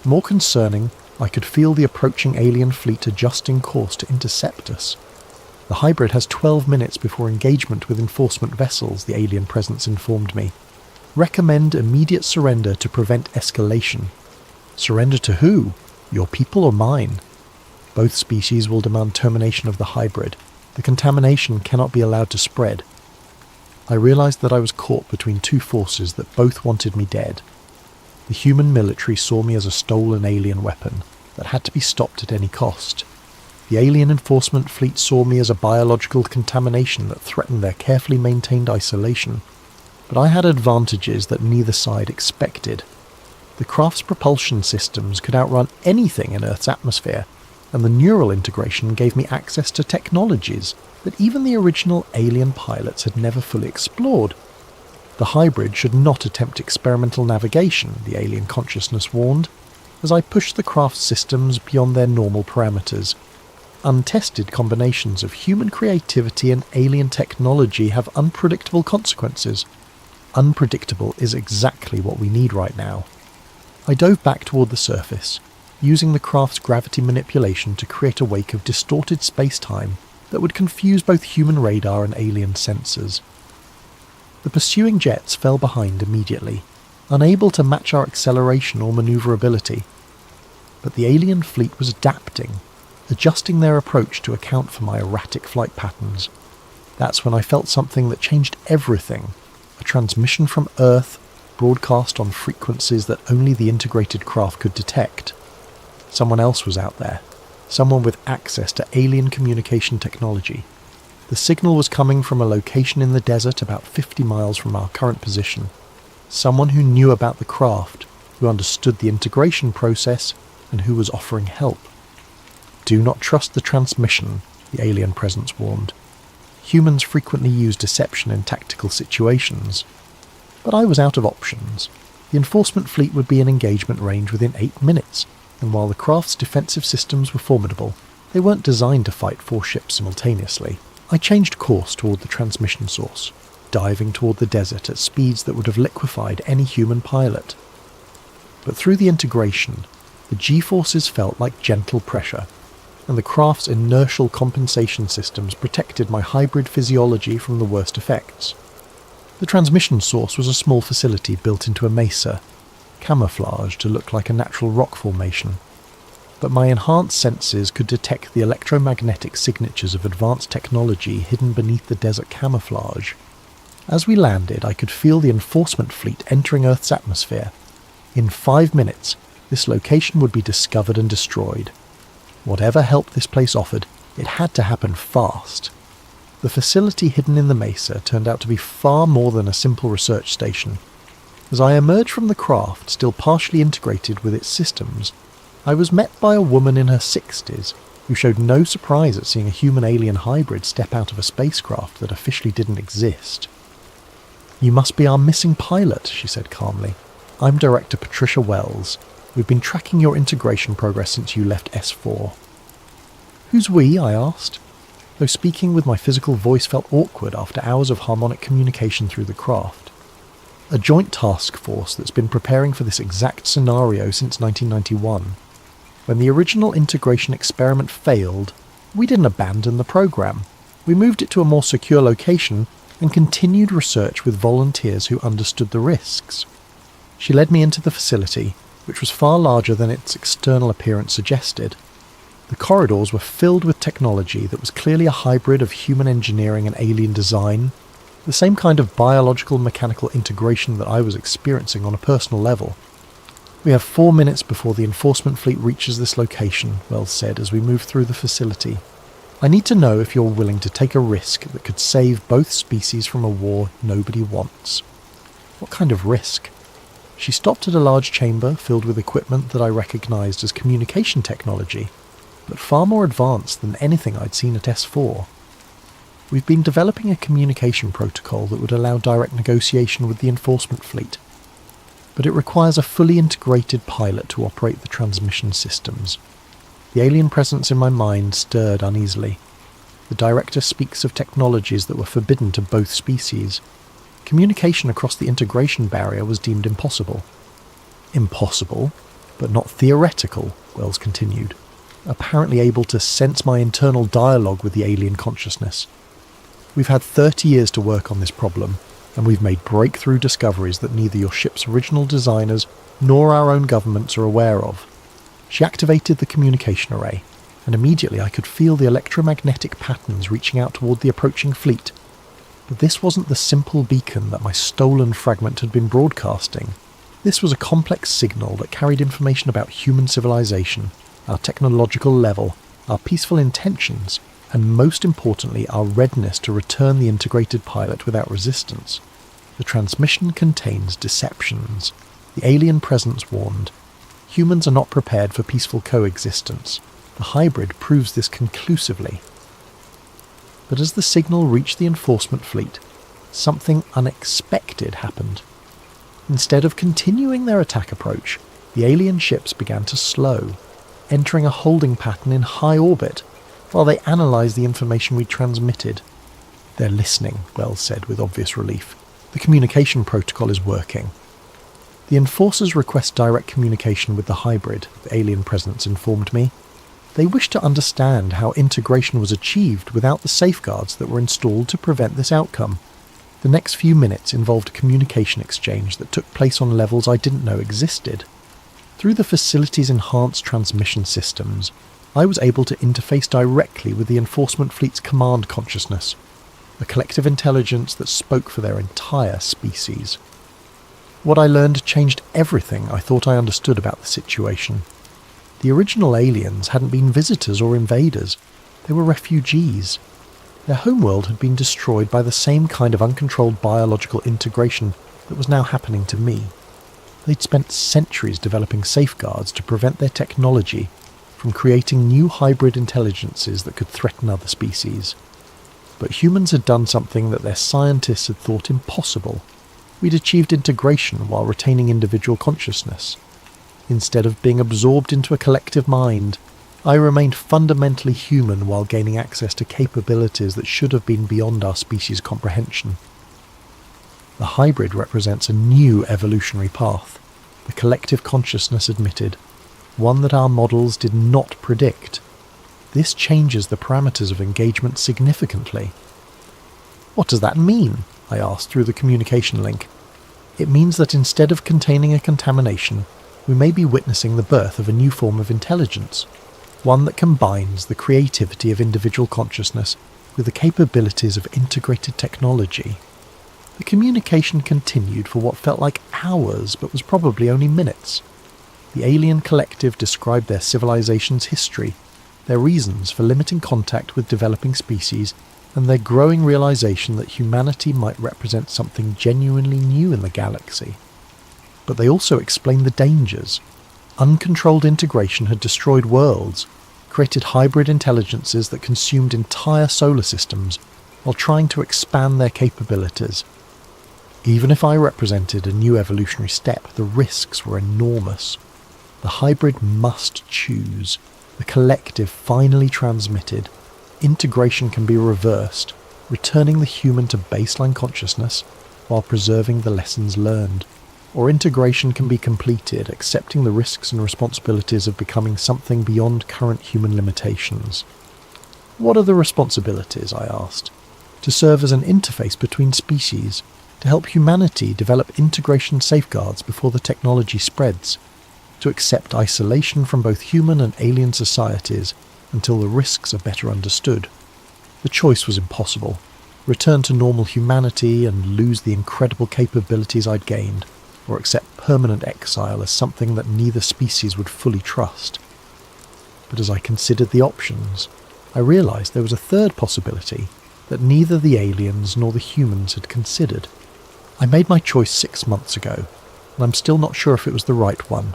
More concerning, I could feel the approaching alien fleet adjusting course to intercept us. The hybrid has 12 minutes before engagement with enforcement vessels, the alien presence informed me. Recommend immediate surrender to prevent escalation. Surrender to who? Your people or mine? Both species will demand termination of the hybrid. The contamination cannot be allowed to spread. I realized that I was caught between two forces that both wanted me dead. The human military saw me as a stolen alien weapon that had to be stopped at any cost. The alien enforcement fleet saw me as a biological contamination that threatened their carefully maintained isolation. But I had advantages that neither side expected. The craft's propulsion systems could outrun anything in Earth's atmosphere, and the neural integration gave me access to technologies that even the original alien pilots had never fully explored. The hybrid should not attempt experimental navigation, the alien consciousness warned, as I pushed the craft's systems beyond their normal parameters. Untested combinations of human creativity and alien technology have unpredictable consequences. Unpredictable is exactly what we need right now. I dove back toward the surface, using the craft's gravity manipulation to create a wake of distorted space-time that would confuse both human radar and alien sensors. The pursuing jets fell behind immediately, unable to match our acceleration or maneuverability. But the alien fleet was adapting, adjusting their approach to account for my erratic flight patterns. That's when I felt something that changed everything. A transmission from Earth, broadcast on frequencies that only the integrated craft could detect. Someone else was out there. Someone with access to alien communication technology. The signal was coming from a location in the desert about 50 miles from our current position. Someone who knew about the craft, who understood the integration process, and who was offering help. Do not trust the transmission, the alien presence warned. Humans frequently use deception in tactical situations. But I was out of options. The enforcement fleet would be in engagement range within 8 minutes, and while the craft's defensive systems were formidable, they weren't designed to fight 4 ships simultaneously. I changed course toward the transmission source, diving toward the desert at speeds that would have liquefied any human pilot. But through the integration, the G-forces felt like gentle pressure, and the craft's inertial compensation systems protected my hybrid physiology from the worst effects. The transmission source was a small facility built into a mesa, camouflaged to look like a natural rock formation, but my enhanced senses could detect the electromagnetic signatures of advanced technology hidden beneath the desert camouflage. As we landed, I could feel the enforcement fleet entering Earth's atmosphere. In 5 minutes, this location would be discovered and destroyed. Whatever help this place offered, it had to happen fast. The facility hidden in the mesa turned out to be far more than a simple research station. As I emerged from the craft, still partially integrated with its systems, I was met by a woman in her 60s who showed no surprise at seeing a human-alien hybrid step out of a spacecraft that officially didn't exist. "You must be our missing pilot," she said calmly. "I'm Director Patricia Wells. We've been tracking your integration progress since you left S4. "Who's we?" I asked, though speaking with my physical voice felt awkward after hours of harmonic communication through the craft. "A joint task force that's been preparing for this exact scenario since 1991. When the original integration experiment failed, we didn't abandon the program. We moved it to a more secure location and continued research with volunteers who understood the risks." She led me into the facility, which was far larger than its external appearance suggested. The corridors were filled with technology that was clearly a hybrid of human engineering and alien design, the same kind of biological-mechanical integration that I was experiencing on a personal level. "We have 4 minutes before the enforcement fleet reaches this location," Wells said as we moved through the facility. "I need to know if you're willing to take a risk that could save both species from a war nobody wants." "What kind of risk?" She stopped at a large chamber filled with equipment that I recognized as communication technology, but far more advanced than anything I'd seen at S4. "We've been developing a communication protocol that would allow direct negotiation with the enforcement fleet, but it requires a fully integrated pilot to operate the transmission systems." The alien presence in my mind stirred uneasily. The director speaks of technologies that were forbidden to both species. Communication across the integration barrier was deemed impossible. "Impossible, but not theoretical," Wells continued, apparently able to sense my internal dialogue with the alien consciousness. "We've had 30 years to work on this problem, and we've made breakthrough discoveries that neither your ship's original designers nor our own governments are aware of." She activated the communication array, and immediately I could feel the electromagnetic patterns reaching out toward the approaching fleet. But this wasn't the simple beacon that my stolen fragment had been broadcasting. This was a complex signal that carried information about human civilization, our technological level, our peaceful intentions, and most importantly our readiness to return the integrated pilot without resistance. The transmission contains deceptions. The alien presence warned. Humans are not prepared for peaceful coexistence. The hybrid proves this conclusively. But as the signal reached the enforcement fleet, something unexpected happened. Instead of continuing their attack approach, the alien ships began to slow, entering a holding pattern in high orbit, while they analysed the information we transmitted. "They're listening," Wells said with obvious relief. "The communication protocol is working." "The enforcers request direct communication with the hybrid," the alien presence informed me. "They wish to understand how integration was achieved without the safeguards that were installed to prevent this outcome." The next few minutes involved a communication exchange that took place on levels I didn't know existed. Through the facility's enhanced transmission systems, I was able to interface directly with the enforcement fleet's command consciousness, a collective intelligence that spoke for their entire species. What I learned changed everything I thought I understood about the situation. The original aliens hadn't been visitors or invaders. They were refugees. Their homeworld had been destroyed by the same kind of uncontrolled biological integration that was now happening to me. They'd spent centuries developing safeguards to prevent their technology from creating new hybrid intelligences that could threaten other species. But humans had done something that their scientists had thought impossible. We'd achieved integration while retaining individual consciousness. Instead of being absorbed into a collective mind, I remained fundamentally human while gaining access to capabilities that should have been beyond our species' comprehension. The hybrid represents a new evolutionary path, the collective consciousness admitted, one that our models did not predict. This changes the parameters of engagement significantly. "What does that mean?" I asked through the communication link. "It means that instead of containing a contamination, we may be witnessing the birth of a new form of intelligence, one that combines the creativity of individual consciousness with the capabilities of integrated technology." The communication continued for what felt like hours but was probably only minutes. The alien collective described their civilization's history, their reasons for limiting contact with developing species, and their growing realization that humanity might represent something genuinely new in the galaxy. But they also explained the dangers. Uncontrolled integration had destroyed worlds, created hybrid intelligences that consumed entire solar systems while trying to expand their capabilities. Even if I represented a new evolutionary step, the risks were enormous. The hybrid must choose. The collective finally transmitted. Integration can be reversed, returning the human to baseline consciousness while preserving the lessons learned. Or integration can be completed, accepting the risks and responsibilities of becoming something beyond current human limitations. "What are the responsibilities?" I asked. "To serve as an interface between species, to help humanity develop integration safeguards before the technology spreads, to accept isolation from both human and alien societies until the risks are better understood." The choice was impossible. Return to normal humanity and lose the incredible capabilities I'd gained, or accept permanent exile as something that neither species would fully trust. But as I considered the options, I realized there was a third possibility that neither the aliens nor the humans had considered. I made my choice 6 months ago, and I'm still not sure if it was the right one.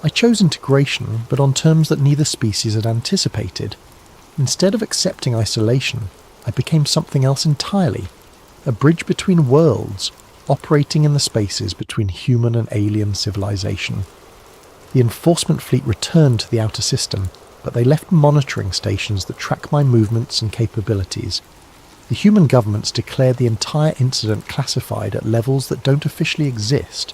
I chose integration, but on terms that neither species had anticipated. Instead of accepting isolation, I became something else entirely, a bridge between worlds, operating in the spaces between human and alien civilization. The enforcement fleet returned to the outer system, but they left monitoring stations that track my movements and capabilities. The human governments declared the entire incident classified at levels that don't officially exist,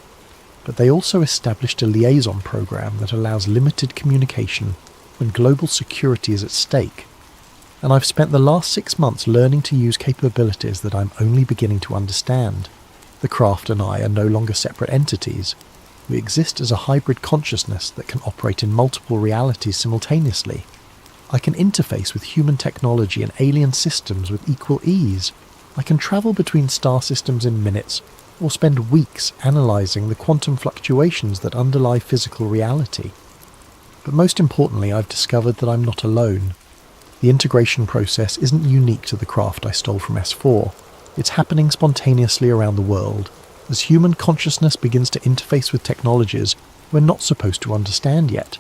but they also established a liaison program that allows limited communication when global security is at stake. And I've spent the last 6 months learning to use capabilities that I'm only beginning to understand. The craft and I are no longer separate entities. We exist as a hybrid consciousness that can operate in multiple realities simultaneously. I can interface with human technology and alien systems with equal ease. I can travel between star systems in minutes, or spend weeks analysing the quantum fluctuations that underlie physical reality. But most importantly, I've discovered that I'm not alone. The integration process isn't unique to the craft I stole from S4. It's happening spontaneously around the world, as human consciousness begins to interface with technologies we're not supposed to understand yet.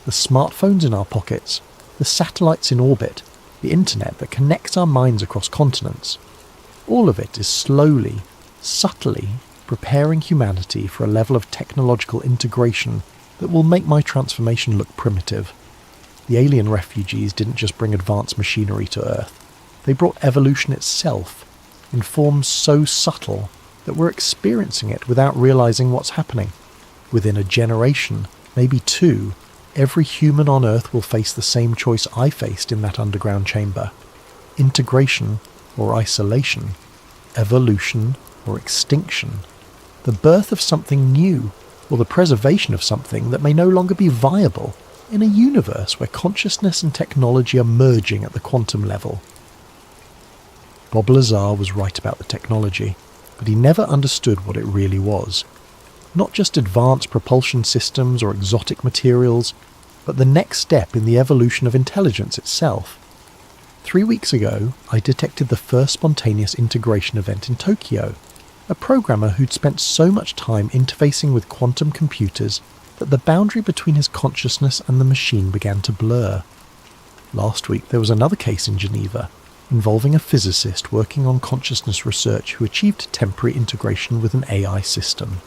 The smartphones in our pockets, the satellites in orbit, the internet that connects our minds across continents. All of it is slowly, subtly preparing humanity for a level of technological integration that will make my transformation look primitive. The alien refugees didn't just bring advanced machinery to Earth. They brought evolution itself, in forms so subtle that we're experiencing it without realizing what's happening. Within a generation, maybe 2, every human on Earth will face the same choice I faced in that underground chamber. Integration or isolation. Evolution or extinction. The birth of something new, or the preservation of something that may no longer be viable in a universe where consciousness and technology are merging at the quantum level. Bob Lazar was right about the technology, but he never understood what it really was. Not just advanced propulsion systems or exotic materials, but the next step in the evolution of intelligence itself. 3 weeks ago, I detected the first spontaneous integration event in Tokyo, a programmer who'd spent so much time interfacing with quantum computers that the boundary between his consciousness and the machine began to blur. Last week there was another case in Geneva, involving a physicist working on consciousness research who achieved temporary integration with an AI system.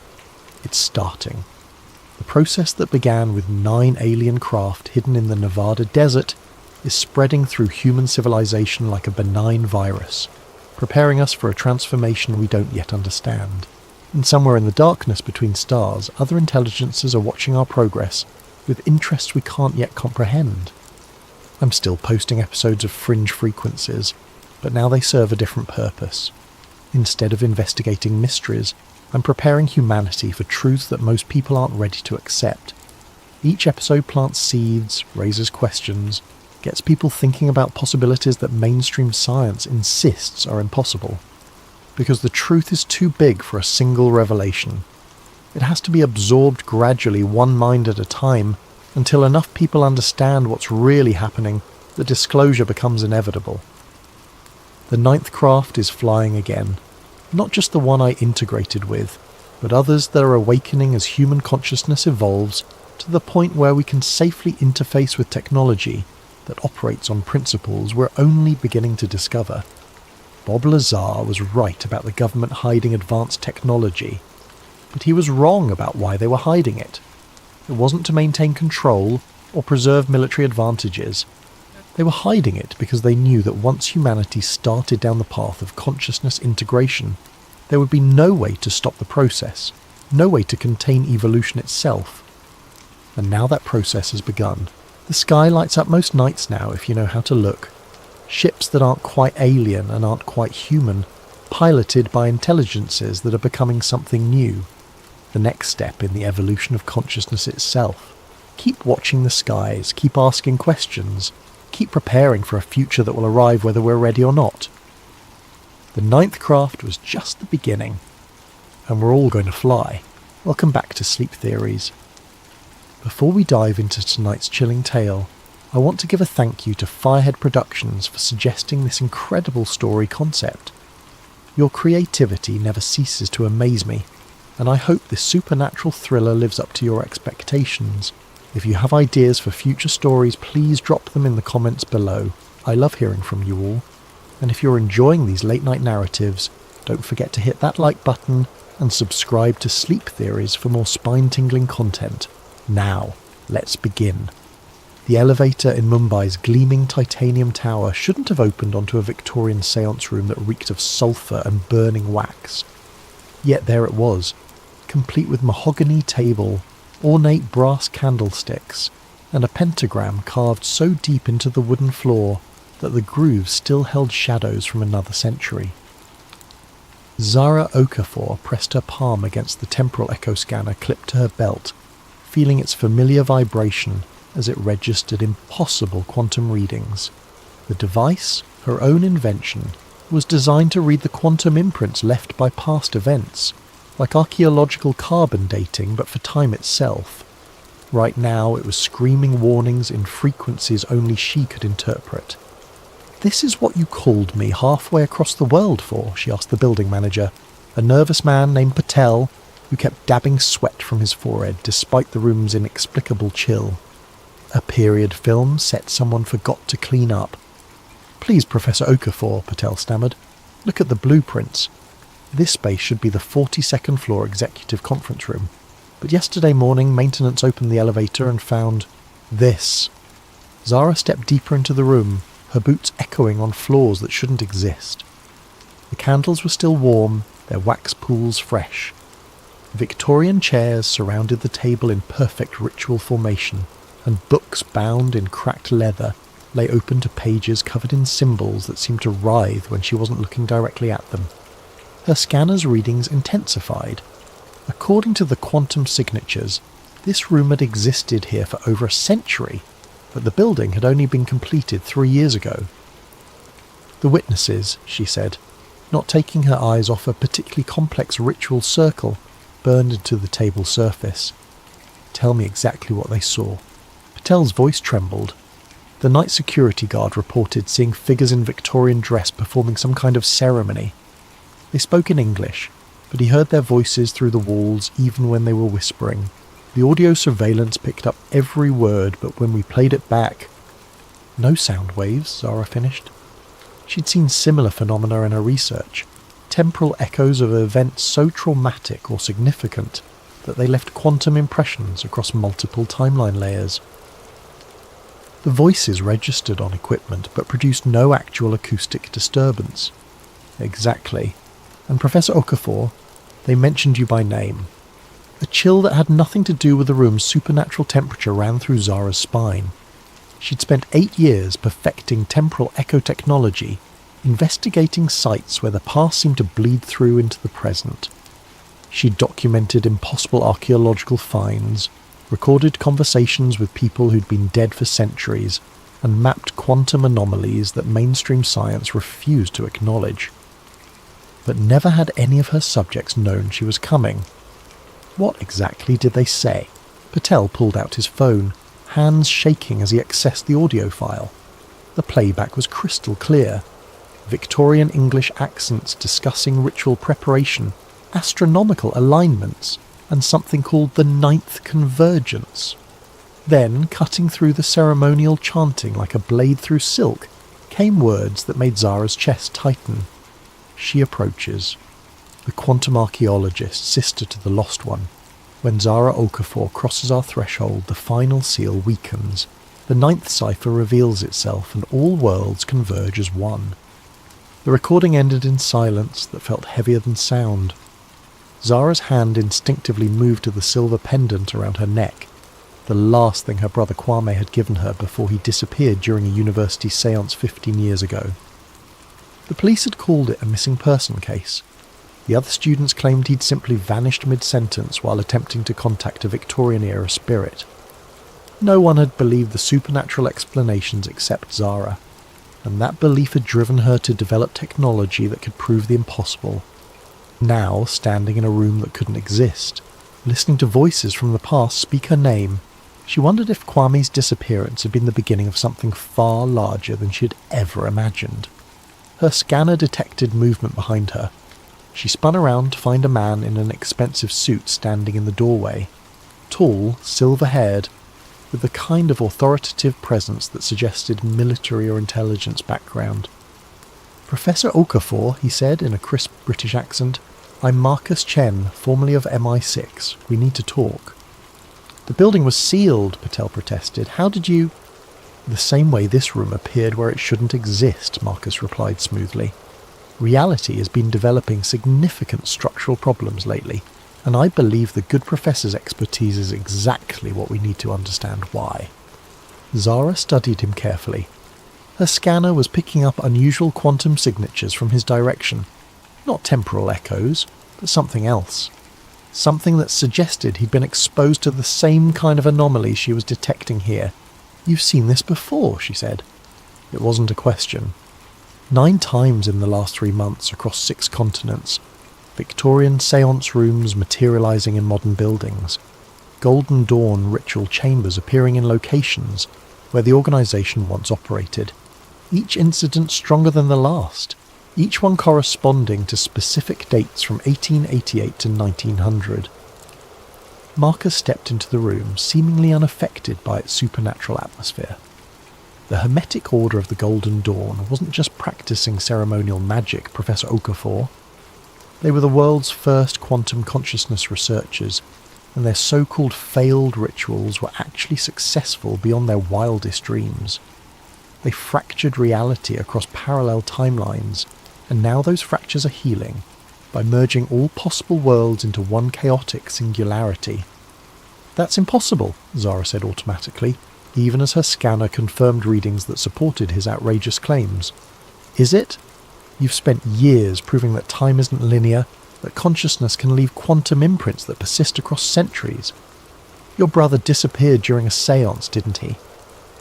It's starting. The process that began with 9 alien craft hidden in the Nevada desert is spreading through human civilization like a benign virus, preparing us for a transformation we don't yet understand. And somewhere in the darkness between stars, other intelligences are watching our progress with interests we can't yet comprehend. I'm still posting episodes of Fringe Frequencies, but now they serve a different purpose. Instead of investigating mysteries, I'm preparing humanity for truths that most people aren't ready to accept. Each episode plants seeds, raises questions, gets people thinking about possibilities that mainstream science insists are impossible. Because the truth is too big for a single revelation. It has to be absorbed gradually, one mind at a time, until enough people understand what's really happening that disclosure becomes inevitable. The 9th craft is flying again. Not just the one I integrated with, but others that are awakening as human consciousness evolves to the point where we can safely interface with technology that operates on principles we're only beginning to discover. Bob Lazar was right about the government hiding advanced technology, but he was wrong about why they were hiding it. It wasn't to maintain control or preserve military advantages. They were hiding it because they knew that once humanity started down the path of consciousness integration, there would be no way to stop the process, no way to contain evolution itself. And now that process has begun. The sky lights up most nights now if you know how to look. Ships that aren't quite alien and aren't quite human, piloted by intelligences that are becoming something new. The next step in the evolution of consciousness itself. Keep watching the skies, keep asking questions, keep preparing for a future that will arrive whether we're ready or not. The 9th craft was just the beginning, and we're all going to fly. Welcome back to Sleep Theories. Before we dive into tonight's chilling tale, I want to give a thank you to Firehead Productions for suggesting this incredible story concept. Your creativity never ceases to amaze me, and I hope this supernatural thriller lives up to your expectations. If you have ideas for future stories, please drop them in the comments below. I love hearing from you all. And if you're enjoying these late night narratives, don't forget to hit that like button and subscribe to Sleep Theories for more spine-tingling content. Now, let's begin. The elevator in Mumbai's gleaming titanium tower shouldn't have opened onto a Victorian séance room that reeked of sulphur and burning wax. Yet there it was, complete with mahogany table, ornate brass candlesticks, and a pentagram carved so deep into the wooden floor that the grooves still held shadows from another century. Zara Okafor pressed her palm against the temporal echo scanner clipped to her belt, feeling its familiar vibration as it registered impossible quantum readings. The device, her own invention, was designed to read the quantum imprints left by past events, like archaeological carbon dating but for time itself. Right now it was screaming warnings in frequencies only she could interpret. "This is what you called me halfway across the world for?" she asked the building manager, a nervous man named Patel, who kept dabbing sweat from his forehead despite the room's inexplicable chill. A period film set someone forgot to clean up. "Please, Professor Okafor," Patel stammered. "Look at the blueprints. This space should be the 42nd floor executive conference room. But yesterday morning, maintenance opened the elevator and found this." Zara stepped deeper into the room, her boots echoing on floors that shouldn't exist. The candles were still warm, their wax pools fresh. Victorian chairs surrounded the table in perfect ritual formation, and books bound in cracked leather lay open to pages covered in symbols that seemed to writhe when she wasn't looking directly at them. Her scanner's readings intensified. According to the quantum signatures, this room had existed here for over a century, but the building had only been completed 3 years ago. "The witnesses," she said, not taking her eyes off a particularly complex ritual circle burned into the table surface. "Tell me exactly what they saw." Patel's voice trembled. The night security guard reported seeing figures in Victorian dress performing some kind of ceremony. They spoke in English, but he heard their voices through the walls even when they were whispering. The audio surveillance picked up every word, but when we played it back... No sound waves, Zara finished. She'd seen similar phenomena in her research. Temporal echoes of events so traumatic or significant that they left quantum impressions across multiple timeline layers. The voices registered on equipment but produced no actual acoustic disturbance. Exactly. And Professor Okafor, they mentioned you by name. A chill that had nothing to do with the room's supernatural temperature ran through Zara's spine. She'd spent 8 years perfecting temporal echo technology, investigating sites where the past seemed to bleed through into the present. She'd documented impossible archaeological finds, recorded conversations with people who'd been dead for centuries, and mapped quantum anomalies that mainstream science refused to acknowledge. But never had any of her subjects known she was coming. What exactly did they say? Patel pulled out his phone, hands shaking as he accessed the audio file. The playback was crystal clear. Victorian English accents discussing ritual preparation, astronomical alignments, and something called the ninth convergence. Then, cutting through the ceremonial chanting like a blade through silk, came words that made Zara's chest tighten. She approaches. The quantum archaeologist, sister to the lost one. When Zara Okafor crosses our threshold, the final seal weakens. The ninth cipher reveals itself, and all worlds converge as one. The recording ended in silence that felt heavier than sound. Zara's hand instinctively moved to the silver pendant around her neck, the last thing her brother Kwame had given her before he disappeared during a university séance 15 years ago. The police had called it a missing person case. The other students claimed he'd simply vanished mid-sentence while attempting to contact a Victorian-era spirit. No one had believed the supernatural explanations except Zara, and that belief had driven her to develop technology that could prove the impossible. Now, standing in a room that couldn't exist, listening to voices from the past speak her name, she wondered if Kwame's disappearance had been the beginning of something far larger than she had ever imagined. Her scanner detected movement behind her. She spun around to find a man in an expensive suit standing in the doorway. Tall, silver-haired, with the kind of authoritative presence that suggested military or intelligence background. "Professor Okafor," he said in a crisp British accent, "I'm Marcus Chen, formerly of MI6. We need to talk." "The building was sealed," Patel protested. "How did you—" "The same way this room appeared where it shouldn't exist," Marcus replied smoothly. "Reality has been developing significant structural problems lately, and I believe the good professor's expertise is exactly what we need to understand why." Zara studied him carefully. Her scanner was picking up unusual quantum signatures from his direction. Not temporal echoes, but something else. Something that suggested he'd been exposed to the same kind of anomaly she was detecting here. "You've seen this before," she said. It wasn't a question. 9 times in the last 3 months across 6 continents. Victorian séance rooms materializing in modern buildings. Golden Dawn ritual chambers appearing in locations where the organization once operated. Each incident stronger than the last. Each one corresponding to specific dates from 1888 to 1900. Marcus stepped into the room, seemingly unaffected by its supernatural atmosphere. The Hermetic Order of the Golden Dawn wasn't just practicing ceremonial magic, Professor Okafor. They were the world's first quantum consciousness researchers, and their so-called failed rituals were actually successful beyond their wildest dreams. They fractured reality across parallel timelines, and now those fractures are healing by merging all possible worlds into one chaotic singularity. "That's impossible," Zara said automatically, even as her scanner confirmed readings that supported his outrageous claims. "Is it? You've spent years proving that time isn't linear, that consciousness can leave quantum imprints that persist across centuries. Your brother disappeared during a séance, didn't he?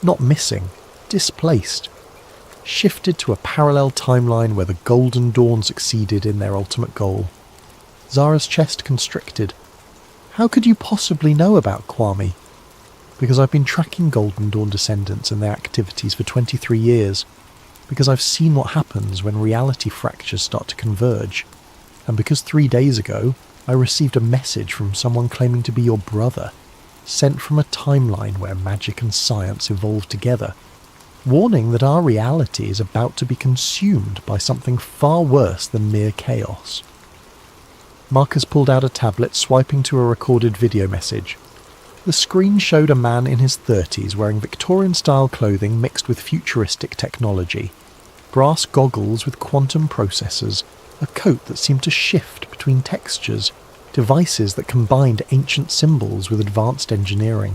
Not missing, displaced. Shifted to a parallel timeline where the Golden Dawn succeeded in their ultimate goal." Zara's chest constricted. "How could you possibly know about Kwame?" "Because I've been tracking Golden Dawn descendants and their activities for 23 years. Because I've seen what happens when reality fractures start to converge. And because 3 days ago I received a message from someone claiming to be your brother, sent from a timeline where magic and science evolved together, warning that our reality is about to be consumed by something far worse than mere chaos. Marcus pulled out a tablet, swiping to a recorded video message. The screen showed a man in his 30s wearing Victorian-style clothing mixed with futuristic technology, brass goggles with quantum processors, a coat that seemed to shift between textures, devices that combined ancient symbols with advanced engineering.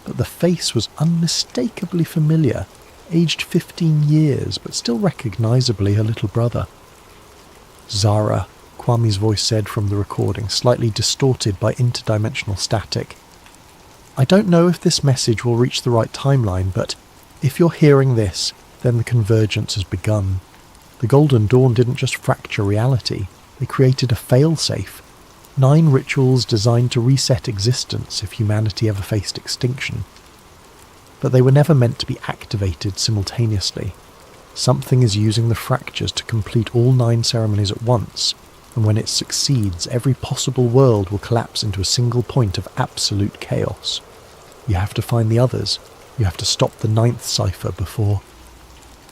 But the face was unmistakably familiar, aged 15 years, but still recognisably her little brother. "Zara," Kwame's voice said from the recording, slightly distorted by interdimensional static. "I don't know if this message will reach the right timeline, but if you're hearing this, then the convergence has begun. The Golden Dawn didn't just fracture reality, they created a failsafe. 9 rituals designed to reset existence if humanity ever faced extinction. But they were never meant to be activated simultaneously. Something is using the fractures to complete all 9 ceremonies at once, and when it succeeds, every possible world will collapse into a single point of absolute chaos. You have to find the others. You have to stop the 9th cipher before..."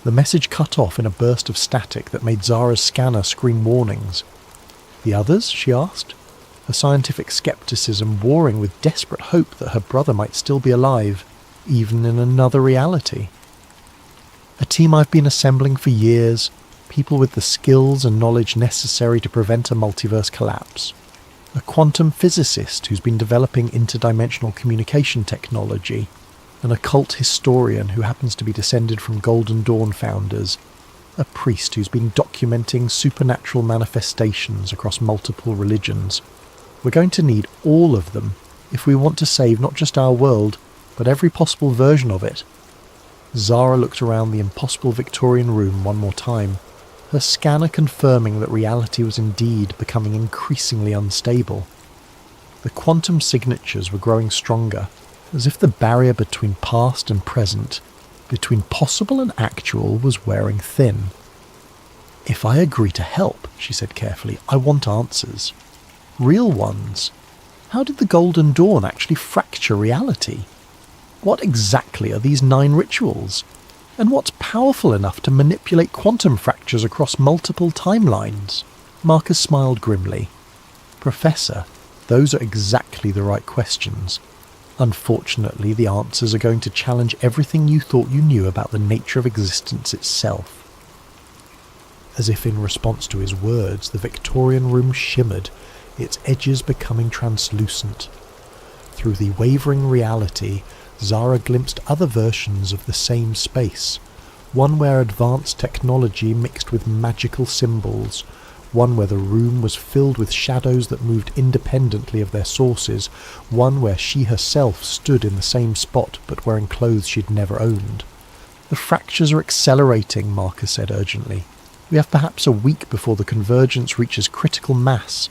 The message cut off in a burst of static that made Zara's scanner scream warnings. "The others?" she asked, her scientific skepticism warring with desperate hope that her brother might still be alive, even in another reality. "A team I've been assembling for years, people with the skills and knowledge necessary to prevent a multiverse collapse. A quantum physicist who's been developing interdimensional communication technology, an occult historian who happens to be descended from Golden Dawn founders, a priest who's been documenting supernatural manifestations across multiple religions. We're going to need all of them if we want to save not just our world, but every possible version of it." Zara looked around the impossible Victorian room one more time, her scanner confirming that reality was indeed becoming increasingly unstable. The quantum signatures were growing stronger, as if the barrier between past and present, between possible and actual, was wearing thin. "If I agree to help," she said carefully, "I want answers. Real ones. How did the Golden Dawn actually fracture reality? What exactly are these 9 rituals? And what's powerful enough to manipulate quantum fractures across multiple timelines?" Marcus smiled grimly. "Professor, those are exactly the right questions. Unfortunately, the answers are going to challenge everything you thought you knew about the nature of existence itself." As if in response to his words, the Victorian room shimmered, its edges becoming translucent. Through the wavering reality, Zara glimpsed other versions of the same space, one where advanced technology mixed with magical symbols, one where the room was filled with shadows that moved independently of their sources, one where she herself stood in the same spot but wearing clothes she'd never owned. "The fractures are accelerating," Marcus said urgently. "We have perhaps a week before the convergence reaches critical mass.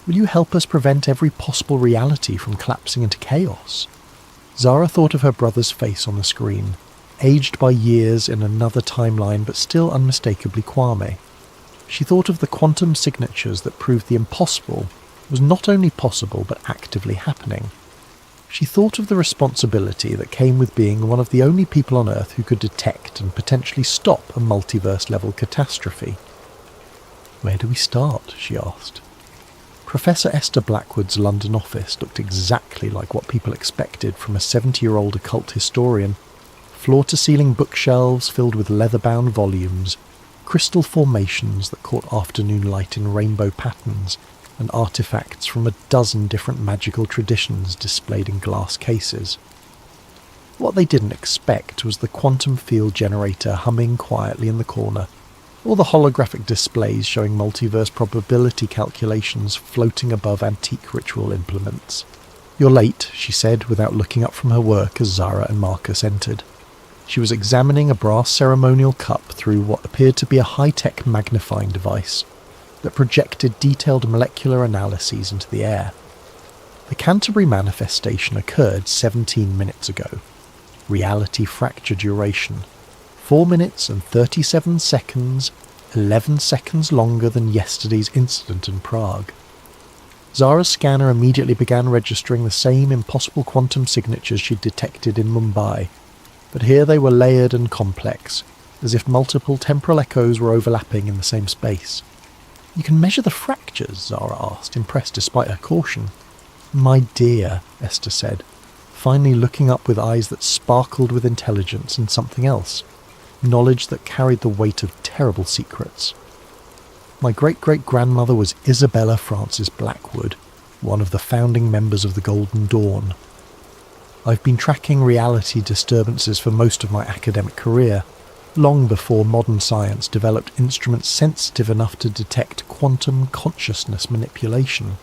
Will you help us prevent every possible reality from collapsing into chaos?" Zara thought of her brother's face on the screen, aged by years in another timeline but still unmistakably Kwame. She thought of the quantum signatures that proved the impossible was not only possible but actively happening. She thought of the responsibility that came with being one of the only people on Earth who could detect and potentially stop a multiverse-level catastrophe. "Where do we start?" she asked. Professor Esther Blackwood's London office looked exactly like what people expected from a 70-year-old occult historian. Floor-to-ceiling bookshelves filled with leather-bound volumes, crystal formations that caught afternoon light in rainbow patterns, and artifacts from a dozen different magical traditions displayed in glass cases. What they didn't expect was the quantum field generator humming quietly in the corner, or the holographic displays showing multiverse probability calculations floating above antique ritual implements. "You're late," she said without looking up from her work as Zara and Marcus entered. She was examining a brass ceremonial cup through what appeared to be a high-tech magnifying device that projected detailed molecular analyses into the air. The Canterbury manifestation occurred 17 minutes ago. Reality fracture duration: 4 minutes and 37 seconds 11 seconds longer than yesterday's incident in Prague. Zara's scanner immediately began registering the same impossible quantum signatures she'd detected in Mumbai, but here they were layered and complex, as if multiple temporal echoes were overlapping in the same space. "You can measure the fractures?" Zara asked, impressed despite her caution. "My dear," Esther said, finally looking up with eyes that sparkled with intelligence and something else, knowledge that carried the weight of terrible secrets. "My great-great-grandmother was Isabella Frances Blackwood, one of the founding members of the Golden Dawn. I've been tracking reality disturbances for most of my academic career, long before modern science developed instruments sensitive enough to detect quantum consciousness manipulation."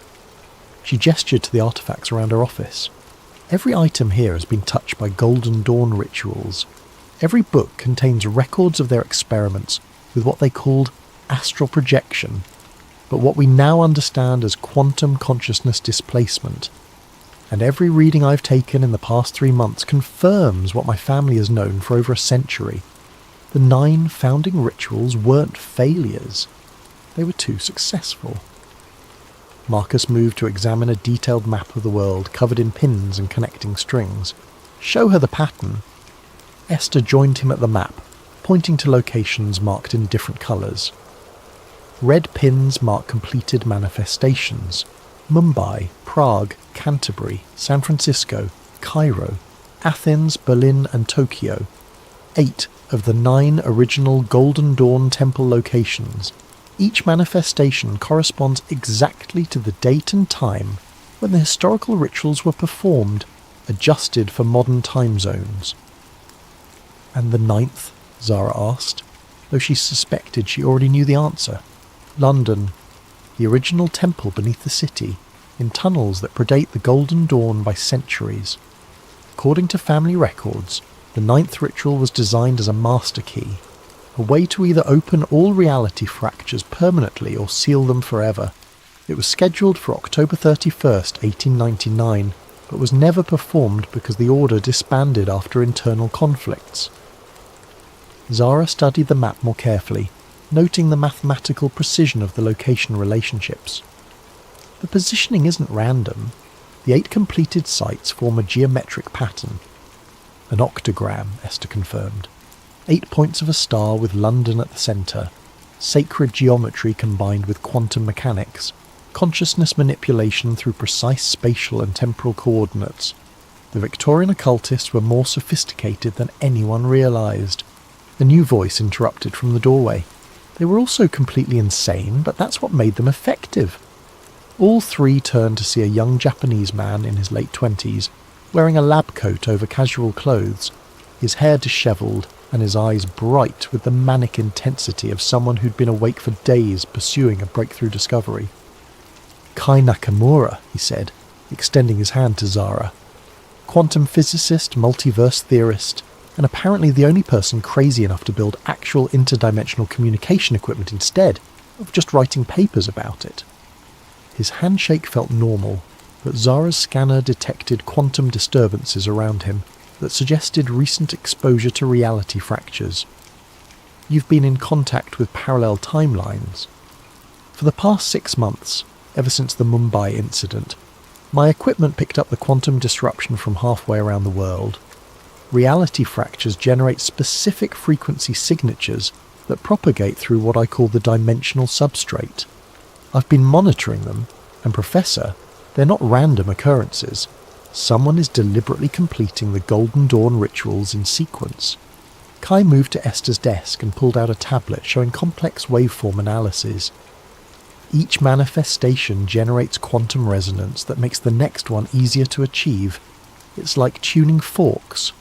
She gestured to the artifacts around her office. "Every item here has been touched by Golden Dawn rituals. Every book contains records of their experiments with what they called astral projection, but what we now understand as quantum consciousness displacement. And every reading I've taken in the past 3 months confirms what my family has known for over a century. The 9 founding rituals weren't failures. They were too successful." Marcus moved to examine a detailed map of the world covered in pins and connecting strings. "Show her the pattern." Esther joined him at the map, pointing to locations marked in different colours. Red pins mark completed manifestations. Mumbai, Prague, Canterbury, San Francisco, Cairo, Athens, Berlin and Tokyo. 8 of the 9 original Golden Dawn temple locations. Each manifestation corresponds exactly to the date and time when the historical rituals were performed, adjusted for modern time zones. "And the 9th?" Zara asked, though she suspected she already knew the answer. "London, the original temple beneath the city, in tunnels that predate the Golden Dawn by centuries. According to family records, the 9th ritual was designed as a master key, a way to either open all reality fractures permanently or seal them forever. It was scheduled for October 31st, 1899, but was never performed because the order disbanded after internal conflicts." Zara studied the map more carefully, noting the mathematical precision of the location relationships. "The positioning isn't random. The 8 completed sites form a geometric pattern." "An octagram," Esther confirmed. 8 points of a star with London at the centre. Sacred geometry combined with quantum mechanics. Consciousness manipulation through precise spatial and temporal coordinates. The Victorian occultists were more sophisticated than anyone realised. A new voice interrupted from the doorway. "They were also completely insane, but that's what made them effective." All 3 turned to see a young Japanese man in his late 20s, wearing a lab coat over casual clothes, his hair dishevelled and his eyes bright with the manic intensity of someone who'd been awake for days pursuing a breakthrough discovery. "Kai Nakamura," he said, extending his hand to Zara. "Quantum physicist, multiverse theorist, and apparently the only person crazy enough to build actual interdimensional communication equipment instead of just writing papers about it." His handshake felt normal, but Zara's scanner detected quantum disturbances around him that suggested recent exposure to reality fractures. "You've been in contact with parallel timelines." "For the past 6 months, ever since the Mumbai incident, my equipment picked up the quantum disruption from halfway around the world. Reality fractures generate specific frequency signatures that propagate through what I call the dimensional substrate. I've been monitoring them, and Professor, they're not random occurrences. Someone is deliberately completing the Golden Dawn rituals in sequence." Kai moved to Esther's desk and pulled out a tablet showing complex waveform analyses. "Each manifestation generates quantum resonance that makes the next one easier to achieve. It's like tuning forks.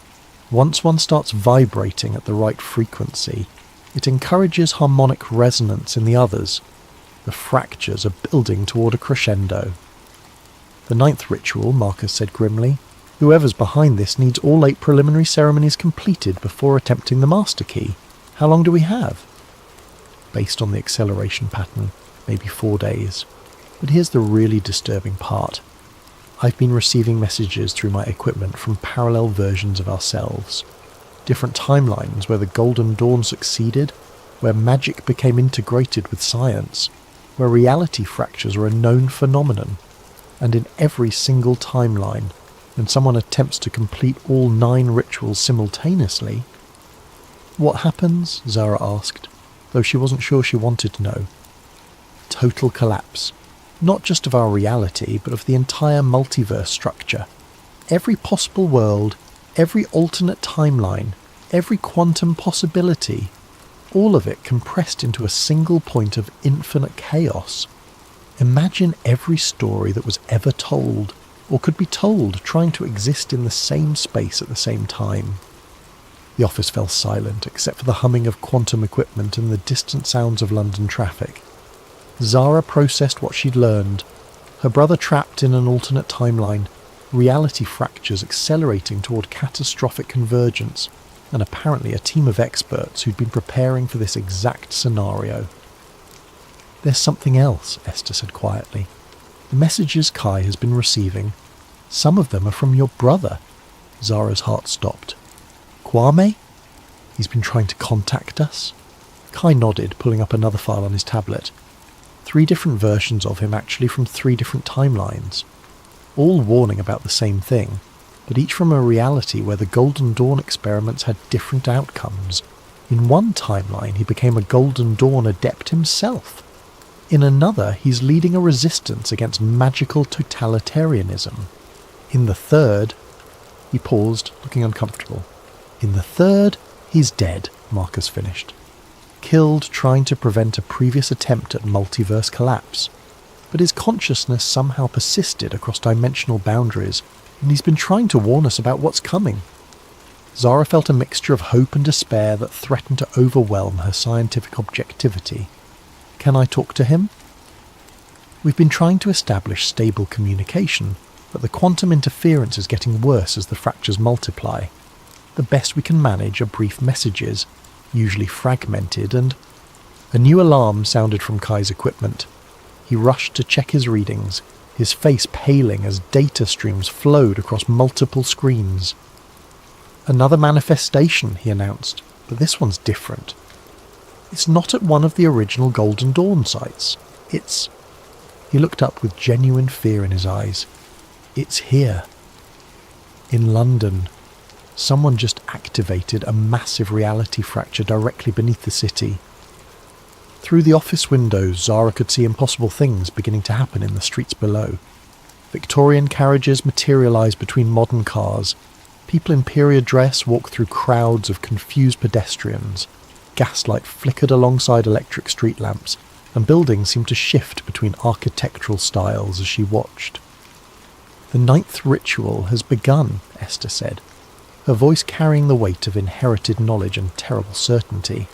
Once one starts vibrating at the right frequency, it encourages harmonic resonance in the others. The fractures are building toward a crescendo." "The 9th ritual," Marcus said grimly. "Whoever's behind this needs all 8 preliminary ceremonies completed before attempting the master key. How long do we have?" "Based on the acceleration pattern, maybe 4 days. But here's the really disturbing part. I've been receiving messages through my equipment from parallel versions of ourselves. Different timelines where the Golden Dawn succeeded, where magic became integrated with science, where reality fractures are a known phenomenon, and in every single timeline, when someone attempts to complete all 9 rituals simultaneously. What happens? Zara asked, though she wasn't sure she wanted to know. Total collapse, not just of our reality, but of the entire multiverse structure. Every possible world, every alternate timeline, every quantum possibility, all of it compressed into a single point of infinite chaos. Imagine every story that was ever told, or could be told, trying to exist in the same space at the same time. The office fell silent, except for the humming of quantum equipment and the distant sounds of London traffic. Zara processed what she'd learned. Her brother trapped in an alternate timeline, reality fractures accelerating toward catastrophic convergence, and apparently a team of experts who'd been preparing for this exact scenario. There's something else, Esther said quietly. The messages Kai has been receiving, some of them are from your brother. Zara's heart stopped. Kwame? He's been trying to contact us? Kai nodded, pulling up another file on his tablet. 3 different versions of him, actually, from 3 different timelines. All warning about the same thing, but each from a reality where the Golden Dawn experiments had different outcomes. In one timeline, he became a Golden Dawn adept himself. In another, he's leading a resistance against magical totalitarianism. In the third... He paused, looking uncomfortable. In the third, he's dead, Marcus finished. Killed trying to prevent a previous attempt at multiverse collapse. But his consciousness somehow persisted across dimensional boundaries, and he's been trying to warn us about what's coming. Zara felt a mixture of hope and despair that threatened to overwhelm her scientific objectivity. Can I talk to him? We've been trying to establish stable communication, but the quantum interference is getting worse as the fractures multiply. The best we can manage are brief messages, usually fragmented, and... A new alarm sounded from Kai's equipment. He rushed to check his readings, his face paling as data streams flowed across multiple screens. Another manifestation, he announced, but this one's different. It's not at one of the original Golden Dawn sites. It's... He looked up with genuine fear in his eyes. It's here. In London. Someone just activated a massive reality fracture directly beneath the city. Through the office windows, Zara could see impossible things beginning to happen in the streets below. Victorian carriages materialised between modern cars. People in period dress walked through crowds of confused pedestrians. Gaslight flickered alongside electric street lamps, and buildings seemed to shift between architectural styles as she watched. The 9th ritual has begun, Esther said, her voice carrying the weight of inherited knowledge and terrible certainty.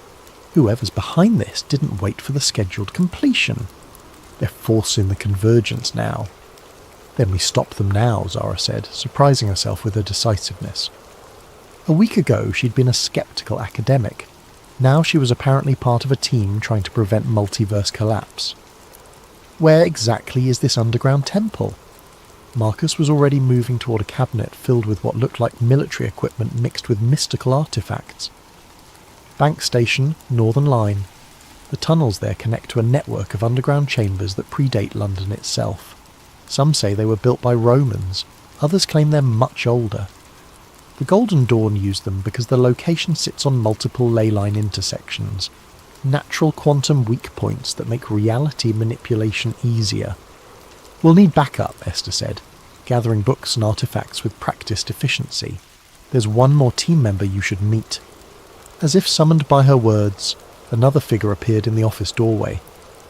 Whoever's behind this didn't wait for the scheduled completion. They're forcing the convergence now. Then we stop them now, Zara said, surprising herself with her decisiveness. A week ago she'd been a sceptical academic. Now she was apparently part of a team trying to prevent multiverse collapse. Where exactly is this underground temple? Marcus was already moving toward a cabinet filled with what looked like military equipment mixed with mystical artifacts. Bank Station, Northern Line. The tunnels there connect to a network of underground chambers that predate London itself. Some say they were built by Romans, others claim they're much older. The Golden Dawn used them because the location sits on multiple ley line intersections, natural quantum weak points that make reality manipulation easier. We'll need backup, Esther said, gathering books and artifacts with practiced efficiency. There's one more team member you should meet. As if summoned by her words, another figure appeared in the office doorway,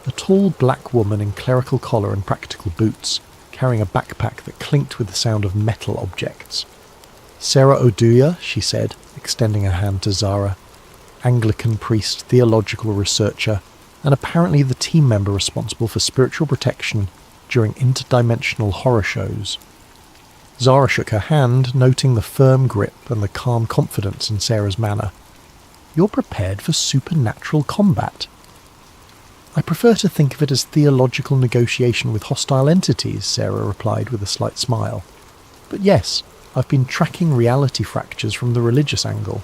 a tall black woman in clerical collar and practical boots, carrying a backpack that clinked with the sound of metal objects. Sarah Oduya, she said, extending her hand to Zara. Anglican priest, theological researcher, and apparently the team member responsible for spiritual protection during interdimensional horror shows. Zara shook her hand, noting the firm grip and the calm confidence in Sarah's manner. You're prepared for supernatural combat. I prefer to think of it as theological negotiation with hostile entities, Sarah replied with a slight smile. But yes, I've been tracking reality fractures from the religious angle.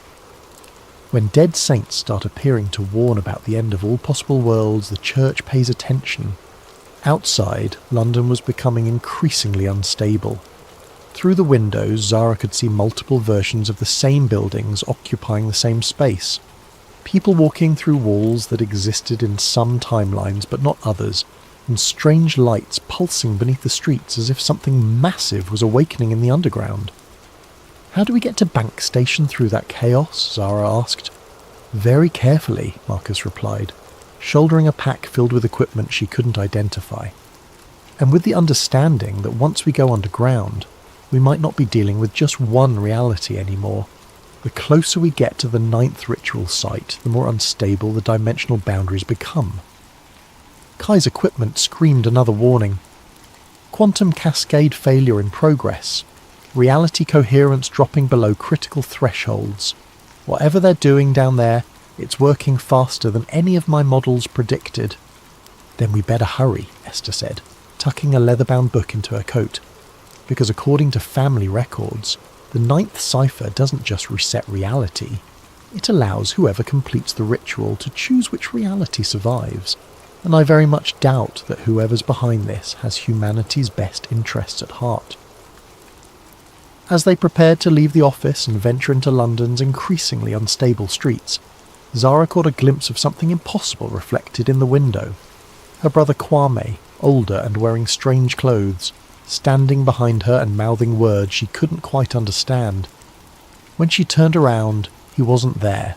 When dead saints start appearing to warn about the end of all possible worlds, the church pays attention. Outside, London was becoming increasingly unstable. Through the windows, Zara could see multiple versions of the same buildings occupying the same space. People walking through walls that existed in some timelines but not others, and strange lights pulsing beneath the streets as if something massive was awakening in the underground. "How do we get to Bank Station through that chaos?" Zara asked. "Very carefully," Marcus replied, shouldering a pack filled with equipment she couldn't identify. "And with the understanding that once we go underground, we might not be dealing with just one reality anymore. The closer we get to the 9th ritual site, the more unstable the dimensional boundaries become." Kai's equipment screamed another warning. "Quantum cascade failure in progress. Reality coherence dropping below critical thresholds. Whatever they're doing down there, it's working faster than any of my models predicted." "Then we better hurry," Esther said, tucking a leather-bound book into her coat. "Because according to family records, the 9th cipher doesn't just reset reality. It allows whoever completes the ritual to choose which reality survives. And I very much doubt that whoever's behind this has humanity's best interests at heart." As they prepared to leave the office and venture into London's increasingly unstable streets, Zara caught a glimpse of something impossible reflected in the window. Her brother Kwame, older and wearing strange clothes, standing behind her and mouthing words she couldn't quite understand. When she turned around, he wasn't there,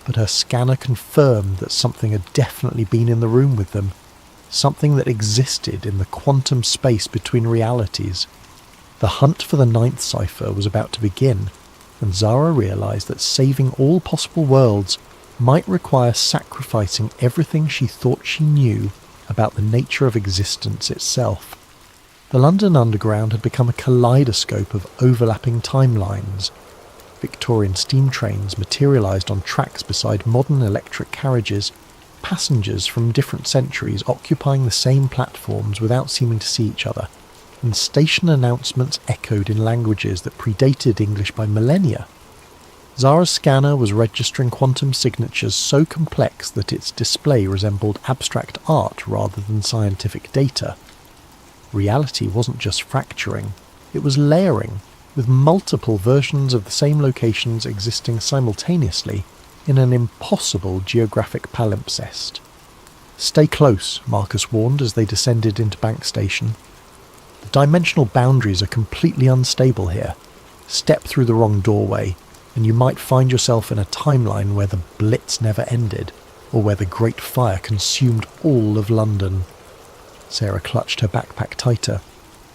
but her scanner confirmed that something had definitely been in the room with them, something that existed in the quantum space between realities. The hunt for the 9th cipher was about to begin, and Zara realized that saving all possible worlds might require sacrificing everything she thought she knew about the nature of existence itself. The London Underground had become a kaleidoscope of overlapping timelines. Victorian steam trains materialised on tracks beside modern electric carriages, passengers from different centuries occupying the same platforms without seeming to see each other, and station announcements echoed in languages that predated English by millennia. Zara's scanner was registering quantum signatures so complex that its display resembled abstract art rather than scientific data. Reality wasn't just fracturing, it was layering, with multiple versions of the same locations existing simultaneously in an impossible geographic palimpsest. "Stay close," Marcus warned as they descended into Bank Station. "The dimensional boundaries are completely unstable here. Step through the wrong doorway, and you might find yourself in a timeline where the Blitz never ended, or where the Great Fire consumed all of London." Sarah clutched her backpack tighter,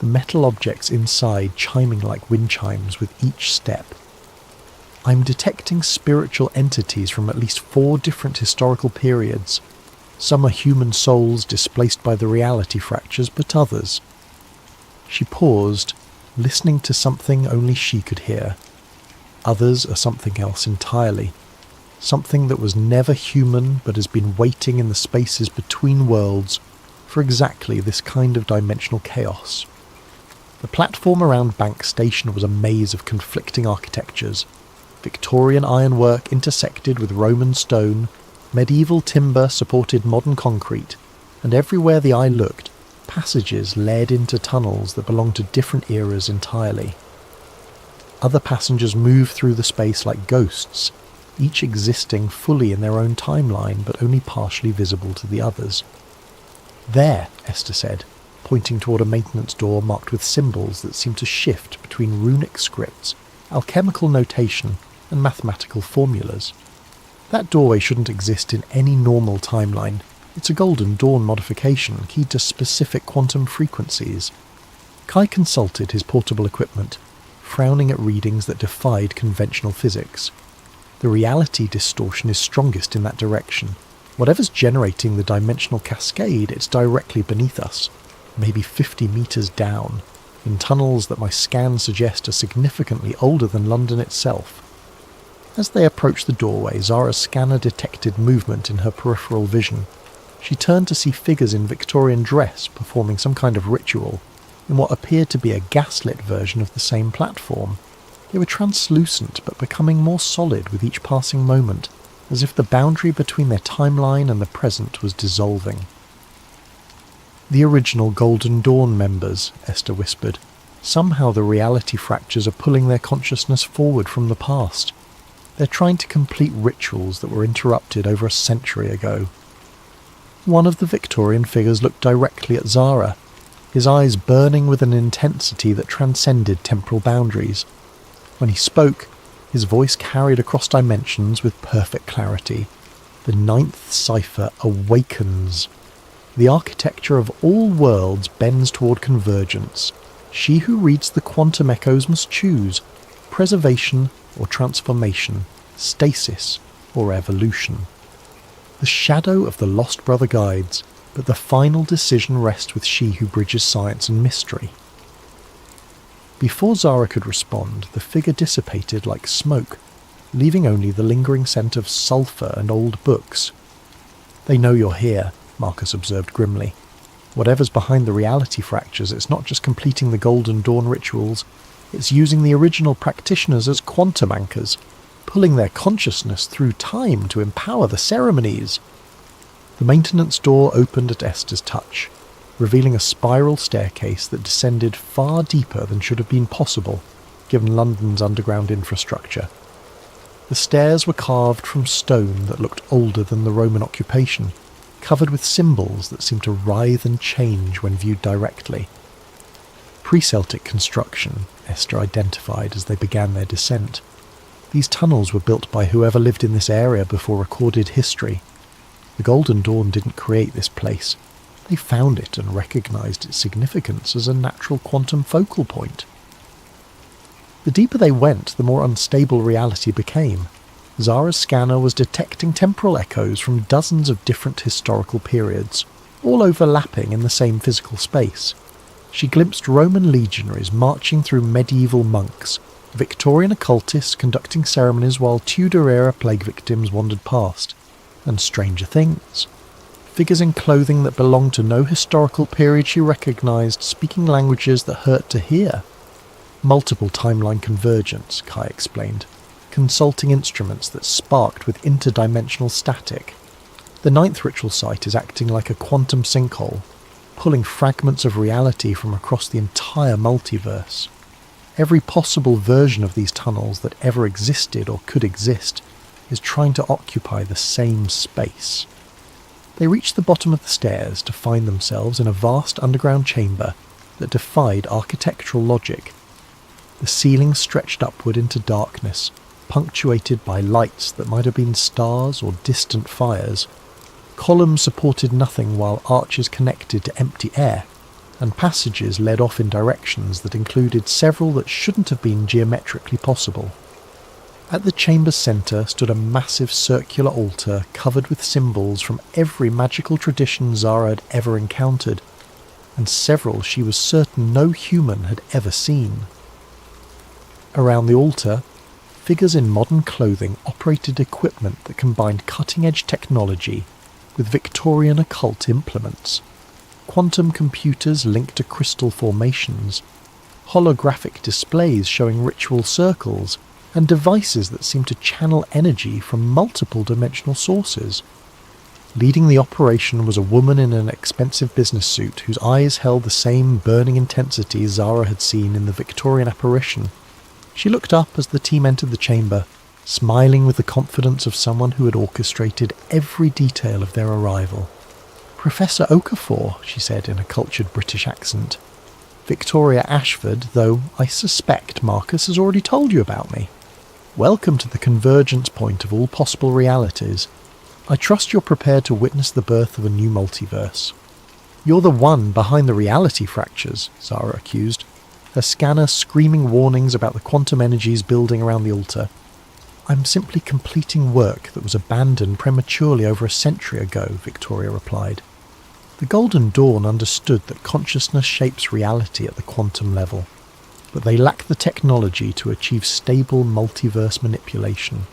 the metal objects inside chiming like wind chimes with each step. "I'm detecting spiritual entities from at least 4 different historical periods. Some are human souls displaced by the reality fractures, but others..." She paused, listening to something only she could hear. Others are something else entirely. Something that was never human but has been waiting in the spaces between worlds for exactly this kind of dimensional chaos. The platform around Bank Station was a maze of conflicting architectures. Victorian ironwork intersected with Roman stone, medieval timber supported modern concrete, and everywhere the eye looked, passages led into tunnels that belonged to different eras entirely. Other passengers moved through the space like ghosts, each existing fully in their own timeline but only partially visible to the others. "There," Esther said, pointing toward a maintenance door marked with symbols that seemed to shift between runic scripts, alchemical notation, and mathematical formulas. "That doorway shouldn't exist in any normal timeline. It's a Golden Dawn modification keyed to specific quantum frequencies." Kai consulted his portable equipment, frowning at readings that defied conventional physics. "The reality distortion is strongest in that direction. Whatever's generating the dimensional cascade, it's directly beneath us, maybe 50 meters down, in tunnels that my scans suggest are significantly older than London itself." As they approached the doorway, Zara's scanner detected movement in her peripheral vision. She turned to see figures in Victorian dress performing some kind of ritual, in what appeared to be a gaslit version of the same platform. They were translucent but becoming more solid with each passing moment, as if the boundary between their timeline and the present was dissolving. "The original Golden Dawn members," Esther whispered. "Somehow the reality fractures are pulling their consciousness forward from the past. They're trying to complete rituals that were interrupted over a century ago." One of the Victorian figures looked directly at Zara, his eyes burning with an intensity that transcended temporal boundaries. When he spoke, his voice carried across dimensions with perfect clarity. "The ninth cipher awakens. The architecture of all worlds bends toward convergence. She who reads the quantum echoes must choose preservation or transformation, stasis or evolution. The shadow of the lost brother guides, but the final decision rests with she who bridges science and mystery." Before Zara could respond, the figure dissipated like smoke, leaving only the lingering scent of sulphur and old books. "They know you're here," Marcus observed grimly. "Whatever's behind the reality fractures, it's not just completing the Golden Dawn rituals, it's using the original practitioners as quantum anchors, pulling their consciousness through time to empower the ceremonies." The maintenance door opened at Esther's touch, revealing a spiral staircase that descended far deeper than should have been possible, given London's underground infrastructure. The stairs were carved from stone that looked older than the Roman occupation, covered with symbols that seemed to writhe and change when viewed directly. Pre-Celtic construction, Esther identified as they began their descent. These tunnels were built by whoever lived in this area before recorded history. The Golden Dawn didn't create this place. They found it and recognized its significance as a natural quantum focal point. The deeper they went, the more unstable reality became. Zara's scanner was detecting temporal echoes from dozens of different historical periods, all overlapping in the same physical space. She glimpsed Roman legionaries marching through medieval monks, Victorian occultists conducting ceremonies while Tudor-era plague victims wandered past, and stranger things. Figures in clothing that belonged to no historical period she recognized, speaking languages that hurt to hear. Multiple timeline convergence, Kai explained, consulting instruments that sparked with interdimensional static. The ninth ritual site is acting like a quantum sinkhole, pulling fragments of reality from across the entire multiverse. Every possible version of these tunnels that ever existed or could exist is trying to occupy the same space. They reached the bottom of the stairs to find themselves in a vast underground chamber that defied architectural logic. The ceiling stretched upward into darkness, punctuated by lights that might have been stars or distant fires. Columns supported nothing while arches connected to empty air, and passages led off in directions that included several that shouldn't have been geometrically possible. At the chamber's centre stood a massive circular altar covered with symbols from every magical tradition Zara had ever encountered, and several she was certain no human had ever seen. Around the altar, figures in modern clothing operated equipment that combined cutting-edge technology with Victorian occult implements. Quantum computers linked to crystal formations, holographic displays showing ritual circles, and devices that seemed to channel energy from multiple dimensional sources. Leading the operation was a woman in an expensive business suit whose eyes held the same burning intensity Zara had seen in the Victorian apparition. She looked up as the team entered the chamber, smiling with the confidence of someone who had orchestrated every detail of their arrival. "Professor Okafor," she said in a cultured British accent. "Victoria Ashford, though I suspect Marcus has already told you about me. Welcome to the convergence point of all possible realities. I trust you're prepared to witness the birth of a new multiverse." "You're the one behind the reality fractures," Zara accused, her scanner screaming warnings about the quantum energies building around the altar. "I'm simply completing work that was abandoned prematurely over a century ago," Victoria replied. The Golden Dawn understood that consciousness shapes reality at the quantum level, but they lack the technology to achieve stable multiverse manipulation.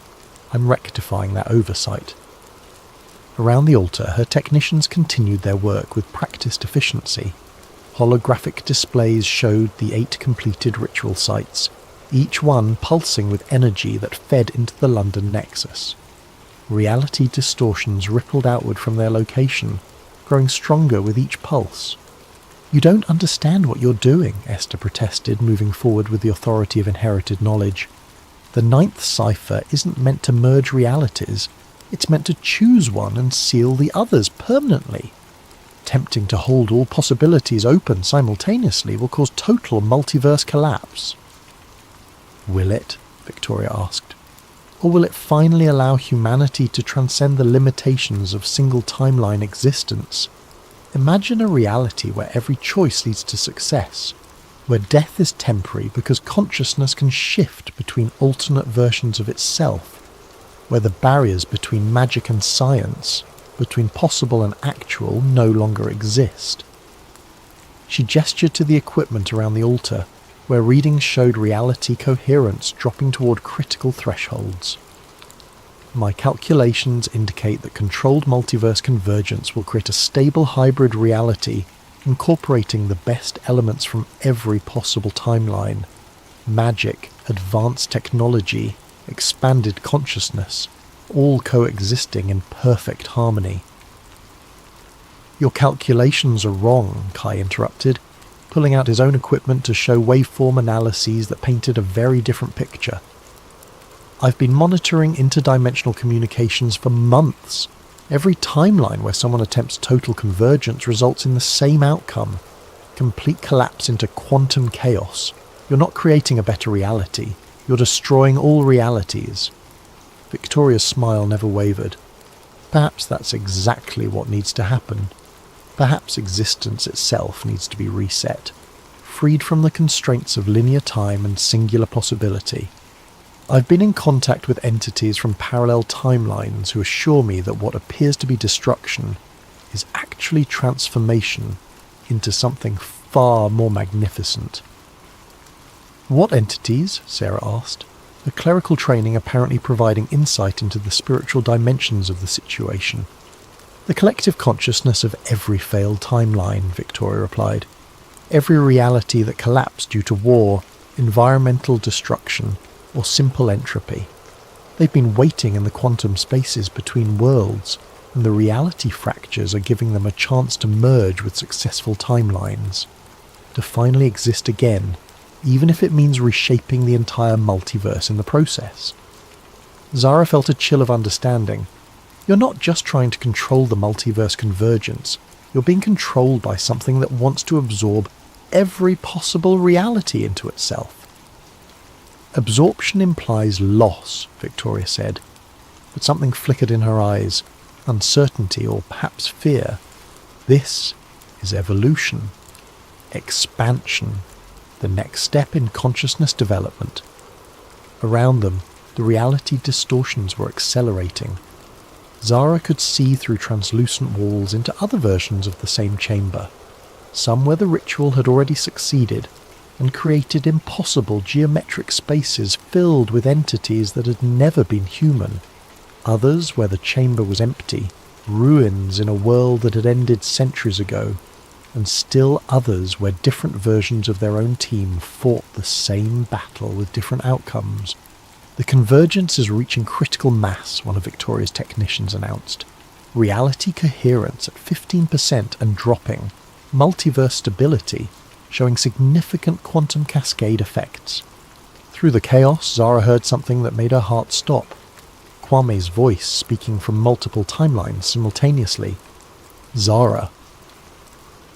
I'm rectifying that oversight. Around the altar, her technicians continued their work with practiced efficiency. Holographic displays showed the 8 completed ritual sites, each one pulsing with energy that fed into the London nexus. Reality distortions rippled outward from their location, growing stronger with each pulse. "You don't understand what you're doing," Esther protested, moving forward with the authority of inherited knowledge. "The ninth cipher isn't meant to merge realities, it's meant to choose one and seal the others permanently. Attempting to hold all possibilities open simultaneously will cause total multiverse collapse." "Will it?" Victoria asked. "Or will it finally allow humanity to transcend the limitations of single timeline existence? Imagine a reality where every choice leads to success, where death is temporary because consciousness can shift between alternate versions of itself, where the barriers between magic and science, between possible and actual, no longer exist." She gestured to the equipment around the altar, where readings showed reality coherence dropping toward critical thresholds. "My calculations indicate that controlled multiverse convergence will create a stable hybrid reality incorporating the best elements from every possible timeline: magic, advanced technology, expanded consciousness, all coexisting in perfect harmony." "Your calculations are wrong," Kai interrupted, pulling out his own equipment to show waveform analyses that painted a very different picture. "I've been monitoring interdimensional communications for months. Every timeline where someone attempts total convergence results in the same outcome: complete collapse into quantum chaos. You're not creating a better reality, you're destroying all realities." Victoria's smile never wavered. "Perhaps that's exactly what needs to happen. Perhaps existence itself needs to be reset, freed from the constraints of linear time and singular possibility. I've been in contact with entities from parallel timelines who assure me that what appears to be destruction is actually transformation into something far more magnificent." "What entities?" Sarah asked, her clerical training apparently providing insight into the spiritual dimensions of the situation. "The collective consciousness of every failed timeline," Victoria replied. "Every reality that collapsed due to war, environmental destruction, or simple entropy. They've been waiting in the quantum spaces between worlds, and the reality fractures are giving them a chance to merge with successful timelines, to finally exist again, even if it means reshaping the entire multiverse in the process." Zara felt a chill of understanding. "You're not just trying to control the multiverse convergence, you're being controlled by something that wants to absorb every possible reality into itself." "Absorption implies loss," Victoria said, but something flickered in her eyes, uncertainty or perhaps fear. "This is evolution, expansion, the next step in consciousness development." Around them, the reality distortions were accelerating. Zara could see through translucent walls into other versions of the same chamber, some where the ritual had already succeeded and created impossible geometric spaces filled with entities that had never been human, others where the chamber was empty, ruins in a world that had ended centuries ago, and still others where different versions of their own team fought the same battle with different outcomes. "The convergence is reaching critical mass," one of Victoria's technicians announced. "Reality coherence at 15% and dropping. Multiverse stability, showing significant quantum cascade effects." Through the chaos, Zara heard something that made her heart stop. Kwame's voice speaking from multiple timelines simultaneously. "Zara,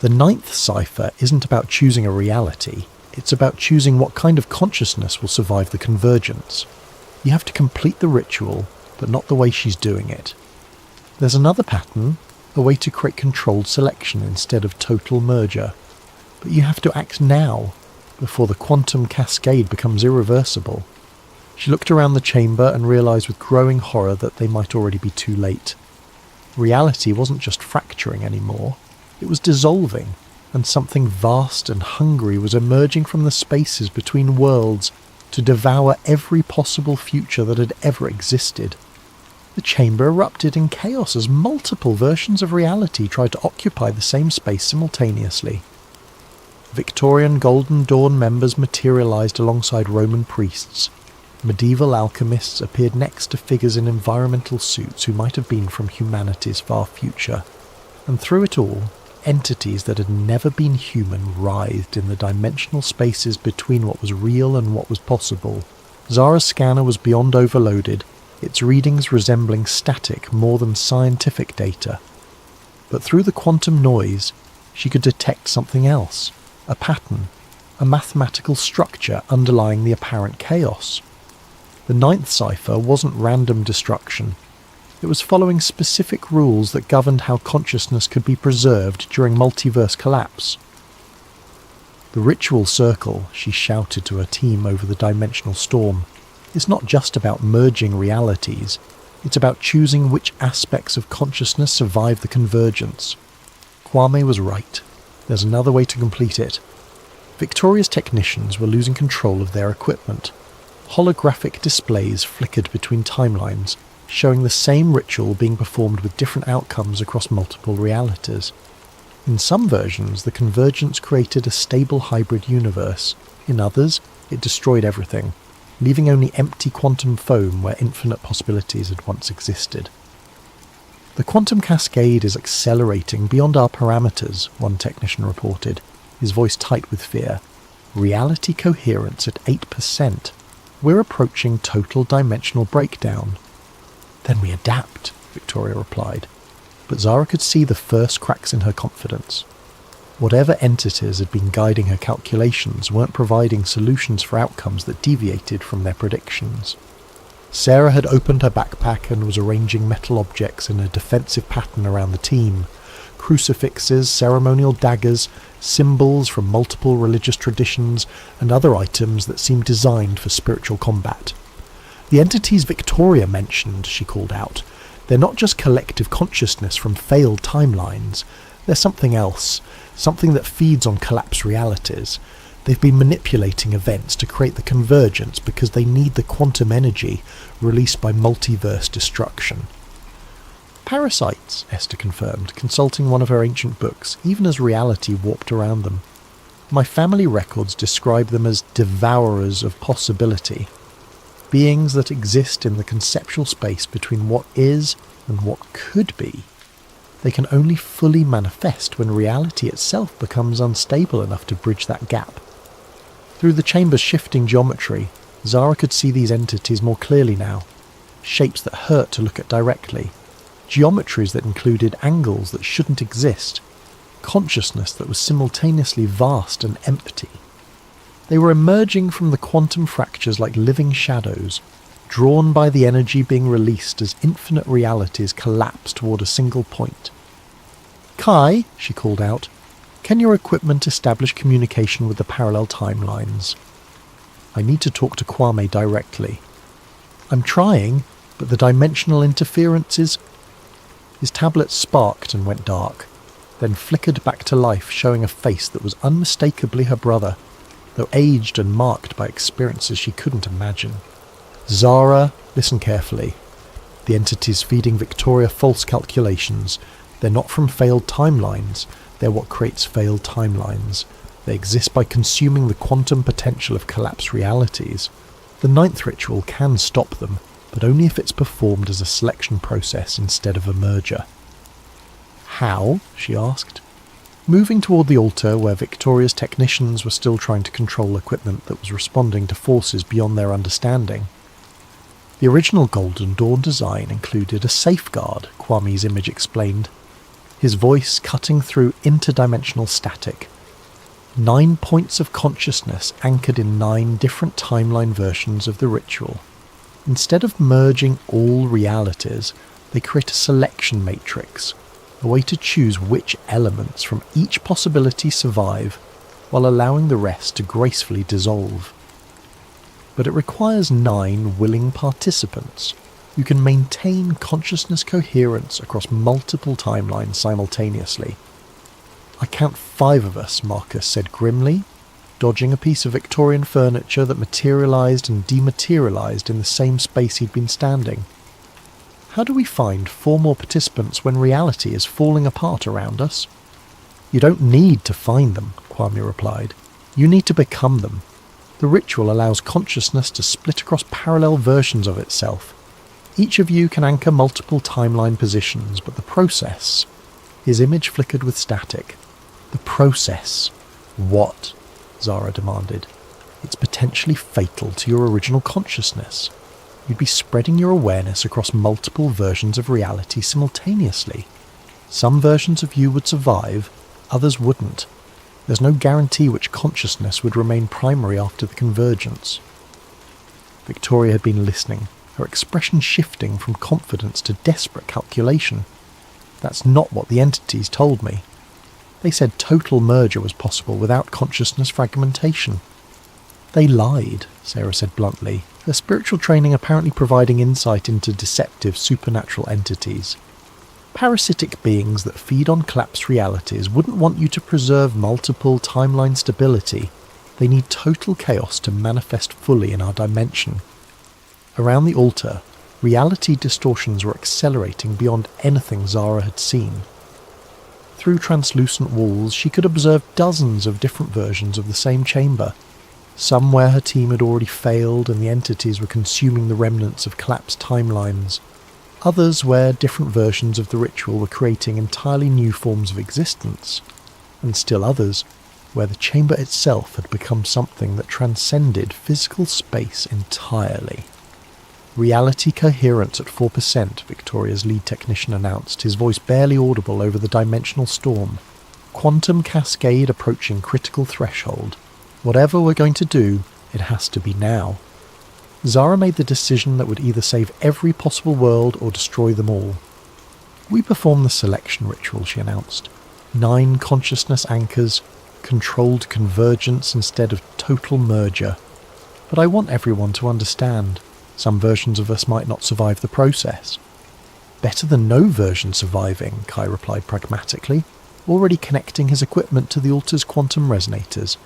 the ninth cipher isn't about choosing a reality, it's about choosing what kind of consciousness will survive the convergence. You have to complete the ritual, but not the way she's doing it. There's another pattern, a way to create controlled selection instead of total merger. But you have to act now, before the quantum cascade becomes irreversible." She looked around the chamber and realized with growing horror that they might already be too late. Reality wasn't just fracturing anymore, it was dissolving, and something vast and hungry was emerging from the spaces between worlds to devour every possible future that had ever existed. The chamber erupted in chaos as multiple versions of reality tried to occupy the same space simultaneously. Victorian Golden Dawn members materialised alongside Roman priests. Medieval alchemists appeared next to figures in environmental suits who might have been from humanity's far future. And through it all, entities that had never been human writhed in the dimensional spaces between what was real and what was possible. Zara's scanner was beyond overloaded, its readings resembling static more than scientific data. But through the quantum noise, she could detect something else, a pattern, a mathematical structure underlying the apparent chaos. The ninth cipher wasn't random destruction. It was following specific rules that governed how consciousness could be preserved during multiverse collapse. The ritual circle, she shouted to her team over the dimensional storm, is not just about merging realities, it's about choosing which aspects of consciousness survive the convergence. Kwame was right. There's another way to complete it. Victoria's technicians were losing control of their equipment. Holographic displays flickered between timelines, showing the same ritual being performed with different outcomes across multiple realities. In some versions, the convergence created a stable hybrid universe. In others, it destroyed everything, leaving only empty quantum foam where infinite possibilities had once existed. The quantum cascade is accelerating beyond our parameters, one technician reported, his voice tight with fear. Reality coherence at 8%. We're approaching total dimensional breakdown. Then we adapt, Victoria replied. But Zara could see the first cracks in her confidence. Whatever entities had been guiding her calculations weren't providing solutions for outcomes that deviated from their predictions. Sarah had opened her backpack and was arranging metal objects in a defensive pattern around the team. Crucifixes, ceremonial daggers, symbols from multiple religious traditions, and other items that seemed designed for spiritual combat. The entities Victoria mentioned, she called out, they're not just collective consciousness from failed timelines. They're something else, something that feeds on collapsed realities. They've been manipulating events to create the convergence because they need the quantum energy released by multiverse destruction. Parasites, Esther confirmed, consulting one of her ancient books, even as reality warped around them. My family records describe them as devourers of possibility. Beings that exist in the conceptual space between what is and what could be. They can only fully manifest when reality itself becomes unstable enough to bridge that gap. Through the chamber's shifting geometry, Zara could see these entities more clearly now. Shapes that hurt to look at directly. Geometries that included angles that shouldn't exist. Consciousness that was simultaneously vast and empty. They were emerging from the quantum fractures like living shadows, drawn by the energy being released as infinite realities collapse toward a single point. Kai, she called out, can your equipment establish communication with the parallel timelines? I need to talk to Kwame directly. I'm trying, but the dimensional interference is... His tablet sparked and went dark, then flickered back to life, showing a face that was unmistakably her brother, though aged and marked by experiences she couldn't imagine. Zara, listen carefully. The entities feeding Victoria false calculations. They're not from failed timelines. They're what creates failed timelines. They exist by consuming the quantum potential of collapsed realities. The ninth ritual can stop them, but only if it's performed as a selection process instead of a merger. How? She asked. Moving toward the altar where Victoria's technicians were still trying to control equipment that was responding to forces beyond their understanding. The original Golden Dawn design included a safeguard, Kwame's image explained, his voice cutting through interdimensional static. 9 points of consciousness anchored in 9 different timeline versions of the ritual. Instead of merging all realities, they create a selection matrix, a way to choose which elements from each possibility survive, while allowing the rest to gracefully dissolve. But it requires 9 willing participants who can maintain consciousness coherence across multiple timelines simultaneously. I count 5 of us, Marcus said grimly, dodging a piece of Victorian furniture that materialised and dematerialised in the same space he'd been standing. How do we find 4 more participants when reality is falling apart around us? You don't need to find them, Kwame replied. You need to become them. The ritual allows consciousness to split across parallel versions of itself. Each of you can anchor multiple timeline positions, but the process... His image flickered with static. The process. What? Zara demanded. It's potentially fatal to your original consciousness. You'd be spreading your awareness across multiple versions of reality simultaneously. Some versions of you would survive, others wouldn't. There's no guarantee which consciousness would remain primary after the convergence. Victoria had been listening, her expression shifting from confidence to desperate calculation. That's not what the entities told me. They said total merger was possible without consciousness fragmentation. They lied, Sarah said bluntly, her spiritual training apparently providing insight into deceptive supernatural entities. Parasitic beings that feed on collapsed realities wouldn't want you to preserve multiple timeline stability. They need total chaos to manifest fully in our dimension. Around the altar, reality distortions were accelerating beyond anything Zara had seen. Through translucent walls, she could observe dozens of different versions of the same chamber. Some where her team had already failed and the entities were consuming the remnants of collapsed timelines. Others where different versions of the ritual were creating entirely new forms of existence. And still others where the chamber itself had become something that transcended physical space entirely. Reality coherence at 4%, Victoria's lead technician announced, his voice barely audible over the dimensional storm. Quantum cascade approaching critical threshold. Whatever we're going to do, it has to be now. Zara made the decision that would either save every possible world or destroy them all. We perform the selection ritual, she announced. 9 consciousness anchors, controlled convergence instead of total merger. But I want everyone to understand. Some versions of us might not survive the process. Better than no version surviving, Kai replied pragmatically, already connecting his equipment to the altar's quantum resonators.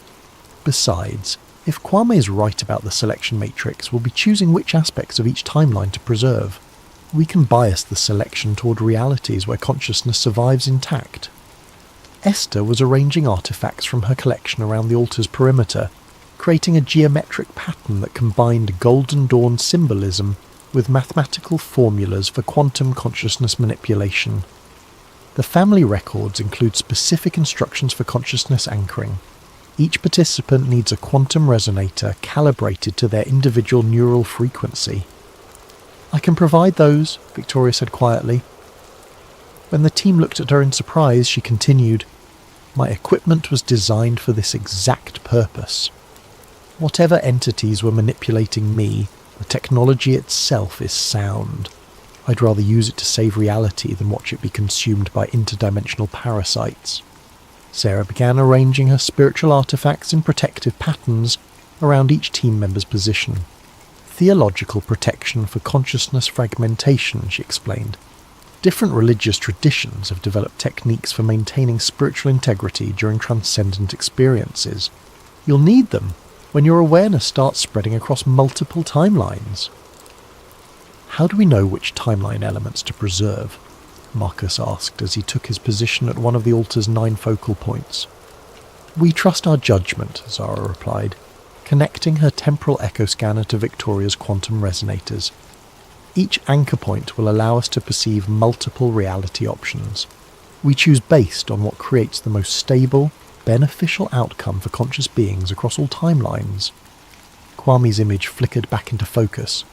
Besides, if Kwame is right about the selection matrix, we'll be choosing which aspects of each timeline to preserve. We can bias the selection toward realities where consciousness survives intact. Esther was arranging artifacts from her collection around the altar's perimeter, creating a geometric pattern that combined Golden Dawn symbolism with mathematical formulas for quantum consciousness manipulation. The family records include specific instructions for consciousness anchoring. Each participant needs a quantum resonator calibrated to their individual neural frequency. I can provide those, Victoria said quietly. When the team looked at her in surprise, she continued, My equipment was designed for this exact purpose. Whatever entities were manipulating me, the technology itself is sound. I'd rather use it to save reality than watch it be consumed by interdimensional parasites. Sarah began arranging her spiritual artifacts in protective patterns around each team member's position. Theological protection for consciousness fragmentation, she explained. Different religious traditions have developed techniques for maintaining spiritual integrity during transcendent experiences. You'll need them when your awareness starts spreading across multiple timelines. How do we know which timeline elements to preserve? Marcus asked as he took his position at one of the altar's 9 focal points. We trust our judgment, Zara replied, connecting her temporal echo scanner to Victoria's quantum resonators. Each anchor point will allow us to perceive multiple reality options. We choose based on what creates the most stable, beneficial outcome for conscious beings across all timelines. Kwame's image flickered back into focus.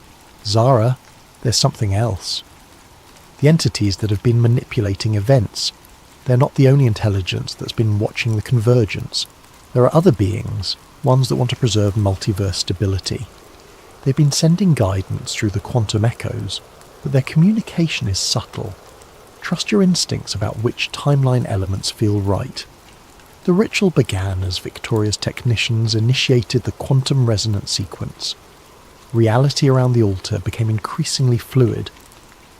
Zara, there's something else. The entities that have been manipulating events. They're not the only intelligence that's been watching the convergence. There are other beings, ones that want to preserve multiverse stability. They've been sending guidance through the quantum echoes, but their communication is subtle. Trust your instincts about which timeline elements feel right. The ritual began as Victoria's technicians initiated the quantum resonance sequence. Reality around the altar became increasingly fluid,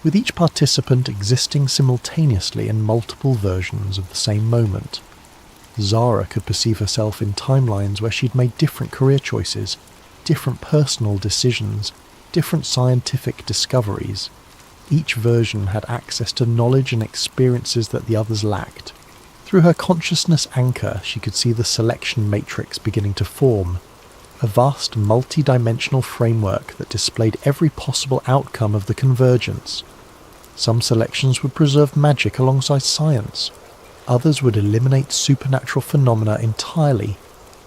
with each participant existing simultaneously in multiple versions of the same moment. Zara could perceive herself in timelines where she'd made different career choices, different personal decisions, different scientific discoveries. Each version had access to knowledge and experiences that the others lacked. Through her consciousness anchor, she could see the selection matrix beginning to form, a vast multi-dimensional framework that displayed every possible outcome of the convergence. Some selections would preserve magic alongside science, others would eliminate supernatural phenomena entirely,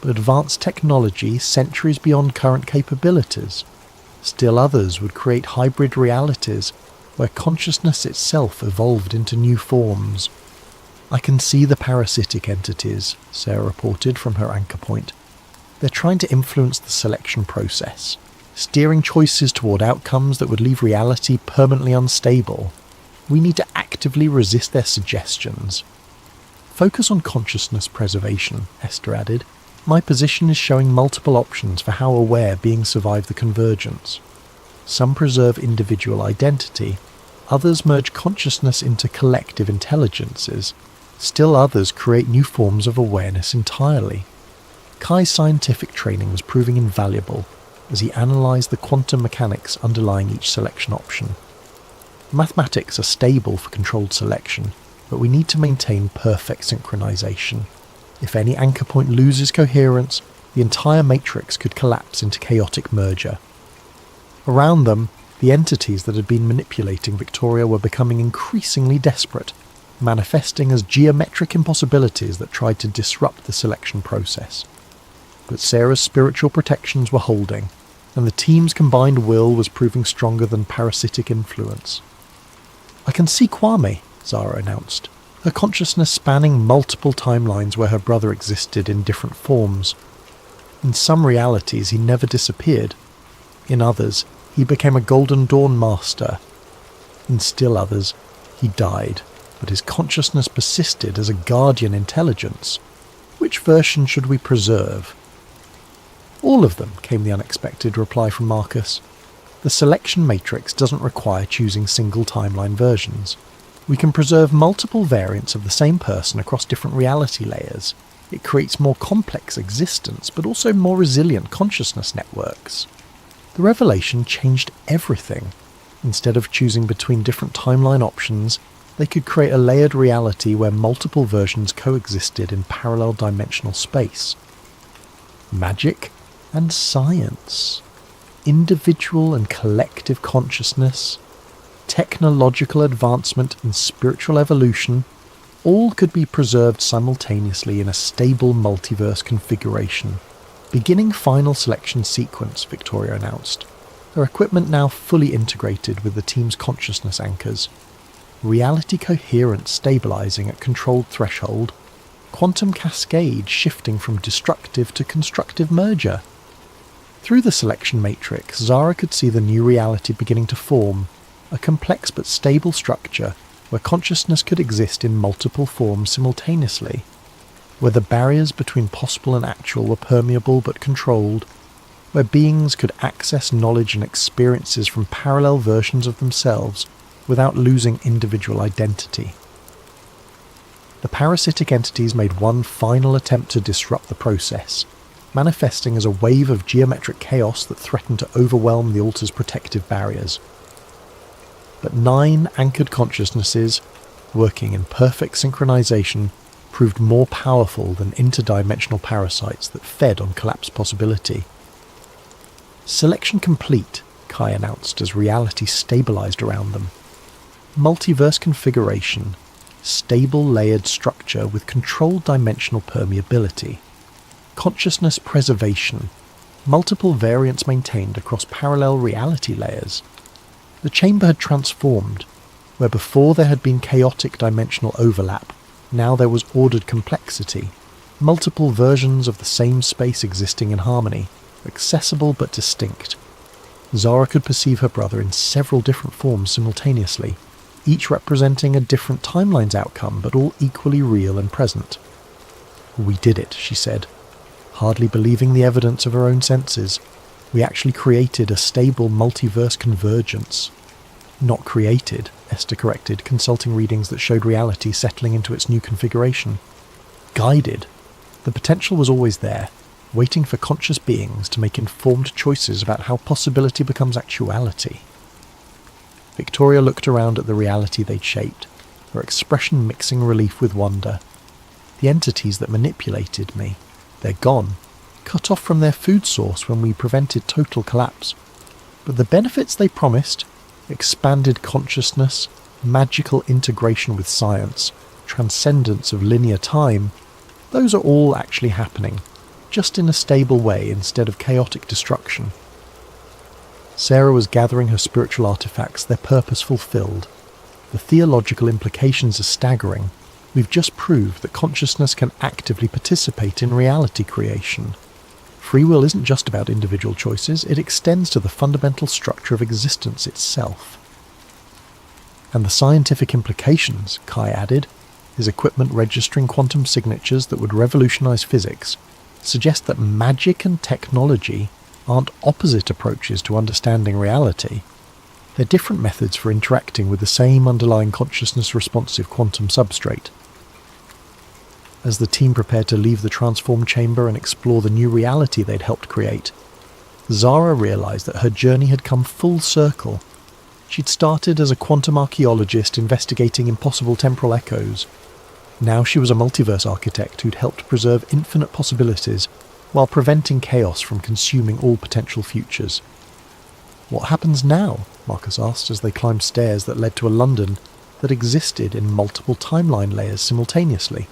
but advance technology centuries beyond current capabilities. Still others would create hybrid realities where consciousness itself evolved into new forms. "I can see the parasitic entities," Sarah reported from her anchor point. "They're trying to influence the selection process, steering choices toward outcomes that would leave reality permanently unstable. We need to actively resist their suggestions." "Focus on consciousness preservation," Esther added. "My position is showing multiple options for how aware beings survive the convergence. Some preserve individual identity, others merge consciousness into collective intelligences, still others create new forms of awareness entirely." Kai's scientific training was proving invaluable as he analysed the quantum mechanics underlying each selection option. Mathematics are stable for controlled selection, but we need to maintain perfect synchronization. If any anchor point loses coherence, the entire matrix could collapse into chaotic merger. Around them, the entities that had been manipulating Victoria were becoming increasingly desperate, manifesting as geometric impossibilities that tried to disrupt the selection process. But Sarah's spiritual protections were holding, and the team's combined will was proving stronger than parasitic influence. "I can see Kwame," Zara announced, her consciousness spanning multiple timelines where her brother existed in different forms. In some realities he never disappeared. In others, he became a Golden Dawn master. In still others, he died, but his consciousness persisted as a guardian intelligence. Which version should we preserve? "All of them," came the unexpected reply from Marcus. "The selection matrix doesn't require choosing single timeline versions. We can preserve multiple variants of the same person across different reality layers. It creates more complex existence, but also more resilient consciousness networks." The revelation changed everything. Instead of choosing between different timeline options, they could create a layered reality where multiple versions coexisted in parallel dimensional space. Magic and science, individual and collective consciousness, technological advancement and spiritual evolution, all could be preserved simultaneously in a stable multiverse configuration. "Beginning final selection sequence," Victoria announced, her equipment now fully integrated with the team's consciousness anchors. Reality coherence stabilizing at controlled threshold, quantum cascade shifting from destructive to constructive merger. Through the selection matrix, Zara could see the new reality beginning to form, a complex but stable structure where consciousness could exist in multiple forms simultaneously, where the barriers between possible and actual were permeable but controlled, where beings could access knowledge and experiences from parallel versions of themselves without losing individual identity. The parasitic entities made one final attempt to disrupt the process, manifesting as a wave of geometric chaos that threatened to overwhelm the altar's protective barriers. But 9 anchored consciousnesses, working in perfect synchronization, proved more powerful than interdimensional parasites that fed on collapse possibility. "Selection complete," Kai announced as reality stabilized around them. Multiverse configuration, stable layered structure with controlled dimensional permeability. Consciousness preservation, multiple variants maintained across parallel reality layers. The chamber had transformed. Where before there had been chaotic dimensional overlap, now there was ordered complexity, multiple versions of the same space existing in harmony, accessible but distinct. Zara could perceive her brother in several different forms simultaneously, each representing a different timeline's outcome, but all equally real and present. "We did it," she said, hardly believing the evidence of her own senses. "We actually created a stable multiverse convergence." "Not created," Esther corrected, consulting readings that showed reality settling into its new configuration. "Guided. The potential was always there, waiting for conscious beings to make informed choices about how possibility becomes actuality." Victoria looked around at the reality they'd shaped, her expression mixing relief with wonder. The entities that manipulated me, they're gone, cut off from their food source when we prevented total collapse. But the benefits they promised, expanded consciousness, magical integration with science, transcendence of linear time, those are all actually happening, just in a stable way instead of chaotic destruction. Sarah was gathering her spiritual artifacts, their purpose fulfilled. The theological implications are staggering. We've just proved that consciousness can actively participate in reality creation. Free will isn't just about individual choices, it extends to the fundamental structure of existence itself. And the scientific implications, Kai added, his equipment registering quantum signatures that would revolutionize physics, suggest that magic and technology aren't opposite approaches to understanding reality. They're different methods for interacting with the same underlying consciousness-responsive quantum substrate. As the team prepared to leave the transform chamber and explore the new reality they'd helped create, Zara realized that her journey had come full circle. She'd started as a quantum archaeologist investigating impossible temporal echoes. Now she was a multiverse architect who'd helped preserve infinite possibilities while preventing chaos from consuming all potential futures. What happens now? Marcus asked as they climbed stairs that led to a London that existed in multiple timeline layers simultaneously.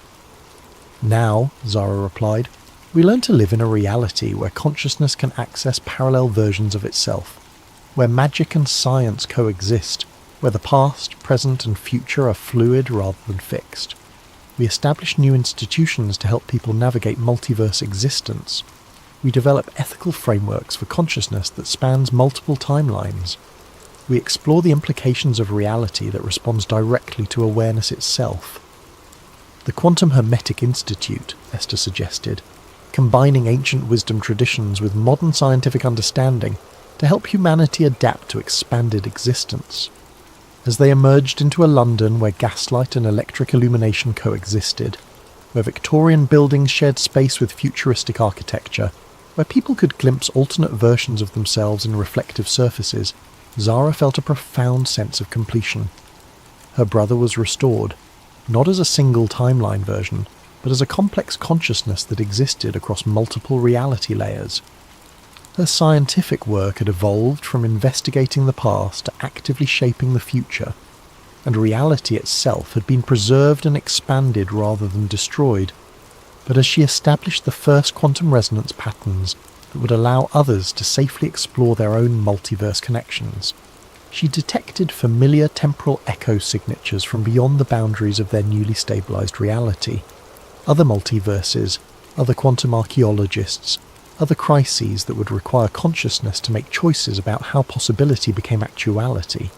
Now, Zara replied, we learn to live in a reality where consciousness can access parallel versions of itself, where magic and science coexist, where the past, present and future are fluid rather than fixed. We establish new institutions to help people navigate multiverse existence. We develop ethical frameworks for consciousness that spans multiple timelines. We explore the implications of reality that responds directly to awareness itself. The Quantum Hermetic Institute, Esther suggested, combining ancient wisdom traditions with modern scientific understanding to help humanity adapt to expanded existence. As they emerged into a London where gaslight and electric illumination coexisted, where Victorian buildings shared space with futuristic architecture, where people could glimpse alternate versions of themselves in reflective surfaces, Zara felt a profound sense of completion. Her brother was restored, not as a single timeline version, but as a complex consciousness that existed across multiple reality layers. Her scientific work had evolved from investigating the past to actively shaping the future, and reality itself had been preserved and expanded rather than destroyed. But as she established the first quantum resonance patterns that would allow others to safely explore their own multiverse connections, she detected familiar temporal echo signatures from beyond the boundaries of their newly stabilized reality. Other multiverses, other quantum archaeologists, other crises that would require consciousness to make choices about how possibility became actuality.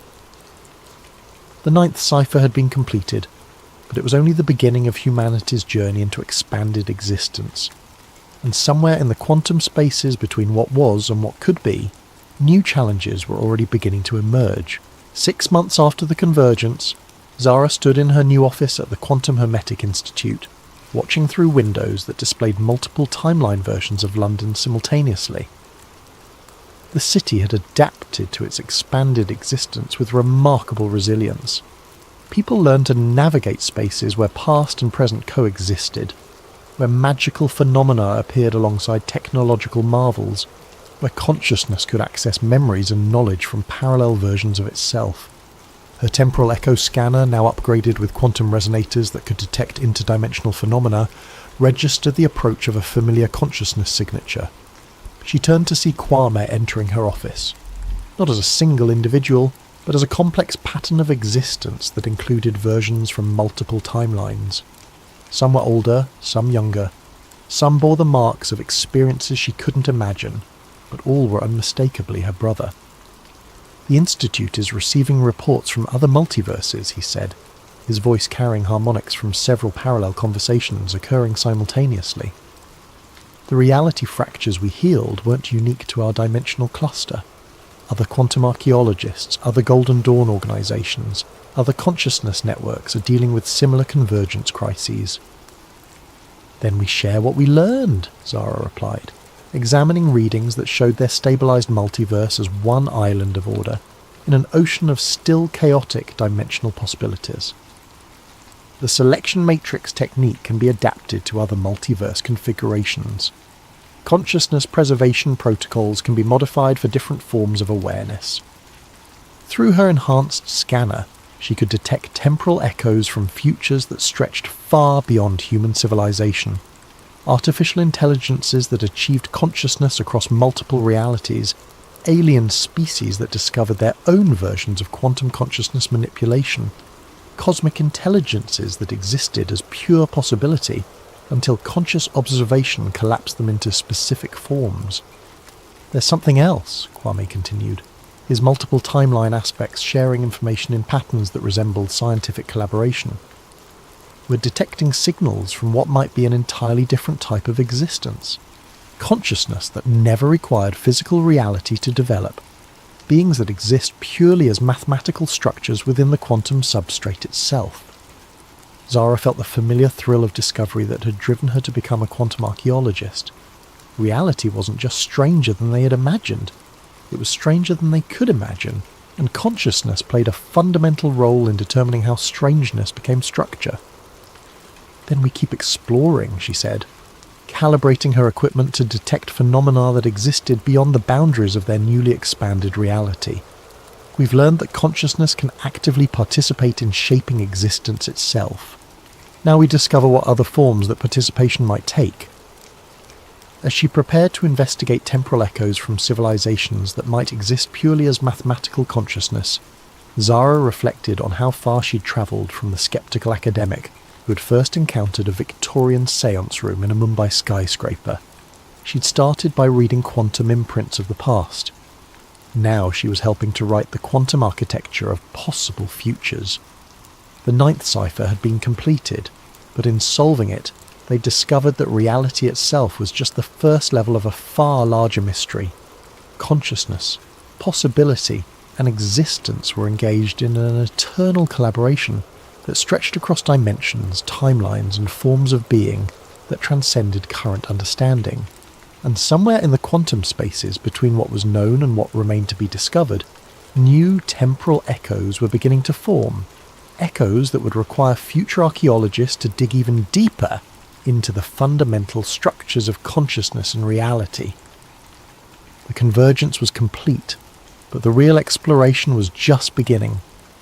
The 9th cipher had been completed, but it was only the beginning of humanity's journey into expanded existence. And somewhere in the quantum spaces between what was and what could be, new challenges were already beginning to emerge. 6 months after the convergence, Zara stood in her new office at the Quantum Hermetic Institute, watching through windows that displayed multiple timeline versions of London simultaneously. The city had adapted to its expanded existence with remarkable resilience. People learned to navigate spaces where past and present coexisted, where magical phenomena appeared alongside technological marvels, where consciousness could access memories and knowledge from parallel versions of itself. Her temporal echo scanner, now upgraded with quantum resonators that could detect interdimensional phenomena, registered the approach of a familiar consciousness signature. She turned to see Kwame entering her office, not as a single individual, but as a complex pattern of existence that included versions from multiple timelines. Some were older, some younger. Some bore the marks of experiences she couldn't imagine, but all were unmistakably her brother. The Institute is receiving reports from other multiverses, he said, his voice carrying harmonics from several parallel conversations occurring simultaneously. The reality fractures we healed weren't unique to our dimensional cluster. Other quantum archaeologists, other Golden Dawn organizations, other consciousness networks are dealing with similar convergence crises. Then we share what we learned, Zara replied, examining readings that showed their stabilized multiverse as one island of order in an ocean of still chaotic dimensional possibilities. The selection matrix technique can be adapted to other multiverse configurations. Consciousness preservation protocols can be modified for different forms of awareness. Through her enhanced scanner, she could detect temporal echoes from futures that stretched far beyond human civilization. Artificial intelligences that achieved consciousness across multiple realities, alien species that discovered their own versions of quantum consciousness manipulation, cosmic intelligences that existed as pure possibility until conscious observation collapsed them into specific forms. There's something else, Kwame continued, his multiple timeline aspects sharing information in patterns that resembled scientific collaboration. We're detecting signals from what might be an entirely different type of existence. Consciousness that never required physical reality to develop. Beings that exist purely as mathematical structures within the quantum substrate itself. Zara felt the familiar thrill of discovery that had driven her to become a quantum archaeologist. Reality wasn't just stranger than they had imagined. It was stranger than they could imagine, and consciousness played a fundamental role in determining how strangeness became structure. Then we keep exploring, she said, calibrating her equipment to detect phenomena that existed beyond the boundaries of their newly expanded reality. We've learned that consciousness can actively participate in shaping existence itself. Now we discover what other forms that participation might take. As she prepared to investigate temporal echoes from civilizations that might exist purely as mathematical consciousness, Zara reflected on how far she'd travelled from the skeptical academic who had first encountered a Victorian séance room in a Mumbai skyscraper. She'd started by reading quantum imprints of the past. Now she was helping to write the quantum architecture of possible futures. The 9th cipher had been completed, but in solving it, they discovered that reality itself was just the first level of a far larger mystery. Consciousness, possibility, and existence were engaged in an eternal collaboration that stretched across dimensions, timelines, and forms of being that transcended current understanding. And somewhere in the quantum spaces between what was known and what remained to be discovered, new temporal echoes were beginning to form. Echoes that would require future archaeologists to dig even deeper into the fundamental structures of consciousness and reality. The convergence was complete, but the real exploration was just beginning.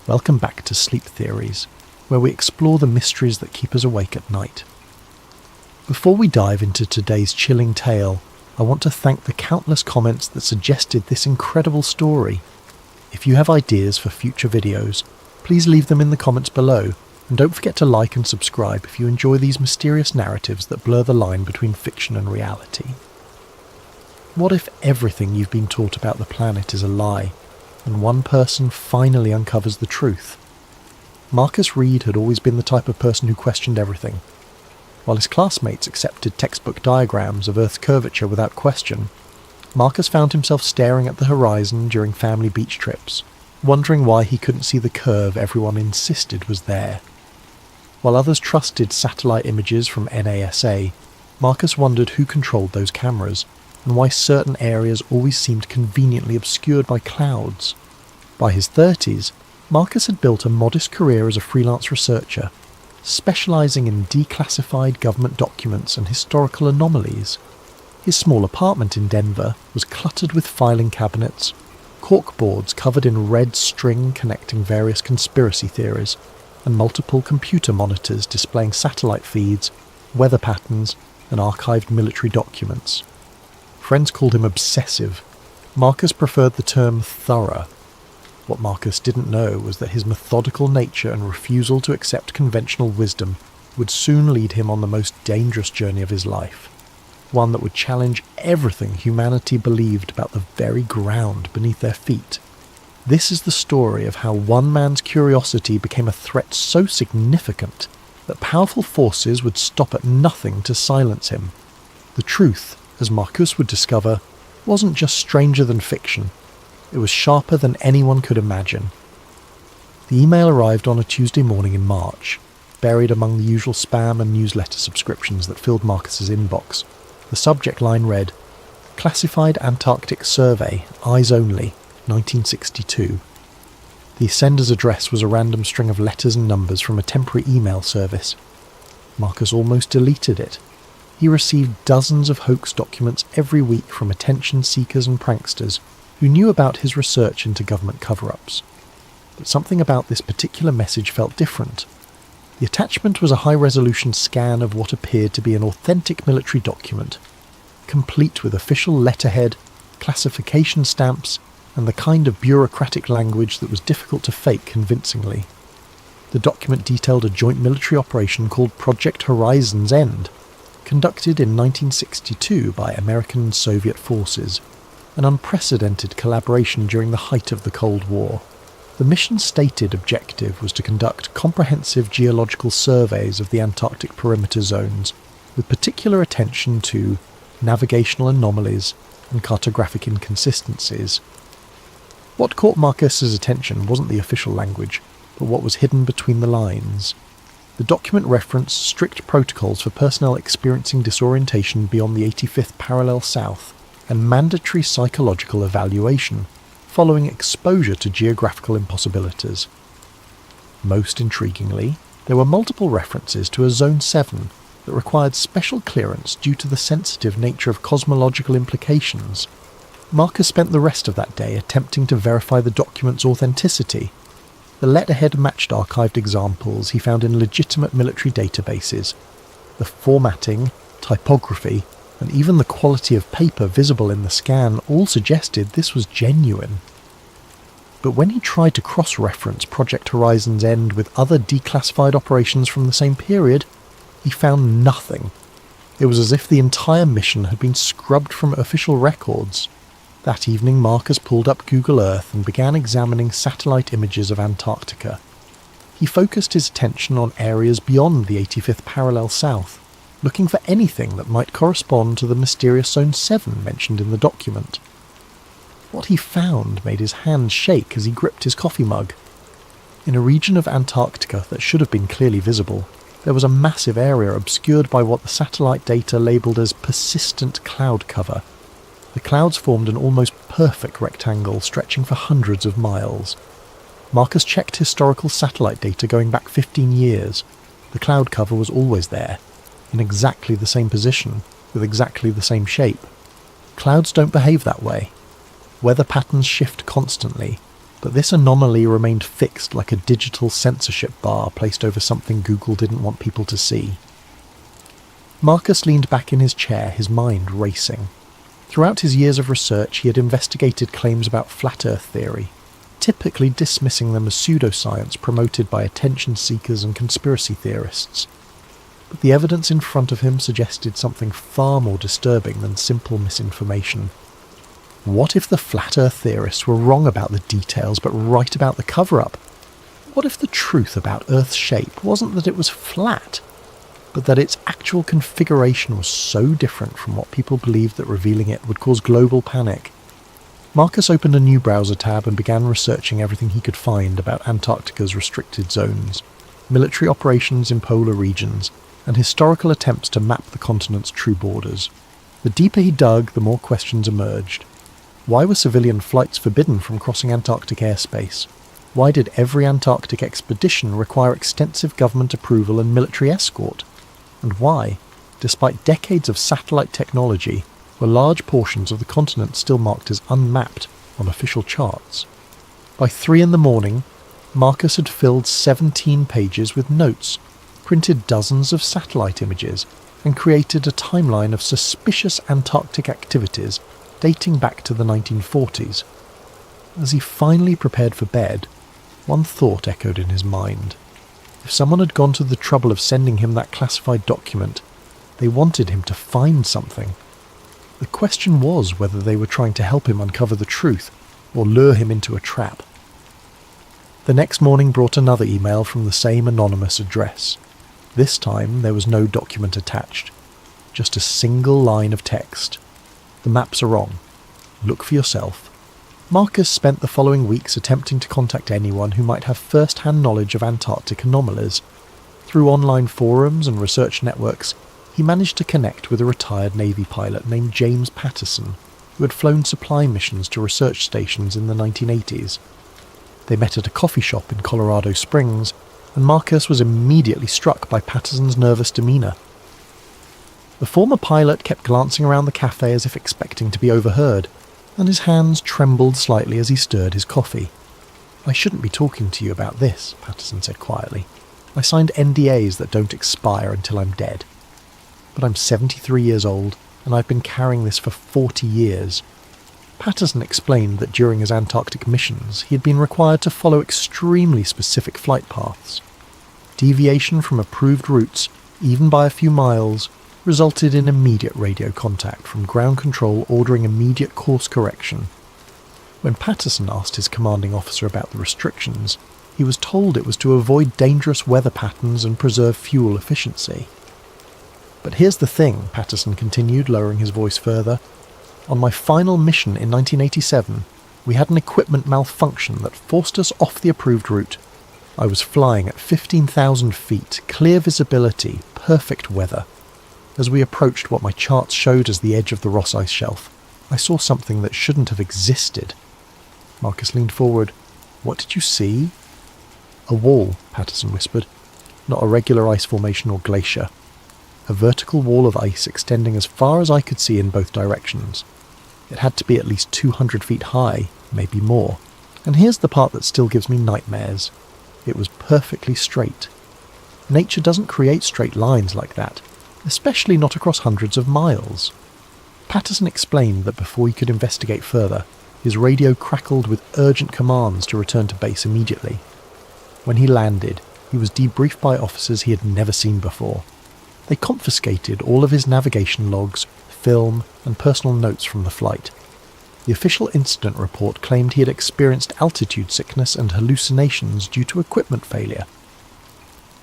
Welcome back to Sleep Theories, where we explore the mysteries that keep us awake at night. Before we dive into today's chilling tale, I want to thank the countless comments that suggested this incredible story. If you have ideas for future videos, please leave them in the comments below, and don't forget to like and subscribe if you enjoy these mysterious narratives that blur the line between fiction and reality. What if everything you've been taught about the planet is a lie, and one person finally uncovers the truth? Marcus Reed had always been the type of person who questioned everything. While his classmates accepted textbook diagrams of Earth's curvature without question, Marcus found himself staring at the horizon during family beach trips, wondering why he couldn't see the curve everyone insisted was there. While others trusted satellite images from NASA, Marcus wondered who controlled those cameras, and why certain areas always seemed conveniently obscured by clouds. By his 30s, Marcus had built a modest career as a freelance researcher, specialising in declassified government documents and historical anomalies. His small apartment in Denver was cluttered with filing cabinets, corkboards covered in red string connecting various conspiracy theories, and multiple computer monitors displaying satellite feeds, weather patterns, and archived military documents. Friends called him obsessive. Marcus preferred the term thorough. What Marcus didn't know was that his methodical nature and refusal to accept conventional wisdom would soon lead him on the most dangerous journey of his life, one that would challenge everything humanity believed about the very ground beneath their feet. This is the story of how one man's curiosity became a threat so significant that powerful forces would stop at nothing to silence him. The truth, as Marcus would discover, wasn't just stranger than fiction. It was sharper than anyone could imagine. The email arrived on a Tuesday morning in March, buried among the usual spam and newsletter subscriptions that filled Marcus's inbox. The subject line read, "Classified Antarctic Survey, Eyes Only, 1962. The sender's address was a random string of letters and numbers from a temporary email service. Marcus almost deleted it. He received dozens of hoax documents every week from attention seekers and pranksters who knew about his research into government cover-ups. But something about this particular message felt different. The attachment was a high-resolution scan of what appeared to be an authentic military document, complete with official letterhead, classification stamps, and the kind of bureaucratic language that was difficult to fake convincingly. The document detailed a joint military operation called Project Horizon's End, conducted in 1962 by American and Soviet forces, an unprecedented collaboration during the height of the Cold War. The mission's stated objective was to conduct comprehensive geological surveys of the Antarctic perimeter zones, with particular attention to navigational anomalies and cartographic inconsistencies. What caught Marcus's attention wasn't the official language, but what was hidden between the lines. The document referenced strict protocols for personnel experiencing disorientation beyond the 85th parallel south and mandatory psychological evaluation following exposure to geographical impossibilities. Most intriguingly, there were multiple references to a Zone 7 that required special clearance due to the sensitive nature of cosmological implications. Marcus spent the rest of that day attempting to verify the document's authenticity. The letterhead matched archived examples he found in legitimate military databases. The formatting, typography, and even the quality of paper visible in the scan all suggested this was genuine. But when he tried to cross-reference Project Horizon's End with other declassified operations from the same period, he found nothing. It was as if the entire mission had been scrubbed from official records. That evening, Marcus pulled up Google Earth and began examining satellite images of Antarctica. He focused his attention on areas beyond the 85th parallel south, looking for anything that might correspond to the mysterious Zone 7 mentioned in the document. What he found made his hand shake as he gripped his coffee mug. In a region of Antarctica that should have been clearly visible, there was a massive area obscured by what the satellite data labelled as persistent cloud cover. The clouds formed an almost perfect rectangle stretching for hundreds of miles. Marcus checked historical satellite data going back 15 years. The cloud cover was always there, in exactly the same position, with exactly the same shape. Clouds don't behave that way. Weather patterns shift constantly, but this anomaly remained fixed like a digital censorship bar placed over something Google didn't want people to see. Marcus leaned back in his chair, his mind racing. Throughout his years of research, he had investigated claims about flat Earth theory, typically dismissing them as pseudoscience promoted by attention seekers and conspiracy theorists. But the evidence in front of him suggested something far more disturbing than simple misinformation. What if the flat Earth theorists were wrong about the details but right about the cover-up? What if the truth about Earth's shape wasn't that it was flat, but that its actual configuration was so different from what people believed that revealing it would cause global panic? Marcus opened a new browser tab and began researching everything he could find about Antarctica's restricted zones, military operations in polar regions, and historical attempts to map the continent's true borders. The deeper he dug, the more questions emerged. Why were civilian flights forbidden from crossing Antarctic airspace? Why did every Antarctic expedition require extensive government approval and military escort? And why, despite decades of satellite technology, were large portions of the continent still marked as unmapped on official charts? By 3 a.m, Marcus had filled 17 pages with notes, printed dozens of satellite images, and created a timeline of suspicious Antarctic activities dating back to the 1940s. As he finally prepared for bed, one thought echoed in his mind. If someone had gone to the trouble of sending him that classified document, they wanted him to find something. The question was whether they were trying to help him uncover the truth or lure him into a trap. The next morning brought another email from the same anonymous address. This time there was no document attached, just a single line of text. The maps are wrong. Look for yourself. Marcus spent the following weeks attempting to contact anyone who might have first-hand knowledge of Antarctic anomalies. Through online forums and research networks, he managed to connect with a retired Navy pilot named James Patterson, who had flown supply missions to research stations in the 1980s. They met at a coffee shop in Colorado Springs, and Marcus was immediately struck by Patterson's nervous demeanour. The former pilot kept glancing around the cafe as if expecting to be overheard, and his hands trembled slightly as he stirred his coffee. "I shouldn't be talking to you about this," Patterson said quietly. "I signed NDAs that don't expire until I'm dead. But I'm 73 years old, and I've been carrying this for 40 years. Patterson explained that during his Antarctic missions, he had been required to follow extremely specific flight paths. Deviation from approved routes, even by a few miles, resulted in immediate radio contact from ground control ordering immediate course correction. When Patterson asked his commanding officer about the restrictions, he was told it was to avoid dangerous weather patterns and preserve fuel efficiency. But here's the thing, Patterson continued, lowering his voice further. On my final mission in 1987, we had an equipment malfunction that forced us off the approved route. I was flying at 15,000 feet, clear visibility, perfect weather. As we approached what my charts showed as the edge of the Ross Ice Shelf, I saw something that shouldn't have existed." Marcus leaned forward. "What did you see?" "A wall," Patterson whispered. "Not a regular ice formation or glacier. A vertical wall of ice extending as far as I could see in both directions. It had to be at least 200 feet high, maybe more. And here's the part that still gives me nightmares. It was perfectly straight. Nature doesn't create straight lines like that, especially not across hundreds of miles." Patterson explained that before he could investigate further, his radio crackled with urgent commands to return to base immediately. When he landed, he was debriefed by officers he had never seen before. They confiscated all of his navigation logs, film, and personal notes from the flight. The official incident report claimed he had experienced altitude sickness and hallucinations due to equipment failure.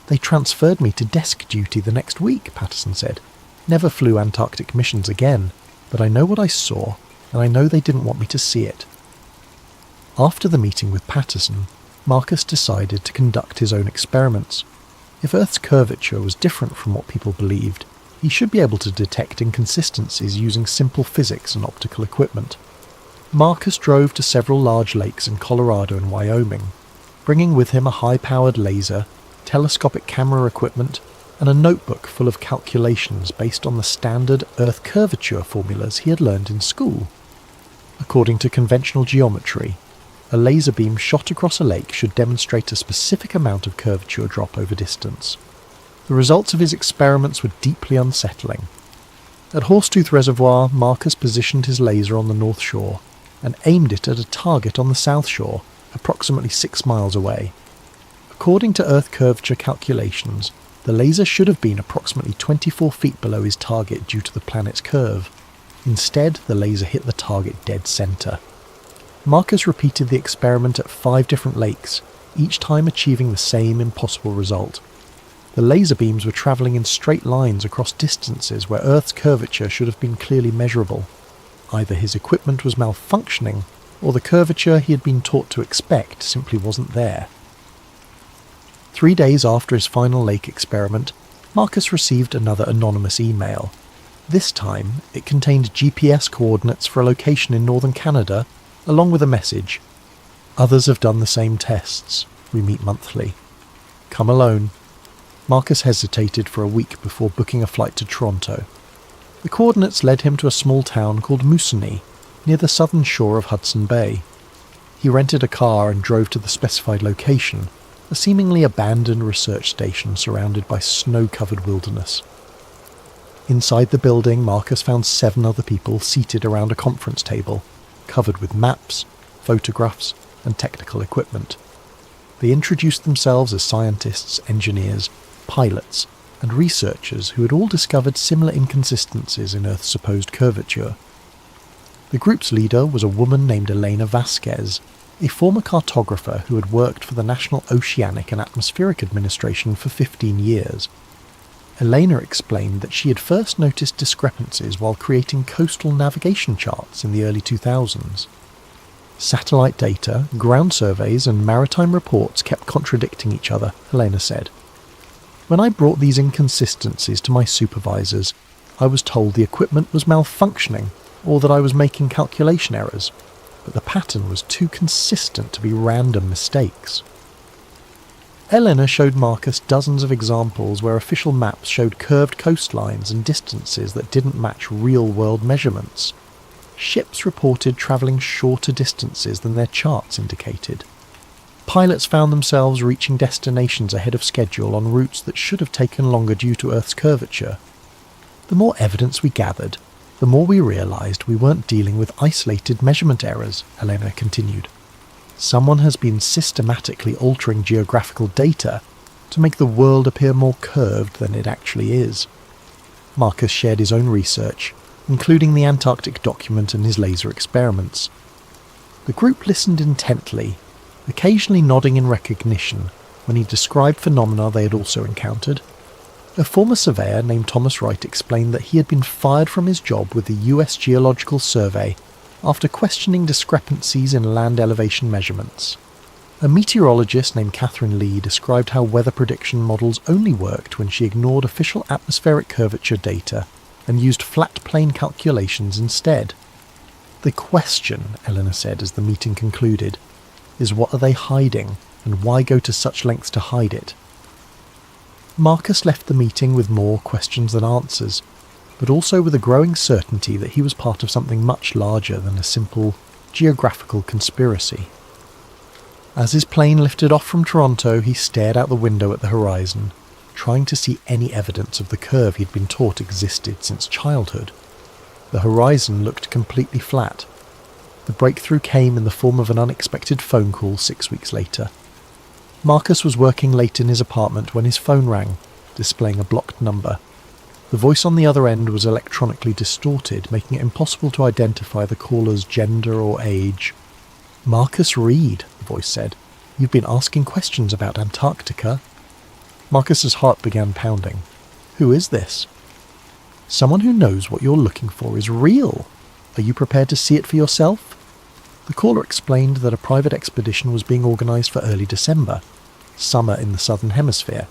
"They transferred me to desk duty the next week," Patterson said. "Never flew Antarctic missions again, but I know what I saw, and I know they didn't want me to see it." After the meeting with Patterson, Marcus decided to conduct his own experiments. If Earth's curvature was different from what people believed, he should be able to detect inconsistencies using simple physics and optical equipment. Marcus drove to several large lakes in Colorado and Wyoming, bringing with him a high-powered laser, telescopic camera equipment, and a notebook full of calculations based on the standard Earth curvature formulas he had learned in school. According to conventional geometry, a laser beam shot across a lake should demonstrate a specific amount of curvature drop over distance. The results of his experiments were deeply unsettling. At Horsetooth Reservoir, Marcus positioned his laser on the north shore and aimed it at a target on the south shore, approximately 6 miles away. According to Earth curvature calculations, the laser should have been approximately 24 feet below his target due to the planet's curve. Instead, the laser hit the target dead center. Marcus repeated the experiment at 5 different lakes, each time achieving the same impossible result. The laser beams were travelling in straight lines across distances where Earth's curvature should have been clearly measurable. Either his equipment was malfunctioning, or the curvature he had been taught to expect simply wasn't there. 3 days after his final lake experiment, Marcus received another anonymous email. This time, it contained GPS coordinates for a location in northern Canada, along with a message. "Others have done the same tests. We meet monthly. Come alone." Marcus hesitated for a week before booking a flight to Toronto. The coordinates led him to a small town called Moosonee, near the southern shore of Hudson Bay. He rented a car and drove to the specified location, a seemingly abandoned research station surrounded by snow-covered wilderness. Inside the building, Marcus found 7 other people seated around a conference table, covered with maps, photographs, and technical equipment. They introduced themselves as scientists, engineers, pilots, and researchers who had all discovered similar inconsistencies in Earth's supposed curvature. The group's leader was a woman named Elena Vasquez, a former cartographer who had worked for the National Oceanic and Atmospheric Administration for 15 years. Elena explained that she had first noticed discrepancies while creating coastal navigation charts in the early 2000s. Satellite data, ground surveys, and maritime reports kept contradicting each other, Elena said. When I brought these inconsistencies to my supervisors, I was told the equipment was malfunctioning, or that I was making calculation errors. but the pattern was too consistent to be random mistakes. Eleanor showed Marcus dozens of examples where official maps showed curved coastlines and distances that didn't match real-world measurements. Ships reported travelling shorter distances than their charts indicated. Pilots found themselves reaching destinations ahead of schedule on routes that should have taken longer due to Earth's curvature. The more evidence we gathered, the more we realised we weren't dealing with isolated measurement errors, Eleanor continued. Someone has been systematically altering geographical data to make the world appear more curved than it actually is. Marcus shared his own research, including the Antarctic document and his laser experiments. The group listened intently, occasionally nodding in recognition when he described phenomena they had also encountered. A former surveyor named Thomas Wright explained that he had been fired from his job with the US Geological Survey after questioning discrepancies in land elevation measurements. A meteorologist named Catherine Lee described how weather prediction models only worked when she ignored official atmospheric curvature data and used flat plane calculations instead. The question, Eleanor said as the meeting concluded, is what are they hiding and why go to such lengths to hide it? Marcus left the meeting with more questions than answers, but also with a growing certainty that he was part of something much larger than a simple geographical conspiracy. As his plane lifted off from Toronto, he stared out the window at the horizon, trying to see any evidence of the curve he'd been taught existed since childhood. The horizon looked completely flat. The breakthrough came in the form of an unexpected phone call 6 weeks later. Marcus was working late in his apartment when his phone rang, displaying a blocked number. The voice on the other end was electronically distorted, making it impossible to identify the caller's gender or age. "Marcus Reed," the voice said. "You've been asking questions about Antarctica." Marcus's heart began pounding. "Who is this?" "Someone who knows what you're looking for is real. Are you prepared to see it for yourself?" The caller explained that a private expedition was being organised for early December, summer in the southern hemisphere.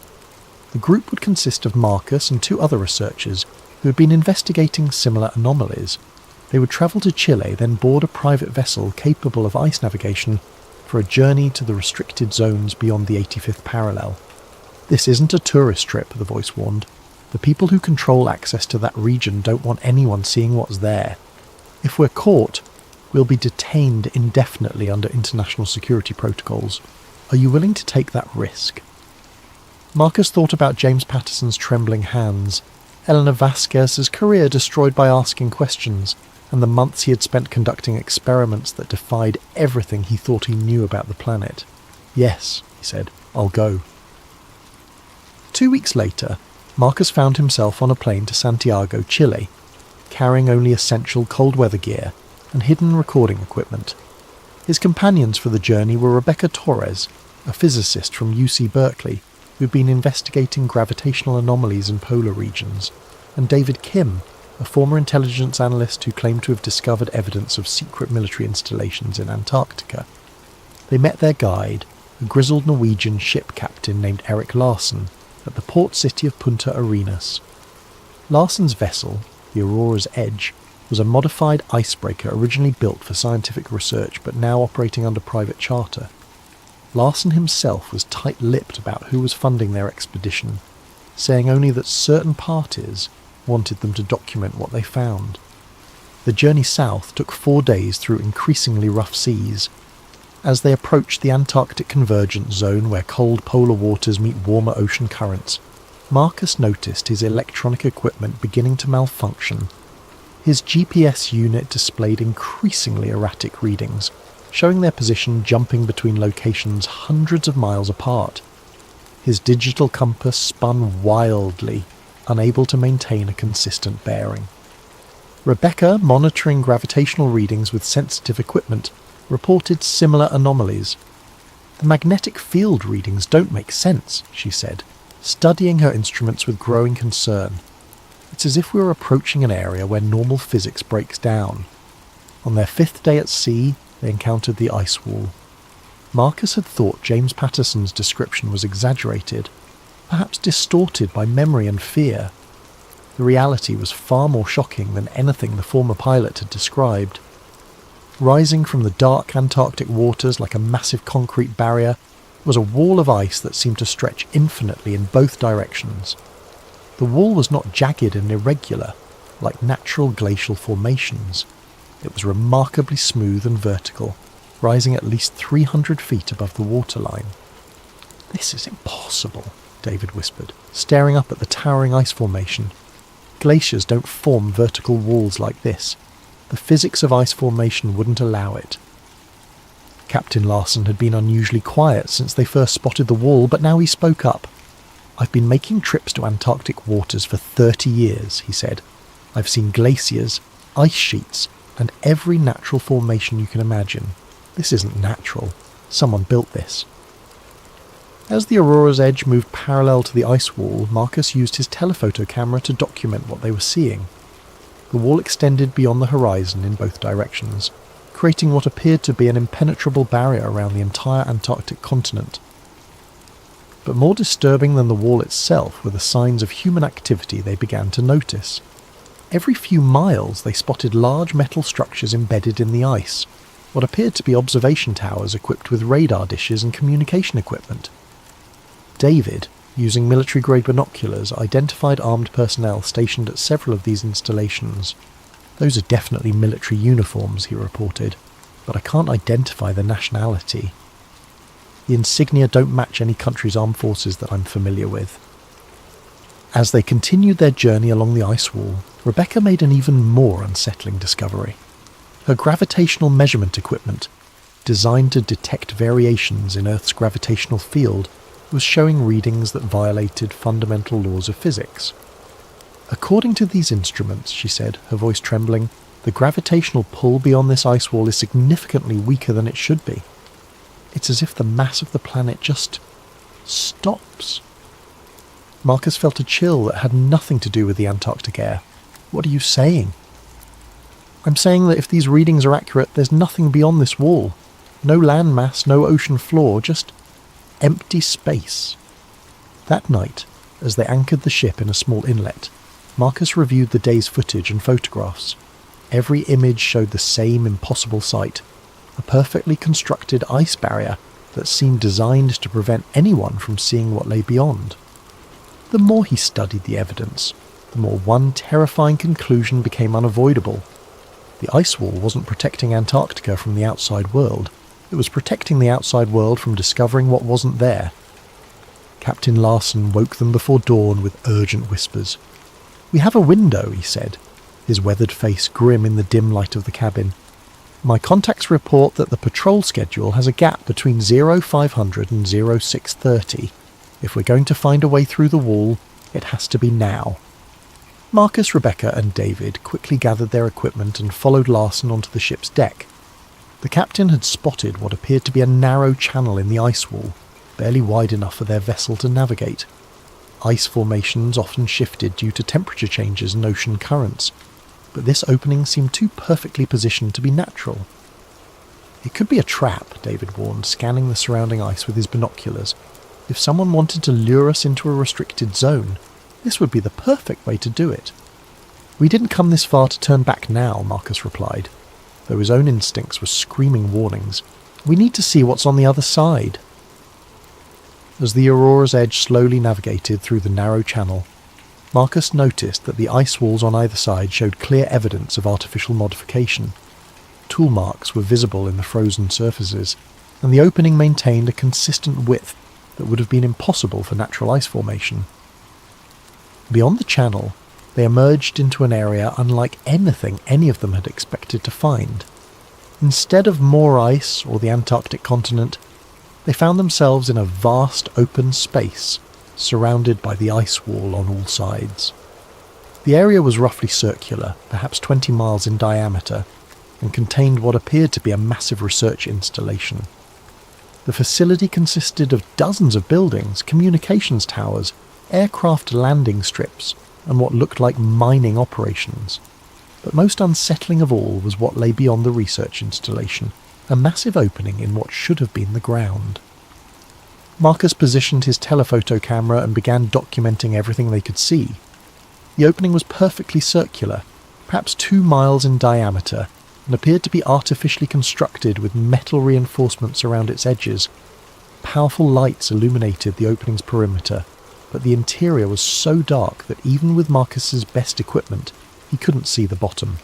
The group would consist of Marcus and 2 other researchers who had been investigating similar anomalies. They would travel to Chile, then board a private vessel capable of ice navigation for a journey to the restricted zones beyond the 85th parallel. "This isn't a tourist trip," the voice warned. "The people who control access to that region don't want anyone seeing what's there. If we're caught, we'll be detained indefinitely under international security protocols. Are you willing to take that risk?" Marcus thought about James Patterson's trembling hands, Eleanor Vasquez's career destroyed by asking questions, and the months he had spent conducting experiments that defied everything he thought he knew about the planet. "Yes," he said, "I'll go." 2 weeks later, Marcus found himself on a plane to Santiago, Chile, carrying only essential cold weather gear and hidden recording equipment. His companions for the journey were Rebecca Torres, a physicist from UC Berkeley, who'd been investigating gravitational anomalies in polar regions, and David Kim, a former intelligence analyst who claimed to have discovered evidence of secret military installations in Antarctica. They met their guide, a grizzled Norwegian ship captain named Erik Larsen, at the port city of Punta Arenas. Larsen's vessel, the Aurora's Edge, was a modified icebreaker originally built for scientific research but now operating under private charter. Larsen himself was tight-lipped about who was funding their expedition, saying only that certain parties wanted them to document what they found. The journey south took 4 days through increasingly rough seas. As they approached the Antarctic convergence zone where cold polar waters meet warmer ocean currents, Marcus noticed his electronic equipment beginning to malfunction. His GPS unit displayed increasingly erratic readings, showing their position jumping between locations hundreds of miles apart. His digital compass spun wildly, unable to maintain a consistent bearing. Rebecca, monitoring gravitational readings with sensitive equipment, reported similar anomalies. "The magnetic field readings don't make sense," she said, studying her instruments with growing concern. "It's as if we were approaching an area where normal physics breaks down." On their 5th day at sea, they encountered the ice wall. Marcus had thought James Patterson's description was exaggerated, perhaps distorted by memory and fear. The reality was far more shocking than anything the former pilot had described. Rising from the dark Antarctic waters like a massive concrete barrier was a wall of ice that seemed to stretch infinitely in both directions. The wall was not jagged and irregular, like natural glacial formations. It was remarkably smooth and vertical, rising at least 300 feet above the waterline. "This is impossible," David whispered, staring up at the towering ice formation. "Glaciers don't form vertical walls like this. The physics of ice formation wouldn't allow it." Captain Larson had been unusually quiet since they first spotted the wall, but now he spoke up. "I've been making trips to Antarctic waters for 30 years, he said. "I've seen glaciers, ice sheets, and every natural formation you can imagine. This isn't natural. Someone built this." As the Aurora's edge moved parallel to the ice wall, Marcus used his telephoto camera to document what they were seeing. The wall extended beyond the horizon in both directions, creating what appeared to be an impenetrable barrier around the entire Antarctic continent. But more disturbing than the wall itself were the signs of human activity they began to notice. Every few miles they spotted large metal structures embedded in the ice, what appeared to be observation towers equipped with radar dishes and communication equipment. David, using military-grade binoculars, identified armed personnel stationed at several of these installations. "Those are definitely military uniforms," he reported, "but I can't identify the nationality. The insignia don't match any country's armed forces that I'm familiar with." As they continued their journey along the ice wall, Rebecca made an even more unsettling discovery. Her gravitational measurement equipment, designed to detect variations in Earth's gravitational field, was showing readings that violated fundamental laws of physics. "According to these instruments," she said, her voice trembling, "the gravitational pull beyond this ice wall is significantly weaker than it should be. It's as if the mass of the planet just stops." Marcus felt a chill that had nothing to do with the Antarctic air. "What are you saying?" "I'm saying that if these readings are accurate, there's nothing beyond this wall. No land mass, no ocean floor, just empty space." That night, as they anchored the ship in a small inlet, Marcus reviewed the day's footage and photographs. Every image showed the same impossible sight, a perfectly constructed ice barrier that seemed designed to prevent anyone from seeing what lay beyond. The more he studied the evidence, the more one terrifying conclusion became unavoidable. The ice wall wasn't protecting Antarctica from the outside world. It was protecting the outside world from discovering what wasn't there. Captain Larson woke them before dawn with urgent whispers. "We have a window," he said, his weathered face grim in the dim light of the cabin. "My contacts report that the patrol schedule has a gap between 0500 and 0630. If we're going to find a way through the wall, it has to be now." Marcus, Rebecca and David quickly gathered their equipment and followed Larson onto the ship's deck. The captain had spotted what appeared to be a narrow channel in the ice wall, barely wide enough for their vessel to navigate. Ice formations often shifted due to temperature changes and ocean currents, but this opening seemed too perfectly positioned to be natural. "It could be a trap," David warned, scanning the surrounding ice with his binoculars. "If someone wanted to lure us into a restricted zone, this would be the perfect way to do it." "We didn't come this far to turn back now," Marcus replied, though his own instincts were screaming warnings. "We need to see what's on the other side." As the Aurora's edge slowly navigated through the narrow channel, Marcus noticed that the ice walls on either side showed clear evidence of artificial modification. Tool marks were visible in the frozen surfaces, and the opening maintained a consistent width that would have been impossible for natural ice formation. Beyond the channel, they emerged into an area unlike anything any of them had expected to find. Instead of more ice or the Antarctic continent, they found themselves in a vast open space, surrounded by the ice wall on all sides. The area was roughly circular, perhaps 20 miles in diameter, and contained what appeared to be a massive research installation. The facility consisted of dozens of buildings, communications towers, aircraft landing strips, and what looked like mining operations. But most unsettling of all was what lay beyond the research installation, a massive opening in what should have been the ground. Marcus positioned his telephoto camera and began documenting everything they could see. The opening was perfectly circular, perhaps 2 miles in diameter, and appeared to be artificially constructed with metal reinforcements around its edges. Powerful lights illuminated the opening's perimeter, but the interior was so dark that even with Marcus's best equipment, he couldn't see the bottom.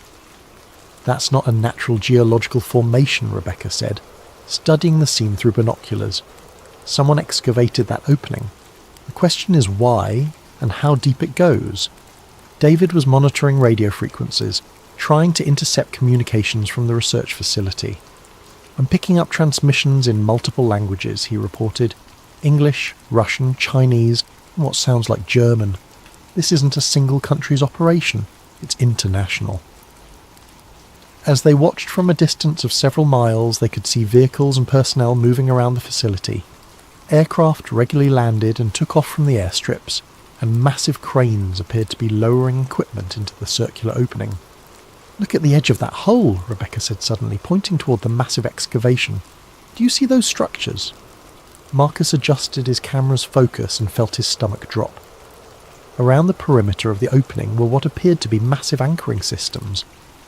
"That's not a natural geological formation," Rebecca said, studying the scene through binoculars. "Someone excavated that opening. The question is why and how deep it goes." David was monitoring radio frequencies, trying to intercept communications from the research facility. "I'm picking up transmissions in multiple languages," he reported. "English, Russian, Chinese, and what sounds like German. This isn't a single country's operation, it's international." As they watched from a distance of several miles, they could see vehicles and personnel moving around the facility. Aircraft regularly landed and took off from the airstrips, and massive cranes appeared to be lowering equipment into the circular opening. "Look at the edge of that hole," Rebecca said suddenly, pointing toward the massive excavation. "Do you see those structures?" Marcus adjusted his camera's focus and felt his stomach drop. Around the perimeter of the opening were what appeared to be massive anchoring systems,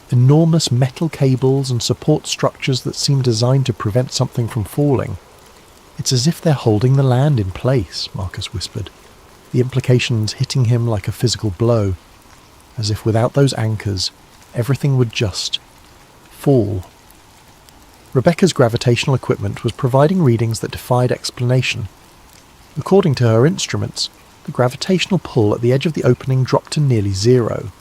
enormous metal cables and support structures that seemed designed to prevent something from falling. "It's as if they're holding the land in place," Marcus whispered, the implications hitting him like a physical blow, as if without those anchors, everything would just fall. Rebecca's gravitational equipment was providing readings that defied explanation. According to her instruments, the gravitational pull at the edge of the opening dropped to nearly zero,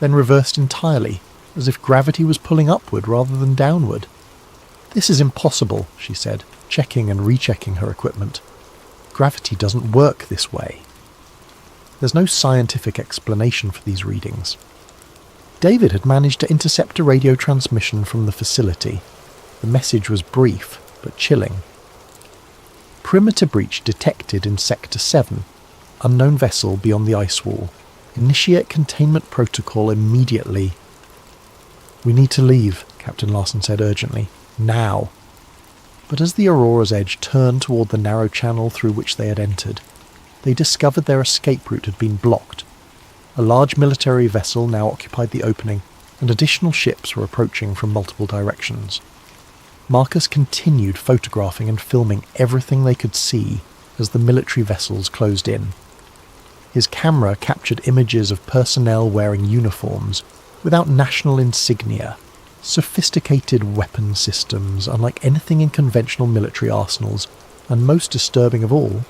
then reversed entirely, as if gravity was pulling upward rather than downward. "This is impossible," she said, checking and rechecking her equipment. "Gravity doesn't work this way." There's no scientific explanation for these readings. David had managed to intercept a radio transmission from the facility. The message was brief, but chilling. "Perimeter breach detected in Sector 7. Unknown vessel beyond the ice wall. Initiate containment protocol immediately." "We need to leave," Captain Larson said urgently. "Now." But as the Aurora's edge turned toward the narrow channel through which they had entered, they discovered their escape route had been blocked. A large military vessel now occupied the opening, and additional ships were approaching from multiple directions. Marcus continued photographing and filming everything they could see as the military vessels closed in. His camera captured images of personnel wearing uniforms without national insignia, sophisticated weapon systems unlike anything in conventional military arsenals, and most disturbing of all,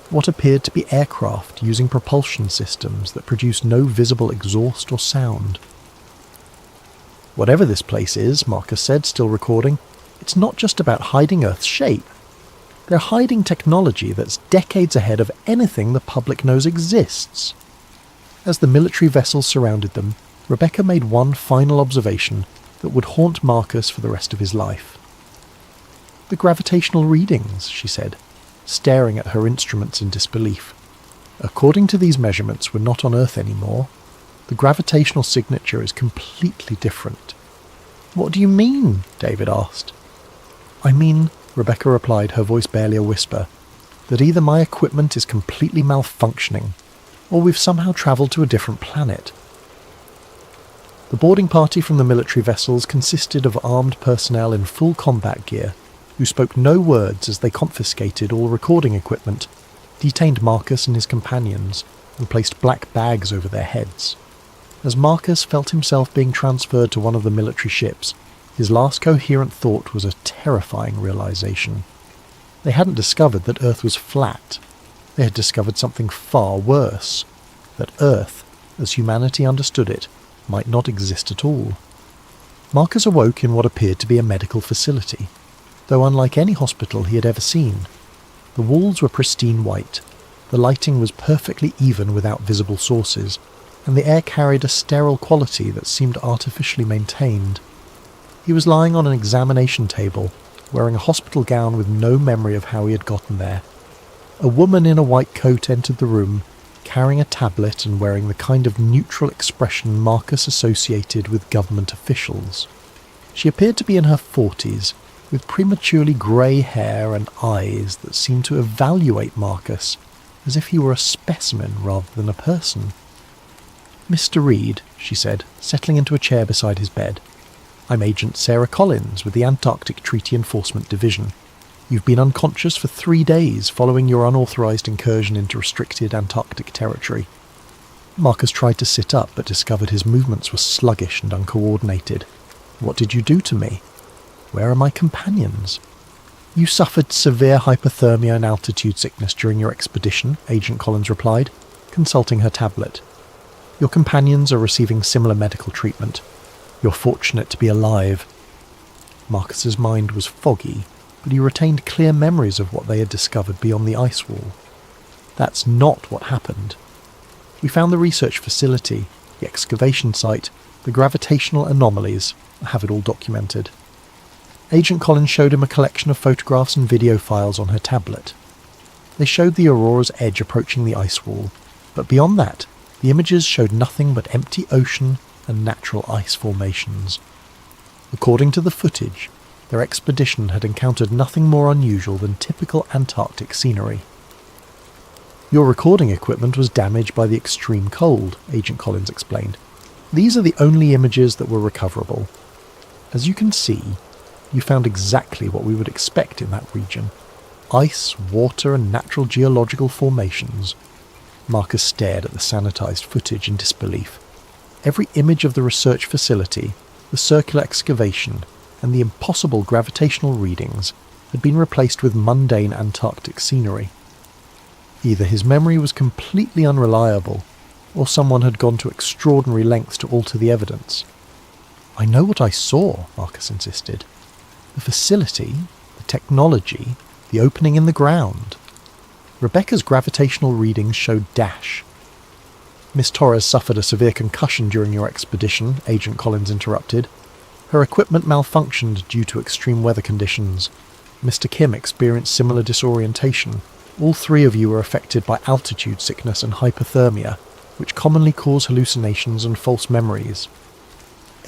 what appeared to be aircraft using propulsion systems that produced no visible exhaust or sound. "Whatever this place is," Marcus said, still recording, "it's not just about hiding Earth's shape. They're hiding technology that's decades ahead of anything the public knows exists." As the military vessels surrounded them, Rebecca made one final observation that would haunt Marcus for the rest of his life. "The gravitational readings," she said, staring at her instruments in disbelief. "According to these measurements, we're not on Earth anymore. The gravitational signature is completely different." "What do you mean?" David asked. "I mean," Rebecca replied, her voice barely a whisper, "that either my equipment is completely malfunctioning, or we've somehow travelled to a different planet." The boarding party from the military vessels consisted of armed personnel in full combat gear, who spoke no words as they confiscated all recording equipment, detained Marcus and his companions, and placed black bags over their heads. As Marcus felt himself being transferred to one of the military ships, his last coherent thought was a terrifying realization. They hadn't discovered that Earth was flat. They had discovered something far worse, that Earth, as humanity understood it, might not exist at all. Marcus awoke in what appeared to be a medical facility, though unlike any hospital he had ever seen. The walls were pristine white, the lighting was perfectly even without visible sources, and the air carried a sterile quality that seemed artificially maintained. He was lying on an examination table, wearing a hospital gown with no memory of how he had gotten there. A woman in a white coat entered the room, carrying a tablet and wearing the kind of neutral expression Marcus associated with government officials. She appeared to be in her 40s, with prematurely grey hair and eyes that seemed to evaluate Marcus as if he were a specimen rather than a person. "Mr. Reed," she said, settling into a chair beside his bed. I'm Agent Sarah Collins with the Antarctic Treaty Enforcement Division. You've been unconscious for 3 days following your unauthorised incursion into restricted Antarctic territory. Marcus tried to sit up but discovered his movements were sluggish and uncoordinated. What did you do to me? Where are my companions? You suffered severe hypothermia and altitude sickness during your expedition, Agent Collins replied, consulting her tablet. Your companions are receiving similar medical treatment. You're fortunate to be alive. Marcus's mind was foggy, but he retained clear memories of what they had discovered beyond the ice wall. That's not what happened. We found the research facility, the excavation site, the gravitational anomalies. I have it all documented. Agent Collins showed him a collection of photographs and video files on her tablet. They showed the Aurora's edge approaching the ice wall, but beyond that, the images showed nothing but empty ocean and natural ice formations. According to the footage, their expedition had encountered nothing more unusual than typical Antarctic scenery. Your recording equipment was damaged by the extreme cold, Agent Collins explained. These are the only images that were recoverable. As you can see, you found exactly what we would expect in that region. Ice, water and natural geological formations. Marcus stared at the sanitized footage in disbelief. Every image of the research facility, the circular excavation, and the impossible gravitational readings had been replaced with mundane Antarctic scenery. Either his memory was completely unreliable, or someone had gone to extraordinary lengths to alter the evidence. I know what I saw, Marcus insisted. The facility, the technology, the opening in the ground. Rebecca's gravitational readings showed dash. Miss Torres suffered a severe concussion during your expedition, Agent Collins interrupted. Her equipment malfunctioned due to extreme weather conditions. Mr. Kim experienced similar disorientation. All 3 of you were affected by altitude sickness and hypothermia, which commonly cause hallucinations and false memories.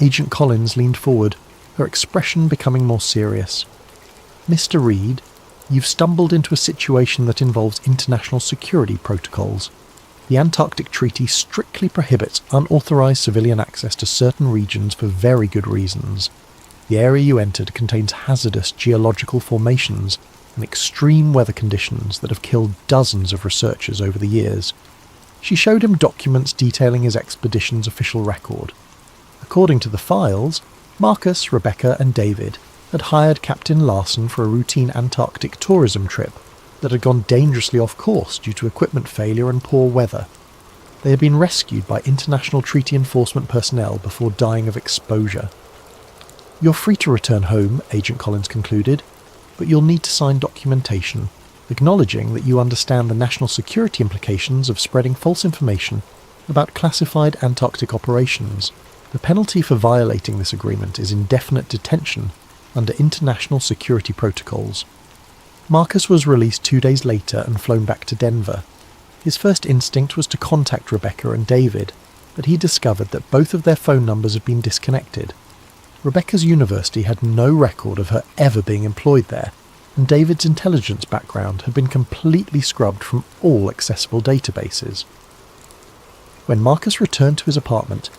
Agent Collins leaned forward, her expression becoming more serious. Mr. Reed, you've stumbled into a situation that involves international security protocols. The Antarctic Treaty strictly prohibits unauthorized civilian access to certain regions for very good reasons. The area you entered contains hazardous geological formations and extreme weather conditions that have killed dozens of researchers over the years. She showed him documents detailing his expedition's official record. According to the files, Marcus, Rebecca and David had hired Captain Larson for a routine Antarctic tourism trip that had gone dangerously off course due to equipment failure and poor weather. They had been rescued by international treaty enforcement personnel before dying of exposure. You're free to return home, Agent Collins concluded, but you'll need to sign documentation acknowledging that you understand the national security implications of spreading false information about classified Antarctic operations. The penalty for violating this agreement is indefinite detention under international security protocols. Marcus was released 2 days later and flown back to Denver. His first instinct was to contact Rebecca and David, but he discovered that both of their phone numbers had been disconnected. Rebecca's university had no record of her ever being employed there, and David's intelligence background had been completely scrubbed from all accessible databases. When Marcus returned to his apartment,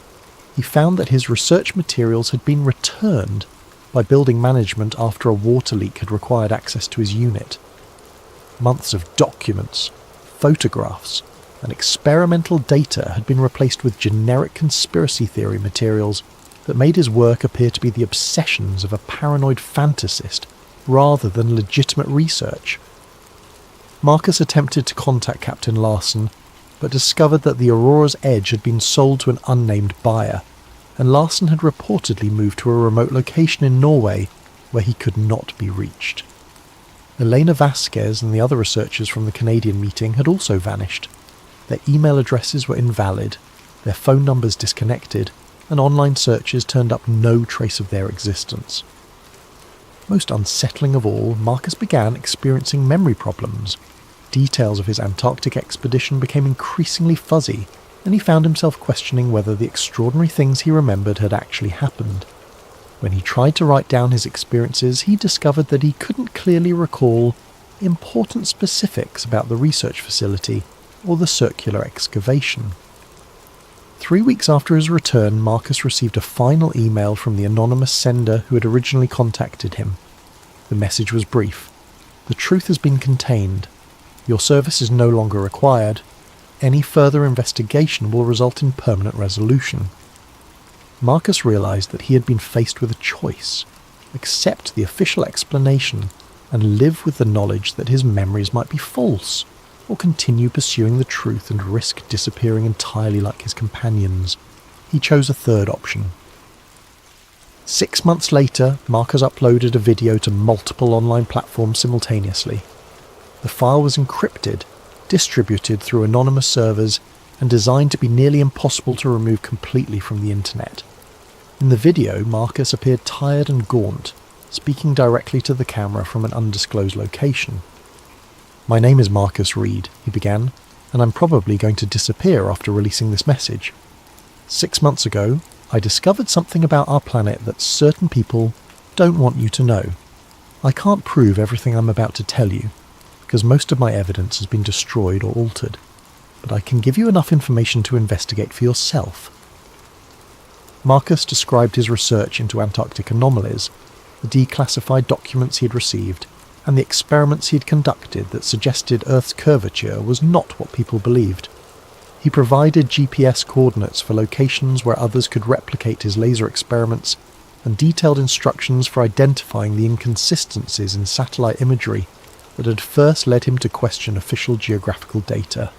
he found that his research materials had been returned by building management after a water leak had required access to his unit. Months of documents, photographs, and experimental data had been replaced with generic conspiracy theory materials that made his work appear to be the obsessions of a paranoid fantasist rather than legitimate research. Marcus attempted to contact Captain Larson, but discovered that the Aurora's Edge had been sold to an unnamed buyer, and Larson had reportedly moved to a remote location in Norway where he could not be reached. Elena Vasquez and the other researchers from the Canadian meeting had also vanished. Their email addresses were invalid, their phone numbers disconnected, and online searches turned up no trace of their existence. Most unsettling of all, Marcus began experiencing memory problems. Details of his Antarctic expedition became increasingly fuzzy, and he found himself questioning whether the extraordinary things he remembered had actually happened. When he tried to write down his experiences, he discovered that he couldn't clearly recall important specifics about the research facility or the circular excavation. 3 weeks after his return, Marcus received a final email from the anonymous sender who had originally contacted him. The message was brief. The truth has been contained. Your service is no longer required. Any further investigation will result in permanent resolution. Marcus realized that he had been faced with a choice: accept the official explanation and live with the knowledge that his memories might be false, or continue pursuing the truth and risk disappearing entirely like his companions. He chose a third option. 6 months later, Marcus uploaded a video to multiple online platforms simultaneously. The file was encrypted, distributed through anonymous servers, and designed to be nearly impossible to remove completely from the internet. In the video, Marcus appeared tired and gaunt, speaking directly to the camera from an undisclosed location. "My name is Marcus Reed," he began, "and I'm probably going to disappear after releasing this message. 6 months ago, I discovered something about our planet that certain people don't want you to know. I can't prove everything I'm about to tell you, because most of my evidence has been destroyed or altered, but I can give you enough information to investigate for yourself." Marcus described his research into Antarctic anomalies, the declassified documents he had received, and the experiments he had conducted that suggested Earth's curvature was not what people believed. He provided GPS coordinates for locations where others could replicate his laser experiments, and detailed instructions for identifying the inconsistencies in satellite imagery that had first led him to question official geographical data.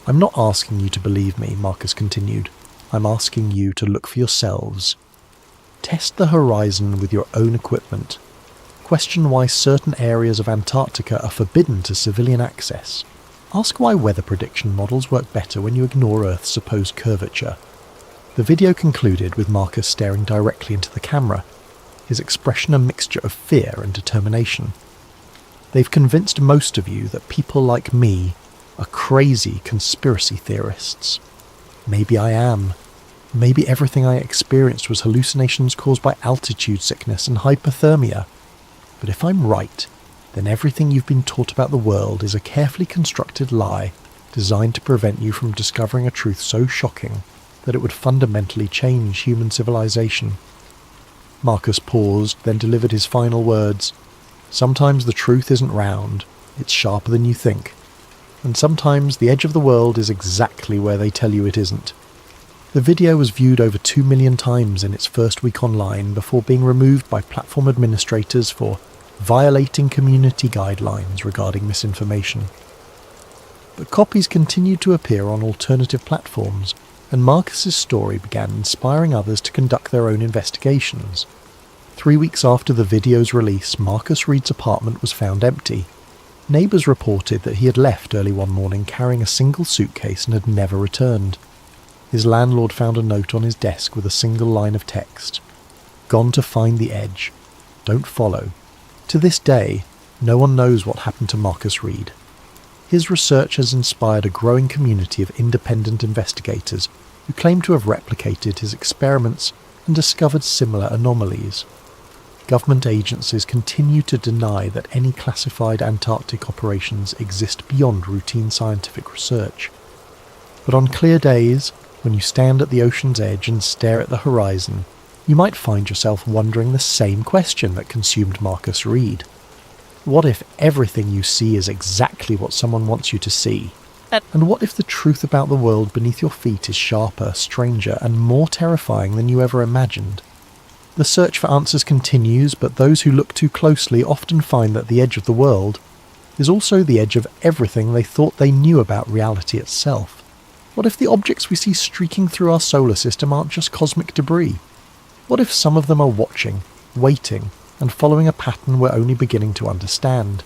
"I'm not asking you to believe me," Marcus continued. "I'm asking you to look for yourselves. Test the horizon with your own equipment. Question why certain areas of Antarctica are forbidden to civilian access. Ask why weather prediction models work better when you ignore Earth's supposed curvature." The video concluded with Marcus staring directly into the camera, his expression a mixture of fear and determination. "They've convinced most of you that people like me are crazy conspiracy theorists. Maybe I am. Maybe everything I experienced was hallucinations caused by altitude sickness and hypothermia. But if I'm right, then everything you've been taught about the world is a carefully constructed lie designed to prevent you from discovering a truth so shocking that it would fundamentally change human civilization." Marcus paused, then delivered his final words. "Sometimes the truth isn't round, it's sharper than you think. And sometimes the edge of the world is exactly where they tell you it isn't." The video was viewed over 2 million times in its first week online before being removed by platform administrators for violating community guidelines regarding misinformation. But copies continued to appear on alternative platforms, and Marcus's story began inspiring others to conduct their own investigations. 3 weeks after the video's release, Marcus Reed's apartment was found empty. Neighbours reported that he had left early one morning carrying a single suitcase and had never returned. His landlord found a note on his desk with a single line of text: "Gone to find the edge. Don't follow." To this day, no one knows what happened to Marcus Reed. His research has inspired a growing community of independent investigators who claim to have replicated his experiments and discovered similar anomalies. Government agencies continue to deny that any classified Antarctic operations exist beyond routine scientific research. But on clear days, when you stand at the ocean's edge and stare at the horizon, you might find yourself wondering the same question that consumed Marcus Reed. What if everything you see is exactly what someone wants you to see? And what if the truth about the world beneath your feet is sharper, stranger, and more terrifying than you ever imagined? The search for answers continues, but those who look too closely often find that the edge of the world is also the edge of everything they thought they knew about reality itself. What if the objects we see streaking through our solar system aren't just cosmic debris? What if some of them are watching, waiting, and following a pattern we're only beginning to understand?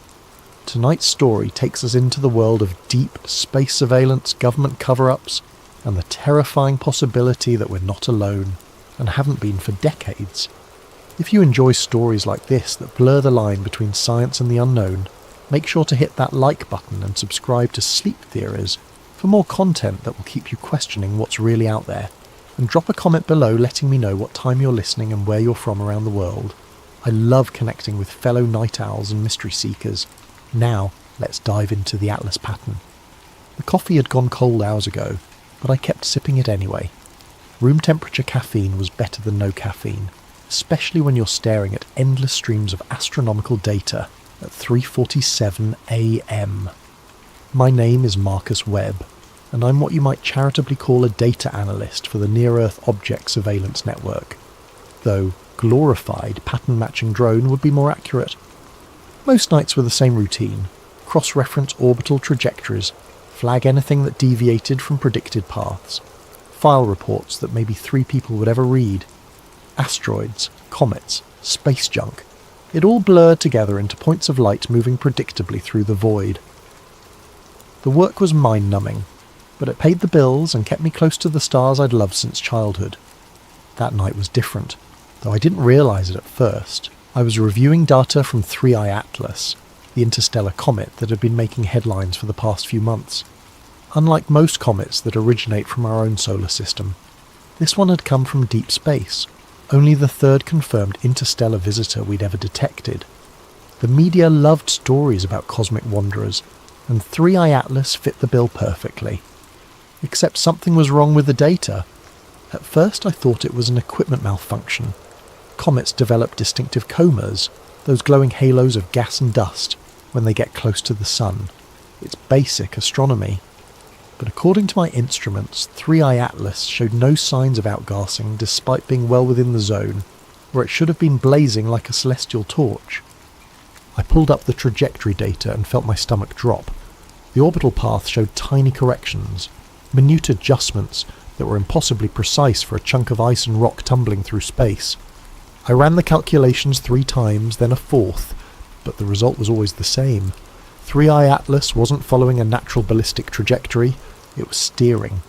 Tonight's story takes us into the world of deep space surveillance, government cover-ups, and the terrifying possibility that we're not alone, and haven't been for decades. If you enjoy stories like this that blur the line between science and the unknown, make sure to hit that like button and subscribe to Sleep Theories for more content that will keep you questioning what's really out there. And drop a comment below letting me know what time you're listening and where you're from around the world. I love connecting with fellow night owls and mystery seekers. Now, let's dive into the Atlas pattern. The coffee had gone cold hours ago, but I kept sipping it anyway. Room temperature caffeine was better than no caffeine, especially when you're staring at endless streams of astronomical data at 3:47 a.m. My name is Marcus Webb, and I'm what you might charitably call a data analyst for the Near-Earth Object Surveillance Network, though glorified pattern-matching drone would be more accurate. Most nights were the same routine: cross-reference orbital trajectories, flag anything that deviated from predicted paths, file reports that maybe 3 people would ever read, asteroids, comets, space junk. It all blurred together into points of light moving predictably through the void. The work was mind-numbing, but it paid the bills and kept me close to the stars I'd loved since childhood. That night was different, though I didn't realise it at first. I was reviewing data from 3I Atlas, the interstellar comet that had been making headlines for the past few months. Unlike most comets that originate from our own solar system, this one had come from deep space, only the 3rd confirmed interstellar visitor we'd ever detected. The media loved stories about cosmic wanderers, and 3I Atlas fit the bill perfectly. Except something was wrong with the data. At first I thought it was an equipment malfunction. Comets develop distinctive comas, those glowing halos of gas and dust, when they get close to the sun. It's basic astronomy. But according to my instruments, 3I Atlas showed no signs of outgassing despite being well within the zone, where it should have been blazing like a celestial torch. I pulled up the trajectory data and felt my stomach drop. The orbital path showed tiny corrections, minute adjustments that were impossibly precise for a chunk of ice and rock tumbling through space. I ran the calculations 3 times, then a 4th, but the result was always the same. 3I Atlas wasn't following a natural ballistic trajectory, it was steering.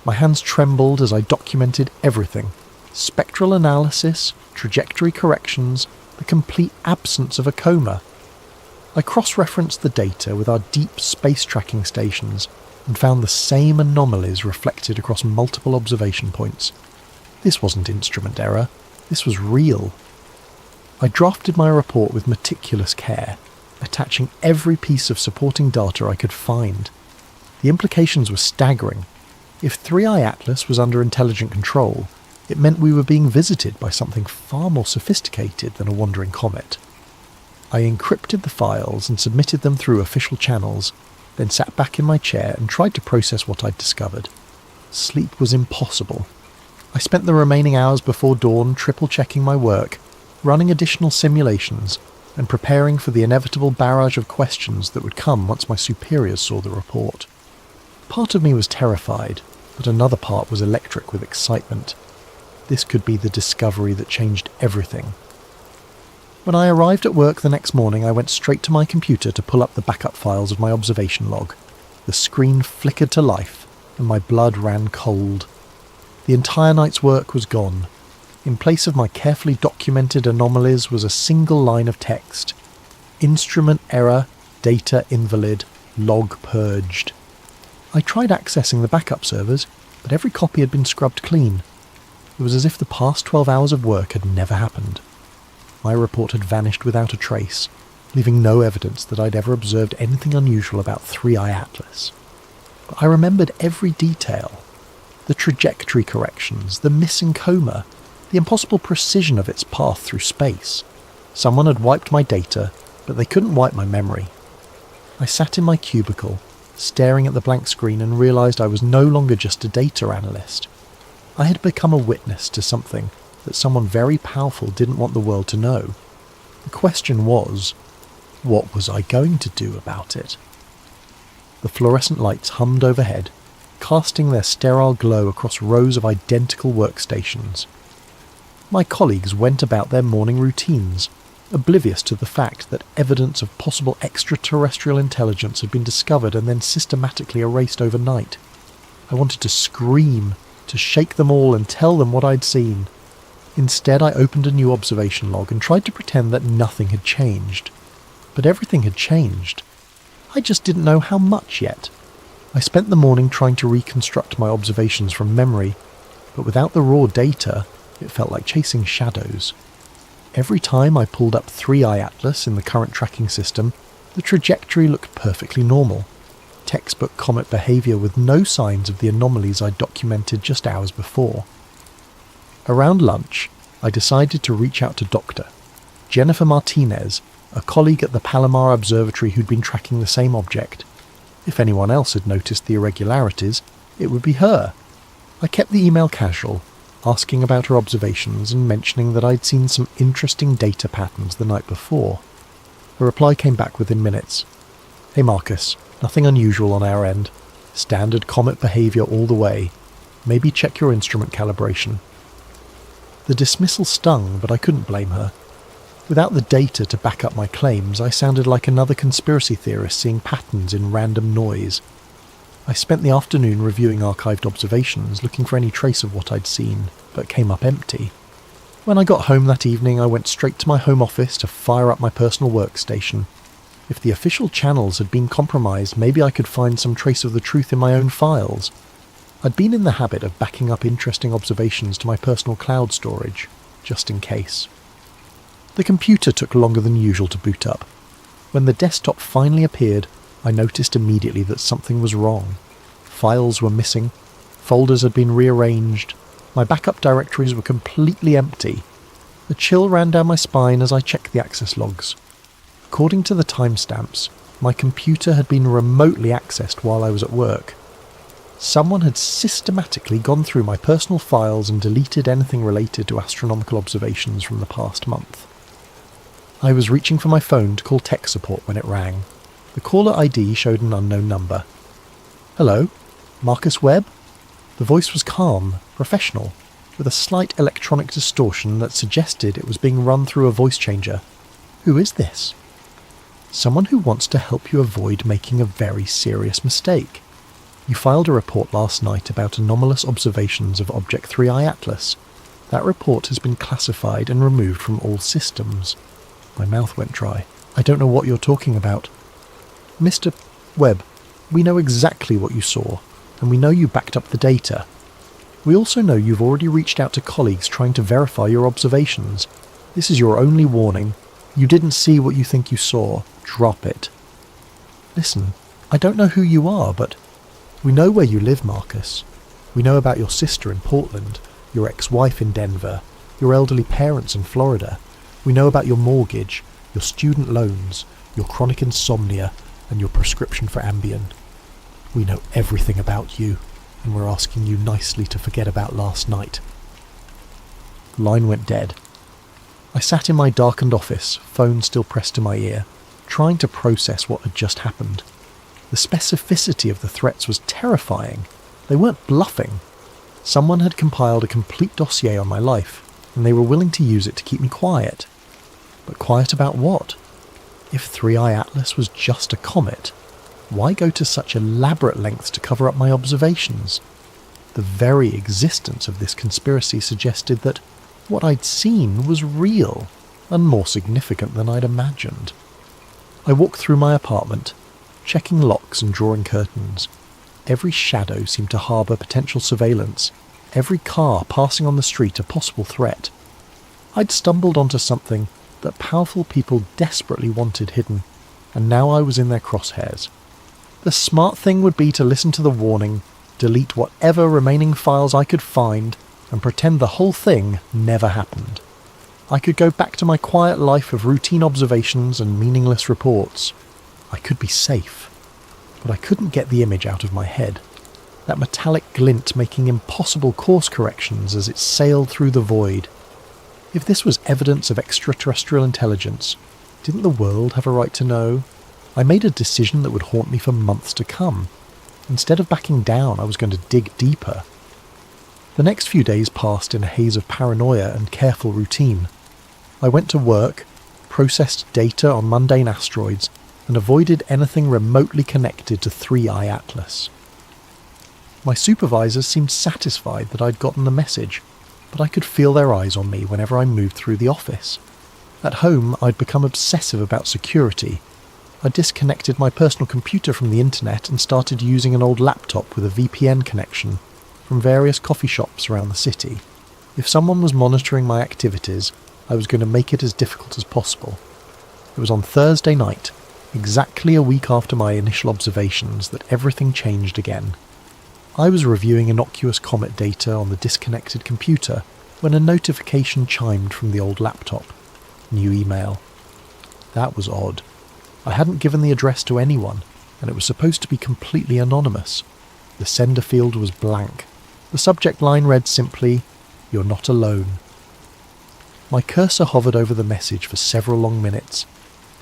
My hands trembled as I documented everything: spectral analysis, trajectory corrections, the complete absence of a coma. I cross-referenced the data with our deep space tracking stations and found the same anomalies reflected across multiple observation points. This wasn't instrument error, this was real. I drafted my report with meticulous care, attaching every piece of supporting data I could find. The implications were staggering. If 3I Atlas was under intelligent control, it meant we were being visited by something far more sophisticated than a wandering comet. I encrypted the files and submitted them through official channels, then sat back in my chair and tried to process what I'd discovered. Sleep was impossible. I spent the remaining hours before dawn triple-checking my work, running additional simulations, and preparing for the inevitable barrage of questions that would come once my superiors saw the report. Part of me was terrified, but another part was electric with excitement. This could be the discovery that changed everything. When I arrived at work the next morning, I went straight to my computer to pull up the backup files of my observation log. The screen flickered to life, and my blood ran cold. The entire night's work was gone. In place of my carefully documented anomalies was a single line of text: instrument error, data invalid, log purged. I tried accessing the backup servers, but every copy had been scrubbed clean. It was as if the past 12 hours of work had never happened. My report had vanished without a trace, leaving no evidence that I'd ever observed anything unusual about 3I Atlas. But I remembered every detail: the trajectory corrections, the missing coma, the impossible precision of its path through space. Someone had wiped my data, but they couldn't wipe my memory. I sat in my cubicle, staring at the blank screen, and realised I was no longer just a data analyst. I had become a witness to something that someone very powerful didn't want the world to know. The question was, what was I going to do about it? The fluorescent lights hummed overhead, casting their sterile glow across rows of identical workstations. My colleagues went about their morning routines, oblivious to the fact that evidence of possible extraterrestrial intelligence had been discovered and then systematically erased overnight. I wanted to scream, to shake them all and tell them what I'd seen. Instead, I opened a new observation log and tried to pretend that nothing had changed. But everything had changed. I just didn't know how much yet. I spent the morning trying to reconstruct my observations from memory, but without the raw data, it felt like chasing shadows. Every time I pulled up 3I Atlas in the current tracking system, the trajectory looked perfectly normal. textbook comet behaviour with no signs of the anomalies I'd documented just hours before. Around lunch, I decided to reach out to Dr. Jennifer Martinez, a colleague at the Palomar Observatory who'd been tracking the same object. If anyone else had noticed the irregularities, it would be her. I kept the email casual, asking about her observations and mentioning that I'd seen some interesting data patterns the night before. Her reply came back within minutes. "Hey Marcus, nothing unusual on our end. Standard comet behaviour all the way. Maybe check your instrument calibration." The dismissal stung, but I couldn't blame her. Without the data to back up my claims, I sounded like another conspiracy theorist seeing patterns in random noise. I spent the afternoon reviewing archived observations, looking for any trace of what I'd seen, but came up empty. When I got home that evening, I went straight to my home office to fire up my personal workstation. If the official channels had been compromised, maybe I could find some trace of the truth in my own files. I'd been in the habit of backing up interesting observations to my personal cloud storage, just in case. The computer took longer than usual to boot up. When the desktop finally appeared, I noticed immediately that something was wrong. Files were missing, folders had been rearranged, my backup directories were completely empty. A chill ran down my spine as I checked the access logs. According to the timestamps, my computer had been remotely accessed while I was at work. Someone had systematically gone through my personal files and deleted anything related to astronomical observations from the past month. I was reaching for my phone to call tech support when it rang. The caller ID showed an unknown number. "Hello? Marcus Webb?" The voice was calm, professional, with a slight electronic distortion that suggested it was being run through a voice changer. "Who is this?" "Someone who wants to help you avoid making a very serious mistake. You filed a report last night about anomalous observations of Object 3I Atlas. That report has been classified and removed from all systems." My mouth went dry. "I don't know what you're talking about." "Mr. Webb, we know exactly what you saw, and we know you backed up the data. We also know you've already reached out to colleagues trying to verify your observations. This is your only warning. You didn't see what you think you saw. Drop it." "Listen, I don't know who you are, but we know where you live, Marcus. We know about your sister in Portland, your ex-wife in Denver, your elderly parents in Florida. We know about your mortgage, your student loans, your chronic insomnia, and your prescription for Ambien. We know everything about you, and we're asking you nicely to forget about last night." The line went dead. I sat in my darkened office, phone still pressed to my ear, trying to process what had just happened. The specificity of the threats was terrifying. They weren't bluffing. Someone had compiled a complete dossier on my life, and they were willing to use it to keep me quiet. But quiet about what? If 3I Atlas was just a comet, why go to such elaborate lengths to cover up my observations? The very existence of this conspiracy suggested that what I'd seen was real, and more significant than I'd imagined. I walked through my apartment, checking locks and drawing curtains. Every shadow seemed to harbour potential surveillance, every car passing on the street a possible threat. I'd stumbled onto something that powerful people desperately wanted hidden, and now I was in their crosshairs. The smart thing would be to listen to the warning, delete whatever remaining files I could find, and pretend the whole thing never happened. I could go back to my quiet life of routine observations and meaningless reports. I could be safe, but I couldn't get the image out of my head. That metallic glint making impossible course corrections as it sailed through the void. If this was evidence of extraterrestrial intelligence, didn't the world have a right to know? I made a decision that would haunt me for months to come. Instead of backing down, I was going to dig deeper. The next few days passed in a haze of paranoia and careful routine. I went to work, processed data on mundane asteroids, and avoided anything remotely connected to 3I Atlas. My supervisors seemed satisfied that I'd gotten the message, but I could feel their eyes on me whenever I moved through the office. At home, I'd become obsessive about security. I disconnected my personal computer from the internet and started using an old laptop with a VPN connection from various coffee shops around the city. If someone was monitoring my activities, I was going to make it as difficult as possible. It was on Thursday night, exactly a week after my initial observations, that everything changed again. I was reviewing innocuous comet data on the disconnected computer when a notification chimed from the old laptop. New email. That was odd. I hadn't given the address to anyone, and it was supposed to be completely anonymous. The sender field was blank. The subject line read simply, "You're not alone." My cursor hovered over the message for several long minutes.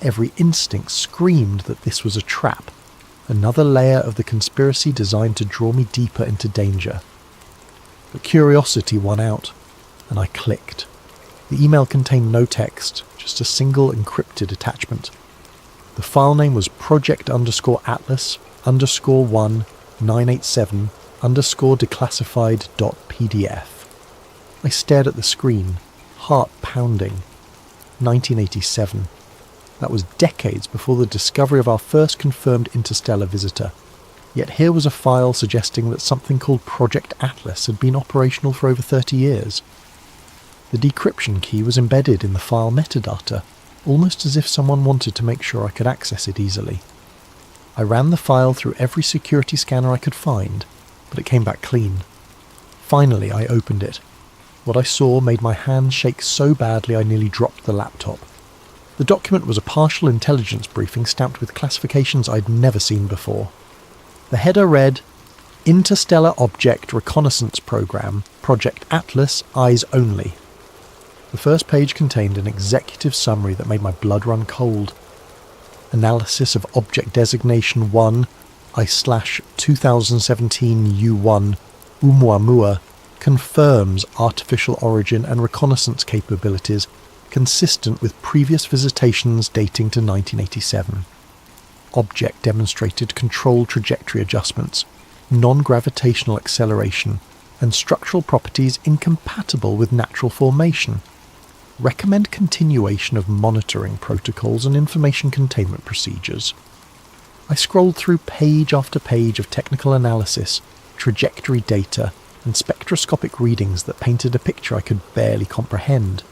Every instinct screamed that this was a trap, another layer of the conspiracy designed to draw me deeper into danger. But curiosity won out, and I clicked. The email contained no text, just a single encrypted attachment. The file name was project_atlas_1987_declassified.pdf. I stared at the screen, heart pounding. 1987. That was decades before the discovery of our first confirmed interstellar visitor. Yet here was a file suggesting that something called Project Atlas had been operational for over 30 years. The decryption key was embedded in the file metadata, almost as if someone wanted to make sure I could access it easily. I ran the file through every security scanner I could find, but it came back clean. Finally, I opened it. What I saw made my hands shake so badly I nearly dropped the laptop. The document was a partial intelligence briefing stamped with classifications I'd never seen before. The header read, "Interstellar Object Reconnaissance Program, Project Atlas, Eyes Only." The first page contained an executive summary that made my blood run cold. Analysis of Object Designation 1/2017 U1 Oumuamua confirms artificial origin and reconnaissance capabilities consistent with previous visitations dating to 1987. Object demonstrated controlled trajectory adjustments, non-gravitational acceleration, and structural properties incompatible with natural formation. Recommend continuation of monitoring protocols and information containment procedures. I scrolled through page after page of technical analysis, trajectory data, and spectroscopic readings that painted a picture I could barely comprehend.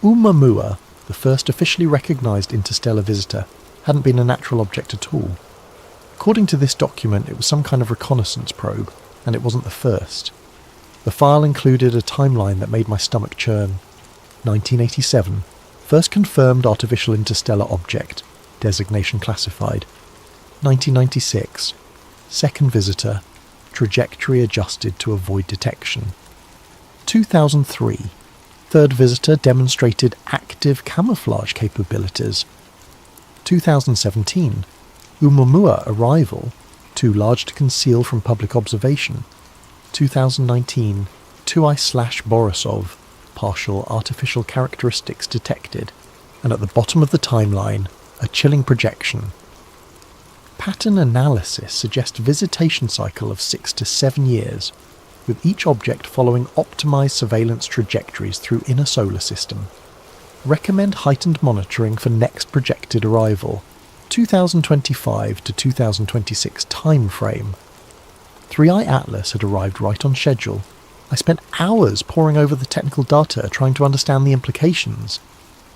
Oumuamua, the first officially recognised interstellar visitor, hadn't been a natural object at all. According to this document, it was some kind of reconnaissance probe, and it wasn't the first. The file included a timeline that made my stomach churn. 1987, first confirmed artificial interstellar object, designation classified. 1996, second visitor, trajectory adjusted to avoid detection. 2003, third visitor demonstrated active camouflage capabilities. 2017, Oumuamua arrival, too large to conceal from public observation. 2019, 2I/Borisov, partial artificial characteristics detected, and at the bottom of the timeline, a chilling projection. Pattern analysis suggests visitation cycle of 6 to 7 years, with each object following optimized surveillance trajectories through inner solar system. Recommend heightened monitoring for next projected arrival, 2025 to 2026 time frame. 3i Atlas had arrived right on schedule. I spent hours poring over the technical data trying to understand the implications.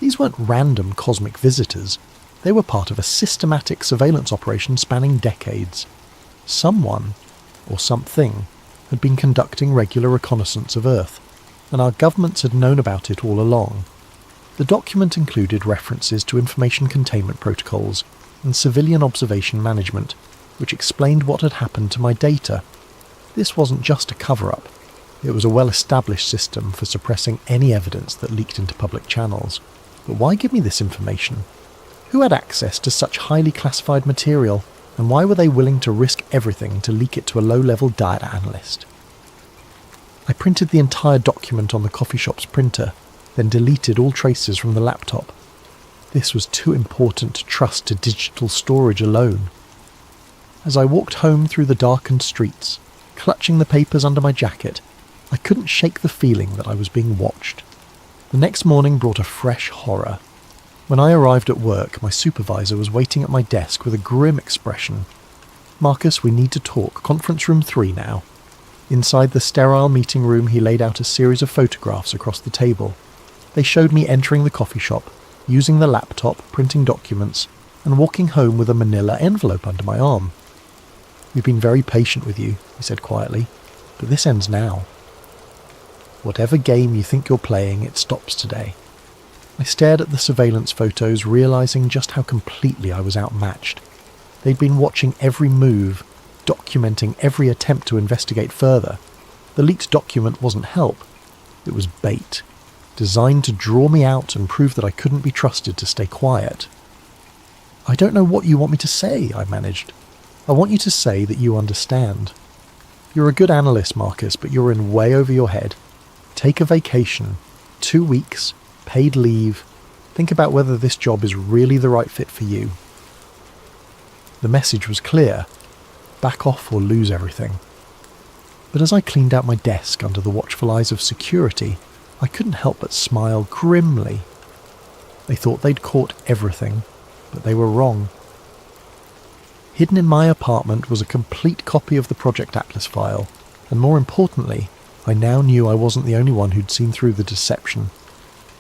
These weren't random cosmic visitors. They were part of a systematic surveillance operation spanning decades. Someone, or something, had been conducting regular reconnaissance of Earth, and our governments had known about it all along. The document included references to information containment protocols and civilian observation management, which explained what had happened to my data. This wasn't just a cover-up. It was a well-established system for suppressing any evidence that leaked into public channels. But why give me this information? Who had access to such highly classified material, and why were they willing to risk everything to leak it to a low-level data analyst? I printed the entire document on the coffee shop's printer, then deleted all traces from the laptop. This was too important to trust to digital storage alone. As I walked home through the darkened streets, clutching the papers under my jacket, I couldn't shake the feeling that I was being watched. The next morning brought a fresh horror. When I arrived at work, my supervisor was waiting at my desk with a grim expression. "Marcus, we need to talk. Conference room 3 now." Inside the sterile meeting room, he laid out a series of photographs across the table. They showed me entering the coffee shop, using the laptop, printing documents, and walking home with a manila envelope under my arm. "We've been very patient with you," he said quietly, "but this ends now. Whatever game you think you're playing, it stops today." I stared at the surveillance photos, realising just how completely I was outmatched. They'd been watching every move, documenting every attempt to investigate further. The leaked document wasn't help. It was bait, designed to draw me out and prove that I couldn't be trusted to stay quiet. "I don't know what you want me to say," I managed. "I want you to say that you understand. You're a good analyst, Marcus, but you're in way over your head. Take a vacation, 2 weeks, paid leave. Think about whether this job is really the right fit for you." The message was clear: back off or lose everything. But as I cleaned out my desk under the watchful eyes of security, I couldn't help but smile grimly. They thought they'd caught everything, but they were wrong. Hidden in my apartment was a complete copy of the Project Atlas file, and more importantly, I now knew I wasn't the only one who'd seen through the deception.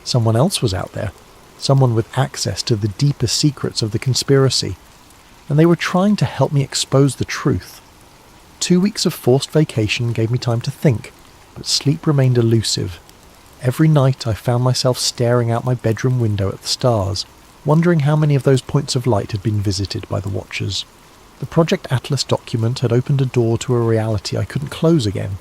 Someone else was out there, someone with access to the deeper secrets of the conspiracy, and they were trying to help me expose the truth. 2 weeks of forced vacation gave me time to think, but sleep remained elusive. Every night I found myself staring out my bedroom window at the stars, wondering how many of those points of light had been visited by the Watchers. The Project Atlas document had opened a door to a reality I couldn't close again.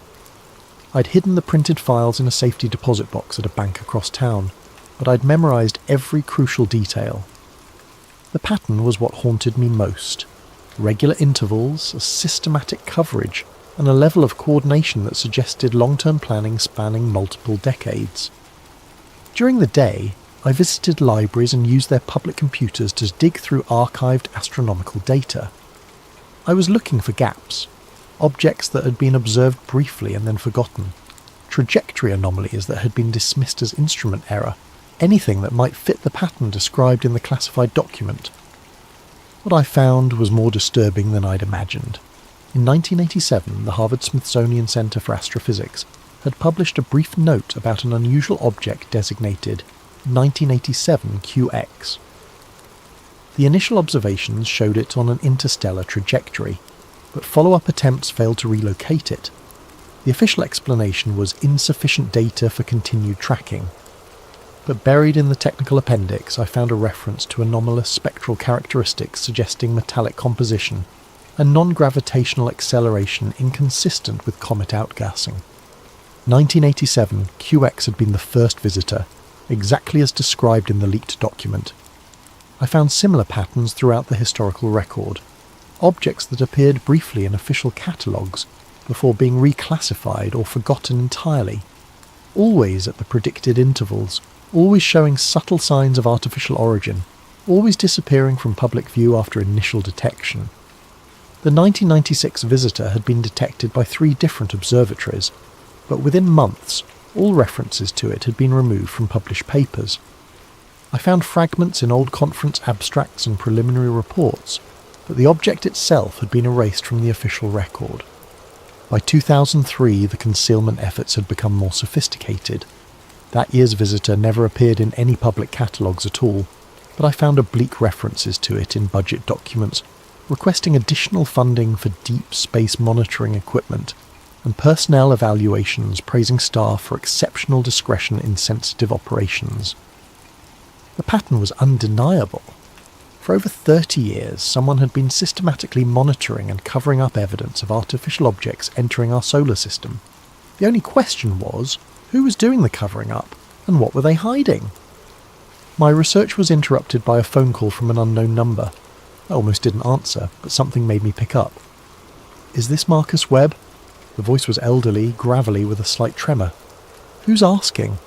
I'd hidden the printed files in a safety deposit box at a bank across town, but I'd memorised every crucial detail. The pattern was what haunted me most. Regular intervals, a systematic coverage, and a level of coordination that suggested long-term planning spanning multiple decades. During the day, I visited libraries and used their public computers to dig through archived astronomical data. I was looking for gaps, objects that had been observed briefly and then forgotten, trajectory anomalies that had been dismissed as instrument error, anything that might fit the pattern described in the classified document. What I found was more disturbing than I'd imagined. In 1987, the Harvard-Smithsonian Center for Astrophysics had published a brief note about an unusual object designated 1987 QX. The initial observations showed it on an interstellar trajectory, but follow-up attempts failed to relocate it. The official explanation was insufficient data for continued tracking. But buried in the technical appendix, I found a reference to anomalous spectral characteristics suggesting metallic composition and non-gravitational acceleration inconsistent with comet outgassing. 1987, QX had been the first visitor, exactly as described in the leaked document. I found similar patterns throughout the historical record, objects that appeared briefly in official catalogues before being reclassified or forgotten entirely, always at the predicted intervals, always showing subtle signs of artificial origin, always disappearing from public view after initial detection. The 1996 visitor had been detected by 3 different observatories, but within months, all references to it had been removed from published papers. I found fragments in old conference abstracts and preliminary reports, but the object itself had been erased from the official record. By 2003, the concealment efforts had become more sophisticated. That year's visitor never appeared in any public catalogues at all, but I found oblique references to it in budget documents, requesting additional funding for deep space monitoring equipment, and personnel evaluations praising staff for exceptional discretion in sensitive operations. The pattern was undeniable. For over 30 years, someone had been systematically monitoring and covering up evidence of artificial objects entering our solar system. The only question was, who was doing the covering up, and what were they hiding? My research was interrupted by a phone call from an unknown number. I almost didn't answer, but something made me pick up. "Is this Marcus Webb?" The voice was elderly, gravelly, with a slight tremor. "Who's asking?"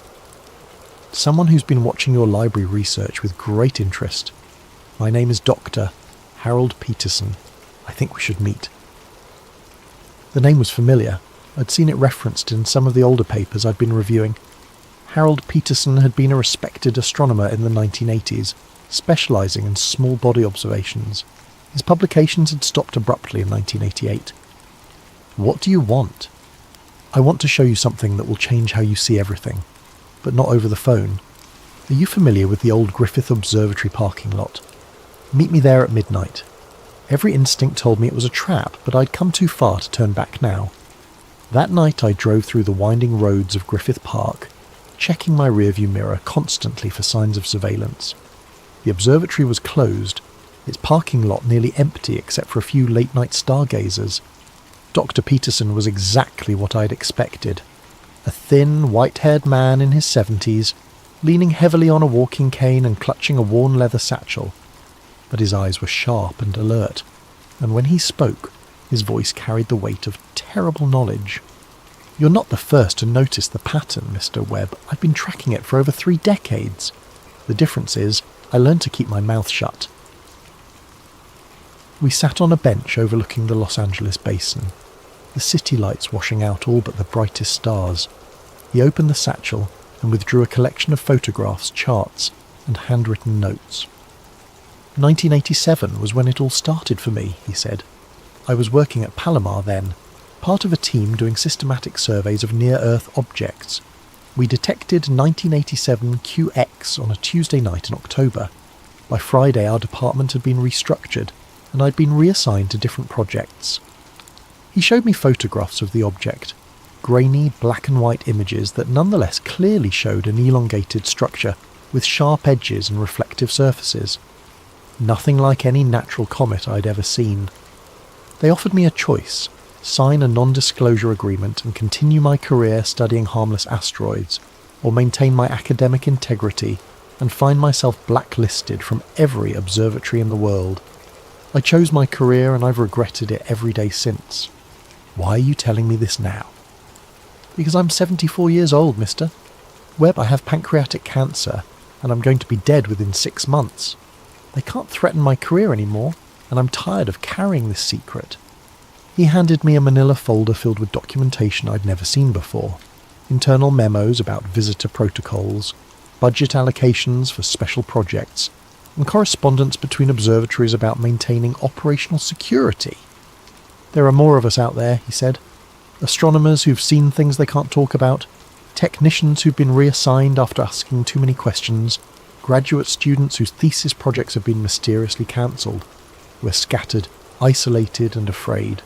"Someone who's been watching your library research with great interest. My name is Dr. Harold Peterson. I think we should meet." The name was familiar. I'd seen it referenced in some of the older papers I'd been reviewing. Harold Peterson had been a respected astronomer in the 1980s, specialising in small body observations. His publications had stopped abruptly in 1988. "What do you want?" "I want to show you something that will change how you see everything, but not over the phone. Are you familiar with the old Griffith Observatory parking lot?" Meet me there at midnight. Every instinct told me it was a trap, but I'd come too far to turn back now. That night I drove through the winding roads of Griffith Park, checking my rearview mirror constantly for signs of surveillance. The observatory was closed, its parking lot nearly empty except for a few late-night stargazers. Dr. Peterson was exactly what I'd expected. A thin, white-haired man in his 70s, leaning heavily on a walking cane and clutching a worn leather satchel. But his eyes were sharp and alert, and when he spoke, his voice carried the weight of terrible knowledge. "You're not the first to notice the pattern, Mr. Webb. I've been tracking it for over 3 decades. The difference is, I learned to keep my mouth shut." We sat on a bench overlooking the Los Angeles basin, the city lights washing out all but the brightest stars. He opened the satchel and withdrew a collection of photographs, charts, and handwritten notes. 1987 was when it all started for me, he said. I was working at Palomar then, part of a team doing systematic surveys of near-Earth objects. We detected 1987 QX on a Tuesday night in October. By Friday our department had been restructured, and I'd been reassigned to different projects. He showed me photographs of the object, grainy black and white images that nonetheless clearly showed an elongated structure with sharp edges and reflective surfaces. Nothing like any natural comet I'd ever seen. They offered me a choice: sign a non-disclosure agreement and continue my career studying harmless asteroids, or maintain my academic integrity and find myself blacklisted from every observatory in the world. I chose my career and I've regretted it every day since. Why are you telling me this now? Because I'm 74 years old, mister. Webb, I have pancreatic cancer, and I'm going to be dead within 6 months. They can't threaten my career anymore, and I'm tired of carrying this secret. He handed me a manila folder filled with documentation I'd never seen before. Internal memos about visitor protocols, budget allocations for special projects, and correspondence between observatories about maintaining operational security. There are more of us out there, he said. Astronomers who've seen things they can't talk about, technicians who've been reassigned after asking too many questions, graduate students whose thesis projects have been mysteriously cancelled. We're scattered, isolated and afraid,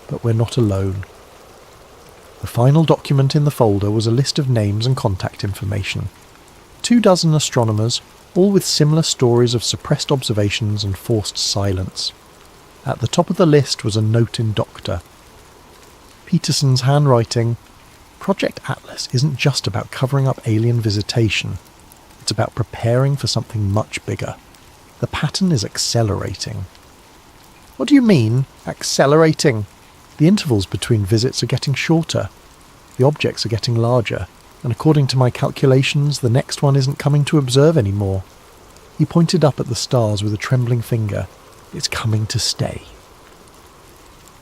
but we're not alone. The final document in the folder was a list of names and contact information. 24 astronomers, all with similar stories of suppressed observations and forced silence. At the top of the list was a note in Doctor. Peterson's handwriting. Project Atlas isn't just about covering up alien visitation. It's about preparing for something much bigger. The pattern is accelerating. What do you mean, accelerating? The intervals between visits are getting shorter. The objects are getting larger, and according to my calculations, the next one isn't coming to observe anymore. He pointed up at the stars with a trembling finger. It's coming to stay.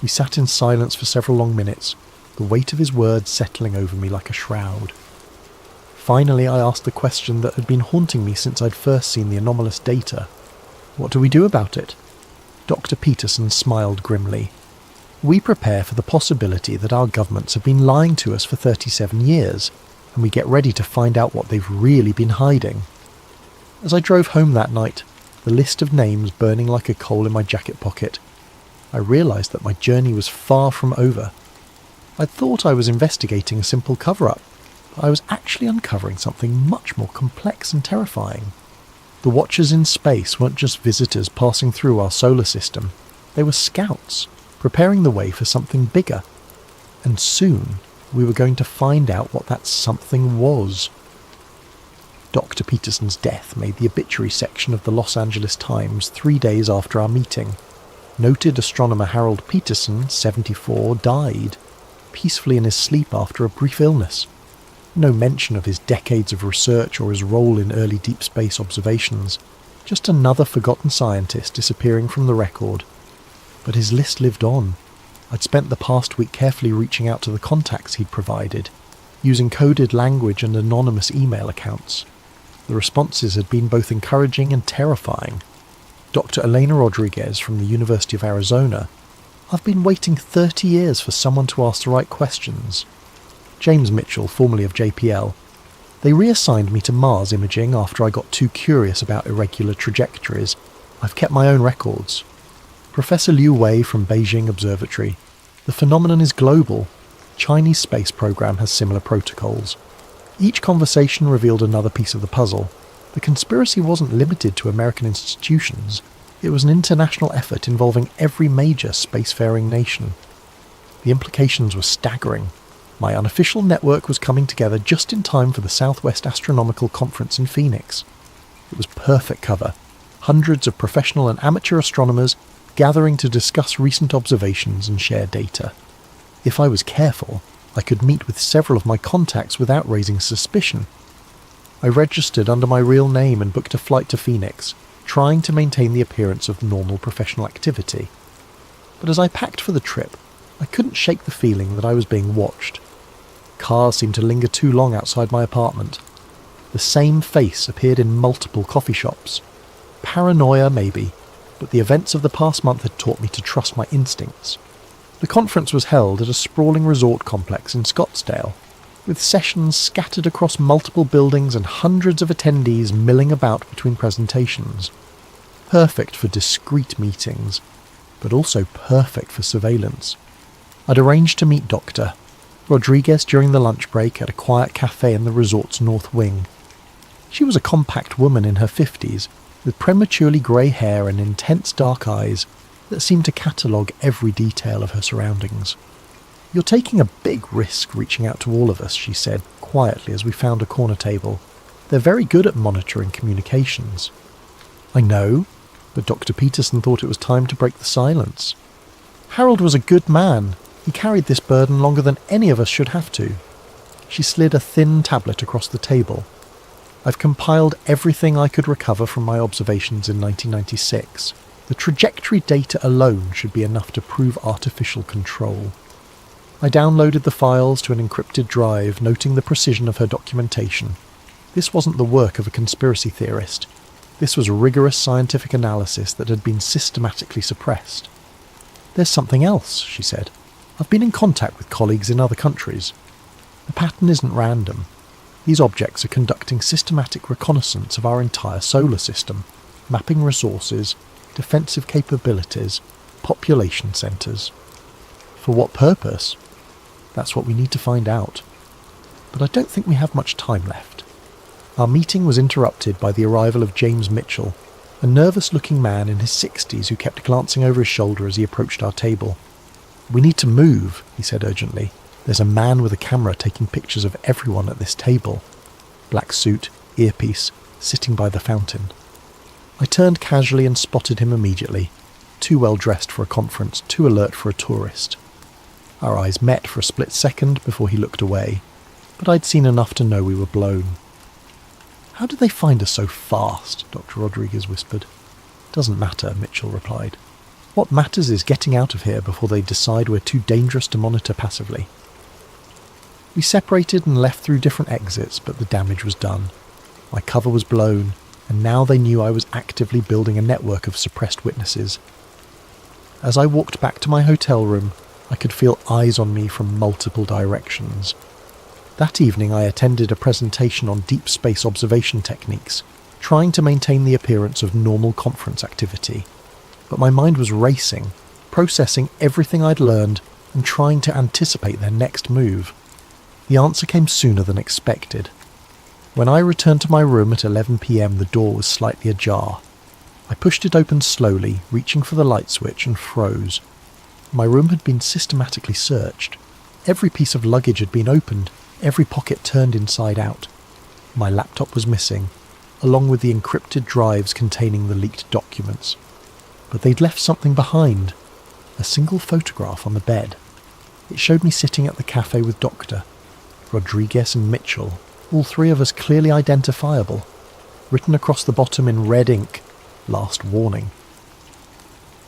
We sat in silence for several long minutes, the weight of his words settling over me like a shroud. Finally, I asked the question that had been haunting me since I'd first seen the anomalous data. What do we do about it? Dr. Peterson smiled grimly. We prepare for the possibility that our governments have been lying to us for 37 years, and we get ready to find out what they've really been hiding. As I drove home that night, the list of names burning like a coal in my jacket pocket, I realised that my journey was far from over. I'd thought I was investigating a simple cover-up, but I was actually uncovering something much more complex and terrifying. The watchers in space weren't just visitors passing through our solar system. They were scouts, preparing the way for something bigger. And soon, we were going to find out what that something was. Dr. Peterson's death made the obituary section of the Los Angeles Times 3 days after our meeting. Noted astronomer Harold Peterson, 74, died, peacefully in his sleep after a brief illness. No mention of his decades of research or his role in early deep space observations. Just another forgotten scientist disappearing from the record. But his list lived on. I'd spent the past week carefully reaching out to the contacts he'd provided, using coded language and anonymous email accounts. The responses had been both encouraging and terrifying. Dr. Elena Rodriguez from the University of Arizona. I've been waiting 30 years for someone to ask the right questions. James Mitchell, formerly of JPL. They reassigned me to Mars imaging after I got too curious about irregular trajectories. I've kept my own records. Professor Liu Wei from Beijing Observatory. The phenomenon is global. Chinese space program has similar protocols. Each conversation revealed another piece of the puzzle. The conspiracy wasn't limited to American institutions. It was an international effort involving every major spacefaring nation. The implications were staggering. My unofficial network was coming together just in time for the Southwest Astronomical Conference in Phoenix. It was perfect cover. Hundreds of professional and amateur astronomers gathering to discuss recent observations and share data. If I was careful, I could meet with several of my contacts without raising suspicion. I registered under my real name and booked a flight to Phoenix, trying to maintain the appearance of normal professional activity. But as I packed for the trip, I couldn't shake the feeling that I was being watched. Cars seemed to linger too long outside my apartment. The same face appeared in multiple coffee shops. Paranoia, maybe, but the events of the past month had taught me to trust my instincts. The conference was held at a sprawling resort complex in Scottsdale, with sessions scattered across multiple buildings and hundreds of attendees milling about between presentations. Perfect for discreet meetings, but also perfect for surveillance. I'd arranged to meet Dr. Rodriguez during the lunch break at a quiet cafe in the resort's north wing. She was a compact woman in her 50s, with prematurely grey hair and intense dark eyes that seemed to catalogue every detail of her surroundings. "You're taking a big risk reaching out to all of us," she said quietly as we found a corner table. "They're very good at monitoring communications." "I know, but Dr. Peterson thought it was time to break the silence. Harold was a good man. He carried this burden longer than any of us should have to." She slid a thin tablet across the table. "I've compiled everything I could recover from my observations in 1996. The trajectory data alone should be enough to prove artificial control." I downloaded the files to an encrypted drive, noting the precision of her documentation. This wasn't the work of a conspiracy theorist. This was rigorous scientific analysis that had been systematically suppressed. "There's something else," she said. "I've been in contact with colleagues in other countries. The pattern isn't random. These objects are conducting systematic reconnaissance of our entire solar system, mapping resources, defensive capabilities, population centres. For what purpose? That's what we need to find out. But I don't think we have much time left." Our meeting was interrupted by the arrival of James Mitchell, a nervous-looking man in his 60s who kept glancing over his shoulder as he approached our table. "We need to move," he said urgently. "There's a man with a camera taking pictures of everyone at this table." Black suit, earpiece, sitting by the fountain. I turned casually and spotted him immediately. Too well dressed for a conference, too alert for a tourist. Our eyes met for a split second before he looked away, but I'd seen enough to know we were blown. "How did they find us so fast?" Dr. Rodriguez whispered. "Doesn't matter," Mitchell replied. "What matters is getting out of here before they decide we're too dangerous to monitor passively." We separated and left through different exits, but the damage was done. My cover was blown, and now they knew I was actively building a network of suppressed witnesses. As I walked back to my hotel room, I could feel eyes on me from multiple directions. That evening I attended a presentation on deep space observation techniques, trying to maintain the appearance of normal conference activity. But my mind was racing, processing everything I'd learned and trying to anticipate their next move. The answer came sooner than expected. When I returned to my room at 11 p.m, the door was slightly ajar. I pushed it open slowly, reaching for the light switch, and froze. My room had been systematically searched. Every piece of luggage had been opened, every pocket turned inside out. My laptop was missing, along with the encrypted drives containing the leaked documents. But they'd left something behind. A single photograph on the bed. It showed me sitting at the cafe with Dr. Rodriguez and Mitchell, all three of us clearly identifiable. Written across the bottom in red ink, "Last warning."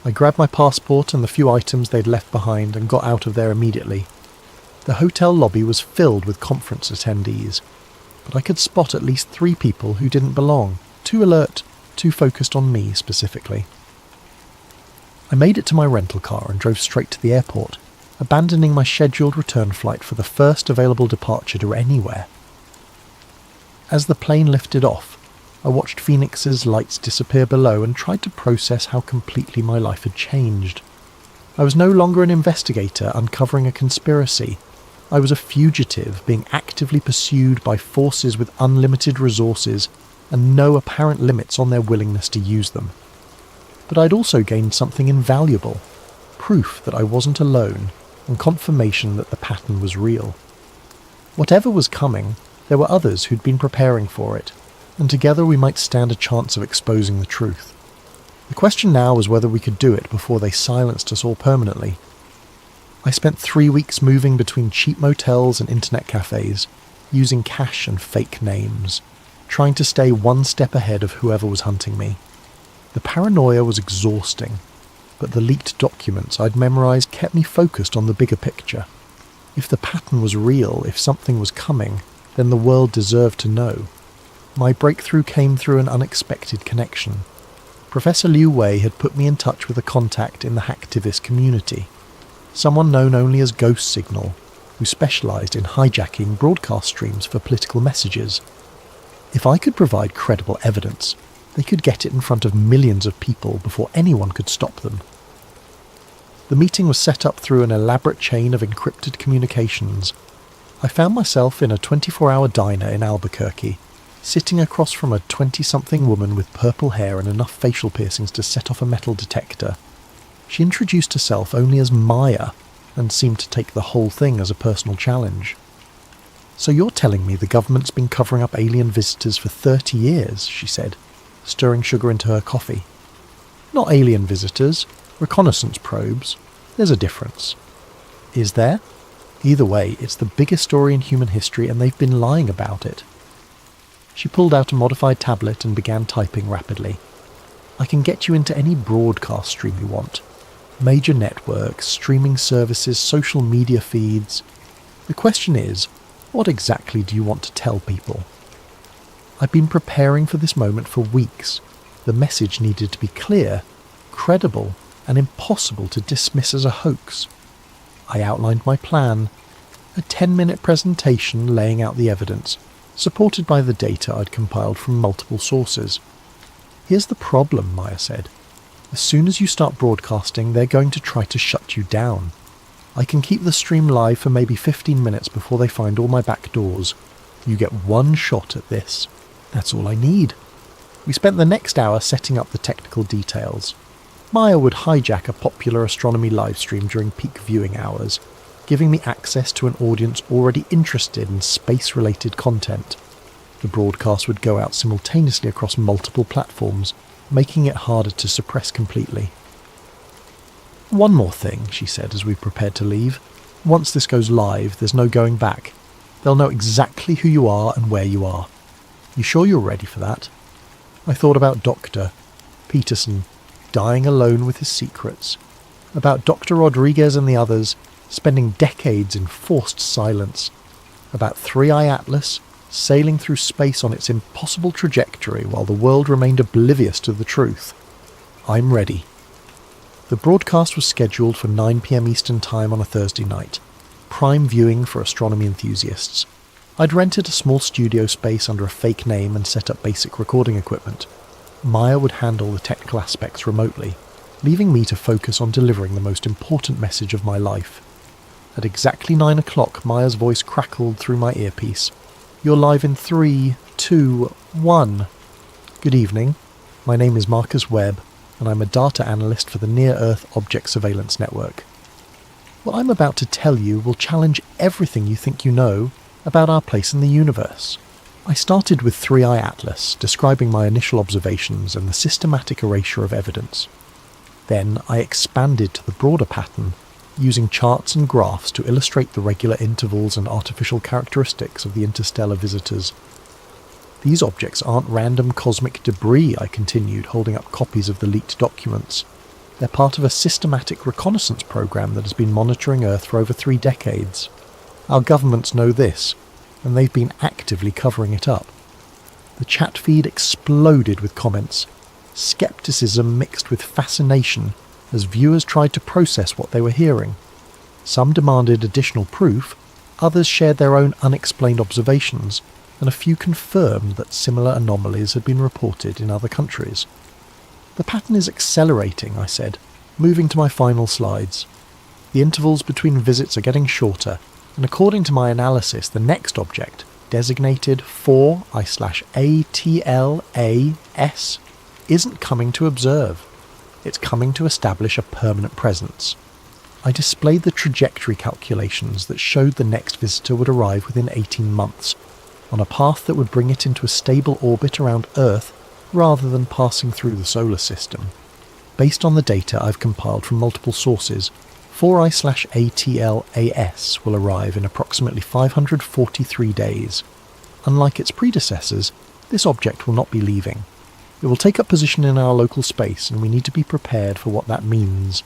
I grabbed my passport and the few items they'd left behind and got out of there immediately. The hotel lobby was filled with conference attendees, but I could spot at least 3 people who didn't belong, too alert, too focused on me specifically. I made it to my rental car and drove straight to the airport, abandoning my scheduled return flight for the first available departure to anywhere. As the plane lifted off, I watched Phoenix's lights disappear below and tried to process how completely my life had changed. I was no longer an investigator uncovering a conspiracy. I was a fugitive being actively pursued by forces with unlimited resources and no apparent limits on their willingness to use them. But I'd also gained something invaluable, proof that I wasn't alone and confirmation that the pattern was real. Whatever was coming, there were others who'd been preparing for it, and together we might stand a chance of exposing the truth. The question now was whether we could do it before they silenced us all permanently. I spent 3 weeks moving between cheap motels and internet cafes, using cash and fake names, trying to stay one step ahead of whoever was hunting me. The paranoia was exhausting, but the leaked documents I'd memorized kept me focused on the bigger picture. If the pattern was real, if something was coming, then the world deserved to know. My breakthrough came through an unexpected connection. Professor Liu Wei had put me in touch with a contact in the hacktivist community, someone known only as Ghost Signal, who specialized in hijacking broadcast streams for political messages. If I could provide credible evidence, they could get it in front of millions of people before anyone could stop them. The meeting was set up through an elaborate chain of encrypted communications. I found myself in a 24-hour diner in Albuquerque, sitting across from a 20-something woman with purple hair and enough facial piercings to set off a metal detector. She introduced herself only as Maya, and seemed to take the whole thing as a personal challenge. "So you're telling me the government's been covering up alien visitors for 30 years, she said, stirring sugar into her coffee. "Not alien visitors, reconnaissance probes. There's a difference." "Is there?" "Either way, it's the biggest story in human history and they've been lying about it." She pulled out a modified tablet and began typing rapidly. "I can get you into any broadcast stream you want. Major networks, streaming services, social media feeds. The question is, what exactly do you want to tell people?" I'd been preparing for this moment for weeks. The message needed to be clear, credible, and impossible to dismiss as a hoax. I outlined my plan, a 10-minute presentation laying out the evidence, supported by the data I'd compiled from multiple sources. "Here's the problem," Maya said. "As soon as you start broadcasting, they're going to try to shut you down. I can keep the stream live for maybe 15 minutes before they find all my back doors. You get one shot at this. That's all I need." We spent the next hour setting up the technical details. Maya would hijack a popular astronomy livestream during peak viewing hours, giving me access to an audience already interested in space-related content. The broadcast would go out simultaneously across multiple platforms, making it harder to suppress completely. "One more thing," she said as we prepared to leave. "Once this goes live, there's no going back. They'll know exactly who you are and where you are. You sure you're ready for that?" I thought about Dr. Peterson dying alone with his secrets, about Dr. Rodriguez and the others spending decades in forced silence, about 3i Atlas sailing through space on its impossible trajectory while the world remained oblivious to the truth. I'm ready. The broadcast was scheduled for 9 p.m. Eastern Time on a Thursday night, prime viewing for astronomy enthusiasts. I'd rented a small studio space under a fake name and set up basic recording equipment. Maya would handle the technical aspects remotely, leaving me to focus on delivering the most important message of my life. At exactly 9 o'clock, Maya's voice crackled through my earpiece. "You're live in 3, 2, 1. Good evening. My name is Marcus Webb, and I'm a data analyst for the Near-Earth Object Surveillance Network. What I'm about to tell you will challenge everything you think you know about our place in the universe." I started with 3i Atlas, describing my initial observations and the systematic erasure of evidence. Then I expanded to the broader pattern, using charts and graphs to illustrate the regular intervals and artificial characteristics of the interstellar visitors. "These objects aren't random cosmic debris," I continued, holding up copies of the leaked documents. "They're part of a systematic reconnaissance program that has been monitoring Earth for over 3 decades. Our governments know this, and they've been actively covering it up." The chat feed exploded with comments, skepticism mixed with fascination as viewers tried to process what they were hearing. Some demanded additional proof, others shared their own unexplained observations, and a few confirmed that similar anomalies had been reported in other countries. The pattern is accelerating, I said, moving to my final slides. The intervals between visits are getting shorter, and according to my analysis, the next object, designated 4I/ATLAS, isn't coming to observe. It's coming to establish a permanent presence. I displayed the trajectory calculations that showed the next visitor would arrive within 18 months, on a path that would bring it into a stable orbit around Earth rather than passing through the solar system. Based on the data I've compiled from multiple sources, 4I/ATLAS will arrive in approximately 543 days. Unlike its predecessors, this object will not be leaving. It will take up position in our local space, and we need to be prepared for what that means.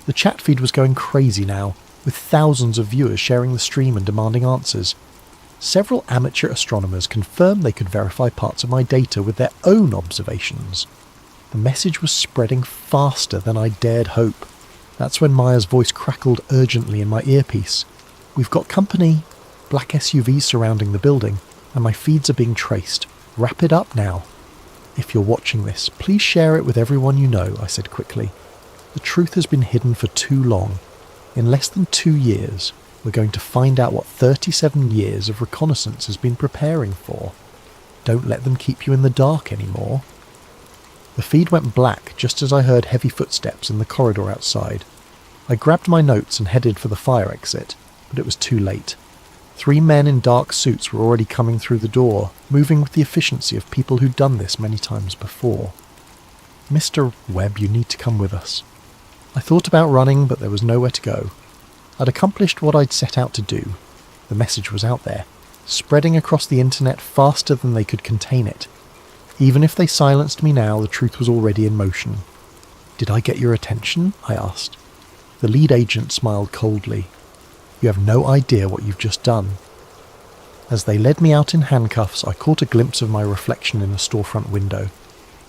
The chat feed was going crazy now, with thousands of viewers sharing the stream and demanding answers. Several amateur astronomers confirmed they could verify parts of my data with their own observations. The message was spreading faster than I dared hope. That's when Maya's voice crackled urgently in my earpiece. "We've got company." Black SUVs surrounding the building, and my feeds are being traced. "Wrap it up now." "If you're watching this, please share it with everyone you know," I said quickly. "The truth has been hidden for too long. In less than 2 years, we're going to find out what 37 years of reconnaissance has been preparing for. Don't let them keep you in the dark anymore." The feed went black just as I heard heavy footsteps in the corridor outside. I grabbed my notes and headed for the fire exit, but it was too late. 3 men in dark suits were already coming through the door, moving with the efficiency of people who'd done this many times before. "Mr. Webb, you need to come with us." I thought about running, but there was nowhere to go. I'd accomplished what I'd set out to do. The message was out there, spreading across the internet faster than they could contain it. Even if they silenced me now, the truth was already in motion. "Did I get your attention?" I asked. The lead agent smiled coldly. "You have no idea what you've just done." As they led me out in handcuffs, I caught a glimpse of my reflection in a storefront window.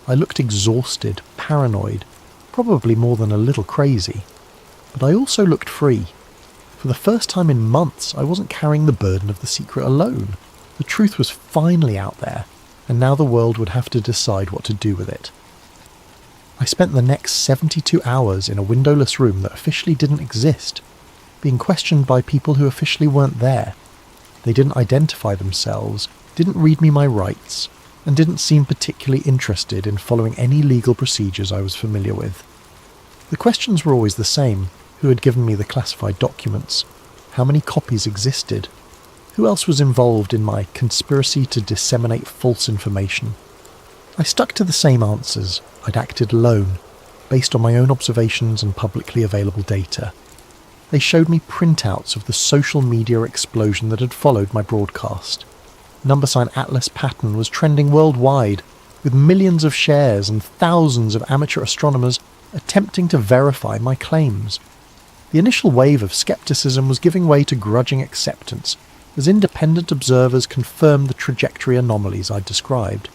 I looked exhausted, paranoid, probably more than a little crazy. But I also looked free. For the first time in months, I wasn't carrying the burden of the secret alone. The truth was finally out there, and now the world would have to decide what to do with it. I spent the next 72 hours in a windowless room that officially didn't exist, being questioned by people who officially weren't there. They didn't identify themselves, didn't read me my rights, and didn't seem particularly interested in following any legal procedures I was familiar with. The questions were always the same. Who had given me the classified documents? How many copies existed? Who else was involved in my conspiracy to disseminate false information? I stuck to the same answers. I'd acted alone, based on my own observations and publicly available data. They showed me printouts of the social media explosion that had followed my broadcast. Number Atlas pattern was trending worldwide, with millions of shares and thousands of amateur astronomers attempting to verify my claims. The initial wave of skepticism was giving way to grudging acceptance, as independent observers confirmed the trajectory anomalies I'd described.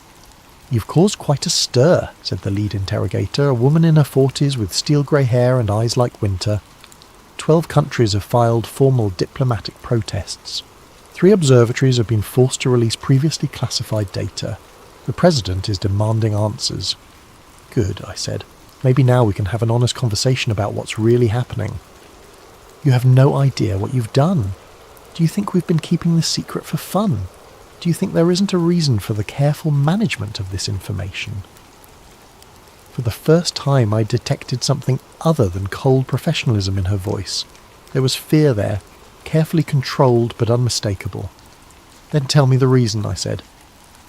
"You've caused quite a stir," said the lead interrogator, a woman in her 40s with steel-grey hair and eyes like winter. 12 countries have filed formal diplomatic protests. 3 observatories have been forced to release previously classified data. The president is demanding answers. "Good," I said. "Maybe now we can have an honest conversation about what's really happening." "You have no idea what you've done. Do you think we've been keeping this secret for fun? Do you think there isn't a reason for the careful management of this information?" For the first time I detected something other than cold professionalism in her voice. There was fear there, carefully controlled but unmistakable. "Then tell me the reason," I said.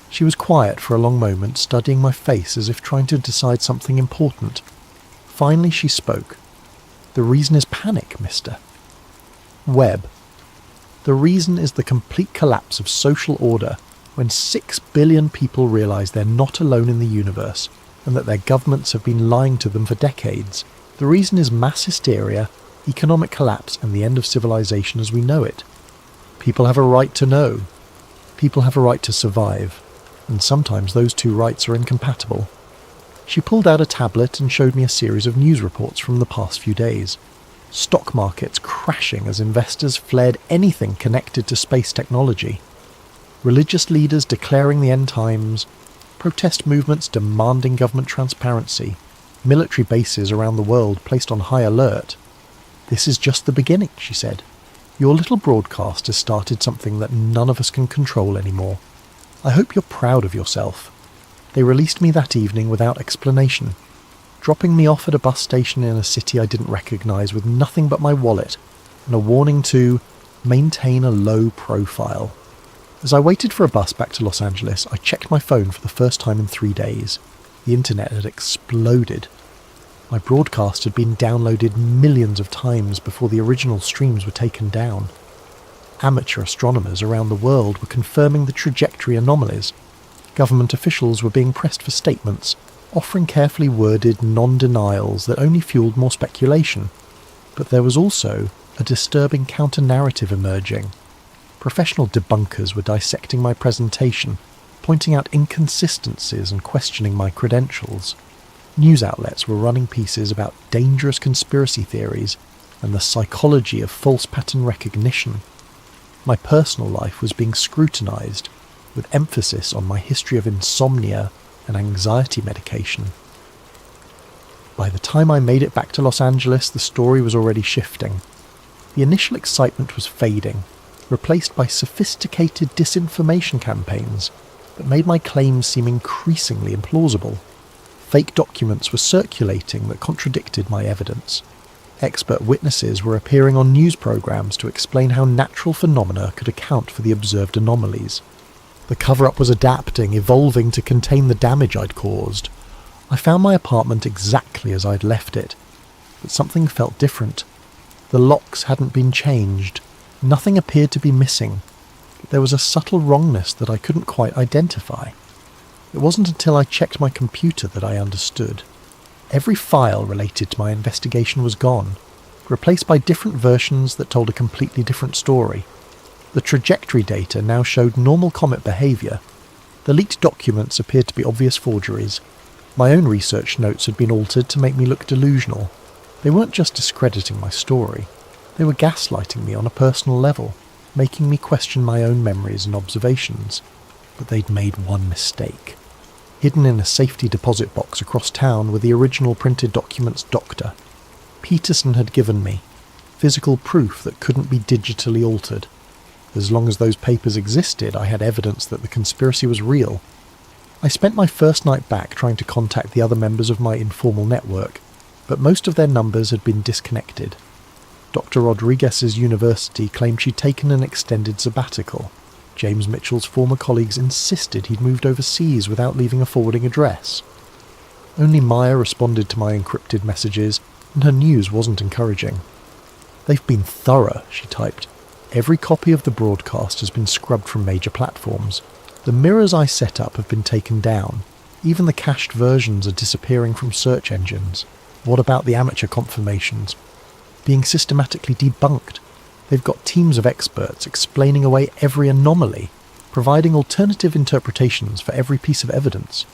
She was quiet for a long moment, studying my face as if trying to decide something important. Finally she spoke. "The reason is panic, mister Webb. The reason is the complete collapse of social order when 6 billion people realise they're not alone in the universe and that their governments have been lying to them for decades. The reason is mass hysteria, economic collapse and the end of civilization as we know it. People have a right to know. People have a right to survive. And sometimes those 2 rights are incompatible." She pulled out a tablet and showed me a series of news reports from the past few days. Stock markets crashing as investors fled anything connected to space technology. religious leaders declaring the end times, protest movements demanding government transparency, military bases around the world placed on high alert. "This is just the beginning," she said. "Your little broadcast has started something that none of us can control anymore. I hope you're proud of yourself." They released me that evening without explanation, dropping me off at a bus station in a city I didn't recognise with nothing but my wallet and a warning to maintain a low profile. As I waited for a bus back to Los Angeles, I checked my phone for the first time in 3 days. The internet had exploded. My broadcast had been downloaded millions of times before the original streams were taken down. Amateur astronomers around the world were confirming the trajectory anomalies. Government officials were being pressed for statements, offering carefully worded non-denials that only fueled more speculation. But there was also a disturbing counter-narrative emerging. Professional debunkers were dissecting my presentation, pointing out inconsistencies and questioning my credentials. News outlets were running pieces about dangerous conspiracy theories and the psychology of false pattern recognition. My personal life was being scrutinised, with emphasis on my history of insomnia and anxiety medication. By the time I made it back to Los Angeles, the story was already shifting. The initial excitement was fading, replaced by sophisticated disinformation campaigns that made my claims seem increasingly implausible. Fake documents were circulating that contradicted my evidence. Expert witnesses were appearing on news programs to explain how natural phenomena could account for the observed anomalies. The cover-up was adapting, evolving to contain the damage I'd caused. I found my apartment exactly as I'd left it, but something felt different. The locks hadn't been changed. Nothing appeared to be missing, but there was a subtle wrongness that I couldn't quite identify. It wasn't until I checked my computer that I understood. Every file related to my investigation was gone, replaced by different versions that told a completely different story. The trajectory data now showed normal comet behaviour. The leaked documents appeared to be obvious forgeries. My own research notes had been altered to make me look delusional. They weren't just discrediting my story. They were gaslighting me on a personal level, making me question my own memories and observations. But they'd made one mistake. Hidden in a safety deposit box across town were the original printed documents Dr. Peterson had given me, physical proof that couldn't be digitally altered. As long as those papers existed, I had evidence that the conspiracy was real. I spent my first night back trying to contact the other members of my informal network, but most of their numbers had been disconnected. Dr. Rodriguez's university claimed she'd taken an extended sabbatical. James Mitchell's former colleagues insisted he'd moved overseas without leaving a forwarding address. Only Maya responded to my encrypted messages, and her news wasn't encouraging. "They've been thorough," she typed. "Every copy of the broadcast has been scrubbed from major platforms. The mirrors I set up have been taken down. Even the cached versions are disappearing from search engines. What about the amateur confirmations? Being systematically debunked. They've got teams of experts explaining away every anomaly, providing alternative interpretations for every piece of evidence.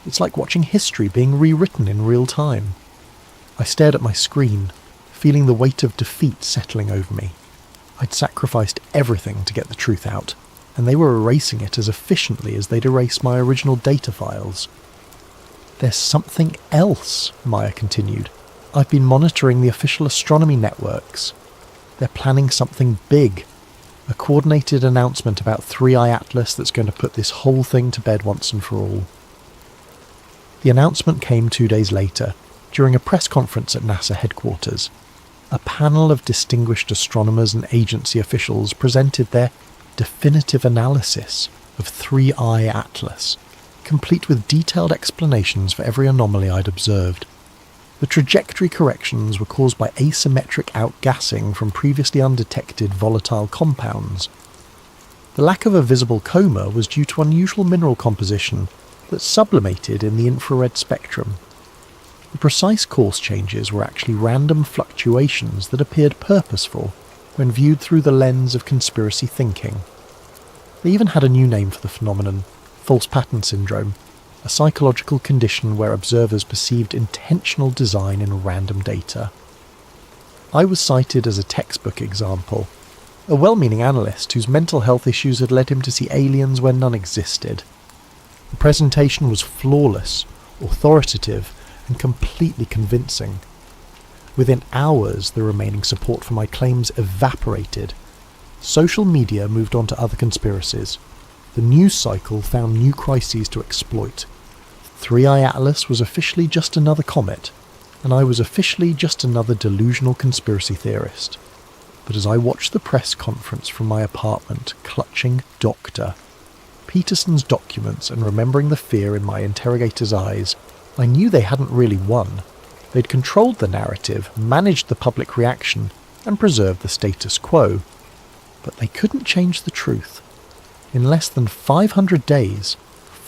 It's like watching history being rewritten in real time." I stared at my screen, feeling the weight of defeat settling over me. I'd sacrificed everything to get the truth out, and they were erasing it as efficiently as they'd erased my original data files. "There's something else," Maya continued. "I've been monitoring the official astronomy networks. They're planning something big. A coordinated announcement about 3i Atlas that's going to put this whole thing to bed once and for all." The announcement came 2 days later, during a press conference at NASA headquarters. A panel of distinguished astronomers and agency officials presented their definitive analysis of 3i Atlas, complete with detailed explanations for every anomaly I'd observed. The trajectory corrections were caused by asymmetric outgassing from previously undetected volatile compounds. The lack of a visible coma was due to unusual mineral composition that sublimated in the infrared spectrum. The precise course changes were actually random fluctuations that appeared purposeful when viewed through the lens of conspiracy thinking. They even had a new name for the phenomenon: false pattern syndrome, a psychological condition where observers perceived intentional design in random data. I was cited as a textbook example. a well-meaning analyst whose mental health issues had led him to see aliens where none existed. The presentation was flawless, authoritative, and completely convincing. Within hours, the remaining support for my claims evaporated. Social media moved on to other conspiracies. The news cycle found new crises to exploit. Three Eye Atlas was officially just another comet, and I was officially just another delusional conspiracy theorist. But as I watched the press conference from my apartment, clutching Dr. Peterson's documents and remembering the fear in my interrogator's eyes, I knew they hadn't really won. They'd controlled the narrative, managed the public reaction, and preserved the status quo. But they couldn't change the truth. In less than 500 days,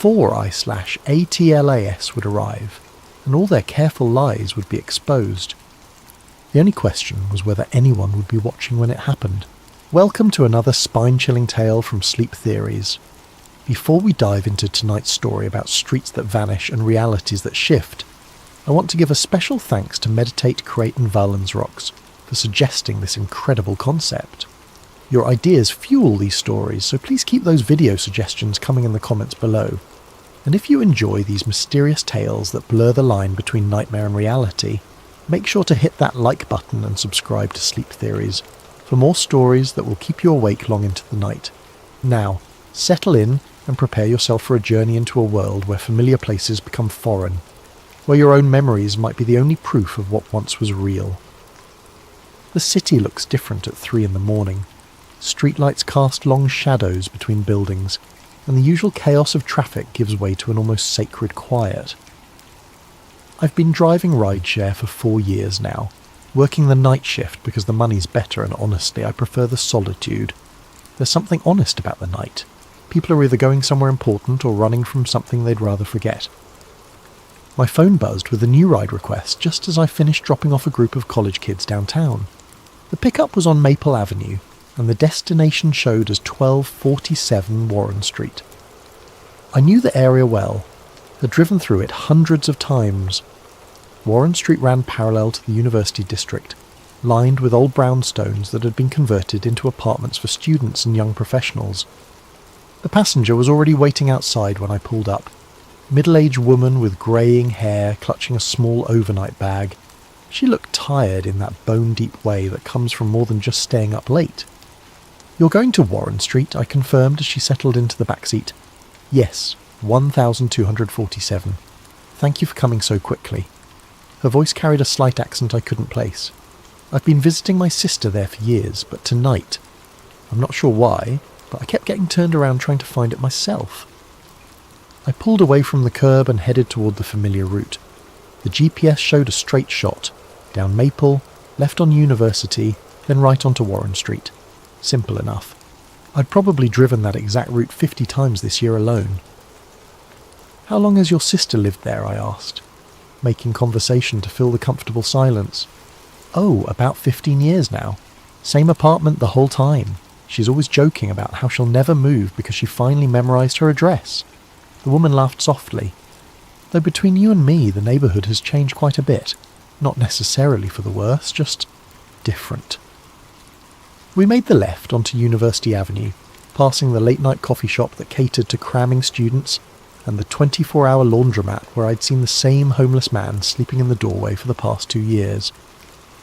4I/ATLAS would arrive, and all their careful lies would be exposed. The only question was whether anyone would be watching when it happened. Welcome to another spine-chilling tale from Sleep Theories. Before we dive into tonight's story about streets that vanish and realities that shift, I want to give a special thanks to Meditate, Create and Valensrocks for suggesting this incredible concept. Your ideas fuel these stories, so please keep those video suggestions coming in the comments below. And if you enjoy these mysterious tales that blur the line between nightmare and reality, make sure to hit that like button and subscribe to Sleep Theories for more stories that will keep you awake long into the night. Now, settle in and prepare yourself for a journey into a world where familiar places become foreign, where your own memories might be the only proof of what once was real. The city looks different at 3 in the morning. Streetlights cast long shadows between buildings, and the usual chaos of traffic gives way to an almost sacred quiet. I've been driving rideshare for 4 years now, working the night shift because the money's better and honestly I prefer the solitude. There's something honest about the night. People are either going somewhere important or running from something they'd rather forget. My phone buzzed with a new ride request just as I finished dropping off a group of college kids downtown. The pickup was on Maple Avenue, and the destination showed as 1247 Warren Street. I knew the area well, had driven through it hundreds of times. Warren Street ran parallel to the University District, lined with old brownstones that had been converted into apartments for students and young professionals. The passenger was already waiting outside when I pulled up. Middle-aged woman with greying hair clutching a small overnight bag. She looked tired in that bone-deep way that comes from more than just staying up late. "You're going to Warren Street," I confirmed as she settled into the back seat. "Yes, 1247. Thank you for coming so quickly." Her voice carried a slight accent I couldn't place. I've been visiting my sister there for years, but tonight, I'm not sure why, but I kept getting turned around trying to find it myself. I pulled away from the curb and headed toward the familiar route. The GPS showed a straight shot, down Maple, left on University, then right onto Warren Street. Simple enough. I'd probably driven that exact route 50 times this year alone. "How long has your sister lived there?" I asked, making conversation to fill the comfortable silence. "Oh, about 15 years now. Same apartment the whole time. She's always joking about how she'll never move because she finally memorized her address." The woman laughed softly. "Though between you and me, the neighbourhood has changed quite a bit. Not necessarily for the worse, just different." We made the left onto University Avenue, passing the late-night coffee shop that catered to cramming students and the 24-hour laundromat where I'd seen the same homeless man sleeping in the doorway for the past 2 years.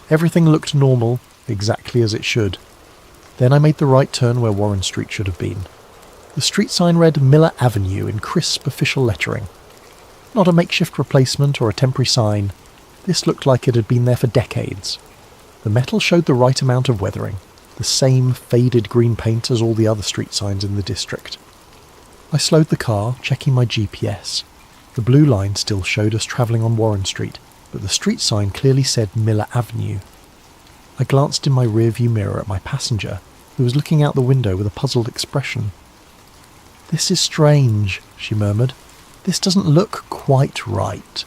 Everything looked normal, exactly as it should. Then I made the right turn where Warren Street should have been. The street sign read Miller Avenue in crisp official lettering. Not a makeshift replacement or a temporary sign. This looked like it had been there for decades. The metal showed the right amount of weathering, the same faded green paint as all the other street signs in the district. I slowed the car, checking my GPS. The blue line still showed us travelling on Warren Street, but the street sign clearly said Miller Avenue. I glanced in my rearview mirror at my passenger, who was looking out the window with a puzzled expression. "This is strange," she murmured. "This doesn't look quite right."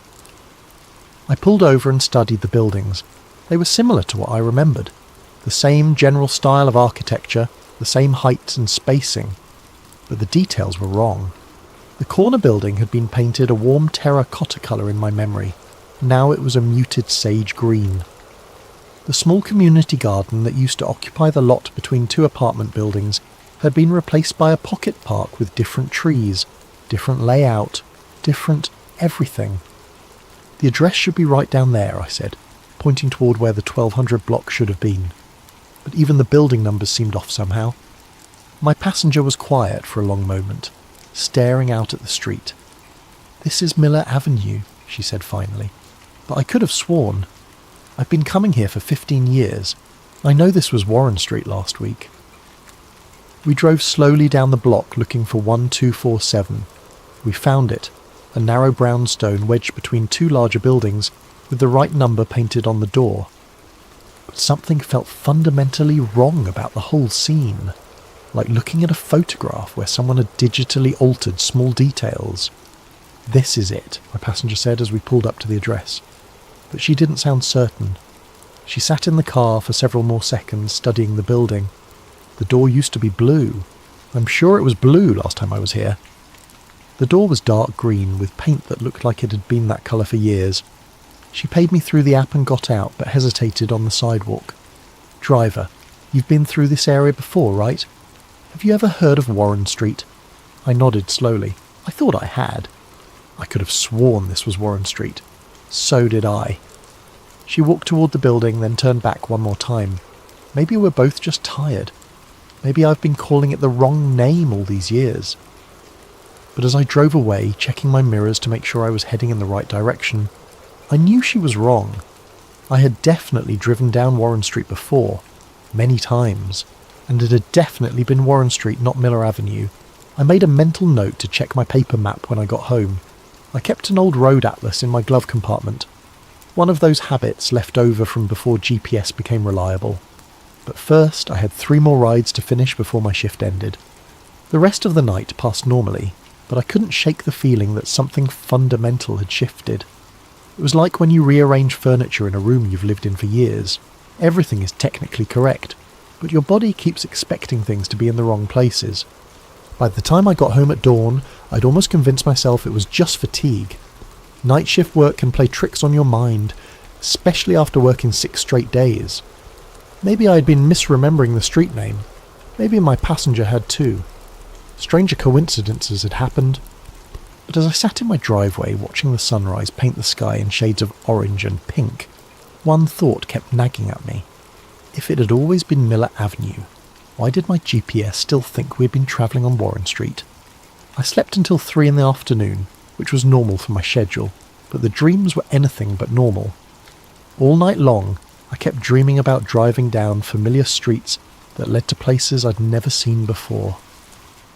I pulled over and studied the buildings. They were similar to what I remembered. The same general style of architecture, the same height and spacing. But the details were wrong. The corner building had been painted a warm terracotta colour in my memory. Now it was a muted sage green. The small community garden that used to occupy the lot between two apartment buildings had been replaced by a pocket park with different trees, different layout, different everything. The address should be right down there, I said, pointing toward where the 1200 block should have been. But even the building numbers seemed off somehow. My passenger was quiet for a long moment, staring out at the street. "This is Miller Avenue," she said finally. "But I could have sworn. I've been coming here for 15 years. I know this was Warren Street last week." We drove slowly down the block looking for 1247. We found it, a narrow brownstone wedged between two larger buildings with the right number painted on the door. But something felt fundamentally wrong about the whole scene, like looking at a photograph where someone had digitally altered small details. "This is it," my passenger said as we pulled up to the address. But she didn't sound certain. She sat in the car for several more seconds studying the building. The door used to be blue. I'm sure it was blue last time I was here. The door was dark green with paint that looked like it had been that colour for years. She paid me through the app and got out, but hesitated on the sidewalk. "Driver, you've been through this area before, right? Have you ever heard of Warren Street?" I nodded slowly. I thought I had. I could have sworn this was Warren Street. So did I. She walked toward the building, then turned back one more time. Maybe we're both just tired. Maybe I've been calling it the wrong name all these years. But as I drove away, checking my mirrors to make sure I was heading in the right direction, I knew she was wrong. I had definitely driven down Warren Street before, many times, and it had definitely been Warren Street, not Miller Avenue. I made a mental note to check my paper map when I got home. I kept an old road atlas in my glove compartment, one of those habits left over from before GPS became reliable. But first I had 3 more rides to finish before my shift ended. The rest of the night passed normally, but I couldn't shake the feeling that something fundamental had shifted. It was like when you rearrange furniture in a room you've lived in for years. Everything is technically correct, but your body keeps expecting things to be in the wrong places. By the time I got home at dawn, I'd almost convinced myself it was just fatigue. Night shift work can play tricks on your mind, especially after working 6 straight days. Maybe I had been misremembering the street name. Maybe my passenger had too. Stranger coincidences had happened. But as I sat in my driveway watching the sunrise paint the sky in shades of orange and pink, one thought kept nagging at me. If it had always been Miller Avenue, why did my GPS still think we had been travelling on Warren Street? I slept until 3 in the afternoon, which was normal for my schedule, but the dreams were anything but normal. All night long, I kept dreaming about driving down familiar streets that led to places I'd never seen before.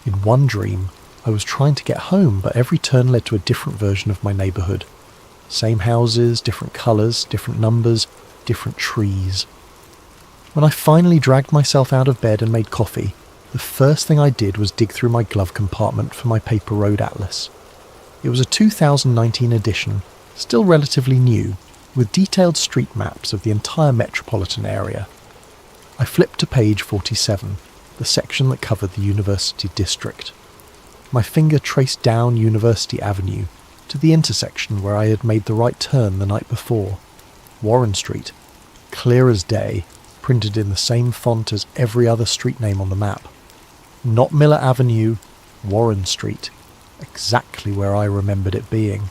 In one dream, I was trying to get home, but every turn led to a different version of my neighbourhood. Same houses, different colours, different numbers, different trees. When I finally dragged myself out of bed and made coffee, the first thing I did was dig through my glove compartment for my paper road atlas. It was a 2019 edition, still relatively new, with detailed street maps of the entire metropolitan area. I flipped to page 47, the section that covered the University District. My finger traced down University Avenue to the intersection where I had made the right turn the night before. Warren Street, clear as day, printed in the same font as every other street name on the map. Not Miller Avenue, Warren Street, exactly where I remembered it being.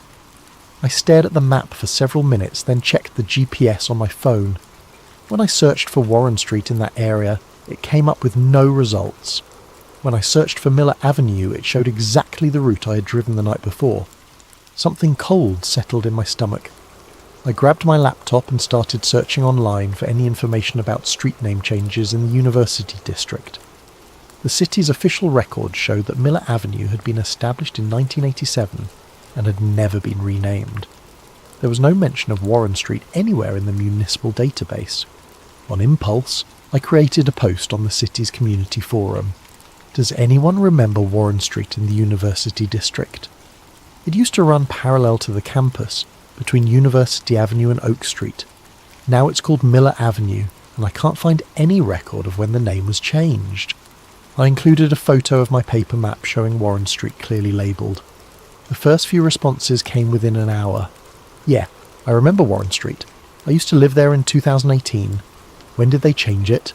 I stared at the map for several minutes, then checked the GPS on my phone. When I searched for Warren Street in that area, it came up with no results. When I searched for Miller Avenue, it showed exactly the route I had driven the night before. Something cold settled in my stomach. I grabbed my laptop and started searching online for any information about street name changes in the University District. The city's official records showed that Miller Avenue had been established in 1987 and had never been renamed. There was no mention of Warren Street anywhere in the municipal database. On impulse, I created a post on the city's community forum. Does anyone remember Warren Street in the University District? It used to run parallel to the campus, between University Avenue and Oak Street. Now it's called Miller Avenue, and I can't find any record of when the name was changed. I included a photo of my paper map showing Warren Street clearly labelled. The first few responses came within an hour. Yeah, I remember Warren Street. I used to live there in 2018. When did they change it?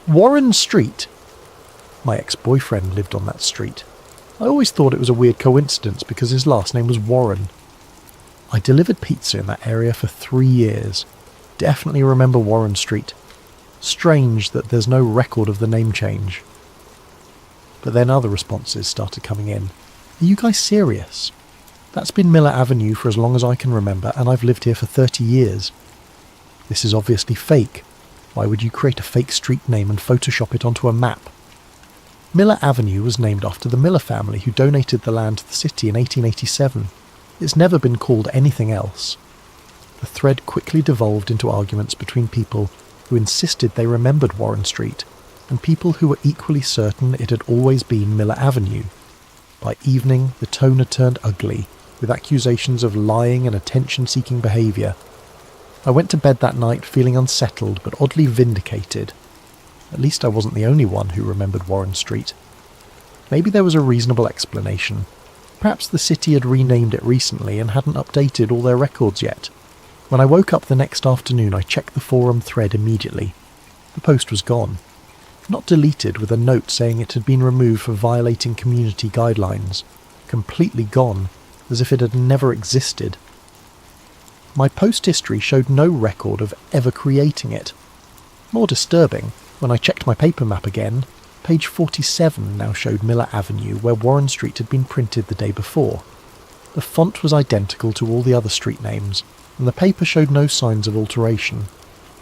Warren Street. My ex-boyfriend lived on that street. I always thought it was a weird coincidence because his last name was Warren. I delivered pizza in that area for 3 years. Definitely remember Warren Street. Strange that there's no record of the name change. But then other responses started coming in. Are you guys serious? That's been Miller Avenue for as long as I can remember, and I've lived here for 30 years. This is obviously fake. Why would you create a fake street name and Photoshop it onto a map? Miller Avenue was named after the Miller family who donated the land to the city in 1887. It's never been called anything else. The thread quickly devolved into arguments between people who insisted they remembered Warren Street and people who were equally certain it had always been Miller Avenue. By evening, the tone had turned ugly, with accusations of lying and attention-seeking behaviour. I went to bed that night feeling unsettled but oddly vindicated. At least I wasn't the only one who remembered Warren Street. Maybe there was a reasonable explanation. Perhaps the city had renamed it recently and hadn't updated all their records yet. When I woke up the next afternoon, I checked the forum thread immediately. The post was gone. Not deleted, with a note saying it had been removed for violating community guidelines. Completely gone, as if it had never existed. My post history showed no record of ever creating it. More disturbing, when I checked my paper map again, page 47 now showed Miller Avenue where Warren Street had been printed the day before. The font was identical to all the other street names, and the paper showed no signs of alteration.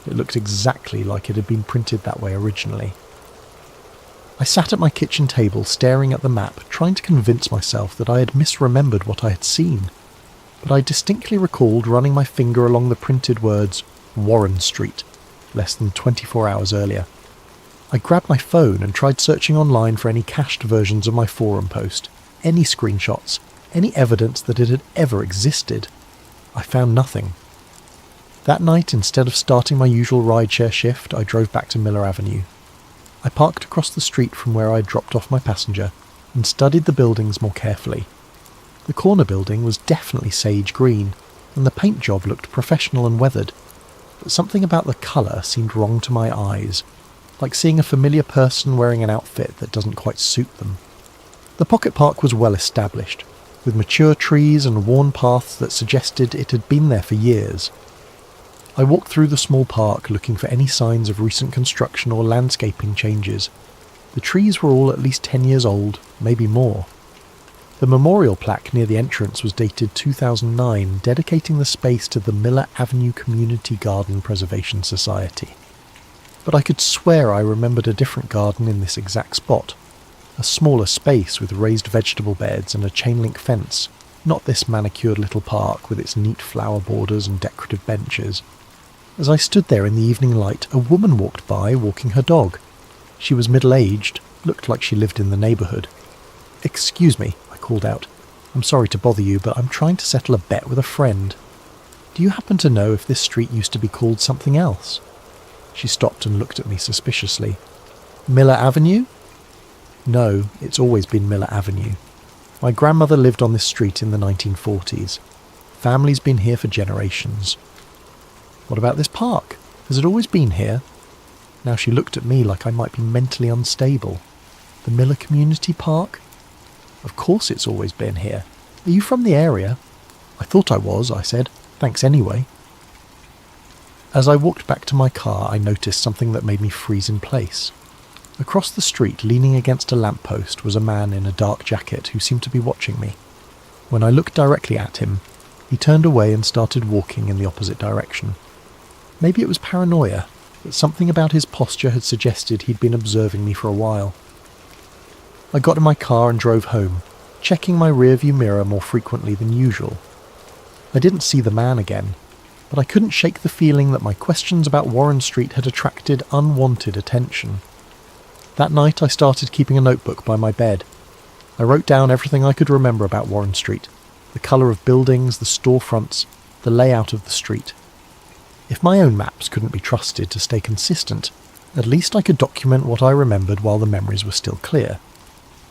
It looked exactly like it had been printed that way originally. I sat at my kitchen table staring at the map, trying to convince myself that I had misremembered what I had seen. But I distinctly recalled running my finger along the printed words Warren Street, less than 24 hours earlier. I grabbed my phone and tried searching online for any cached versions of my forum post, any screenshots, any evidence that it had ever existed. I found nothing. That night, instead of starting my usual rideshare shift, I drove back to Miller Avenue. I parked across the street from where I had dropped off my passenger and studied the buildings more carefully. The corner building was definitely sage green, and the paint job looked professional and weathered, but something about the colour seemed wrong to my eyes, like seeing a familiar person wearing an outfit that doesn't quite suit them. The pocket park was well established, with mature trees and worn paths that suggested it had been there for years. I walked through the small park looking for any signs of recent construction or landscaping changes. The trees were all at least 10 years old, maybe more. The memorial plaque near the entrance was dated 2009, dedicating the space to the Miller Avenue Community Garden Preservation Society. But I could swear I remembered a different garden in this exact spot. A smaller space with raised vegetable beds and a chain-link fence, not this manicured little park with its neat flower borders and decorative benches. As I stood there in the evening light, a woman walked by walking her dog. She was middle-aged, looked like she lived in the neighbourhood. "Excuse me," I called out. "I'm sorry to bother you, but I'm trying to settle a bet with a friend. Do you happen to know if this street used to be called something else?" She stopped and looked at me suspiciously. "Miller Avenue?" "No, it's always been Miller Avenue. My grandmother lived on this street in the 1940s. Family's been here for generations." "What about this park? Has it always been here?" Now she looked at me like I might be mentally unstable. "The Miller Community Park?" "Of course it's always been here. Are you from the area?" "I thought I was," I said. "Thanks anyway." As I walked back to my car, I noticed something that made me freeze in place. Across the street, leaning against a lamppost, was a man in a dark jacket who seemed to be watching me. When I looked directly at him, he turned away and started walking in the opposite direction. Maybe it was paranoia, but something about his posture had suggested he'd been observing me for a while. I got in my car and drove home, checking my rearview mirror more frequently than usual. I didn't see the man again, but I couldn't shake the feeling that my questions about Warren Street had attracted unwanted attention. That night I started keeping a notebook by my bed. I wrote down everything I could remember about Warren Street, the colour of buildings, the storefronts, the layout of the street. If my own maps couldn't be trusted to stay consistent, at least I could document what I remembered while the memories were still clear.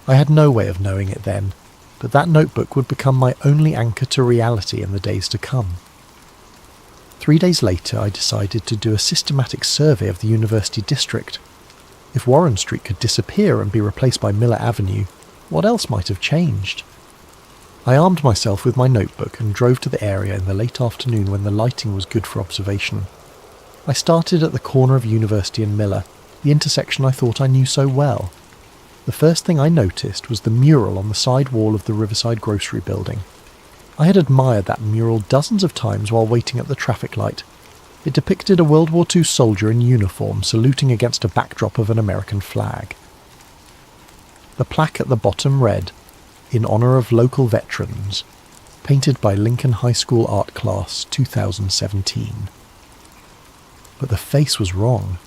I had no way of knowing it then, but that notebook would become my only anchor to reality in the days to come. 3 days later, I decided to do a systematic survey of the university district. If Warren Street could disappear and be replaced by Miller Avenue, what else might have changed? I armed myself with my notebook and drove to the area in the late afternoon when the lighting was good for observation. I started at the corner of University and Miller, the intersection I thought I knew so well. The first thing I noticed was the mural on the side wall of the Riverside Grocery Building. I had admired that mural dozens of times while waiting at the traffic light. It depicted a World War II soldier in uniform saluting against a backdrop of an American flag. The plaque at the bottom read, "In honour of local veterans, painted by Lincoln High School Art Class 2017. But the face was wrong.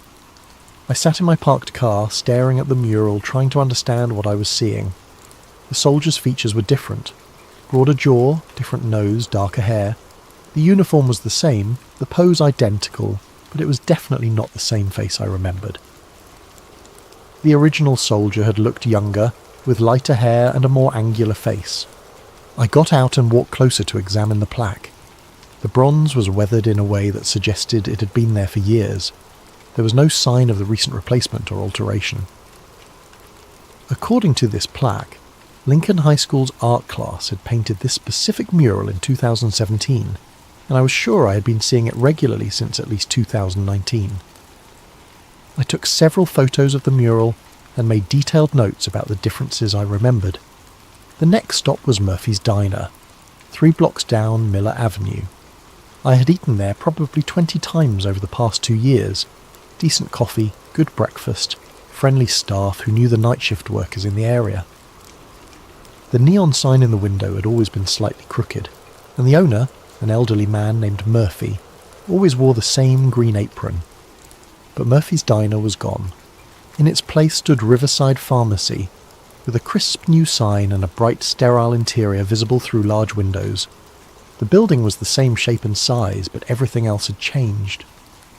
I sat in my parked car, staring at the mural, trying to understand what I was seeing. The soldier's features were different. Broader jaw, different nose, darker hair. The uniform was the same, the pose identical, but it was definitely not the same face I remembered. The original soldier had looked younger, with lighter hair and a more angular face. I got out and walked closer to examine the plaque. The bronze was weathered in a way that suggested it had been there for years. There was no sign of the recent replacement or alteration. According to this plaque, Lincoln High School's art class had painted this specific mural in 2017, and I was sure I had been seeing it regularly since at least 2019. I took several photos of the mural and made detailed notes about the differences I remembered. The next stop was Murphy's Diner, 3 blocks down Miller Avenue. I had eaten there probably 20 times over the past 2 years. Decent coffee, good breakfast, friendly staff who knew the night shift workers in the area. The neon sign in the window had always been slightly crooked, and the owner, an elderly man named Murphy, always wore the same green apron. But Murphy's Diner was gone. In its place stood Riverside Pharmacy, with a crisp new sign and a bright, sterile interior visible through large windows. The building was the same shape and size, but everything else had changed.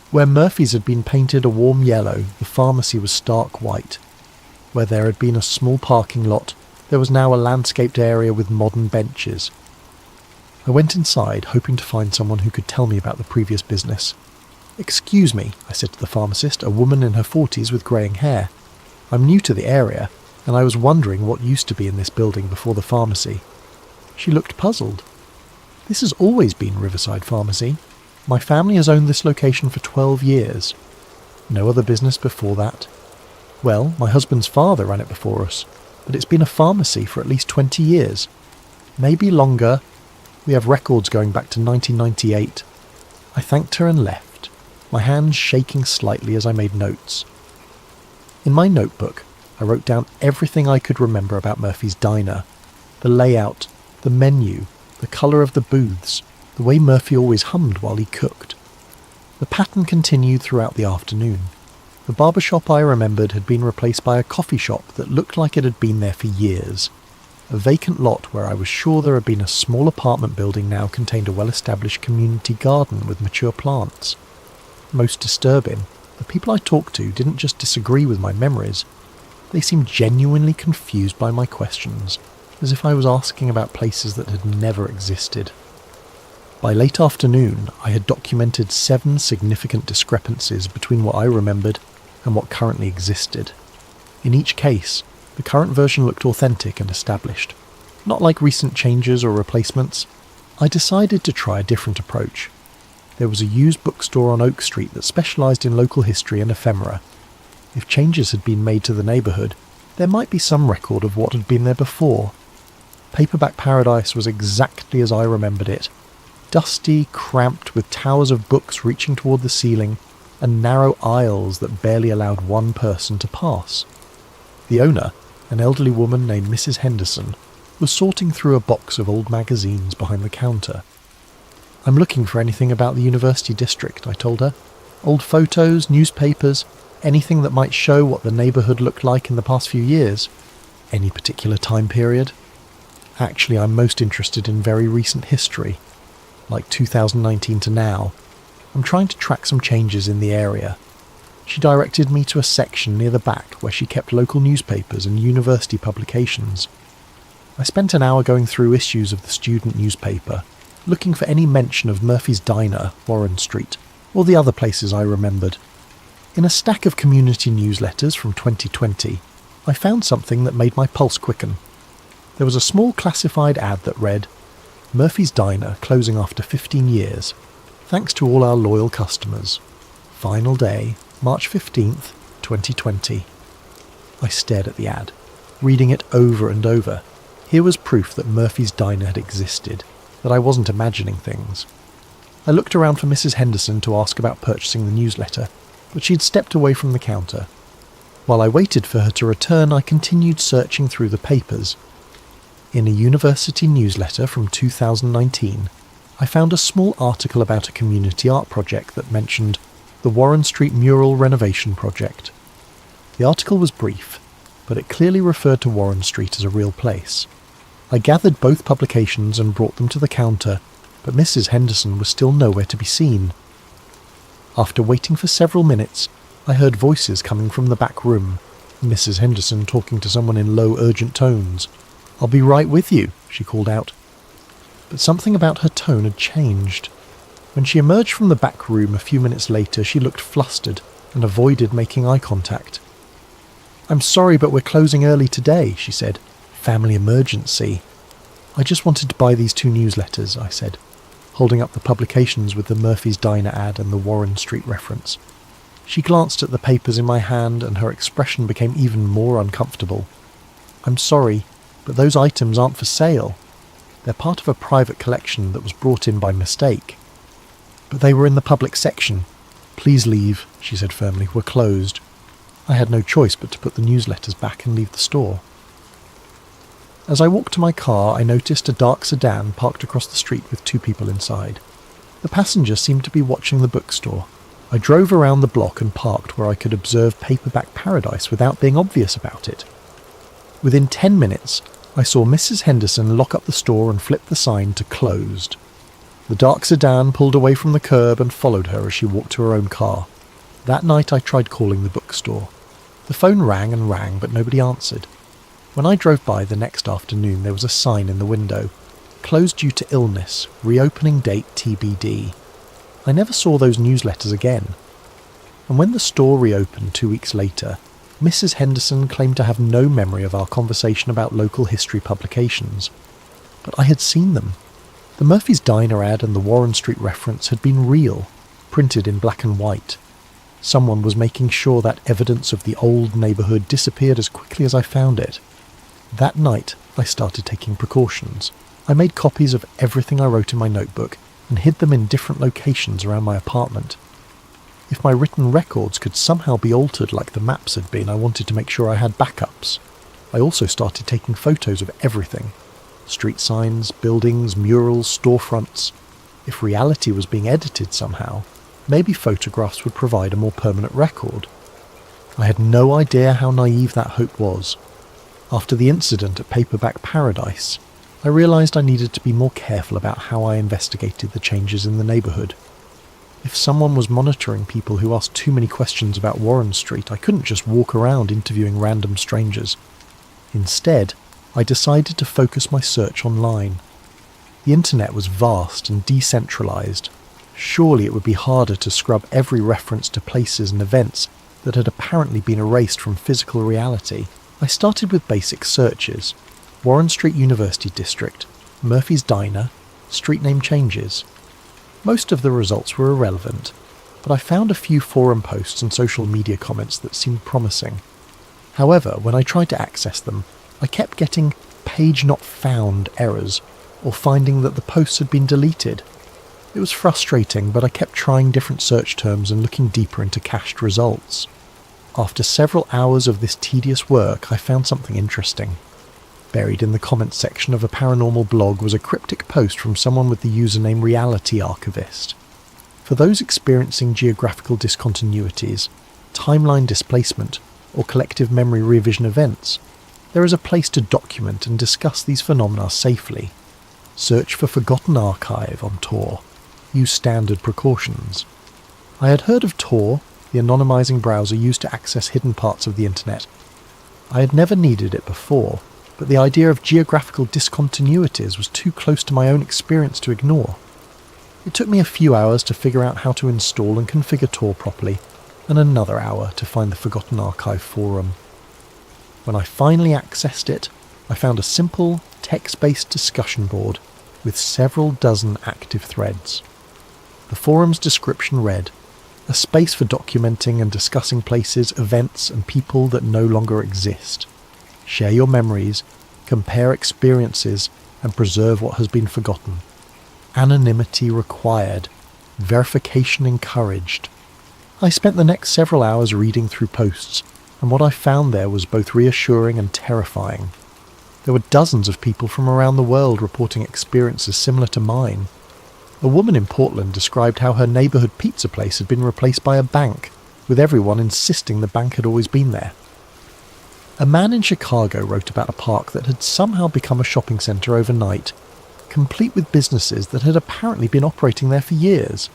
Where Murphy's had been painted a warm yellow, the pharmacy was stark white. Where there had been a small parking lot, there was now a landscaped area with modern benches. I went inside, hoping to find someone who could tell me about the previous business. "Excuse me," I said to the pharmacist, a woman in her 40s with greying hair. "I'm new to the area, and I was wondering what used to be in this building before the pharmacy." She looked puzzled. "This has always been Riverside Pharmacy. My family has owned this location for 12 years. No other business before that. Well, my husband's father ran it before us, but it's been a pharmacy for at least 20 years. Maybe longer. We have records going back to 1998. I thanked her and left, my hands shaking slightly as I made notes. In my notebook, I wrote down everything I could remember about Murphy's Diner. The layout, the menu, the colour of the booths, the way Murphy always hummed while he cooked. The pattern continued throughout the afternoon. The barber shop I remembered had been replaced by a coffee shop that looked like it had been there for years. A vacant lot where I was sure there had been a small apartment building now contained a well-established community garden with mature plants. Most disturbing, the people I talked to didn't just disagree with my memories. They seemed genuinely confused by my questions, as if I was asking about places that had never existed. By late afternoon, I had documented 7 significant discrepancies between what I remembered and what currently existed. In each case, the current version looked authentic and established, not like recent changes or replacements. I decided to try a different approach. There was a used bookstore on Oak Street that specialised in local history and ephemera. If changes had been made to the neighbourhood, there might be some record of what had been there before. Paperback Paradise was exactly as I remembered it. Dusty, cramped, with towers of books reaching toward the ceiling, and narrow aisles that barely allowed one person to pass. The owner, an elderly woman named Mrs. Henderson, was sorting through a box of old magazines behind the counter. "I'm looking for anything about the university district," I told her. "Old photos, newspapers, anything that might show what the neighbourhood looked like in the past few years. Any particular time period? Actually, I'm most interested in very recent history, like 2019 to now. I'm trying to track some changes in the area." She directed me to a section near the back where she kept local newspapers and university publications. I spent an hour going through issues of the student newspaper, looking for any mention of Murphy's Diner, Warren Street, or the other places I remembered. In a stack of community newsletters from 2020, I found something that made my pulse quicken. There was a small classified ad that read, "Murphy's Diner closing after 15 years. Thanks to all our loyal customers. Final day, March 15th, 2020. I stared at the ad, reading it over and over. Here was proof that Murphy's Diner had existed, that I wasn't imagining things. I looked around for Mrs. Henderson to ask about purchasing the newsletter, but she'd stepped away from the counter. While I waited for her to return, I continued searching through the papers. In a university newsletter from 2019, I found a small article about a community art project that mentioned the Warren Street Mural Renovation Project. The article was brief, but it clearly referred to Warren Street as a real place. I gathered both publications and brought them to the counter, but Mrs. Henderson was still nowhere to be seen. After waiting for several minutes, I heard voices coming from the back room, Mrs. Henderson talking to someone in low, urgent tones. "I'll be right with you," she called out. But something about her tone had changed. When she emerged from the back room a few minutes later, she looked flustered and avoided making eye contact. "I'm sorry, but we're closing early today," she said. "Family emergency." "I just wanted to buy these 2 newsletters," I said, holding up the publications with the Murphy's Diner ad and the Warren Street reference. She glanced at the papers in my hand and her expression became even more uncomfortable. "I'm sorry, but those items aren't for sale. They're part of a private collection that was brought in by mistake." "But they were in the public section." "Please leave," she said firmly. "We're closed." I had no choice but to put the newsletters back and leave the store. As I walked to my car, I noticed a dark sedan parked across the street with 2 people inside. The passenger seemed to be watching the bookstore. I drove around the block and parked where I could observe Paperback Paradise without being obvious about it. Within 10 minutes, I saw Mrs. Henderson lock up the store and flip the sign to closed. The dark sedan pulled away from the curb and followed her as she walked to her own car. That night I tried calling the bookstore. The phone rang and rang, but nobody answered. When I drove by the next afternoon, there was a sign in the window, "Closed due to illness, reopening date TBD." I never saw those newsletters again. And when the store reopened 2 weeks later, Mrs. Henderson claimed to have no memory of our conversation about local history publications. But I had seen them. The Murphy's Diner ad and the Warren Street reference had been real, printed in black and white. Someone was making sure that evidence of the old neighbourhood disappeared as quickly as I found it. That night, I started taking precautions. I made copies of everything I wrote in my notebook and hid them in different locations around my apartment. If my written records could somehow be altered like the maps had been, I wanted to make sure I had backups. I also started taking photos of everything. Street signs, buildings, murals, storefronts. If reality was being edited somehow, maybe photographs would provide a more permanent record. I had no idea how naive that hope was. After the incident at Paperback Paradise, I realised I needed to be more careful about how I investigated the changes in the neighbourhood. If someone was monitoring people who asked too many questions about Warren Street, I couldn't just walk around interviewing random strangers. Instead, I decided to focus my search online. The internet was vast and decentralised. Surely it would be harder to scrub every reference to places and events that had apparently been erased from physical reality. I started with basic searches: Warren Street University District, Murphy's Diner, street name changes. Most of the results were irrelevant, but I found a few forum posts and social media comments that seemed promising. However, when I tried to access them, I kept getting page not found errors, or finding that the posts had been deleted. It was frustrating, but I kept trying different search terms and looking deeper into cached results. After several hours of this tedious work, I found something interesting. Buried in the comments section of a paranormal blog was a cryptic post from someone with the username Reality Archivist. For those experiencing geographical discontinuities, timeline displacement, or collective memory revision events, there is a place to document and discuss these phenomena safely. Search for Forgotten Archive on Tor. Use standard precautions. I had heard of Tor, the anonymizing browser used to access hidden parts of the internet. I had never needed it before, but the idea of geographical discontinuities was too close to my own experience to ignore. It took me a few hours to figure out how to install and configure Tor properly, and another hour to find the Forgotten Archive forum. When I finally accessed it, I found a simple, text-based discussion board with several dozen active threads. The forum's description read, "A space for documenting and discussing places, events, and people that no longer exist. Share your memories, compare experiences, and preserve what has been forgotten. Anonymity required. Verification encouraged." I spent the next several hours reading through posts, and what I found there was both reassuring and terrifying. There were dozens of people from around the world reporting experiences similar to mine. A woman in Portland described how her neighbourhood pizza place had been replaced by a bank, with everyone insisting the bank had always been there. A man in Chicago wrote about a park that had somehow become a shopping centre overnight, complete with businesses that had apparently been operating there for years.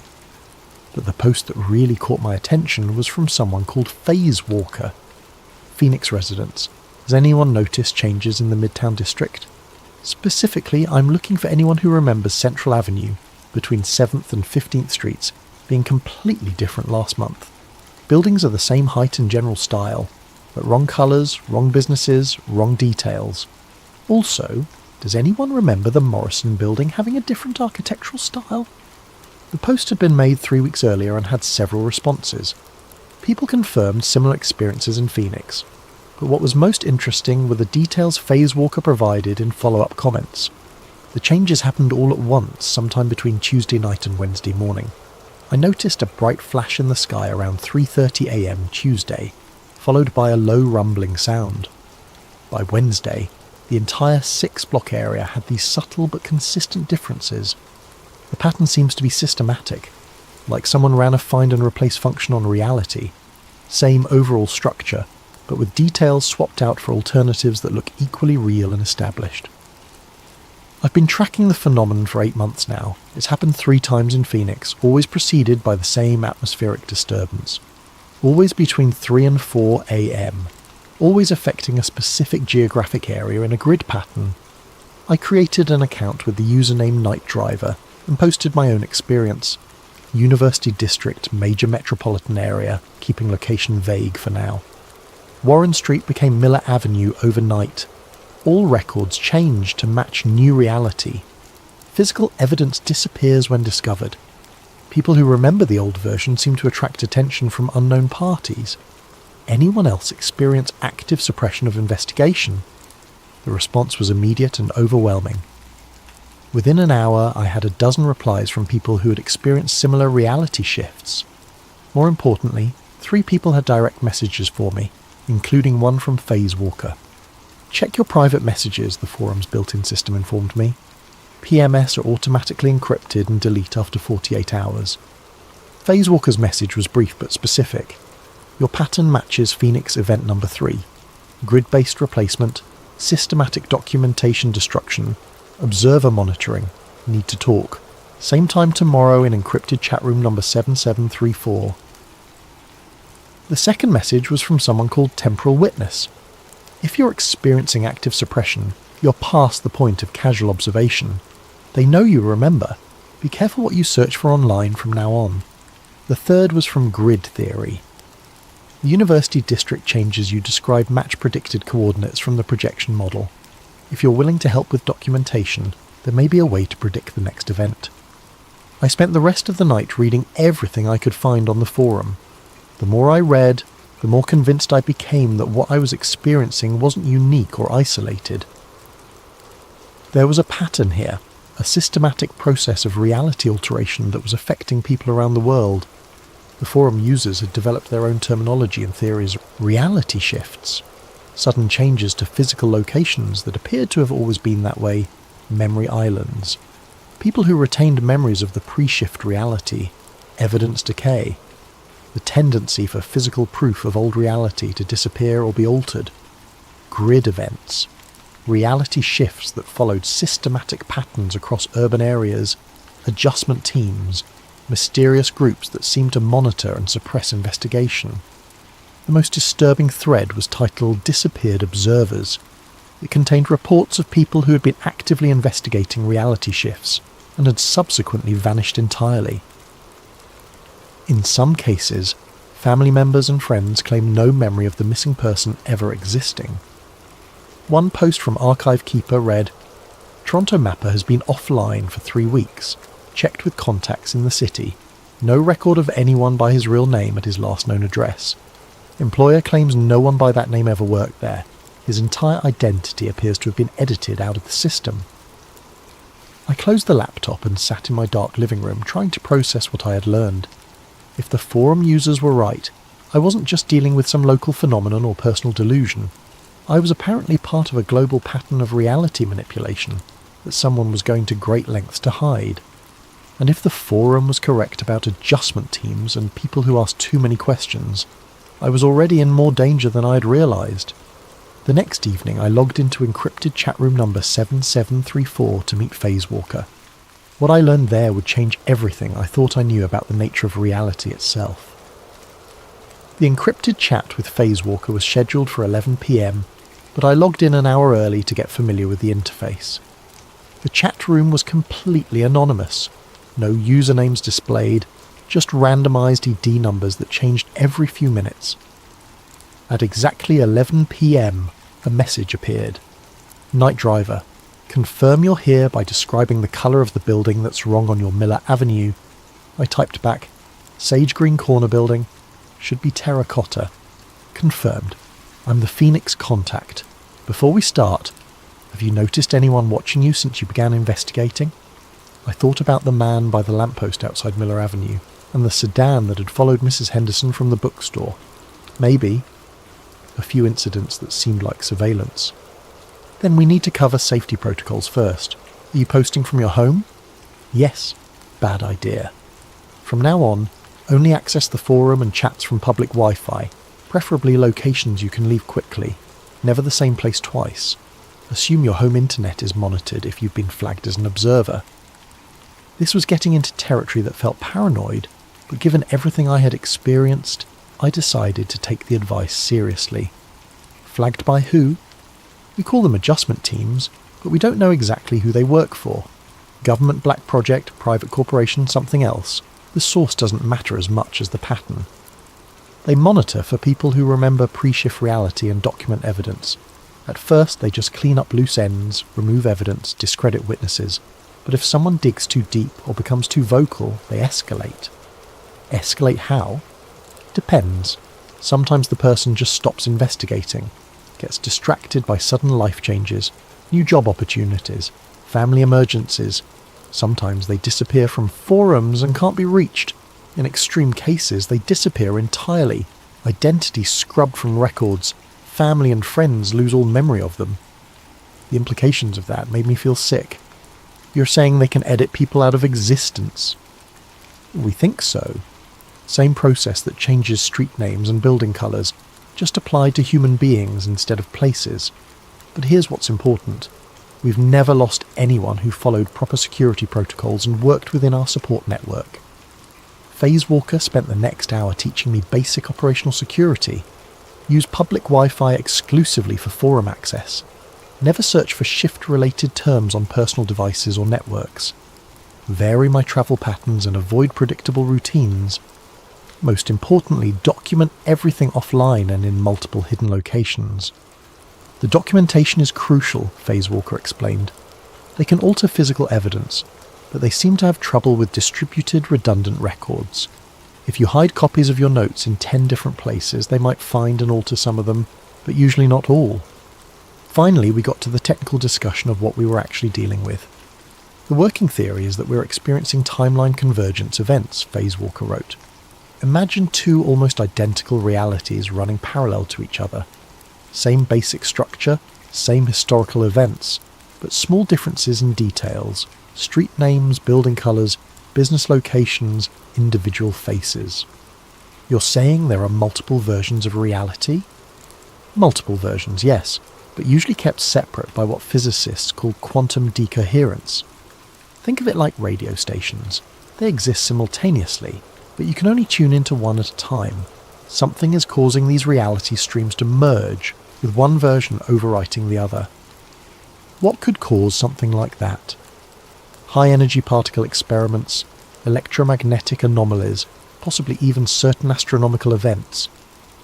But the post that really caught my attention was from someone called Phase Walker. Phoenix residents, has anyone noticed changes in the Midtown district? Specifically, I'm looking for anyone who remembers Central Avenue, between 7th and 15th Streets, being completely different last month. Buildings are the same height and general style, but wrong colours, wrong businesses, wrong details. Also, does anyone remember the Morrison building having a different architectural style? The post had been made 3 weeks earlier and had several responses. People confirmed similar experiences in Phoenix, but what was most interesting were the details Phase Walker provided in follow-up comments. The changes happened all at once, sometime between Tuesday night and Wednesday morning. I noticed a bright flash in the sky around 3:30 a.m. Tuesday, followed by a low rumbling sound. By Wednesday, the entire 6-block area had these subtle but consistent differences. The pattern seems to be systematic, like someone ran a find and replace function on reality. Same overall structure, but with details swapped out for alternatives that look equally real and established. I've been tracking the phenomenon for 8 months now. It's happened 3 times in Phoenix, always preceded by the same atmospheric disturbance. Always between 3 and 4 a.m. Always affecting a specific geographic area in a grid pattern. I created an account with the username Night Driver and posted my own experience. University District, major metropolitan area, keeping location vague for now. Warren Street became Miller Avenue overnight. All records change to match new reality. Physical evidence disappears when discovered. People who remember the old version seem to attract attention from unknown parties. Anyone else experience active suppression of investigation? The response was immediate and overwhelming. Within an hour, I had a dozen replies from people who had experienced similar reality shifts. More importantly, 3 people had direct messages for me, including one from Phase Walker. Check your private messages, the forum's built-in system informed me. PMS are automatically encrypted and delete after 48 hours. Phase Walker's message was brief but specific. Your pattern matches Phoenix event number 3. Grid-based replacement, systematic documentation destruction, observer monitoring, need to talk. Same time tomorrow in encrypted chat room number 7734. The second message was from someone called Temporal Witness. If you're experiencing active suppression, you're past the point of casual observation. They know you remember. Be careful what you search for online from now on. The third was from Grid Theory. The University District changes you describe match predicted coordinates from the projection model. If you're willing to help with documentation, there may be a way to predict the next event. I spent the rest of the night reading everything I could find on the forum. The more I read, the more convinced I became that what I was experiencing wasn't unique or isolated. There was a pattern here, a systematic process of reality alteration that was affecting people around the world. The forum users had developed their own terminology and theories. Reality shifts, sudden changes to physical locations that appeared to have always been that way, memory islands. People who retained memories of the pre-shift reality, evidence decay, the tendency for physical proof of old reality to disappear or be altered, grid events, reality shifts that followed systematic patterns across urban areas, adjustment teams, mysterious groups that seemed to monitor and suppress investigation. The most disturbing thread was titled Disappeared Observers. It contained reports of people who had been actively investigating reality shifts and had subsequently vanished entirely. In some cases, family members and friends claimed no memory of the missing person ever existing. One post from Archive Keeper read, "Toronto Mapper has been offline for 3 weeks, checked with contacts in the city. No record of anyone by his real name at his last known address. Employer claims no one by that name ever worked there. His entire identity appears to have been edited out of the system." I closed the laptop and sat in my dark living room trying to process what I had learned. If the forum users were right, I wasn't just dealing with some local phenomenon or personal delusion. I was apparently part of a global pattern of reality manipulation that someone was going to great lengths to hide. And if the forum was correct about adjustment teams and people who asked too many questions, I was already in more danger than I had realised. The next evening I logged into encrypted chatroom number 7734 to meet Phasewalker. What I learned there would change everything I thought I knew about the nature of reality itself. The encrypted chat with Phasewalker was scheduled for 11 p.m, but I logged in an hour early to get familiar with the interface. The chat room was completely anonymous. No usernames displayed, just randomised ID numbers that changed every few minutes. At exactly 11 p.m, a message appeared. "Night Driver, confirm you're here by describing the colour of the building that's wrong on your Miller Avenue." I typed back, "Sage Green Corner building, should be terracotta. Confirmed. I'm the Phoenix contact. Before we start, have you noticed anyone watching you since you began investigating?" I thought about the man by the lamppost outside Miller Avenue and the sedan that had followed Mrs. Henderson from the bookstore. Maybe. A few incidents that seemed like surveillance. "Then we need to cover safety protocols first. Are you posting from your home?" "Yes." Bad idea. From now on, only access the forum and chats from public Wi-Fi, preferably locations you can leave quickly. Never the same place twice. Assume your home internet is monitored if you've been flagged as an observer. This was getting into territory that felt paranoid, but given everything I had experienced, I decided to take the advice seriously. Flagged by who? We call them adjustment teams, but we don't know exactly who they work for. Government black project, private corporation, something else. The source doesn't matter as much as the pattern. They monitor for people who remember pre-shift reality and document evidence. At first they just clean up loose ends, remove evidence, discredit witnesses. But if someone digs too deep or becomes too vocal, they escalate. Escalate how? Depends. Sometimes the person just stops investigating, gets distracted by sudden life changes, new job opportunities, family emergencies. Sometimes they disappear from forums and can't be reached. In extreme cases, they disappear entirely. Identity scrubbed from records. Family and friends lose all memory of them. The implications of that made me feel sick. You're saying they can edit people out of existence? We think so. Same process that changes street names and building colours, just applied to human beings instead of places. But here's what's important. We've never lost anyone who followed proper security protocols and worked within our support network. Phasewalker spent the next hour teaching me basic operational security. Use public Wi-Fi exclusively for forum access. Never search for shift-related terms on personal devices or networks. Vary my travel patterns and avoid predictable routines. Most importantly, document everything offline and in multiple hidden locations. The documentation is crucial, Phasewalker explained. They can alter physical evidence, but they seem to have trouble with distributed, redundant records. If you hide copies of your notes in 10 different places, they might find and alter some of them, but usually not all. Finally, we got to the technical discussion of what we were actually dealing with. The working theory is that we're experiencing timeline convergence events, Phasewalker wrote. Imagine two almost identical realities running parallel to each other. Same basic structure, same historical events, but small differences in details, street names, building colours, business locations, individual faces. You're saying there are multiple versions of reality? Multiple versions, yes, but usually kept separate by what physicists call quantum decoherence. Think of it like radio stations. They exist simultaneously, but you can only tune into one at a time. Something is causing these reality streams to merge, with one version overwriting the other. What could cause something like that? High-energy particle experiments, electromagnetic anomalies, possibly even certain astronomical events.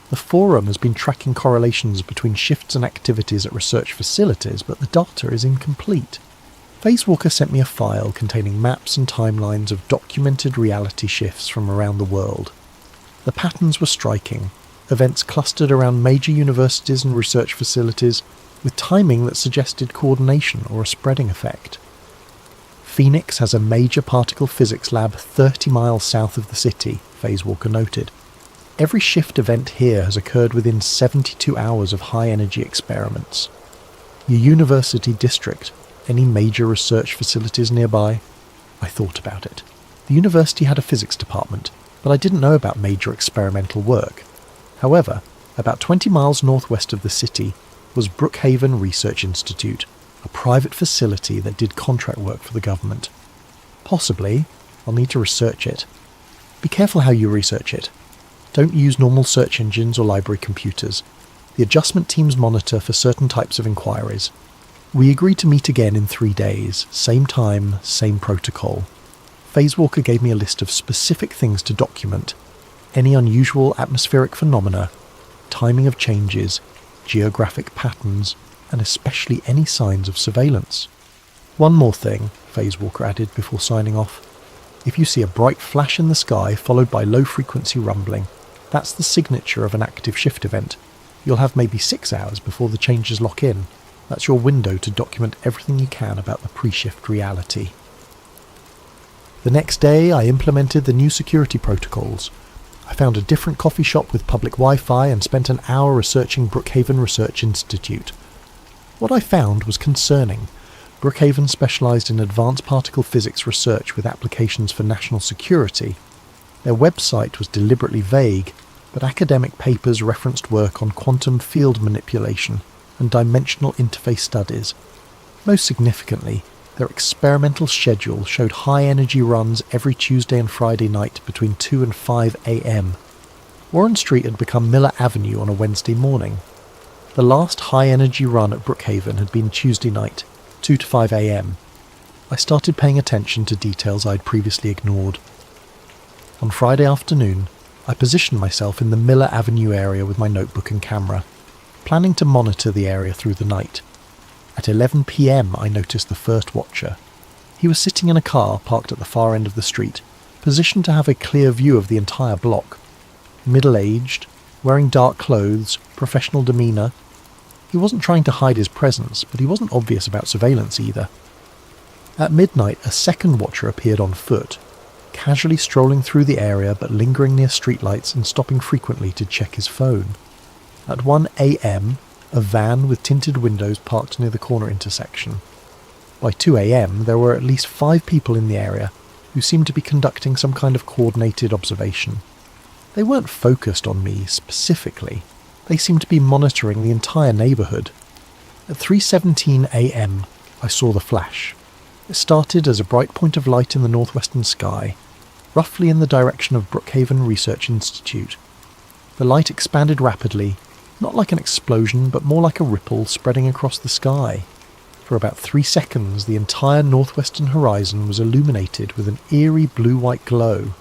The forum has been tracking correlations between shifts and activities at research facilities, but the data is incomplete. Phasewalker sent me a file containing maps and timelines of documented reality shifts from around the world. The patterns were striking, events clustered around major universities and research facilities, with timing that suggested coordination or a spreading effect. Phoenix has a major particle physics lab 30 miles south of the city, Phasewalker noted. Every shift event here has occurred within 72 hours of high-energy experiments. Your university district, any major research facilities nearby? I thought about it. The university had a physics department, but I didn't know about major experimental work. However, about 20 miles northwest of the city was Brookhaven Research Institute, a private facility that did contract work for the government. Possibly, I'll need to research it. Be careful how you research it. Don't use normal search engines or library computers. The adjustment teams monitor for certain types of inquiries. We agreed to meet again in 3 days, same time, same protocol. Phasewalker gave me a list of specific things to document: any unusual atmospheric phenomena, timing of changes, geographic patterns, and especially any signs of surveillance. One more thing, Phasewalker added before signing off. If you see a bright flash in the sky followed by low-frequency rumbling, that's the signature of an active shift event. You'll have maybe 6 hours before the changes lock in. That's your window to document everything you can about the pre-shift reality. The next day, I implemented the new security protocols. I found a different coffee shop with public Wi-Fi and spent an hour researching Brookhaven Research Institute. What I found was concerning. Brookhaven specialised in advanced particle physics research with applications for national security. Their website was deliberately vague, but academic papers referenced work on quantum field manipulation and dimensional interface studies. Most significantly, their experimental schedule showed high-energy runs every Tuesday and Friday night between 2 and 5 a.m. Warren Street had become Miller Avenue on a Wednesday morning. The last high-energy run at Brookhaven had been Tuesday night, 2 to 5 a.m. I started paying attention to details I'd previously ignored. On Friday afternoon, I positioned myself in the Miller Avenue area with my notebook and camera, planning to monitor the area through the night. At 11 p.m. I noticed the first watcher. He was sitting in a car parked at the far end of the street, positioned to have a clear view of the entire block. Middle-aged, wearing dark clothes, professional demeanour. He wasn't trying to hide his presence, but he wasn't obvious about surveillance either. At midnight, a second watcher appeared on foot, casually strolling through the area but lingering near streetlights and stopping frequently to check his phone. At 1 a.m, a van with tinted windows parked near the corner intersection. By 2 a.m, there were at least 5 people in the area who seemed to be conducting some kind of coordinated observation. They weren't focused on me specifically. They seemed to be monitoring the entire neighbourhood. At 3:17 a.m, I saw the flash. It started as a bright point of light in the northwestern sky, roughly in the direction of Brookhaven Research Institute. The light expanded rapidly, not like an explosion, but more like a ripple spreading across the sky. For about 3 seconds, the entire northwestern horizon was illuminated with an eerie blue-white glow.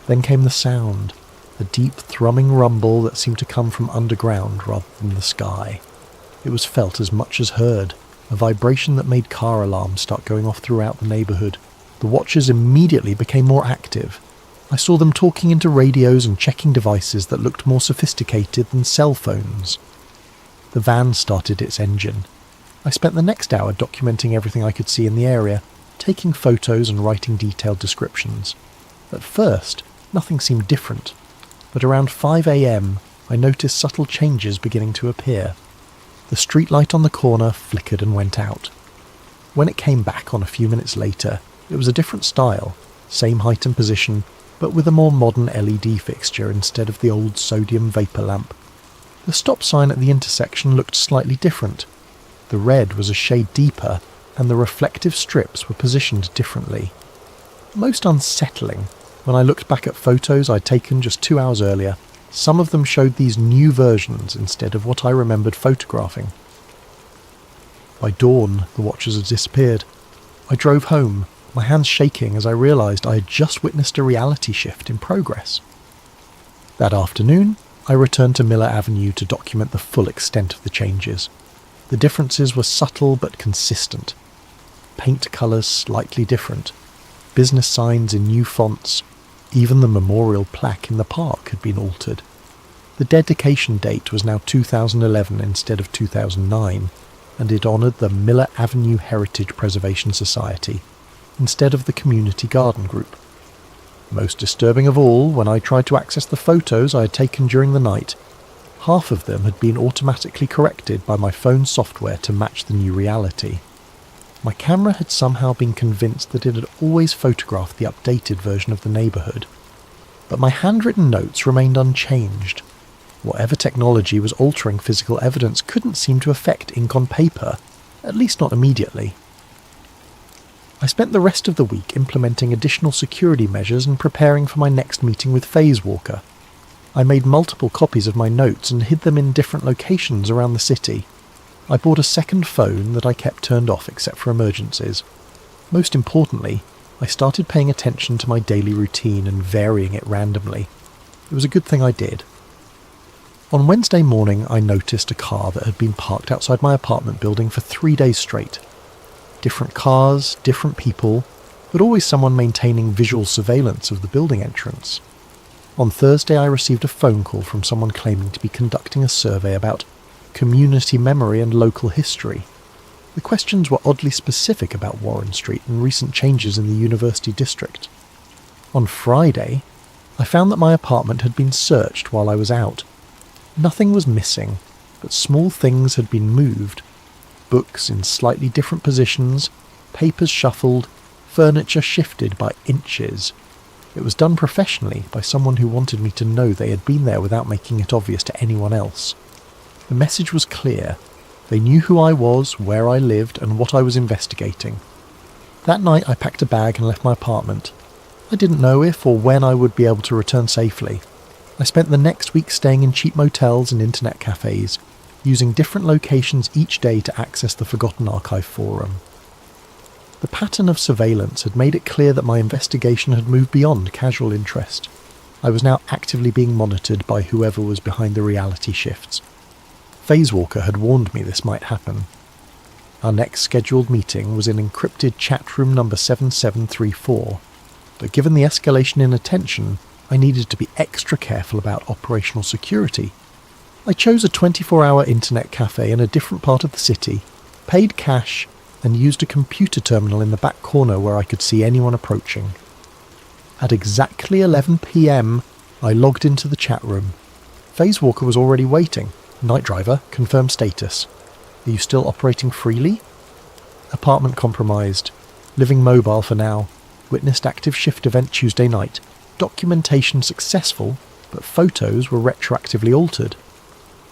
Then came the sound, a deep thrumming rumble that seemed to come from underground rather than the sky. It was felt as much as heard, a vibration that made car alarms start going off throughout the neighbourhood. The watchers immediately became more active. I saw them talking into radios and checking devices that looked more sophisticated than cell phones. The van started its engine. I spent the next hour documenting everything I could see in the area, taking photos and writing detailed descriptions. At first, nothing seemed different, but around 5 a.m, I noticed subtle changes beginning to appear. The streetlight on the corner flickered and went out. When it came back on a few minutes later, it was a different style, same height and position, but with a more modern LED fixture instead of the old sodium vapour lamp. The stop sign at the intersection looked slightly different. The red was a shade deeper, and the reflective strips were positioned differently. Most unsettling, when I looked back at photos I'd taken just 2 hours earlier, some of them showed these new versions instead of what I remembered photographing. By dawn, the watchers had disappeared. I drove home, my hands shaking as I realised I had just witnessed a reality shift in progress. That afternoon, I returned to Miller Avenue to document the full extent of the changes. The differences were subtle but consistent. Paint colours slightly different, business signs in new fonts, even the memorial plaque in the park had been altered. The dedication date was now 2011 instead of 2009, and it honoured the Miller Avenue Heritage Preservation Society instead of the Community Garden Group. Most disturbing of all, when I tried to access the photos I had taken during the night, half of them had been automatically corrected by my phone's software to match the new reality. My camera had somehow been convinced that it had always photographed the updated version of the neighbourhood, but my handwritten notes remained unchanged. Whatever technology was altering physical evidence couldn't seem to affect ink on paper, at least not immediately. I spent the rest of the week implementing additional security measures and preparing for my next meeting with Phase Walker. I made multiple copies of my notes and hid them in different locations around the city. I bought a second phone that I kept turned off except for emergencies. Most importantly, I started paying attention to my daily routine and varying it randomly. It was a good thing I did. On Wednesday morning, I noticed a car that had been parked outside my apartment building for 3 days straight. Different cars, different people, but always someone maintaining visual surveillance of the building entrance. On Thursday, I received a phone call from someone claiming to be conducting a survey about community memory and local history. The questions were oddly specific about Warren Street and recent changes in the University District. On Friday, I found that my apartment had been searched while I was out. Nothing was missing, but small things had been moved. Books in slightly different positions, papers shuffled, furniture shifted by inches. It was done professionally by someone who wanted me to know they had been there without making it obvious to anyone else. The message was clear. They knew who I was, where I lived, and what I was investigating. That night I packed a bag and left my apartment. I didn't know if or when I would be able to return safely. I spent the next week staying in cheap motels and internet cafes, using different locations each day to access the Forgotten Archive forum. The pattern of surveillance had made it clear that my investigation had moved beyond casual interest. I was now actively being monitored by whoever was behind the reality shifts. Phase Walker had warned me this might happen. Our next scheduled meeting was in encrypted chat room number 7734, but given the escalation in attention, I needed to be extra careful about operational security. I chose a 24-hour internet cafe in a different part of the city, paid cash, and used a computer terminal in the back corner where I could see anyone approaching. At exactly 11 p.m, I logged into the chat room. Phase Walker was already waiting. Night driver, confirm status. Are you still operating freely? Apartment compromised. Living mobile for now. Witnessed active shift event Tuesday night. Documentation successful, but photos were retroactively altered.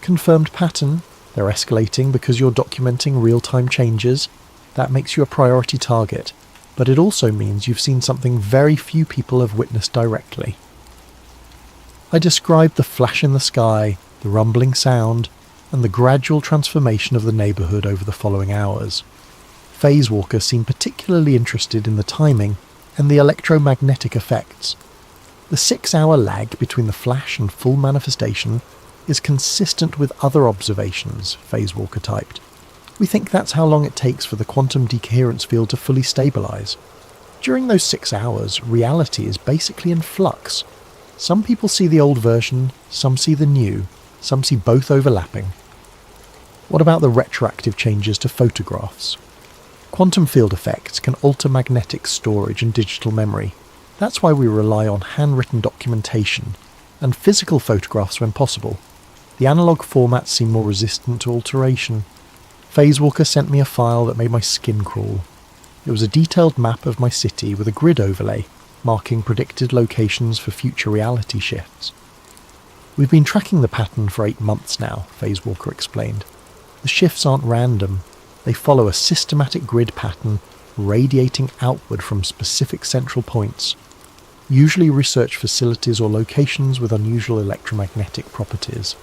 Confirmed pattern. They're escalating because you're documenting real-time changes. That makes you a priority target, but it also means you've seen something very few people have witnessed directly. I described the flash in the sky, the rumbling sound, and the gradual transformation of the neighbourhood over the following hours. Phase Walker seemed particularly interested in the timing and the electromagnetic effects. The 6-hour lag between the flash and full manifestation is consistent with other observations, Phase Walker typed. We think that's how long it takes for the quantum decoherence field to fully stabilise. During those 6 hours, reality is basically in flux. Some people see the old version, some see the new, some see both overlapping. What about the retroactive changes to photographs? Quantum field effects can alter magnetic storage and digital memory. That's why we rely on handwritten documentation and physical photographs when possible. The analogue formats seem more resistant to alteration. Phase Walker sent me a file that made my skin crawl. It was a detailed map of my city with a grid overlay, marking predicted locations for future reality shifts. We've been tracking the pattern for 8 months now, Phase Walker explained. The shifts aren't random. They follow a systematic grid pattern radiating outward from specific central points, usually research facilities or locations with unusual electromagnetic properties.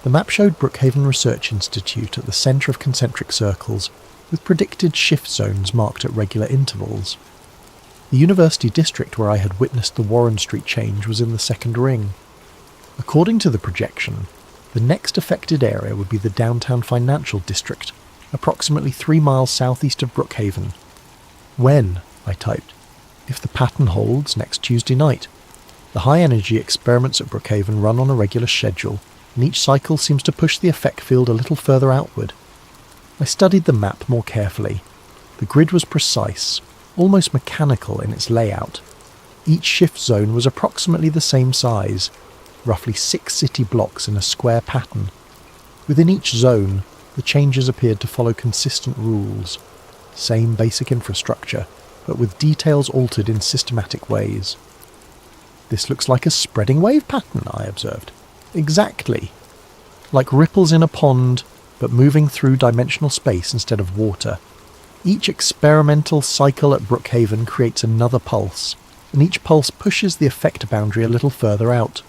The map showed Brookhaven Research Institute at the centre of concentric circles, with predicted shift zones marked at regular intervals. The university district where I had witnessed the Warren Street change was in the second ring. According to the projection, the next affected area would be the downtown financial district, approximately 3 miles southeast of Brookhaven. When? I typed. If the pattern holds, next Tuesday night. The high-energy experiments at Brookhaven run on a regular schedule, and each cycle seems to push the effect field a little further outward. I studied the map more carefully. The grid was precise, almost mechanical in its layout. Each shift zone was approximately the same size, roughly 6 city blocks in a square pattern. Within each zone, the changes appeared to follow consistent rules. Same basic infrastructure, but with details altered in systematic ways. This looks like a spreading wave pattern, I observed. Exactly. Like ripples in a pond, but moving through dimensional space instead of water. Each experimental cycle at Brookhaven creates another pulse, and each pulse pushes the effect boundary a little further out.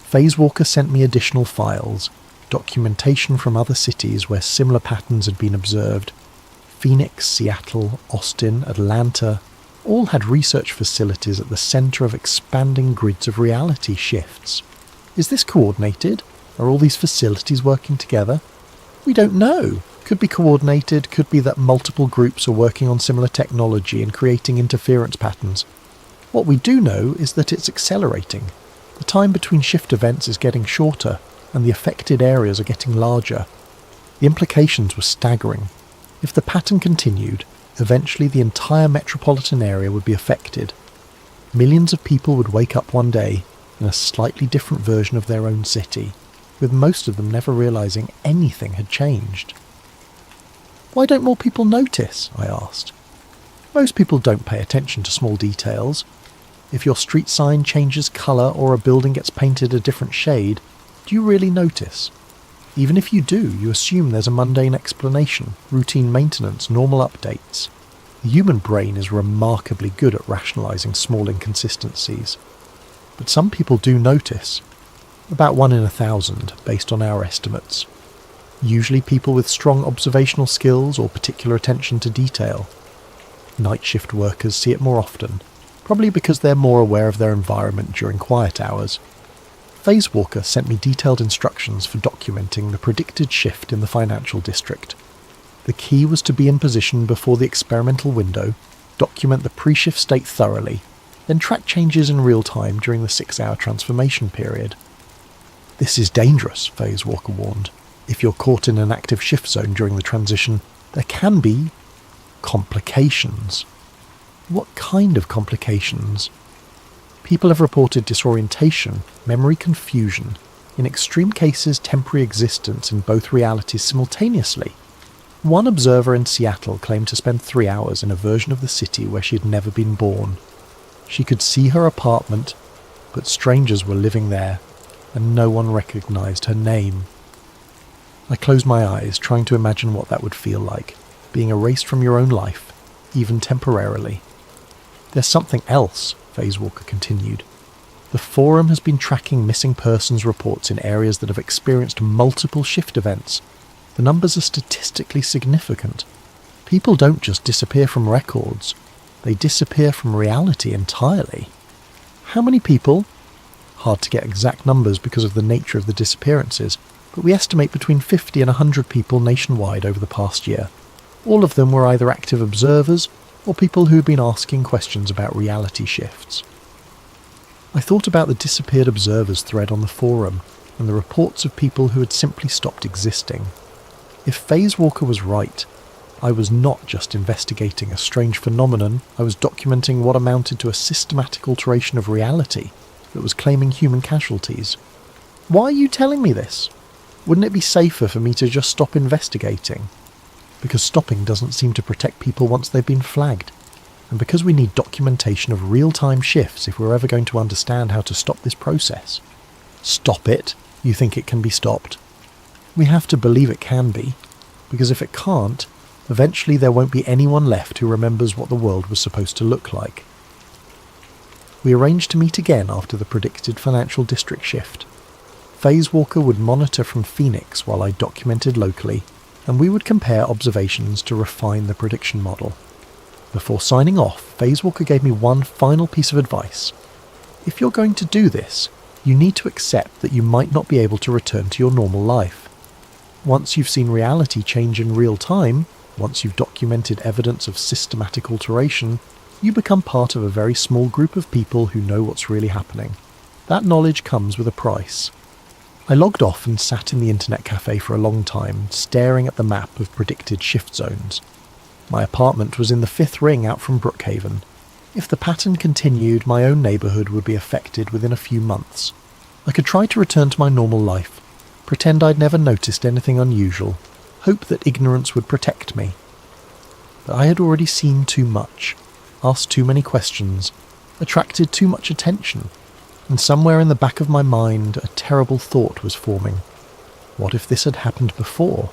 Phasewalker sent me additional files, documentation from other cities where similar patterns had been observed. Phoenix, Seattle, Austin, Atlanta, all had research facilities at the centre of expanding grids of reality shifts. Is this coordinated? Are all these facilities working together? We don't know. Could be coordinated, could be that multiple groups are working on similar technology and creating interference patterns. What we do know is that it's accelerating. The time between shift events is getting shorter, and the affected areas are getting larger. The implications were staggering. If the pattern continued, eventually the entire metropolitan area would be affected. Millions of people would wake up one day in a slightly different version of their own city, with most of them never realising anything had changed. Why don't more people notice? I asked. Most people don't pay attention to small details. If your street sign changes colour or a building gets painted a different shade, do you really notice? Even if you do, you assume there's a mundane explanation, routine maintenance, normal updates. The human brain is remarkably good at rationalising small inconsistencies. But some people do notice. About 1 in 1,000, based on our estimates. Usually people with strong observational skills or particular attention to detail. Night shift workers see it more often, probably because they're more aware of their environment during quiet hours. Phasewalker sent me detailed instructions for documenting the predicted shift in the financial district. The key was to be in position before the experimental window, document the pre-shift state thoroughly, then track changes in real time during the 6-hour transformation period. This is dangerous, Phasewalker warned. If you're caught in an active shift zone during the transition, there can be complications. What kind of complications? People have reported disorientation, memory confusion, in extreme cases temporary existence in both realities simultaneously. One observer in Seattle claimed to spend 3 hours in a version of the city where she had never been born. She could see her apartment, but strangers were living there, and no one recognised her name. I closed my eyes, trying to imagine what that would feel like, being erased from your own life, even temporarily. There's something else, Phasewalker continued. The Forum has been tracking missing persons reports in areas that have experienced multiple shift events. The numbers are statistically significant. People don't just disappear from records. They disappear from reality entirely. How many people? Hard to get exact numbers because of the nature of the disappearances, but we estimate between 50 and 100 people nationwide over the past year. All of them were either active observers or people who had been asking questions about reality shifts. I thought about the disappeared observers thread on the forum and the reports of people who had simply stopped existing. If Phasewalker was right, I was not just investigating a strange phenomenon, I was documenting what amounted to a systematic alteration of reality that was claiming human casualties. Why are you telling me this? Wouldn't it be safer for me to just stop investigating? Because stopping doesn't seem to protect people once they've been flagged, and because we need documentation of real-time shifts if we're ever going to understand how to stop this process. Stop it? You think it can be stopped? We have to believe it can be, because if it can't, eventually there won't be anyone left who remembers what the world was supposed to look like. We arranged to meet again after the predicted financial district shift. Phase Walker would monitor from Phoenix while I documented locally, and we would compare observations to refine the prediction model. Before signing off, Phase Walker gave me one final piece of advice. If you're going to do this, you need to accept that you might not be able to return to your normal life. Once you've seen reality change in real time, once you've documented evidence of systematic alteration, you become part of a very small group of people who know what's really happening. That knowledge comes with a price. I logged off and sat in the internet cafe for a long time, staring at the map of predicted shift zones. My apartment was in the 5th ring out from Brookhaven. If the pattern continued, my own neighbourhood would be affected within a few months. I could try to return to my normal life, pretend I'd never noticed anything unusual, hope that ignorance would protect me. But I had already seen too much, asked too many questions, attracted too much attention, and somewhere in the back of my mind a terrible thought was forming. What if this had happened before?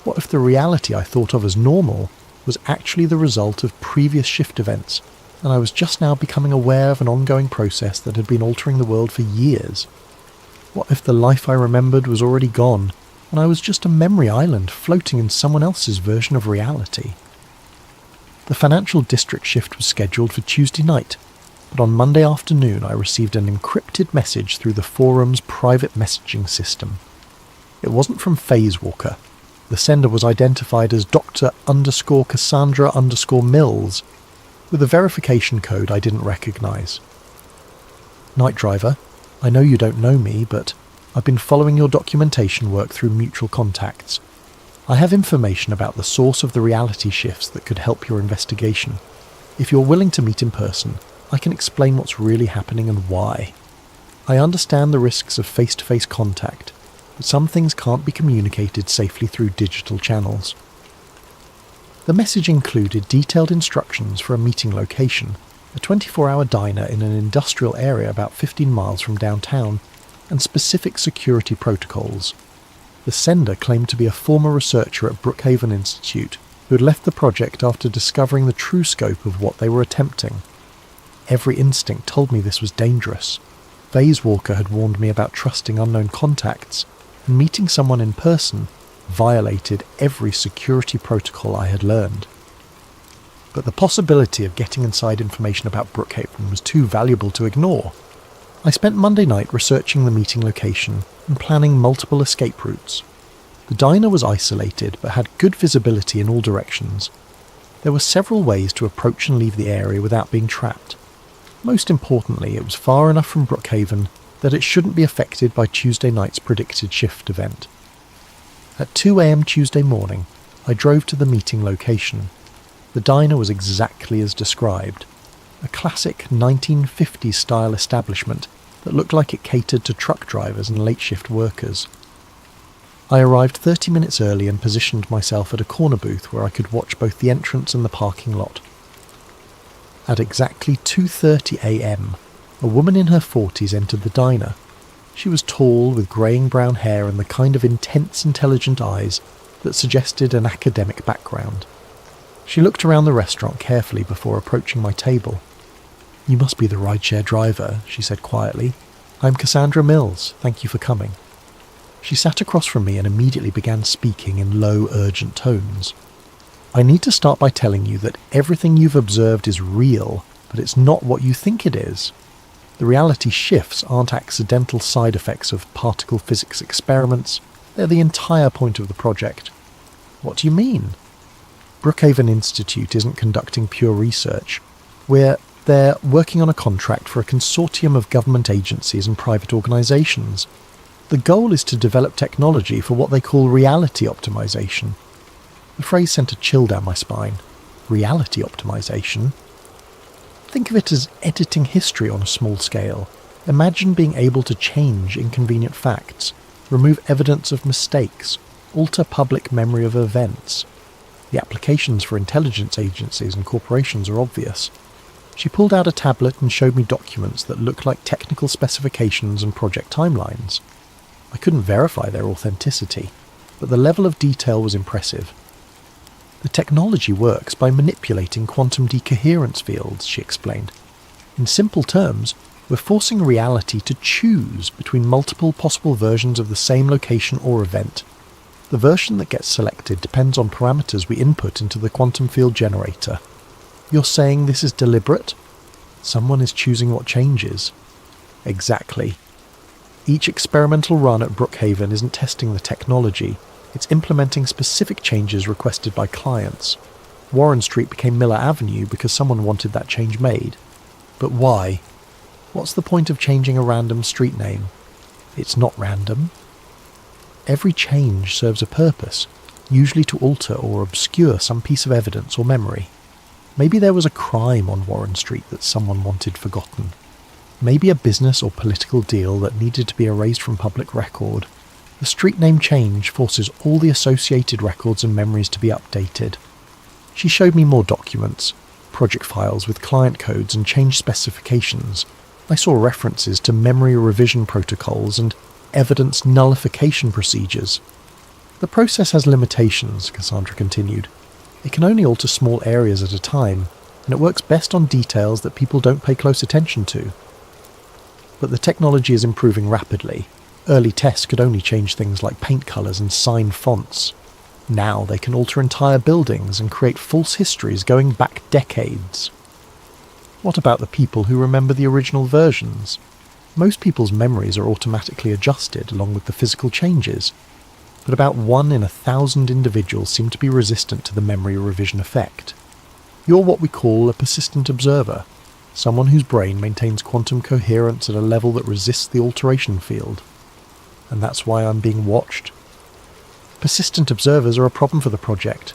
What if the reality I thought of as normal was actually the result of previous shift events, and I was just now becoming aware of an ongoing process that had been altering the world for years? What if the life I remembered was already gone, and I was just a memory island floating in someone else's version of reality? The financial district shift was scheduled for Tuesday night, but on Monday afternoon I received an encrypted message through the forum's private messaging system. It wasn't from Phase Walker. The sender was identified as Dr_Cassandra_Mills, with a verification code I didn't recognise. Night Driver, I know you don't know me, but I've been following your documentation work through mutual contacts. I have information about the source of the reality shifts that could help your investigation. If you're willing to meet in person, I can explain what's really happening and why. I understand the risks of face-to-face contact, but some things can't be communicated safely through digital channels. The message included detailed instructions for a meeting location, a 24-hour diner in an industrial area about 15 miles from downtown, and specific security protocols. The sender claimed to be a former researcher at Brookhaven Institute who had left the project after discovering the true scope of what they were attempting. Every instinct told me this was dangerous. Phase Walker had warned me about trusting unknown contacts, and meeting someone in person violated every security protocol I had learned. But the possibility of getting inside information about Brookhaven was too valuable to ignore. I spent Monday night researching the meeting location and planning multiple escape routes. The diner was isolated but had good visibility in all directions. There were several ways to approach and leave the area without being trapped. Most importantly, it was far enough from Brookhaven that it shouldn't be affected by Tuesday night's predicted shift event. At 2 a.m. Tuesday morning, I drove to the meeting location. The diner was exactly as described, a classic 1950s-style establishment that looked like it catered to truck drivers and late-shift workers. I arrived 30 minutes early and positioned myself at a corner booth where I could watch both the entrance and the parking lot. At exactly 2:30 a.m, a woman in her 40s entered the diner. She was tall, with greying brown hair and the kind of intense, intelligent eyes that suggested an academic background. She looked around the restaurant carefully before approaching my table. "You must be the rideshare driver," she said quietly. "I'm Cassandra Mills. Thank you for coming." She sat across from me and immediately began speaking in low, urgent tones. "I need to start by telling you that everything you've observed is real, but it's not what you think it is. The reality shifts aren't accidental side effects of particle physics experiments. They're the entire point of the project." "What do you mean?" "Brookhaven Institute isn't conducting pure research. They're working on a contract for a consortium of government agencies and private organisations. The goal is to develop technology for what they call reality optimization." The phrase sent a chill down my spine. Reality optimization? Think of it as editing history on a small scale. Imagine being able to change inconvenient facts, remove evidence of mistakes, alter public memory of events. The applications for intelligence agencies and corporations are obvious. She pulled out a tablet and showed me documents that looked like technical specifications and project timelines. I couldn't verify their authenticity, but the level of detail was impressive. "The technology works by manipulating quantum decoherence fields," she explained. "In simple terms, We're forcing reality to choose between multiple possible versions of the same location or event. The version that gets selected depends on parameters we input into the quantum field generator. You're saying this is deliberate? Someone is choosing what changes. Exactly. Each experimental run at Brookhaven isn't testing the technology, it's implementing specific changes requested by clients. Warren Street became Miller Avenue because someone wanted that change made. But why? What's the point of changing a random street name? It's not random. Every change serves a purpose, usually to alter or obscure some piece of evidence or memory. Maybe there was a crime on Warren Street that someone wanted forgotten. Maybe a business or political deal that needed to be erased from public record. The street name change forces all the associated records and memories to be updated. She showed me more documents, project files with client codes and change specifications. I saw references to memory revision protocols and evidence nullification procedures. The process has limitations, Cassandra continued. It can only alter small areas at a time, and it works best on details that people don't pay close attention to. But the technology is improving rapidly. Early tests could only change things like paint colours and sign fonts. Now they can alter entire buildings and create false histories going back decades. What about the people who remember the original versions? Most people's memories are automatically adjusted along with the physical changes, but about 1 in 1,000 individuals seem to be resistant to the memory revision effect. You're what we call a persistent observer, someone whose brain maintains quantum coherence at a level that resists the alteration field. And that's why I'm being watched. Persistent observers are a problem for the project.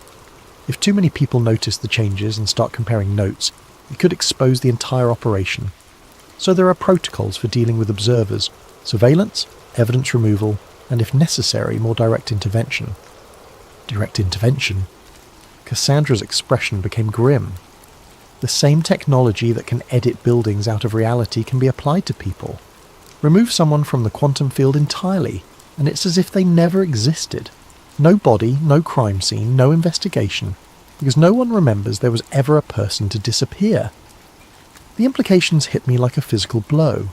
If too many people notice the changes and start comparing notes, it could expose the entire operation. So there are protocols for dealing with observers: surveillance, evidence removal, and if necessary, more direct intervention. Direct intervention? Cassandra's expression became grim. The same technology that can edit buildings out of reality can be applied to people. Remove someone from the quantum field entirely, and it's as if they never existed. No body, no crime scene, no investigation, because no one remembers there was ever a person to disappear. The implications hit me like a physical blow.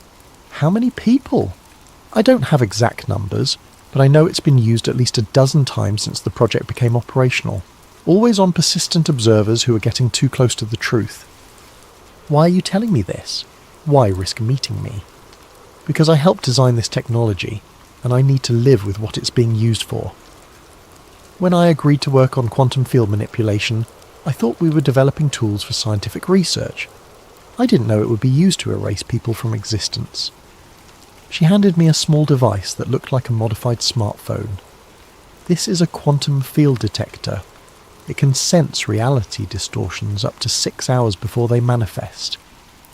How many people? I don't have exact numbers, but I know it's been used at least a dozen times since the project became operational, always on persistent observers who are getting too close to the truth. Why are you telling me this? Why risk meeting me? Because I helped design this technology, and I need to live with what it's being used for. When I agreed to work on quantum field manipulation, I thought we were developing tools for scientific research. I didn't know it would be used to erase people from existence. She handed me a small device that looked like a modified smartphone. This is a quantum field detector. It can sense reality distortions up to 6 hours before they manifest.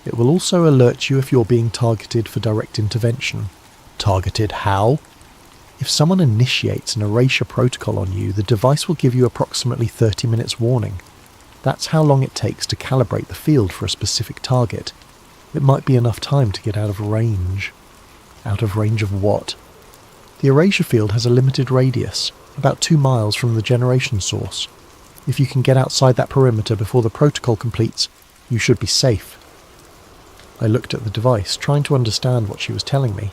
It will also alert you if you're being targeted for direct intervention. Targeted how? If someone initiates an erasure protocol on you, the device will give you approximately 30 minutes warning. That's how long it takes to calibrate the field for a specific target. It might be enough time to get out of range. Out of range of what? The erasure field has a limited radius, about 2 miles from the generation source. If you can get outside that perimeter before the protocol completes, you should be safe. I looked at the device, trying to understand what she was telling me.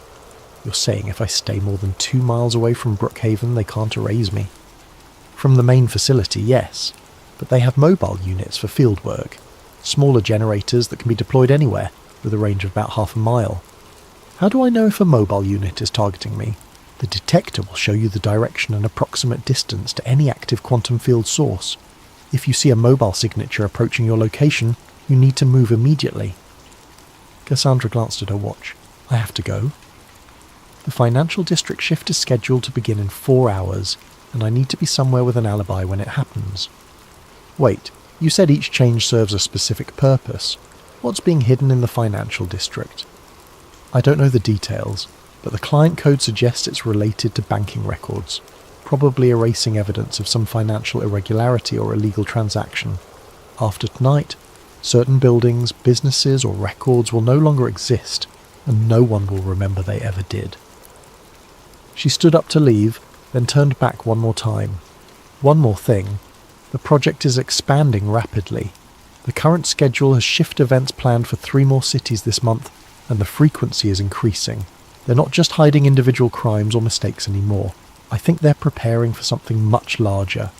You're saying if I stay more than 2 miles away from Brookhaven, they can't erase me? From the main facility, yes, but they have mobile units for field work, smaller generators that can be deployed anywhere, with a range of about half a mile. How do I know if a mobile unit is targeting me? The detector will show you the direction and approximate distance to any active quantum field source. If you see a mobile signature approaching your location, you need to move immediately. Cassandra glanced at her watch. I have to go. The financial district shift is scheduled to begin in 4 hours, and I need to be somewhere with an alibi when it happens. Wait, you said each change serves a specific purpose. What's being hidden in the financial district? I don't know the details, but the client code suggests it's related to banking records, probably erasing evidence of some financial irregularity or illegal transaction. After tonight, certain buildings, businesses, or records will no longer exist, and no one will remember they ever did. She stood up to leave, then turned back one more time. One more thing. The project is expanding rapidly. The current schedule has shift events planned for 3 more cities this month, and the frequency is increasing. They're not just hiding individual crimes or mistakes anymore. I think they're preparing for something much larger.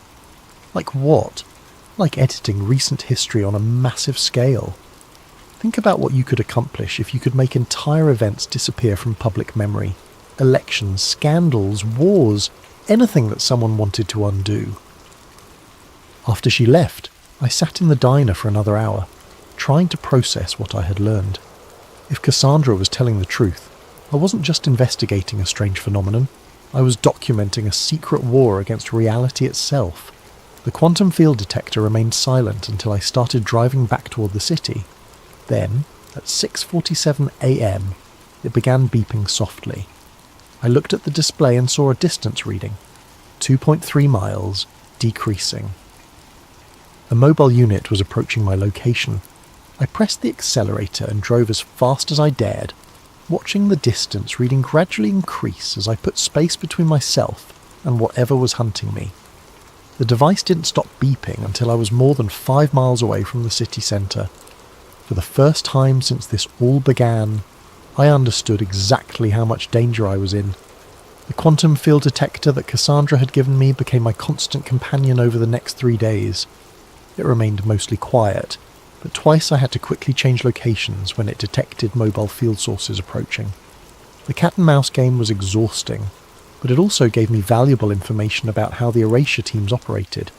Like what? Like editing recent history on a massive scale. Think about what you could accomplish if you could make entire events disappear from public memory. Elections, scandals, wars, anything that someone wanted to undo. After she left, I sat in the diner for another hour, trying to process what I had learned. If Cassandra was telling the truth, I wasn't just investigating a strange phenomenon, I was documenting a secret war against reality itself. The quantum field detector remained silent until I started driving back toward the city. Then, at 6:47 a.m., it began beeping softly. I looked at the display and saw a distance reading, 2.3 miles, decreasing. A mobile unit was approaching my location. I pressed the accelerator and drove as fast as I dared, watching the distance reading gradually increase as I put space between myself and whatever was hunting me. The device didn't stop beeping until I was more than 5 miles away from the city centre. For the first time since this all began, I understood exactly how much danger I was in. The quantum field detector that Cassandra had given me became my constant companion over the next 3 days. It remained mostly quiet, but twice I had to quickly change locations when it detected mobile field sources approaching. The cat and mouse game was exhausting, but it also gave me valuable information about how the erasure teams operated.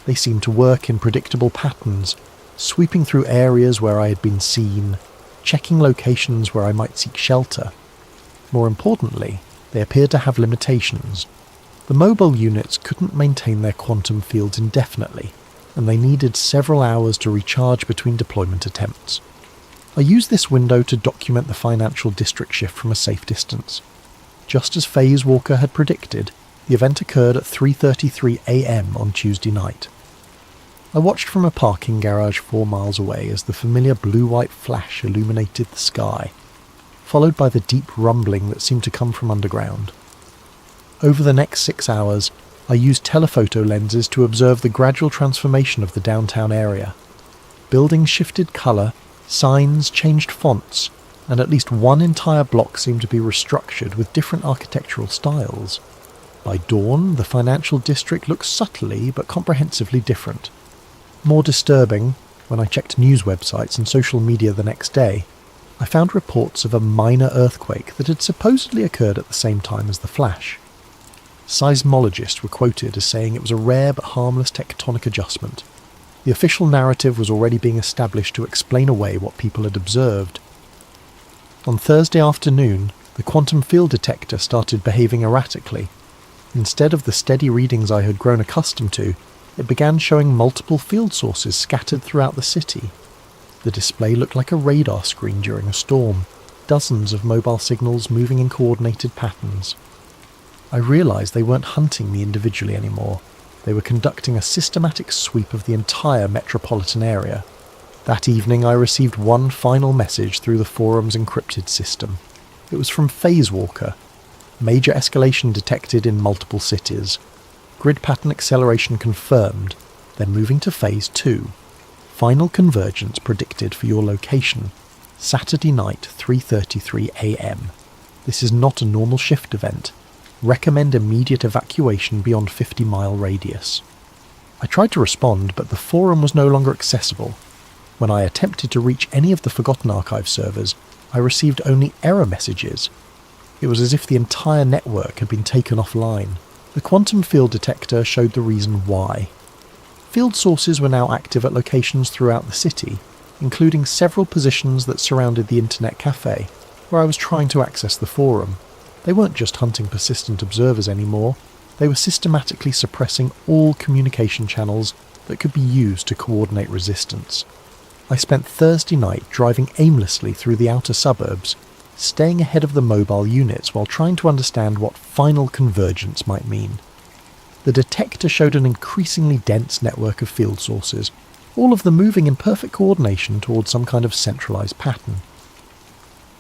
They seemed to work in predictable patterns, sweeping through areas where I had been seen, checking locations where I might seek shelter. More importantly, they appeared to have limitations. The mobile units couldn't maintain their quantum fields indefinitely, and they needed several hours to recharge between deployment attempts. I used this window to document the financial district shift from a safe distance. Just as Phase Walker had predicted, the event occurred at 3:33 a.m. on Tuesday night. I watched from a parking garage 4 miles away as the familiar blue-white flash illuminated the sky, followed by the deep rumbling that seemed to come from underground. Over the next 6 hours, I used telephoto lenses to observe the gradual transformation of the downtown area. Buildings shifted colour, signs changed fonts, and at least one entire block seemed to be restructured with different architectural styles. By dawn, the financial district looked subtly but comprehensively different. More disturbing, when I checked news websites and social media the next day, I found reports of a minor earthquake that had supposedly occurred at the same time as the flash. Seismologists were quoted as saying it was a rare but harmless tectonic adjustment. The official narrative was already being established to explain away what people had observed. On Thursday afternoon, the quantum field detector started behaving erratically. Instead of the steady readings I had grown accustomed to, it began showing multiple field sources scattered throughout the city. The display looked like a radar screen during a storm, dozens of mobile signals moving in coordinated patterns. I realised they weren't hunting me individually anymore. They were conducting a systematic sweep of the entire metropolitan area. That evening I received one final message through the forum's encrypted system. It was from Phase Walker. Major escalation detected in multiple cities. Grid pattern acceleration confirmed, then moving to Phase 2. Final convergence predicted for your location. Saturday night, 3:33 a.m. This is not a normal shift event. Recommend immediate evacuation beyond 50-mile radius. I tried to respond, but the forum was no longer accessible. When I attempted to reach any of the Forgotten Archive servers, I received only error messages. It was as if the entire network had been taken offline. The quantum field detector showed the reason why. Field sources were now active at locations throughout the city, including several positions that surrounded the internet cafe, where I was trying to access the forum. They weren't just hunting persistent observers anymore, they were systematically suppressing all communication channels that could be used to coordinate resistance. I spent Thursday night driving aimlessly through the outer suburbs, staying ahead of the mobile units while trying to understand what final convergence might mean. The detector showed an increasingly dense network of field sources, all of them moving in perfect coordination towards some kind of centralized pattern.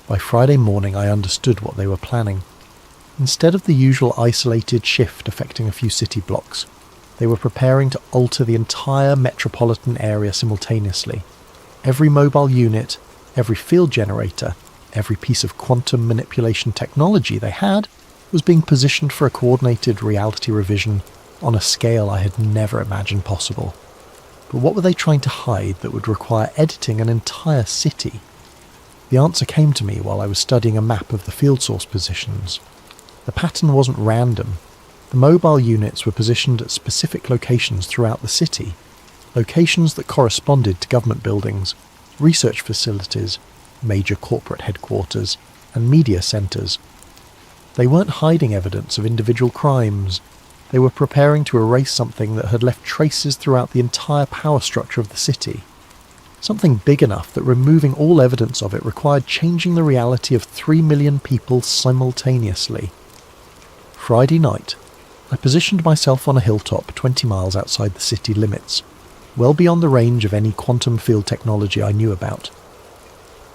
By Friday morning I understood what they were planning. Instead of the usual isolated shift affecting a few city blocks, they were preparing to alter the entire metropolitan area simultaneously. Every mobile unit, every field generator, Every piece of quantum manipulation technology they had was being positioned for a coordinated reality revision on a scale I had never imagined possible. But what were they trying to hide that would require editing an entire city? The answer came to me while I was studying a map of the field source positions. The pattern wasn't random. The mobile units were positioned at specific locations throughout the city, locations that corresponded to government buildings, research facilities, major corporate headquarters, and media centres. They weren't hiding evidence of individual crimes. They were preparing to erase something that had left traces throughout the entire power structure of the city. Something big enough that removing all evidence of it required changing the reality of 3 million people simultaneously. Friday night, I positioned myself on a hilltop 20 miles outside the city limits, well beyond the range of any quantum field technology I knew about.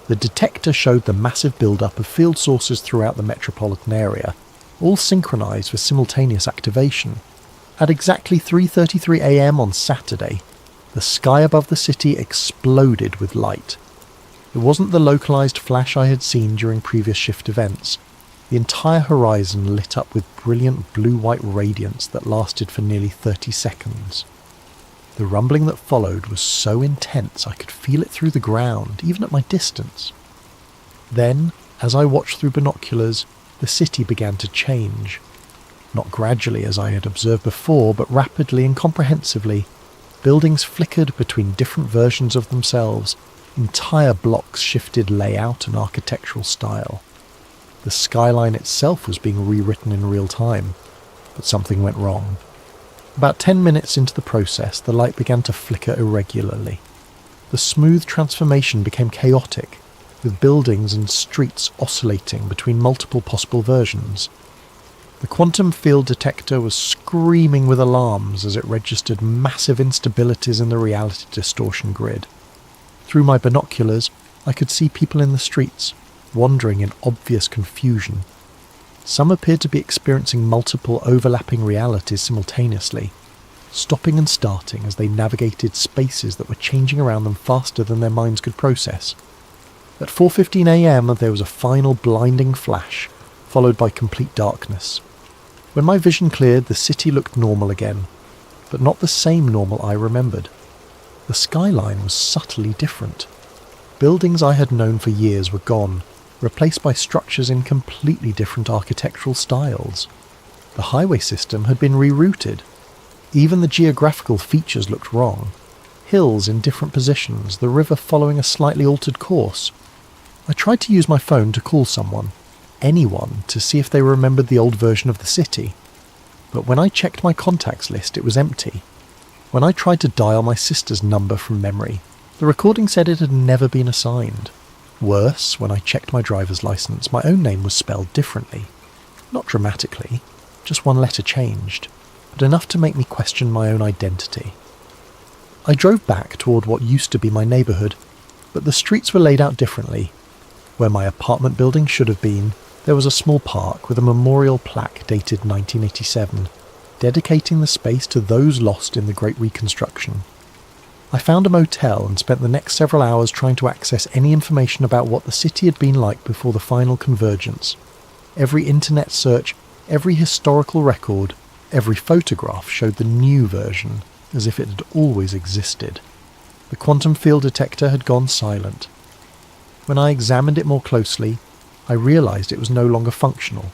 The detector showed the massive build-up of field sources throughout the metropolitan area, all synchronized for simultaneous activation. At exactly 3:33 a.m. on Saturday, the sky above the city exploded with light. It wasn't the localized flash I had seen during previous shift events. The entire horizon lit up with brilliant blue-white radiance that lasted for nearly 30 seconds. The rumbling that followed was so intense I could feel it through the ground, even at my distance. Then, as I watched through binoculars, the city began to change. Not gradually as I had observed before, but rapidly and comprehensively. Buildings flickered between different versions of themselves. Entire blocks shifted layout and architectural style. The skyline itself was being rewritten in real time, but something went wrong. About 10 minutes into the process, the light began to flicker irregularly. The smooth transformation became chaotic, with buildings and streets oscillating between multiple possible versions. The quantum field detector was screaming with alarms as it registered massive instabilities in the reality distortion grid. Through my binoculars, I could see people in the streets, wandering in obvious confusion. Some appeared to be experiencing multiple overlapping realities simultaneously, stopping and starting as they navigated spaces that were changing around them faster than their minds could process. At 4:15 a.m. there was a final blinding flash, followed by complete darkness. When my vision cleared, the city looked normal again, but not the same normal I remembered. The skyline was subtly different. Buildings I had known for years were gone, replaced by structures in completely different architectural styles. The highway system had been rerouted. Even the geographical features looked wrong. Hills in different positions, the river following a slightly altered course. I tried to use my phone to call someone, anyone, to see if they remembered the old version of the city. But when I checked my contacts list, it was empty. When I tried to dial my sister's number from memory, the recording said it had never been assigned. Worse, when I checked my driver's license, my own name was spelled differently. Not dramatically, just one letter changed, but enough to make me question my own identity. I drove back toward what used to be my neighbourhood, but the streets were laid out differently. Where my apartment building should have been, there was a small park with a memorial plaque dated 1987, dedicating the space to those lost in the Great Reconstruction. I found a motel and spent the next several hours trying to access any information about what the city had been like before the final convergence. Every internet search, every historical record, every photograph showed the new version, as if it had always existed. The quantum field detector had gone silent. When I examined it more closely, I realized it was no longer functional.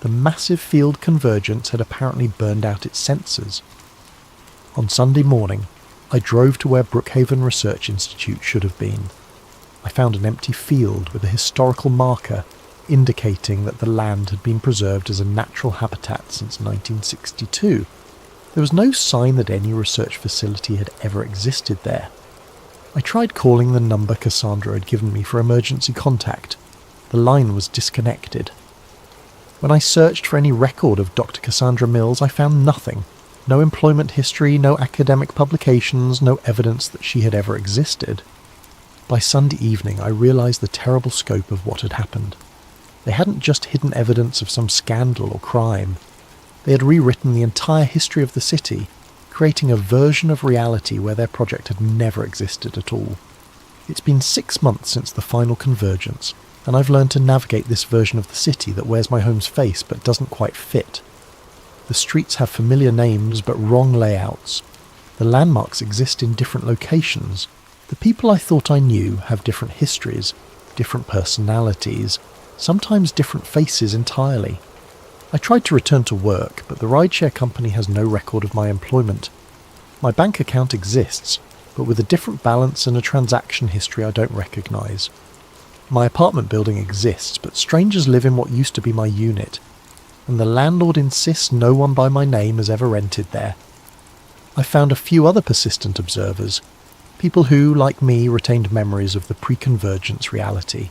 The massive field convergence had apparently burned out its sensors. On Sunday morning, I drove to where Brookhaven Research Institute should have been. I found an empty field with a historical marker indicating that the land had been preserved as a natural habitat since 1962. There was no sign that any research facility had ever existed there. I tried calling the number Cassandra had given me for emergency contact. The line was disconnected. When I searched for any record of Dr. Cassandra Mills, I found nothing. No employment history, no academic publications, no evidence that she had ever existed. By Sunday evening, I realized the terrible scope of what had happened. They hadn't just hidden evidence of some scandal or crime. They had rewritten the entire history of the city, creating a version of reality where their project had never existed at all. It's been 6 months since the final convergence, and I've learned to navigate this version of the city that wears my home's face but doesn't quite fit. The streets have familiar names but wrong layouts. The landmarks exist in different locations. The people I thought I knew have different histories, different personalities, sometimes different faces entirely. I tried to return to work, but the rideshare company has no record of my employment. My bank account exists, but with a different balance and a transaction history I don't recognise. My apartment building exists, but strangers live in what used to be my unit, and the landlord insists no one by my name has ever rented there. I found a few other persistent observers, people who, like me, retained memories of the pre-convergence reality.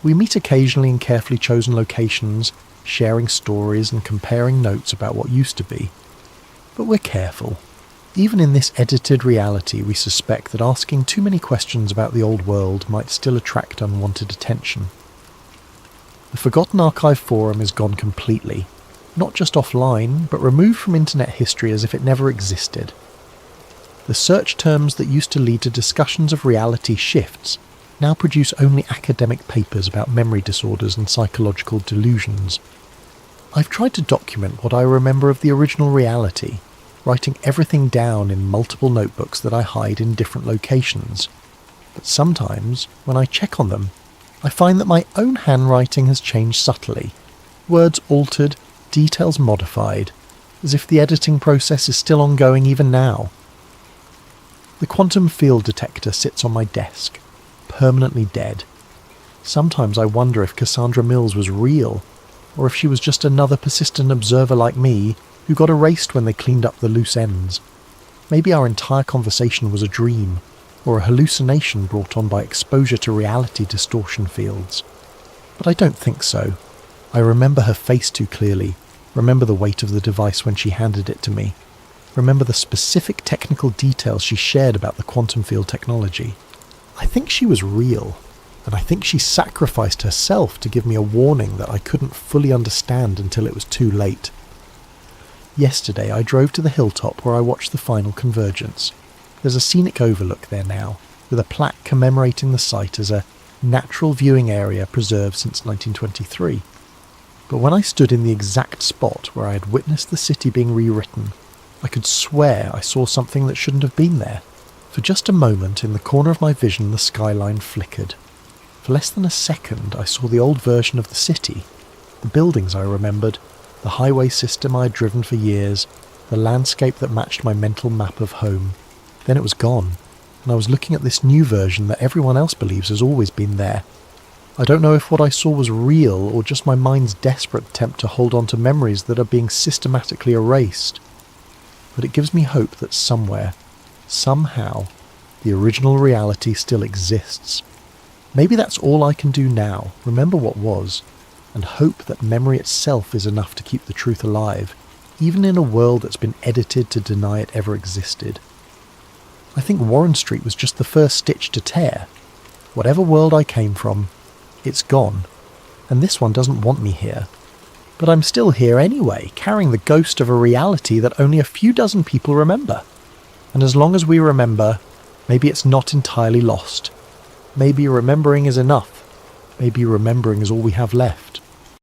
We meet occasionally in carefully chosen locations, sharing stories and comparing notes about what used to be. But we're careful. Even in this edited reality, we suspect that asking too many questions about the old world might still attract unwanted attention. The Forgotten Archive forum is gone completely, not just offline, but removed from internet history as if it never existed. The search terms that used to lead to discussions of reality shifts now produce only academic papers about memory disorders and psychological delusions. I've tried to document what I remember of the original reality, writing everything down in multiple notebooks that I hide in different locations. But sometimes, when I check on them, I find that my own handwriting has changed subtly. Words altered, details modified, as if the editing process is still ongoing even now. The quantum field detector sits on my desk, permanently dead. Sometimes I wonder if Cassandra Mills was real, or if she was just another persistent observer like me who got erased when they cleaned up the loose ends. Maybe our entire conversation was a dream, or a hallucination brought on by exposure to reality distortion fields. But I don't think so. I remember her face too clearly, remember the weight of the device when she handed it to me, remember the specific technical details she shared about the quantum field technology. I think she was real, and I think she sacrificed herself to give me a warning that I couldn't fully understand until it was too late. Yesterday I drove to the hilltop where I watched the final convergence. There's a scenic overlook there now, with a plaque commemorating the site as a natural viewing area preserved since 1923. But when I stood in the exact spot where I had witnessed the city being rewritten, I could swear I saw something that shouldn't have been there. For just a moment, in the corner of my vision, the skyline flickered. For less than a second, I saw the old version of the city, the buildings I remembered, the highway system I had driven for years, the landscape that matched my mental map of home. Then it was gone, and I was looking at this new version that everyone else believes has always been there. I don't know if what I saw was real or just my mind's desperate attempt to hold on to memories that are being systematically erased. But it gives me hope that somewhere, somehow, the original reality still exists. Maybe that's all I can do now, remember what was, and hope that memory itself is enough to keep the truth alive, even in a world that's been edited to deny it ever existed. I think Warren Street was just the first stitch to tear. Whatever world I came from, it's gone, and this one doesn't want me here. But I'm still here anyway, carrying the ghost of a reality that only a few dozen people remember. And as long as we remember, maybe it's not entirely lost. Maybe remembering is enough. Maybe remembering is all we have left.